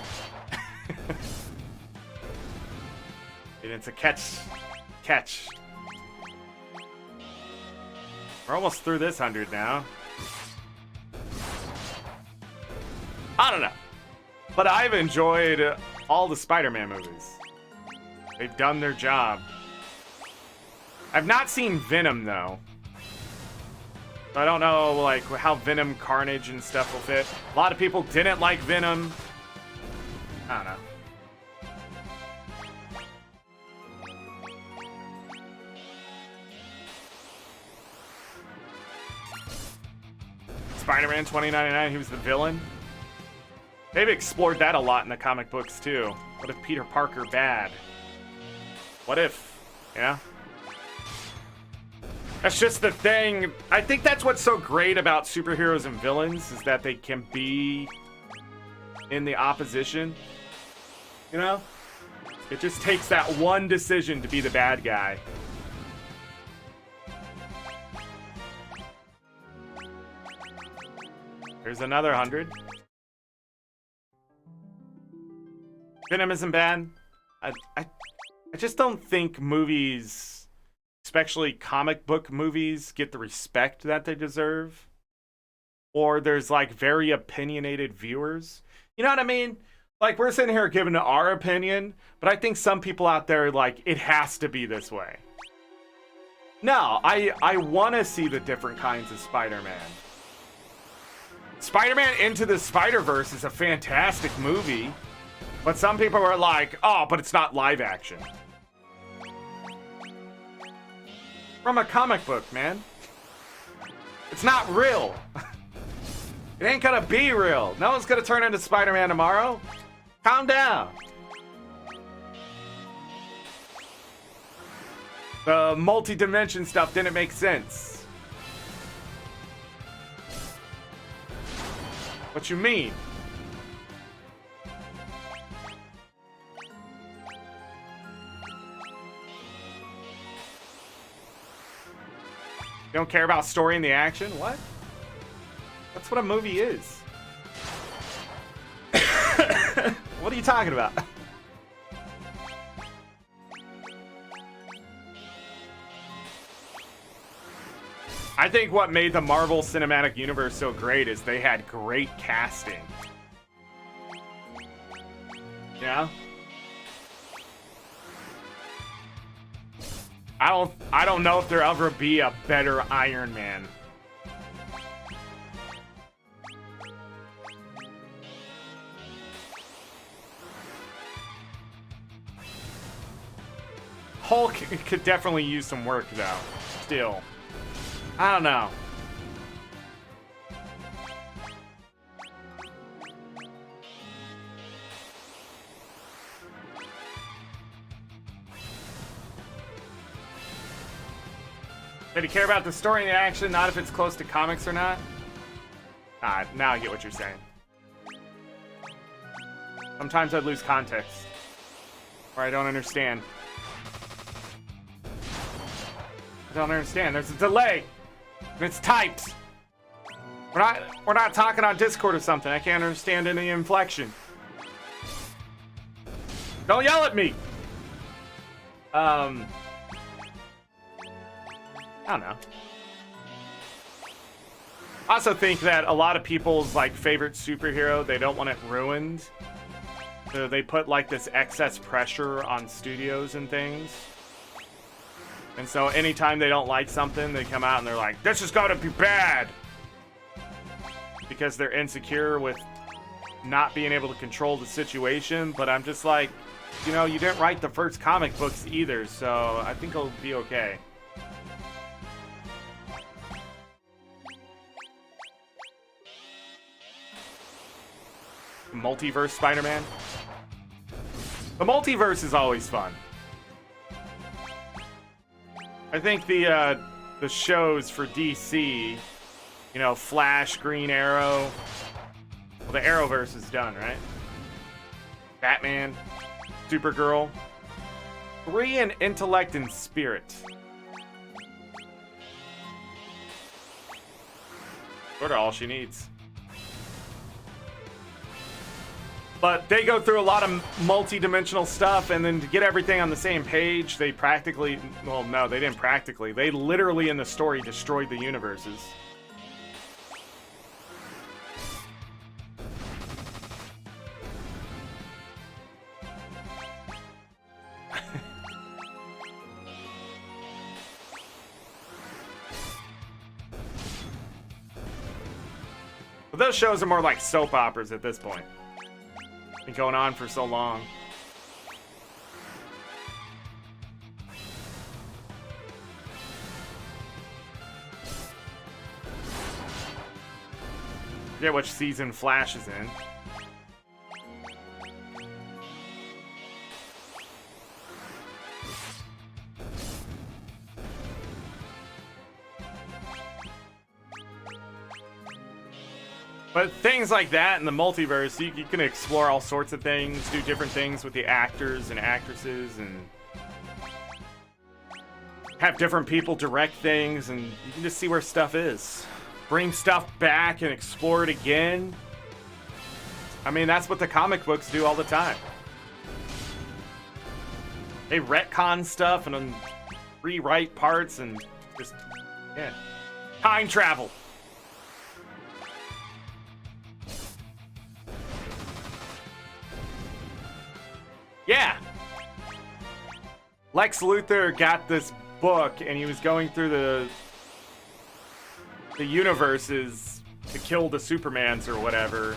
And it's a catch. We're almost through this 100 now. I don't know. But I've enjoyed all the Spider-Man movies. They've done their job. I've not seen Venom, though. So I don't know, like, how Venom, Carnage, and stuff will fit. A lot of people didn't like Venom. I don't know. Spider-Man 2099, he was the villain. They've explored that a lot in the comic books, too. What if Peter Parker bad? What if, yeah? That's just the thing. I think that's what's so great about superheroes and villains, is that they can be in the opposition. You know? It just takes that one decision to be the bad guy. There's another 100. Venom isn't bad. I just don't think movies, especially comic book movies, get the respect that they deserve. Or there's, like, very opinionated viewers. You know what I mean? Like, we're sitting here giving our opinion, but I think some people out there are like, it has to be this way. No, I want to see the different kinds of Spider-Man. Spider-Man Into the Spider-Verse is a fantastic movie, but some people are like, oh, but it's not live action. From a comic book, man. It's not real. It ain't gonna be real. No one's gonna turn into Spider-Man tomorrow. Calm down. The multi-dimension stuff didn't make sense. What you mean? You don't care about story and the action? What? That's what a movie is. What are you talking about? I think what made the Marvel Cinematic Universe so great is they had great casting. Yeah? I don't know if there'll ever be a better Iron Man. Hulk could definitely use some work though. Still. I don't know. Did he care about the story and the action, not if it's close to comics or not? Ah, now I get what you're saying. Sometimes I'd lose context. Or I don't understand. I don't understand. There's a delay. And it's typed. We're not talking on Discord or something. I can't understand any inflection. Don't yell at me. I don't know. I also think that a lot of people's like favorite superhero, they don't want it ruined. So they put like this excess pressure on studios and things. And so anytime they don't like something, they come out and they're like, this is gonna be bad. Because they're insecure with not being able to control the situation. But I'm just like, you know, you didn't write the first comic books either, so I think it'll be okay. Multiverse Spider-Man. The multiverse is always fun. I think the shows for DC, you know, Flash, Green Arrow. Well, the Arrowverse is done, right? Batman, Supergirl. 3 in intellect and spirit. Sort of all she needs. But they go through a lot of multi-dimensional stuff, and then to get everything on the same page, they practically... Well, no, they didn't practically. They literally, in the story, destroyed the universes. But those shows are more like soap operas at this point. Been going on for so long. Forget which season Flash is in. But things like that in the multiverse, you can explore all sorts of things, do different things with the actors and actresses, and have different people direct things, and you can just see where stuff is. Bring stuff back and explore it again. I mean, that's what the comic books do all the time. They retcon stuff and then rewrite parts and just, yeah. Time travel. Yeah. Lex Luthor got this book and he was going through the universes to kill the Supermans or whatever.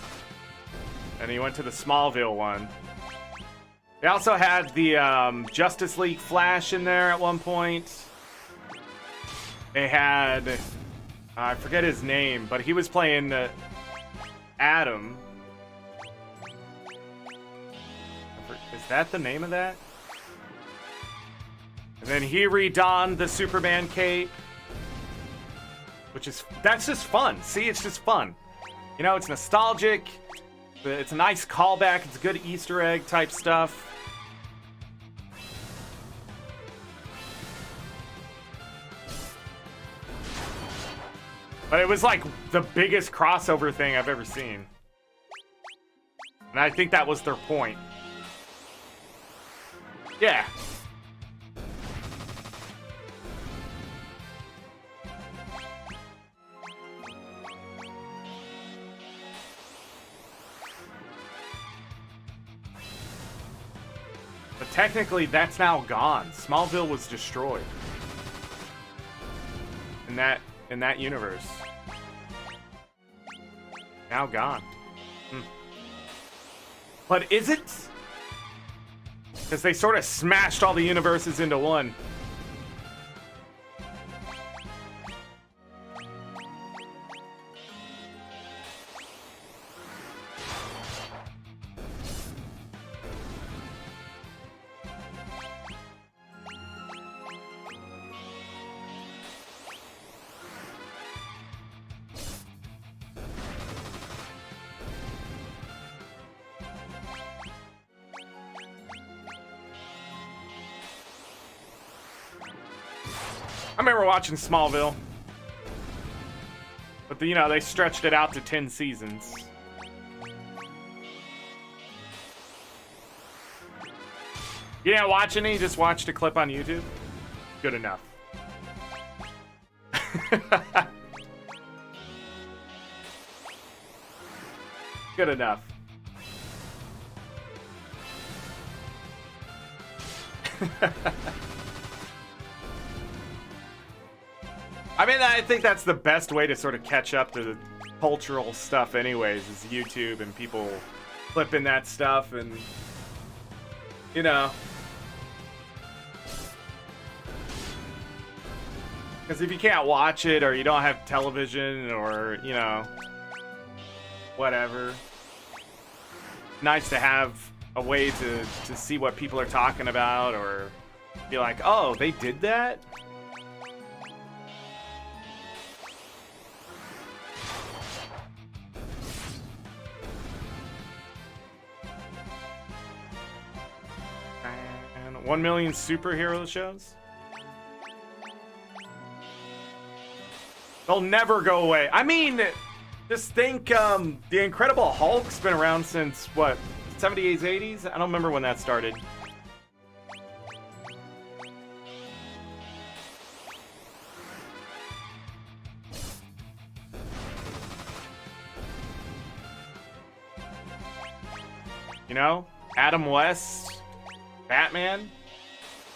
And he went to the Smallville one. They also had the Justice League Flash in there at one point. They had... I forget his name, but he was playing Adam. Is that the name of that? And then he redonned the Superman cape. Which is... That's just fun. See, it's just fun. You know, it's nostalgic. It's a nice callback. It's good Easter egg type stuff. But it was like the biggest crossover thing I've ever seen. And I think that was their point. Yeah. But technically, that's now gone. Smallville was destroyed. In that universe. Now gone. But is it? Because they sort of smashed all the universes into one. I remember watching Smallville. But, you know, they stretched it out to 10 seasons. You didn't watch any? You just watched a clip on YouTube? Good enough. Good enough. I mean, I think that's the best way to sort of catch up to the cultural stuff anyways, is YouTube and people flipping that stuff and, you know. Because if you can't watch it or you don't have television or, you know, whatever, nice to have a way to see what people are talking about or be like, oh, they did that? And 1 million superhero shows? They'll never go away. I mean, just think, the Incredible Hulk's been around since, what, 70s, 80s? I don't remember when that started. You know? Adam West, Batman.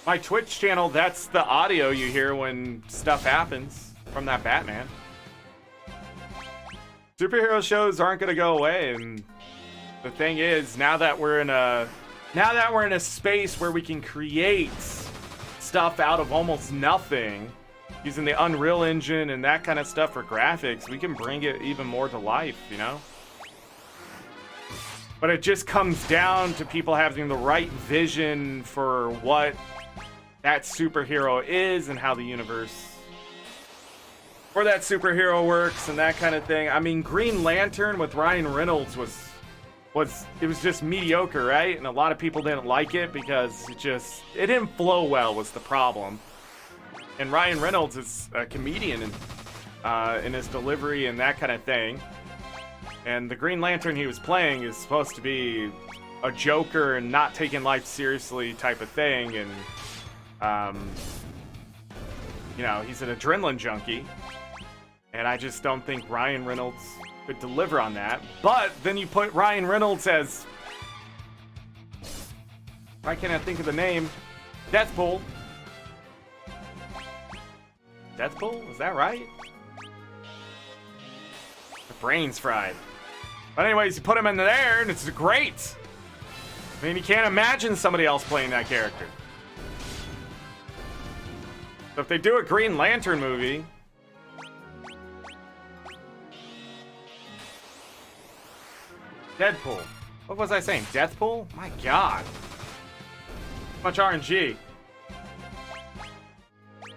My Twitch channel, that's the audio you hear when stuff happens from that Batman. Superhero shows aren't going to go away, and the thing is, now that we're in a space where we can create stuff out of almost nothing using the Unreal Engine and that kind of stuff for graphics, we can bring it even more to life, you know? But it just comes down to people having the right vision for what that superhero is and how the universe for that superhero works and that kind of thing. I mean, Green Lantern with Ryan Reynolds was just mediocre, right? And a lot of people didn't like it because it didn't flow well was the problem. And Ryan Reynolds is a comedian in his delivery and that kind of thing. And the Green Lantern he was playing is supposed to be a joker and not taking life seriously type of thing. And, you know, he's an adrenaline junkie. And I just don't think Ryan Reynolds could deliver on that. But then you put Ryan Reynolds as... Why can't I think of the name? Deathpool. Deathpool? Is that right? The brain's fried. But anyways, you put him in there, and it's great. I mean, you can't imagine somebody else playing that character. So if they do a Green Lantern movie... Deadpool. What was I saying? Deathpool? My god. Much RNG.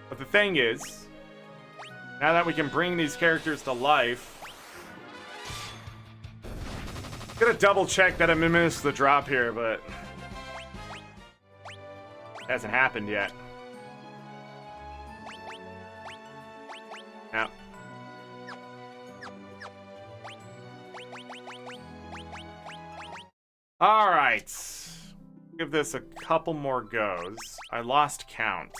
But the thing is, now that we can bring these characters to life... I'm gonna double check that I missed the drop here, but... it hasn't happened yet. No. Alright. Give this a couple more goes. I lost count.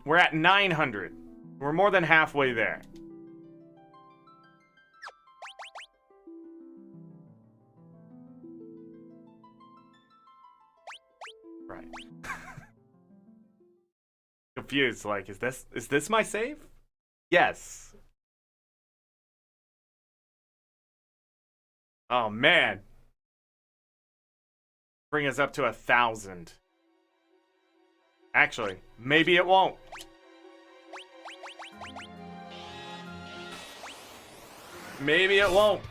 We're at 900. We're more than halfway there. confused. Like, is this my save? Yes. Oh man. Bring us up to 1,000. Actually, maybe it won't. Maybe it won't.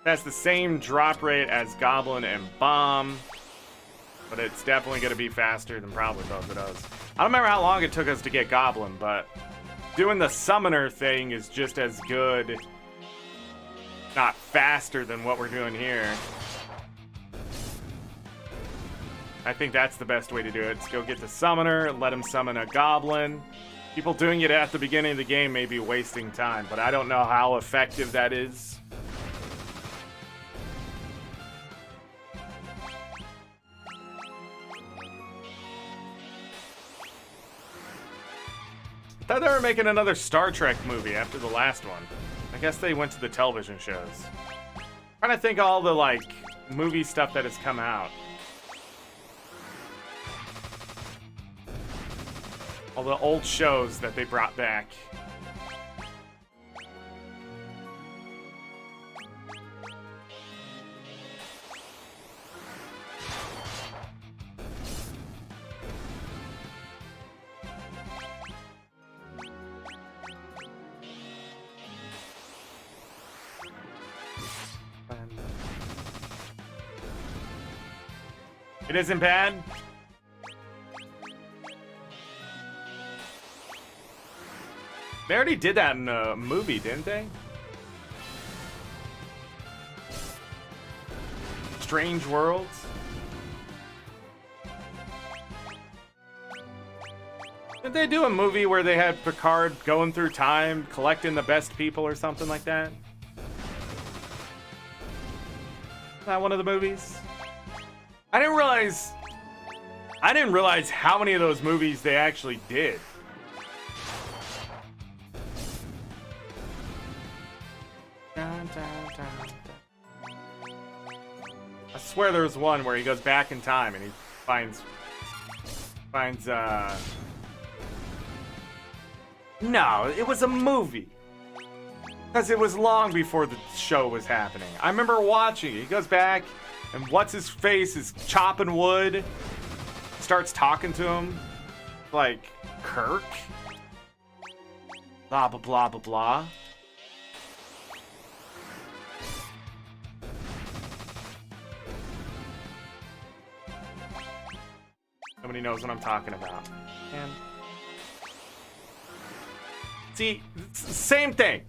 That's the same drop rate as Goblin and Bomb, but it's definitely going to be faster than probably both of those. I don't remember how long it took us to get Goblin, but doing the Summoner thing is just as good, not faster than what we're doing here. I think that's the best way to do it. Let's go get the Summoner, let him summon a Goblin. People doing it at the beginning of the game may be wasting time, but I don't know how effective that is. I thought they were making another Star Trek movie after the last one. I guess they went to the television shows. I'm trying to think of all the, like, movie stuff that has come out. All the old shows that they brought back. It isn't bad. They already did that in a movie, didn't they? Strange Worlds. Did they do a movie where they had Picard going through time, collecting the best people or something like that? Is that one of the movies? I didn't realize how many of those movies they actually did. I swear there was one where he goes back in time and he finds No, it was a movie. Because it was long before the show was happening. I remember watching it. He goes back and what's his face is chopping wood. Starts talking to him. Like, Kirk? Blah, blah, blah, blah, blah. Nobody knows what I'm talking about. And see, same thing.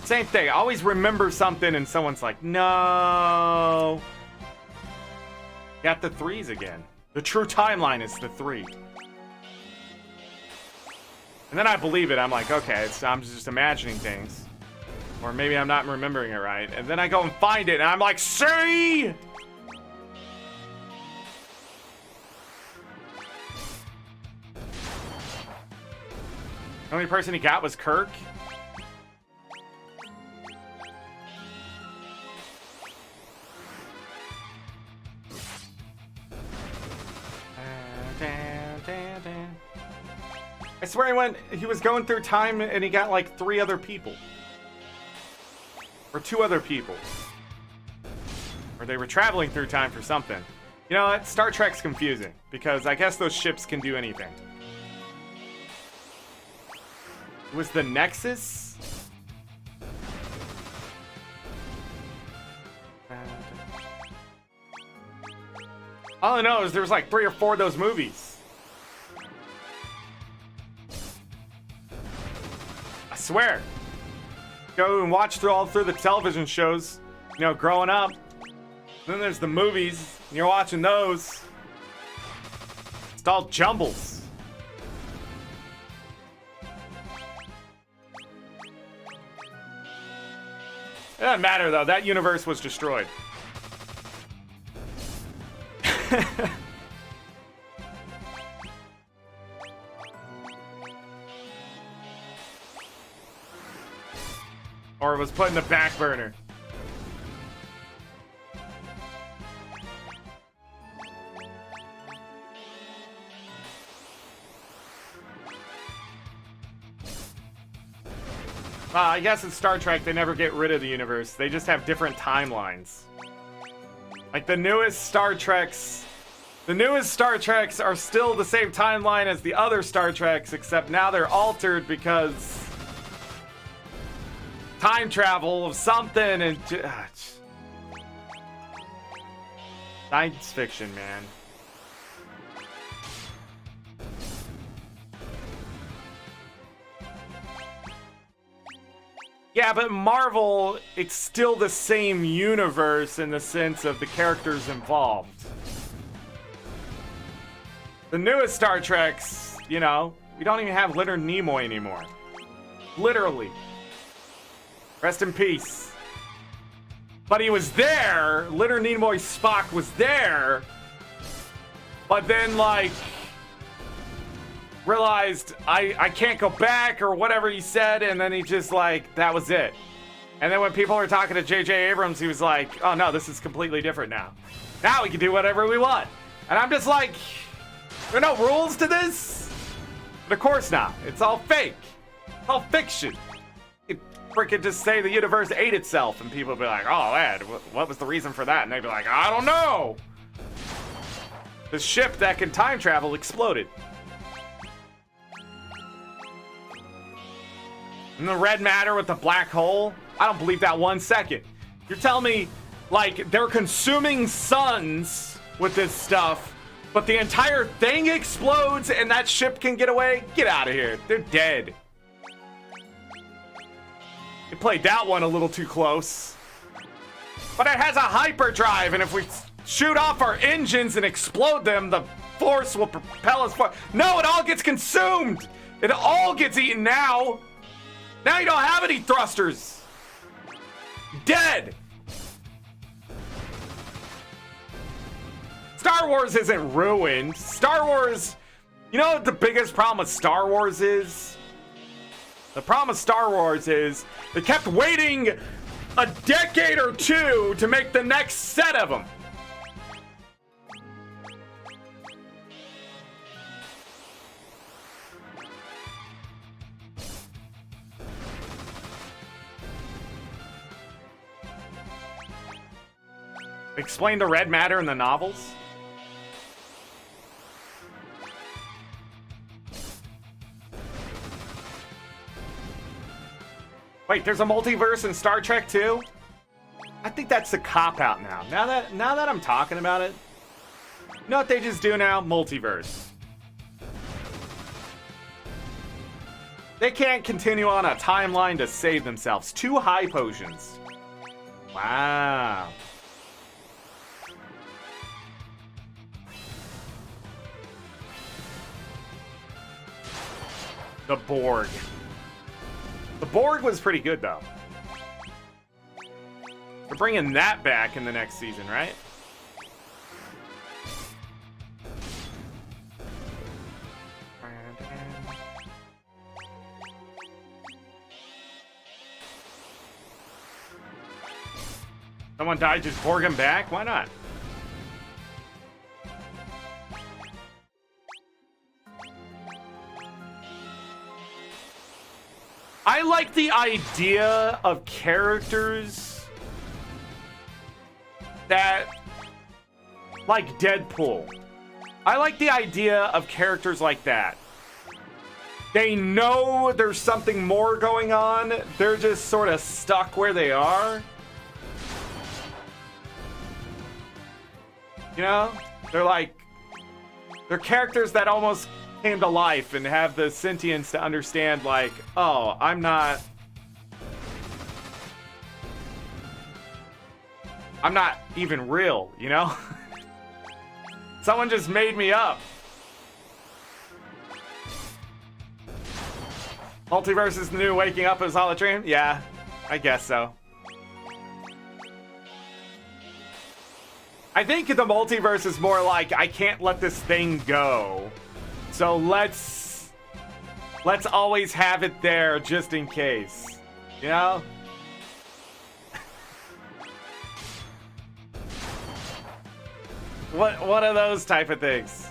Same thing. I always remember something and someone's like, no. Got the 3s again. The true timeline is the 3. And then I believe it. I'm like, okay, I'm just imagining things. Or maybe I'm not remembering it right. And then I go and find it and I'm like, see? The only person he got was Kirk. I swear he was going through time and he got like 3 other people. Or 2 other people. Or they were traveling through time for something. You know what? Star Trek's confusing. Because I guess those ships can do anything. It was the Nexus? All I know is there was like 3 or 4 of those movies. I swear. Go and watch through the television shows, you know, growing up. Then there's the movies, and you're watching those. It's all jumbles. It doesn't matter though, that universe was destroyed. Or it was put in the back burner. I guess in Star Trek, they never get rid of the universe. They just have different timelines. Like the newest Star Treks are still the same timeline as the other Star Treks, except now they're altered because time travel of something and science fiction, man. Yeah, but Marvel, it's still the same universe in the sense of the characters involved. The newest Star Treks, you know, we don't even have Leonard Nimoy anymore. Literally. Rest in peace. But he was there. Leonard Nimoy's Spock was there. But then, like, realized I can't go back or whatever he said, and then he just like, that was it. And then when people were talking to J.J. Abrams, he was like, oh no, this is completely different now. Now we can do whatever we want. And I'm just like, there are no rules to this? But of course not. It's all fake. It's all fiction. You freaking just say the universe ate itself, and people would be like, oh man, what was the reason for that? And they'd be like, I don't know. The ship that can time travel exploded. And the red matter with the black hole? I don't believe that 1 second. You're telling me, like, they're consuming suns with this stuff, but the entire thing explodes and that ship can get away? Get out of here. They're dead. You played that one a little too close. But it has a hyperdrive, and if we shoot off our engines and explode them, the force will propel us forward. No, it all gets consumed. It all gets eaten now. Now you don't have any thrusters. Dead. Star Wars isn't ruined. Star Wars, you know what the biggest problem with Star Wars is? The problem with Star Wars is they kept waiting a decade or two to make the next set of them. Explain the red matter in the novels? Wait, there's a multiverse in Star Trek too? I think that's the cop-out now. Now that I'm talking about it, you know what they just do now? Multiverse. They can't continue on a timeline to save themselves. 2 high potions. Wow. The Borg. The Borg was pretty good, though. We're bringing that back in the next season, right? Someone died, just Borg him back? Why not? I like the idea of characters that, like Deadpool. I like the idea of characters like that. They know there's something more going on. They're just sort of stuck where they are. You know? They're characters that almost came to life and have the sentience to understand, like, oh, I'm not even real, you know? Someone just made me up. Multiverse is the new waking up as all a dream? Yeah, I guess so. I think the multiverse is more like, I can't let this thing go. So let's always have it there just in case. You know? What are those type of things?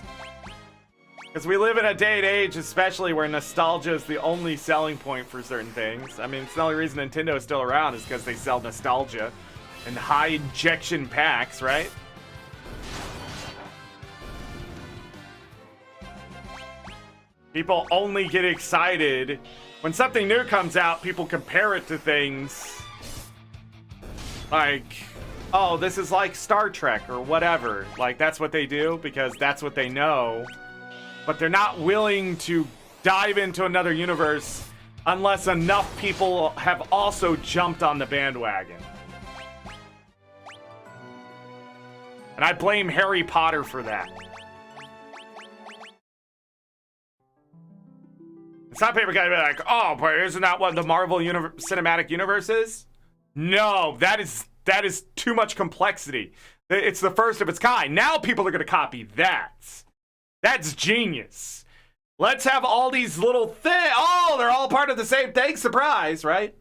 Because we live in a day and age, especially where nostalgia is the only selling point for certain things. I mean, it's the only reason Nintendo is still around is because they sell nostalgia and high injection packs, right? People only get excited when something new comes out. People compare it to things like, oh, this is like Star Trek or whatever. Like, that's what they do because that's what they know. But they're not willing to dive into another universe unless enough people have also jumped on the bandwagon. And I blame Harry Potter for that. It's not paper guy to be like, oh, but isn't that what the Marvel Cinematic Universe is? No, that is too much complexity. It's the first of its kind. Now people are going to copy that. That's genius. Let's have all these little things. Oh, they're all part of the same thing. Surprise, right?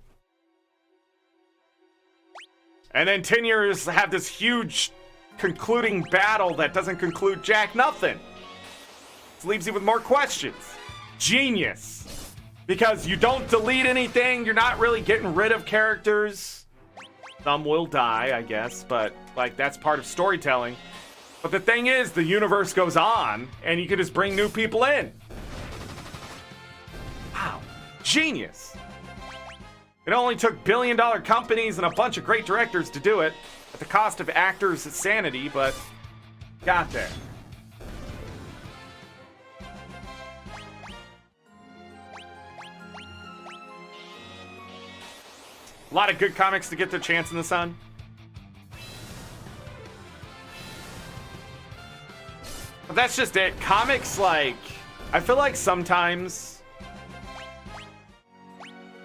And then 10 years have this huge concluding battle that doesn't conclude jack nothing. It leaves you with more questions. Genius. Because you don't delete anything. You're not really getting rid of characters. Some will die, I guess. But, like, that's part of storytelling. But the thing is, the universe goes on, and you can just bring new people in. Wow. Genius. It only took billion-dollar companies and a bunch of great directors to do it, at the cost of actors' sanity, but got there. A lot of good comics to get their chance in the sun. But that's just it. Comics, like, I feel like sometimes,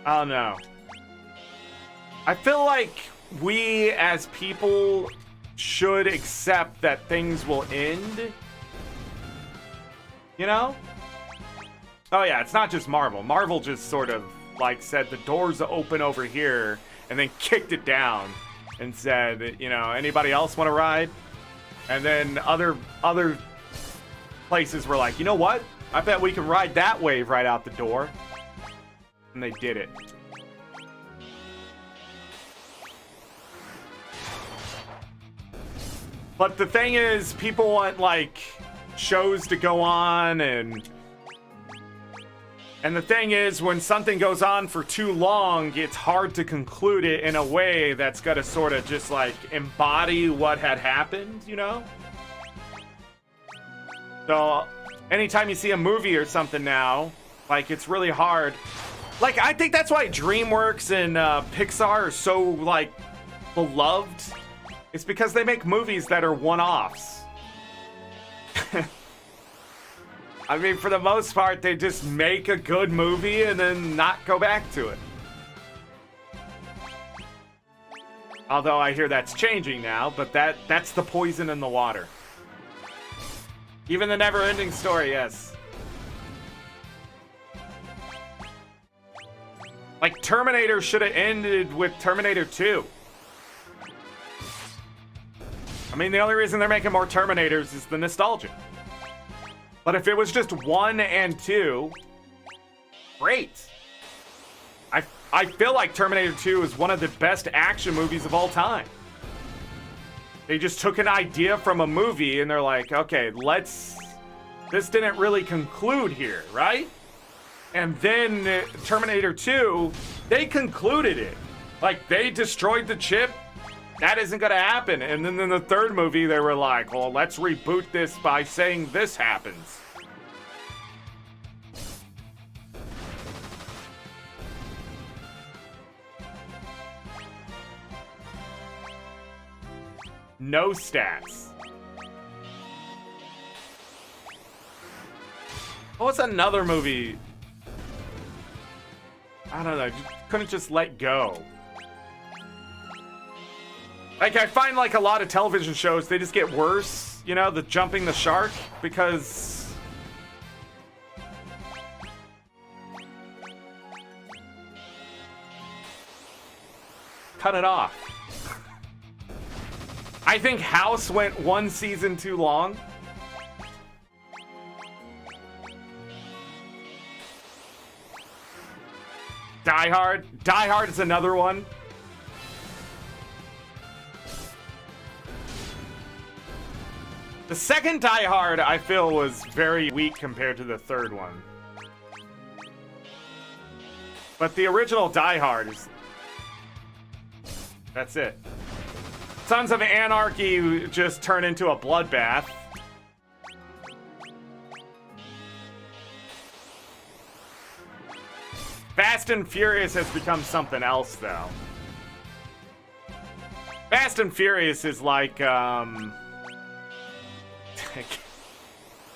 I don't know. I feel like we as people should accept that things will end. You know? Oh yeah, it's not just Marvel. Marvel just sort of like said the doors open over here and then kicked it down and said, you know, anybody else want to ride? And then other places were like, you know what? I bet we can ride that wave right out the door. And they did it. But the thing is, people want, like, shows to go on, and the thing is, when something goes on for too long, it's hard to conclude it in a way that's gonna sort of just, like, embody what had happened, you know? So, anytime you see a movie or something now, like, it's really hard. Like, I think that's why DreamWorks and Pixar are so, like, beloved. It's because they make movies that are one-offs. I mean, for the most part, they just make a good movie and then not go back to it. Although I hear that's changing now, but that's the poison in the water. Even the never-ending story, yes. Like, Terminator should have ended with Terminator 2. I mean, the only reason they're making more Terminators is the nostalgia. But if it was just 1 and 2, great. I feel like Terminator 2 is one of the best action movies of all time. They just took an idea from a movie and they're like, okay, this didn't really conclude here, right? And then Terminator 2, they concluded it. Like, they destroyed the chip. That isn't gonna happen. And then in the third movie, they were like, well, let's reboot this by saying this happens. No stats. What's another movie? I don't know. Couldn't just let go. Like, I find, like, a lot of television shows, they just get worse, you know, the jumping the shark, because cut it off. I think House went 1 season too long. Die Hard. Die Hard is another one. The second Die Hard, I feel, was very weak compared to the third one. But the original Die Hard is... That's it. Sons of Anarchy just turn into a bloodbath. Fast and Furious has become something else, though. Fast and Furious is like, I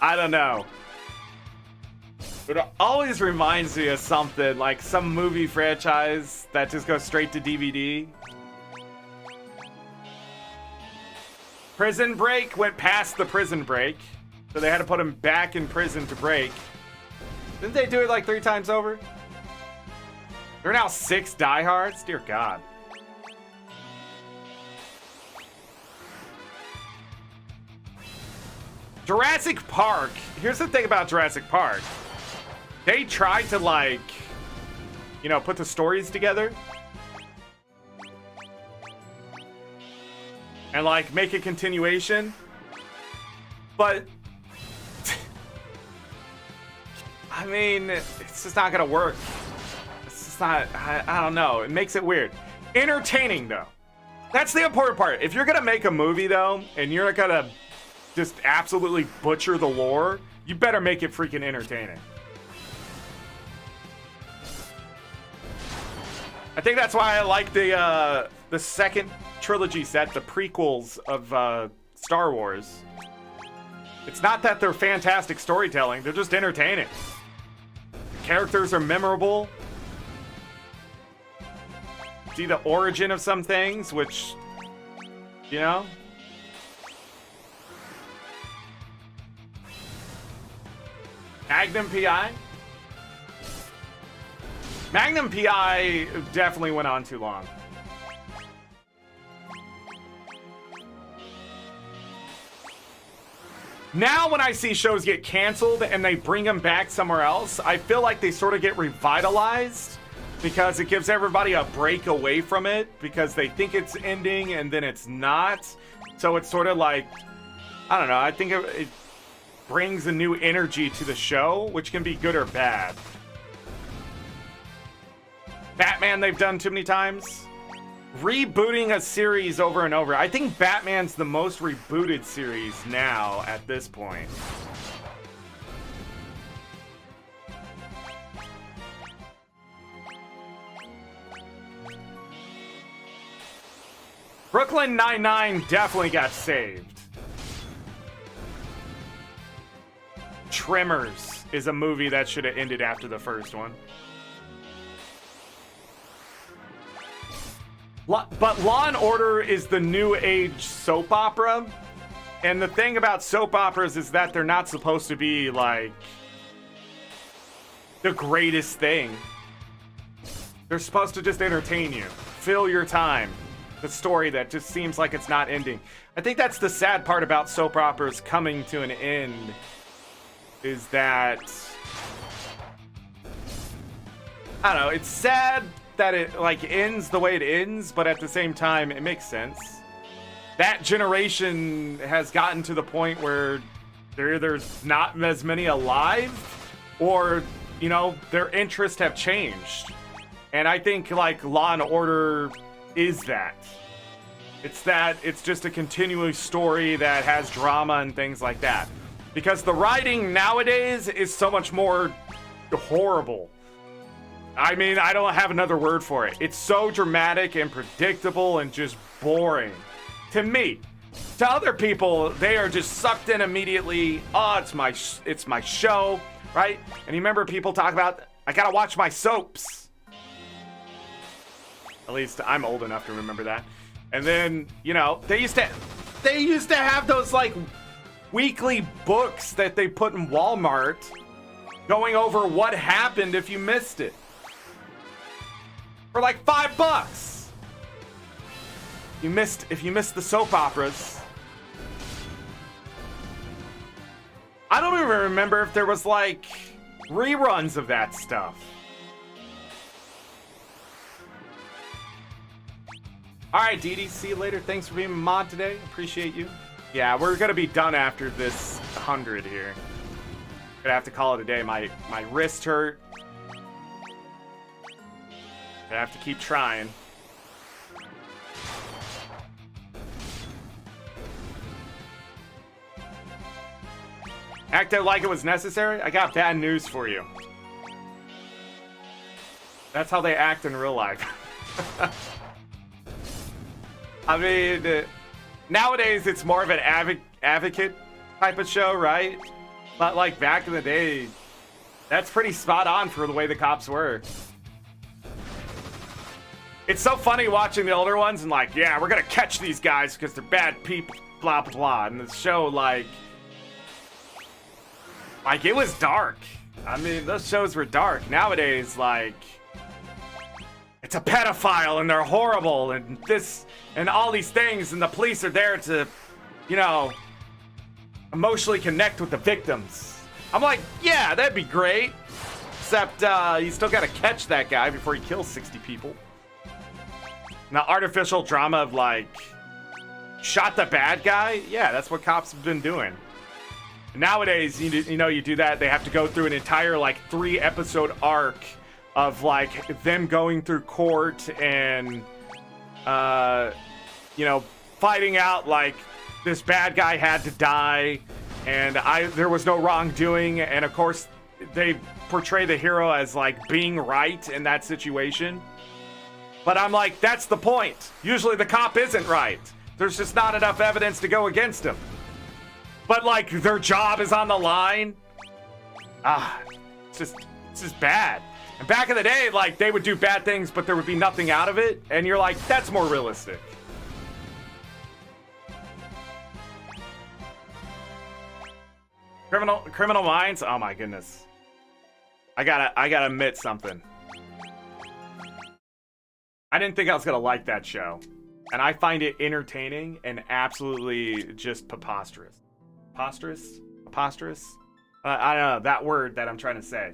don't know. It always reminds me of something, like some movie franchise that just goes straight to DVD. Prison Break went past the prison break, so they had to put him back in prison to break. Didn't they do it like 3 times over? There are now 6 Die Hards? Dear God. Jurassic Park. Here's the thing about Jurassic Park. They tried to, like, you know, put the stories together. And, like, make a continuation. But... I mean, it's just not gonna work. It's just not... I don't know. It makes it weird. Entertaining, though. That's the important part. If you're gonna make a movie, though, and you're gonna just absolutely butcher the lore, you better make it freaking entertaining. I think that's why I like the second trilogy set, the prequels of Star Wars. It's not that they're fantastic storytelling, they're just entertaining. The characters are memorable. See the origin of some things, which, you know? Magnum PI? Magnum PI definitely went on too long. Now when I see shows get canceled and they bring them back somewhere else, I feel like they sort of get revitalized because it gives everybody a break away from it because they think it's ending and then it's not. So it's sort of like, I don't know, I think it brings a new energy to the show, which can be good or bad. Batman they've done too many times. Rebooting a series over and over. I think Batman's the most rebooted series now at this point. Brooklyn Nine-Nine definitely got saved. Tremors is a movie that should have ended after the first one. But Law and Order is the new age soap opera. And the thing about soap operas is that they're not supposed to be like the greatest thing. They're supposed to just entertain you, fill your time. The story that just seems like it's not ending. I think that's the sad part about soap operas coming to an end, is that, I don't know, it's sad that it like ends the way it ends, but at the same time it makes sense. That generation has gotten to the point where there's not as many alive, or, you know, their interests have changed. And I think like Law and Order is that. It's just a continuous story that has drama and things like that. Because the writing nowadays is so much more horrible. I mean, I don't have another word for it. It's so dramatic and predictable and just boring. To me. To other people, they are just sucked in immediately. Oh, it's my show, right? And you remember people talk about, I gotta watch my soaps. At least I'm old enough to remember that. And then, you know, they used to have those like weekly books that they put in Walmart going over what happened if you missed it. For like $5. If you missed the soap operas. I don't even remember if there was like reruns of that stuff. All right, Dee Dee, see you later. Thanks for being a mod today. Appreciate you. Yeah, we're gonna be done after this 100 here. Gonna have to call it a day. My wrist hurt. Gonna have to keep trying. Act out like it was necessary? I got bad news for you. That's how they act in real life. I mean, nowadays it's more of an advocate type of show, right? But like back in the day, that's pretty spot on for the way the cops were. It's so funny watching the older ones and like, yeah, we're gonna catch these guys because they're bad people, blah, blah, blah. And the show, like it was dark. I mean, those shows were dark. Nowadays, like, it's a pedophile and they're horrible and this and all these things and the police are there to, you know, emotionally connect with the victims. I'm like, yeah, that'd be great. Except you still gotta catch that guy before he kills 60 people. Now, artificial drama of like, shot the bad guy? Yeah, that's what cops have been doing. Nowadays, you know, you do that, they have to go through an entire like 3-episode arc of like them going through court and you know, fighting out like this bad guy had to die and there was no wrongdoing, and of course they portray the hero as like being right in that situation. But I'm like, that's the point. Usually the cop isn't right. There's just not enough evidence to go against him. But like their job is on the line. It's just bad. And back in the day, like they would do bad things, but there would be nothing out of it. And you're like, that's more realistic. Criminal Minds? Oh my goodness. I gotta admit something. I didn't think I was gonna like that show. And I find it entertaining and absolutely just preposterous. Preposterous? I don't know, that word that I'm trying to say.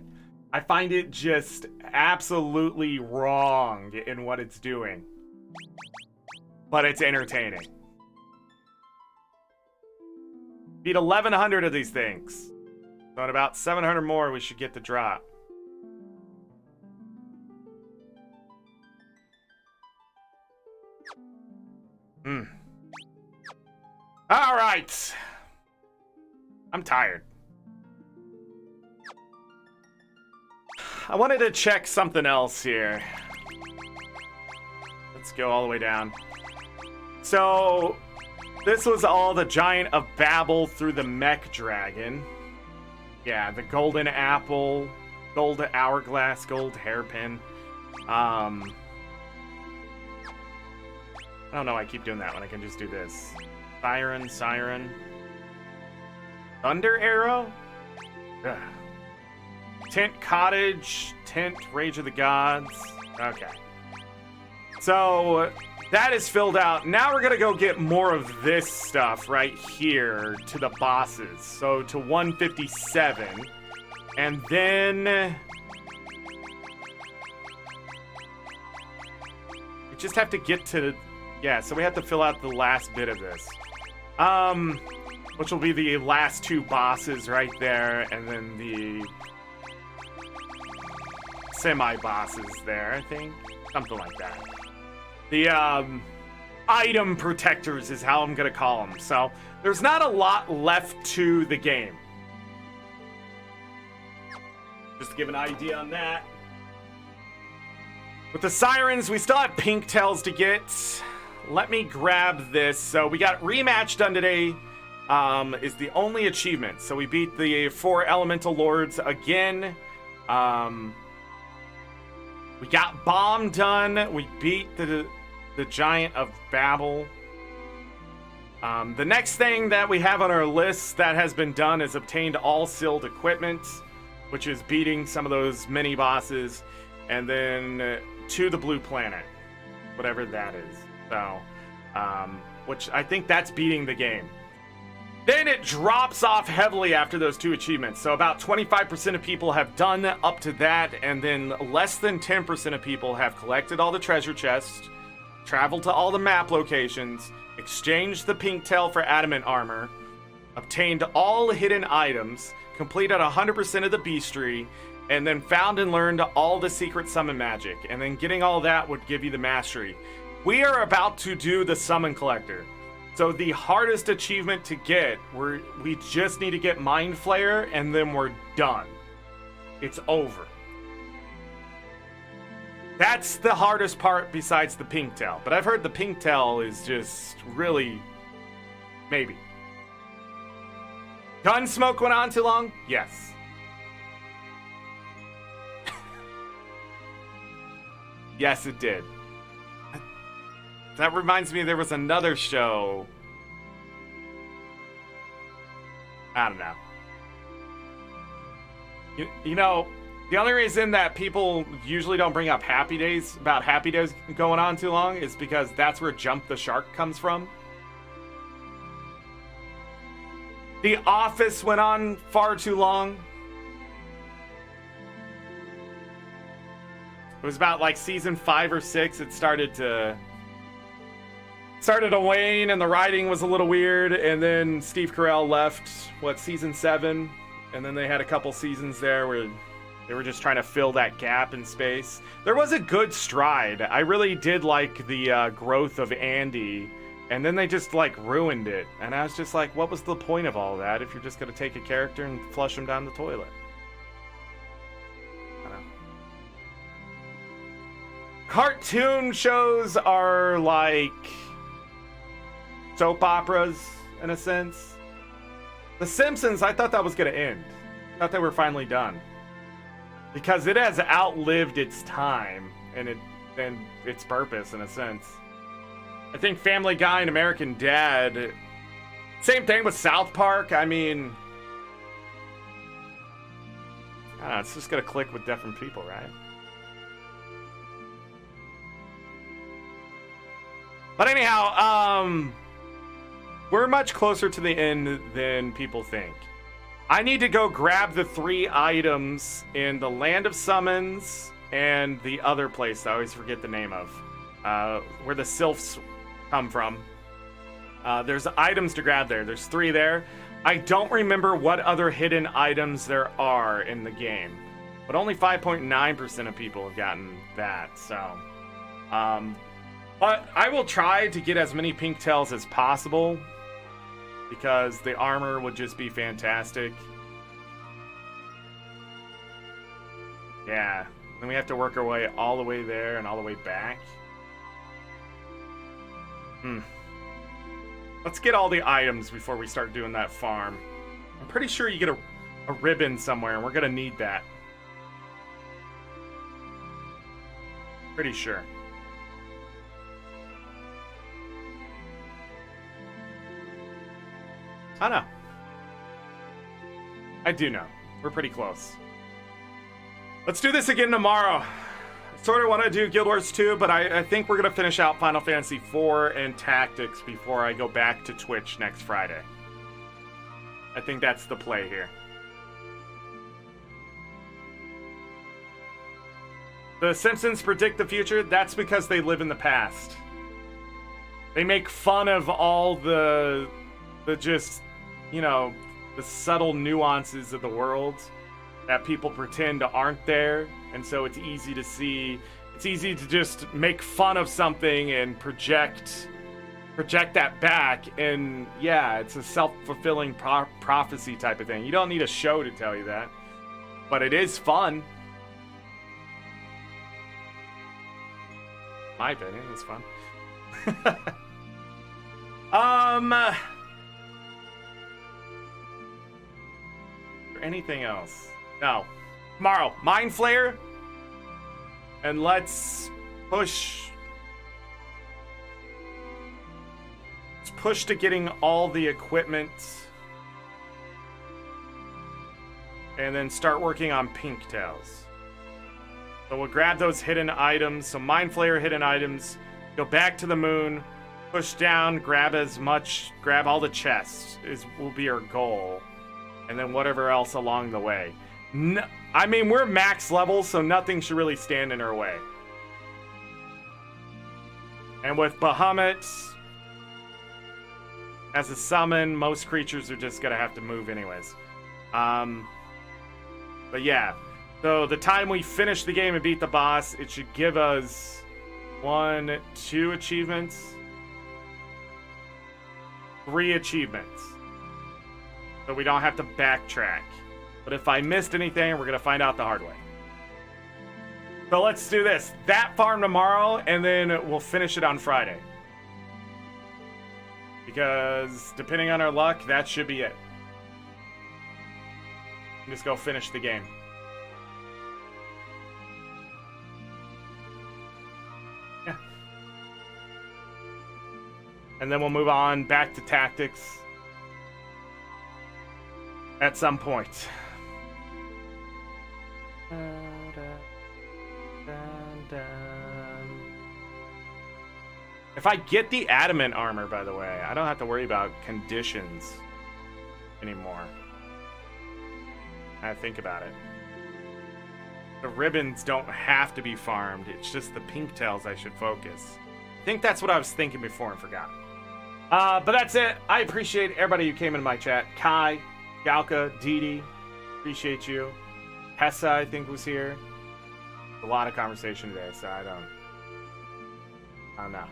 I find it just absolutely wrong in what it's doing. But it's entertaining. Beat 1,100 of these things. So in about 700 more, we should get the drop. All right. I'm tired. I wanted to check something else here. Let's go all the way down. So, this was all the Giant of Babel through the Mech Dragon. Yeah, the Golden Apple, Gold Hourglass, Gold Hairpin. I don't know why I keep doing that when I can just do this. Siren. Thunder Arrow? Ugh. Tint Cottage, Tint Rage of the Gods. Okay. So, that is filled out. Now we're gonna go get more of this stuff right here to the bosses. So, to 157. And then we just have to get to... Yeah, so we have to fill out the last bit of this. Which will be the last 2 bosses right there, and then the semi-bosses there, I think. Something like that. The, item protectors is how I'm gonna call them. So, there's not a lot left to the game. Just to give an idea on that. With the sirens, we still have pink tails to get. Let me grab this. So we got rematch done today. Is the only achievement. So we beat the 4 elemental lords again. We got bomb done. We beat the Giant of Babel. The next thing that we have on our list that has been done is obtained all sealed equipment, which is beating some of those mini bosses, and then to the blue planet, whatever that is. So, which I think that's beating the game. Then it drops off heavily after those 2 achievements. So about 25% of people have done up to that, and then less than 10% of people have collected all the treasure chests. travel to all the map locations, exchanged the pink tail for adamant armor, obtained all hidden items, completed 100% of the beastry, and then found and learned all the secret summon magic. And then getting all that would give you the mastery. We are about to do the summon collector. So the hardest achievement to get, we just need to get Mind Flayer, and then we're done. It's over. That's the hardest part besides the pink tail. But I've heard the pink tail is just really maybe. Gunsmoke went on too long? Yes. Yes, it did. That reminds me there was another show. I don't know. You know, the only reason that people usually don't bring up Happy Days going on too long is because that's where Jump the Shark comes from. The Office went on far too long. It was about like season 5 or 6. It started to wane, and the writing was a little weird. And then Steve Carell left, season 7, and then they had a couple seasons there where they were just trying to fill that gap in space. There was a good stride. I really did like the growth of Andy, and then they just like ruined it. And I was just like, what was the point of all that if you're just gonna take a character and flush him down the toilet? I don't know. Cartoon shows are like soap operas in a sense. The Simpsons, I thought that was gonna end. I thought they were finally done. Because it has outlived its time and its purpose in a sense. I think Family Guy and American Dad, same thing with South Park. I mean, I don't know, it's just gonna click with different people, right? But anyhow, we're much closer to the end than people think. I need to go grab the 3 items in the Land of Summons and the other place I always forget the name of, where the sylphs come from. There's items to grab there. There's 3 there. I don't remember what other hidden items there are in the game, but only 5.9% of people have gotten that. So, but I will try to get as many pink tails as possible, because the armor would just be fantastic. Yeah. Then we have to work our way all the way there and all the way back. Let's get all the items before we start doing that farm. I'm pretty sure you get a ribbon somewhere, and we're gonna need that. Pretty sure. I know. I do know. We're pretty close. Let's do this again tomorrow. I sort of want to do Guild Wars 2, but I think we're going to finish out Final Fantasy 4 and Tactics before I go back to Twitch next Friday. I think that's the play here. The Simpsons predict the future. That's because they live in the past. They make fun of all the just, you know, the subtle nuances of the world that people pretend aren't there. And so it's easy to see, it's easy to just make fun of something and project that back. And yeah, it's a self-fulfilling prophecy type of thing. You don't need a show to tell you that, but it is fun. My opinion, it's fun. Anything else? No. Tomorrow, Mind Flayer. And let's push. Let's push to getting all the equipment. And then start working on pink tails. So we'll grab those hidden items. So Mind Flayer hidden items. Go back to the moon. Push down. Grab all the chests. Will be our goal. And then whatever else along the way. No, I mean, we're max level, so nothing should really stand in our way. And with Bahamut as a summon, most creatures are just gonna have to move anyways. But yeah, so the time we finish the game and beat the boss, it should give us 1, 2 achievements, 3 achievements. So we don't have to backtrack. But if I missed anything, we're gonna find out the hard way. So let's do this. That farm tomorrow, and then we'll finish it on Friday. Because depending on our luck, that should be it. Just go finish the game. Yeah. And then we'll move on back to tactics at some point. If I get the adamant armor, by the way, I don't have to worry about conditions anymore. I think about it. The ribbons don't have to be farmed. It's just the pink tails I should focus. I think that's what I was thinking before and forgot. But that's it. I appreciate everybody who came into my chat. Kai, Galka, Didi, appreciate you. Hessa, I think, was here. A lot of conversation today, so I don't know.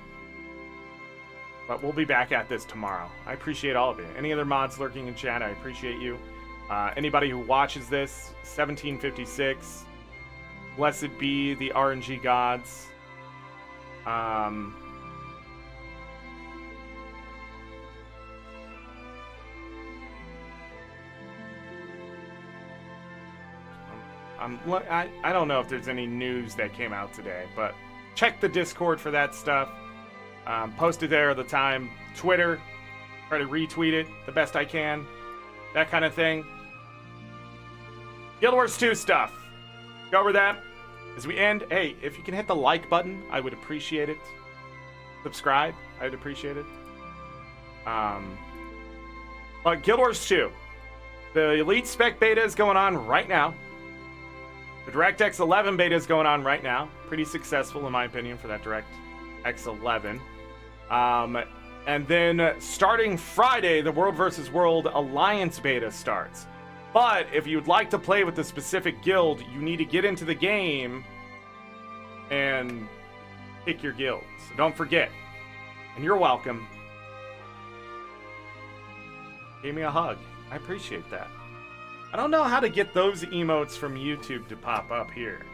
But we'll be back at this tomorrow. I appreciate all of you. Any other mods lurking in chat, I appreciate you. Anybody who watches this, 1756, blessed be the RNG gods. I don't know if there's any news that came out today, but check the Discord for that stuff. Posted there all the time. Twitter, try to retweet it the best I can. That kind of thing. Guild Wars 2 stuff. Go over that. As we end, hey, if you can hit the like button, I would appreciate it. Subscribe, I'd appreciate it. But Guild Wars 2. The Elite Spec beta is going on right now. The DirectX 11 beta is going on right now. Pretty successful, in my opinion, for that DirectX 11. And then starting Friday, the World vs. World Alliance beta starts. But if you'd like to play with a specific guild, you need to get into the game and pick your guild. So don't forget. And you're welcome. Gave me a hug. I appreciate that. I don't know how to get those emotes from YouTube to pop up here.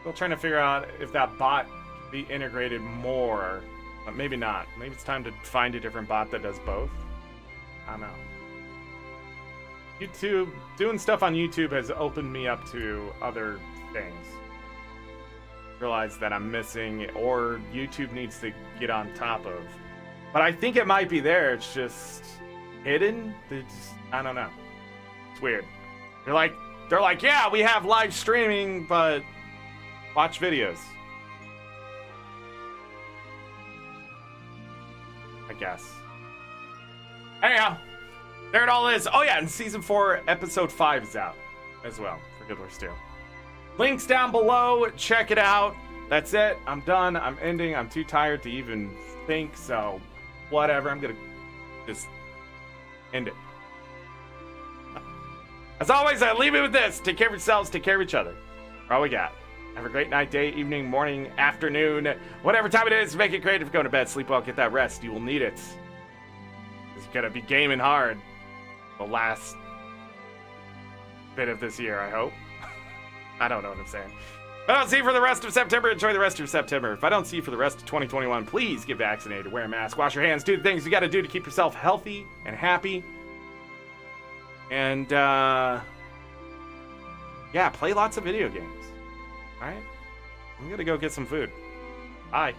Still trying to figure out if that bot can be integrated more. But maybe not. Maybe it's time to find a different bot that does both. I don't know. YouTube, doing stuff on YouTube has opened me up to other things. Realize that I'm missing, or YouTube needs to get on top of. But I think it might be there. It's just hidden. I don't know. It's weird. They're like, yeah, we have live streaming, but watch videos. I guess. Anyhow, there it all is. Oh yeah, and Season 4, Episode 5 is out as well for Guild Wars 2. Links down below. Check it out. That's it. I'm done. I'm ending. I'm too tired to even think, so whatever. I'm gonna just end it. As always, I leave it with this. Take care of yourselves. Take care of each other. All we got. Have a great night, day, evening, morning, afternoon. Whatever time it is, make it great. If you're going to bed, sleep well, get that rest. You will need it. It's going to be gaming hard the last bit of this year, I hope. I don't know what I'm saying. If I don't see you for the rest of September, enjoy the rest of September. If I don't see you for the rest of 2021, please get vaccinated, wear a mask, wash your hands, do the things you got to do to keep yourself healthy and happy. And, yeah, play lots of video games. All right? I'm going to go get some food. Bye.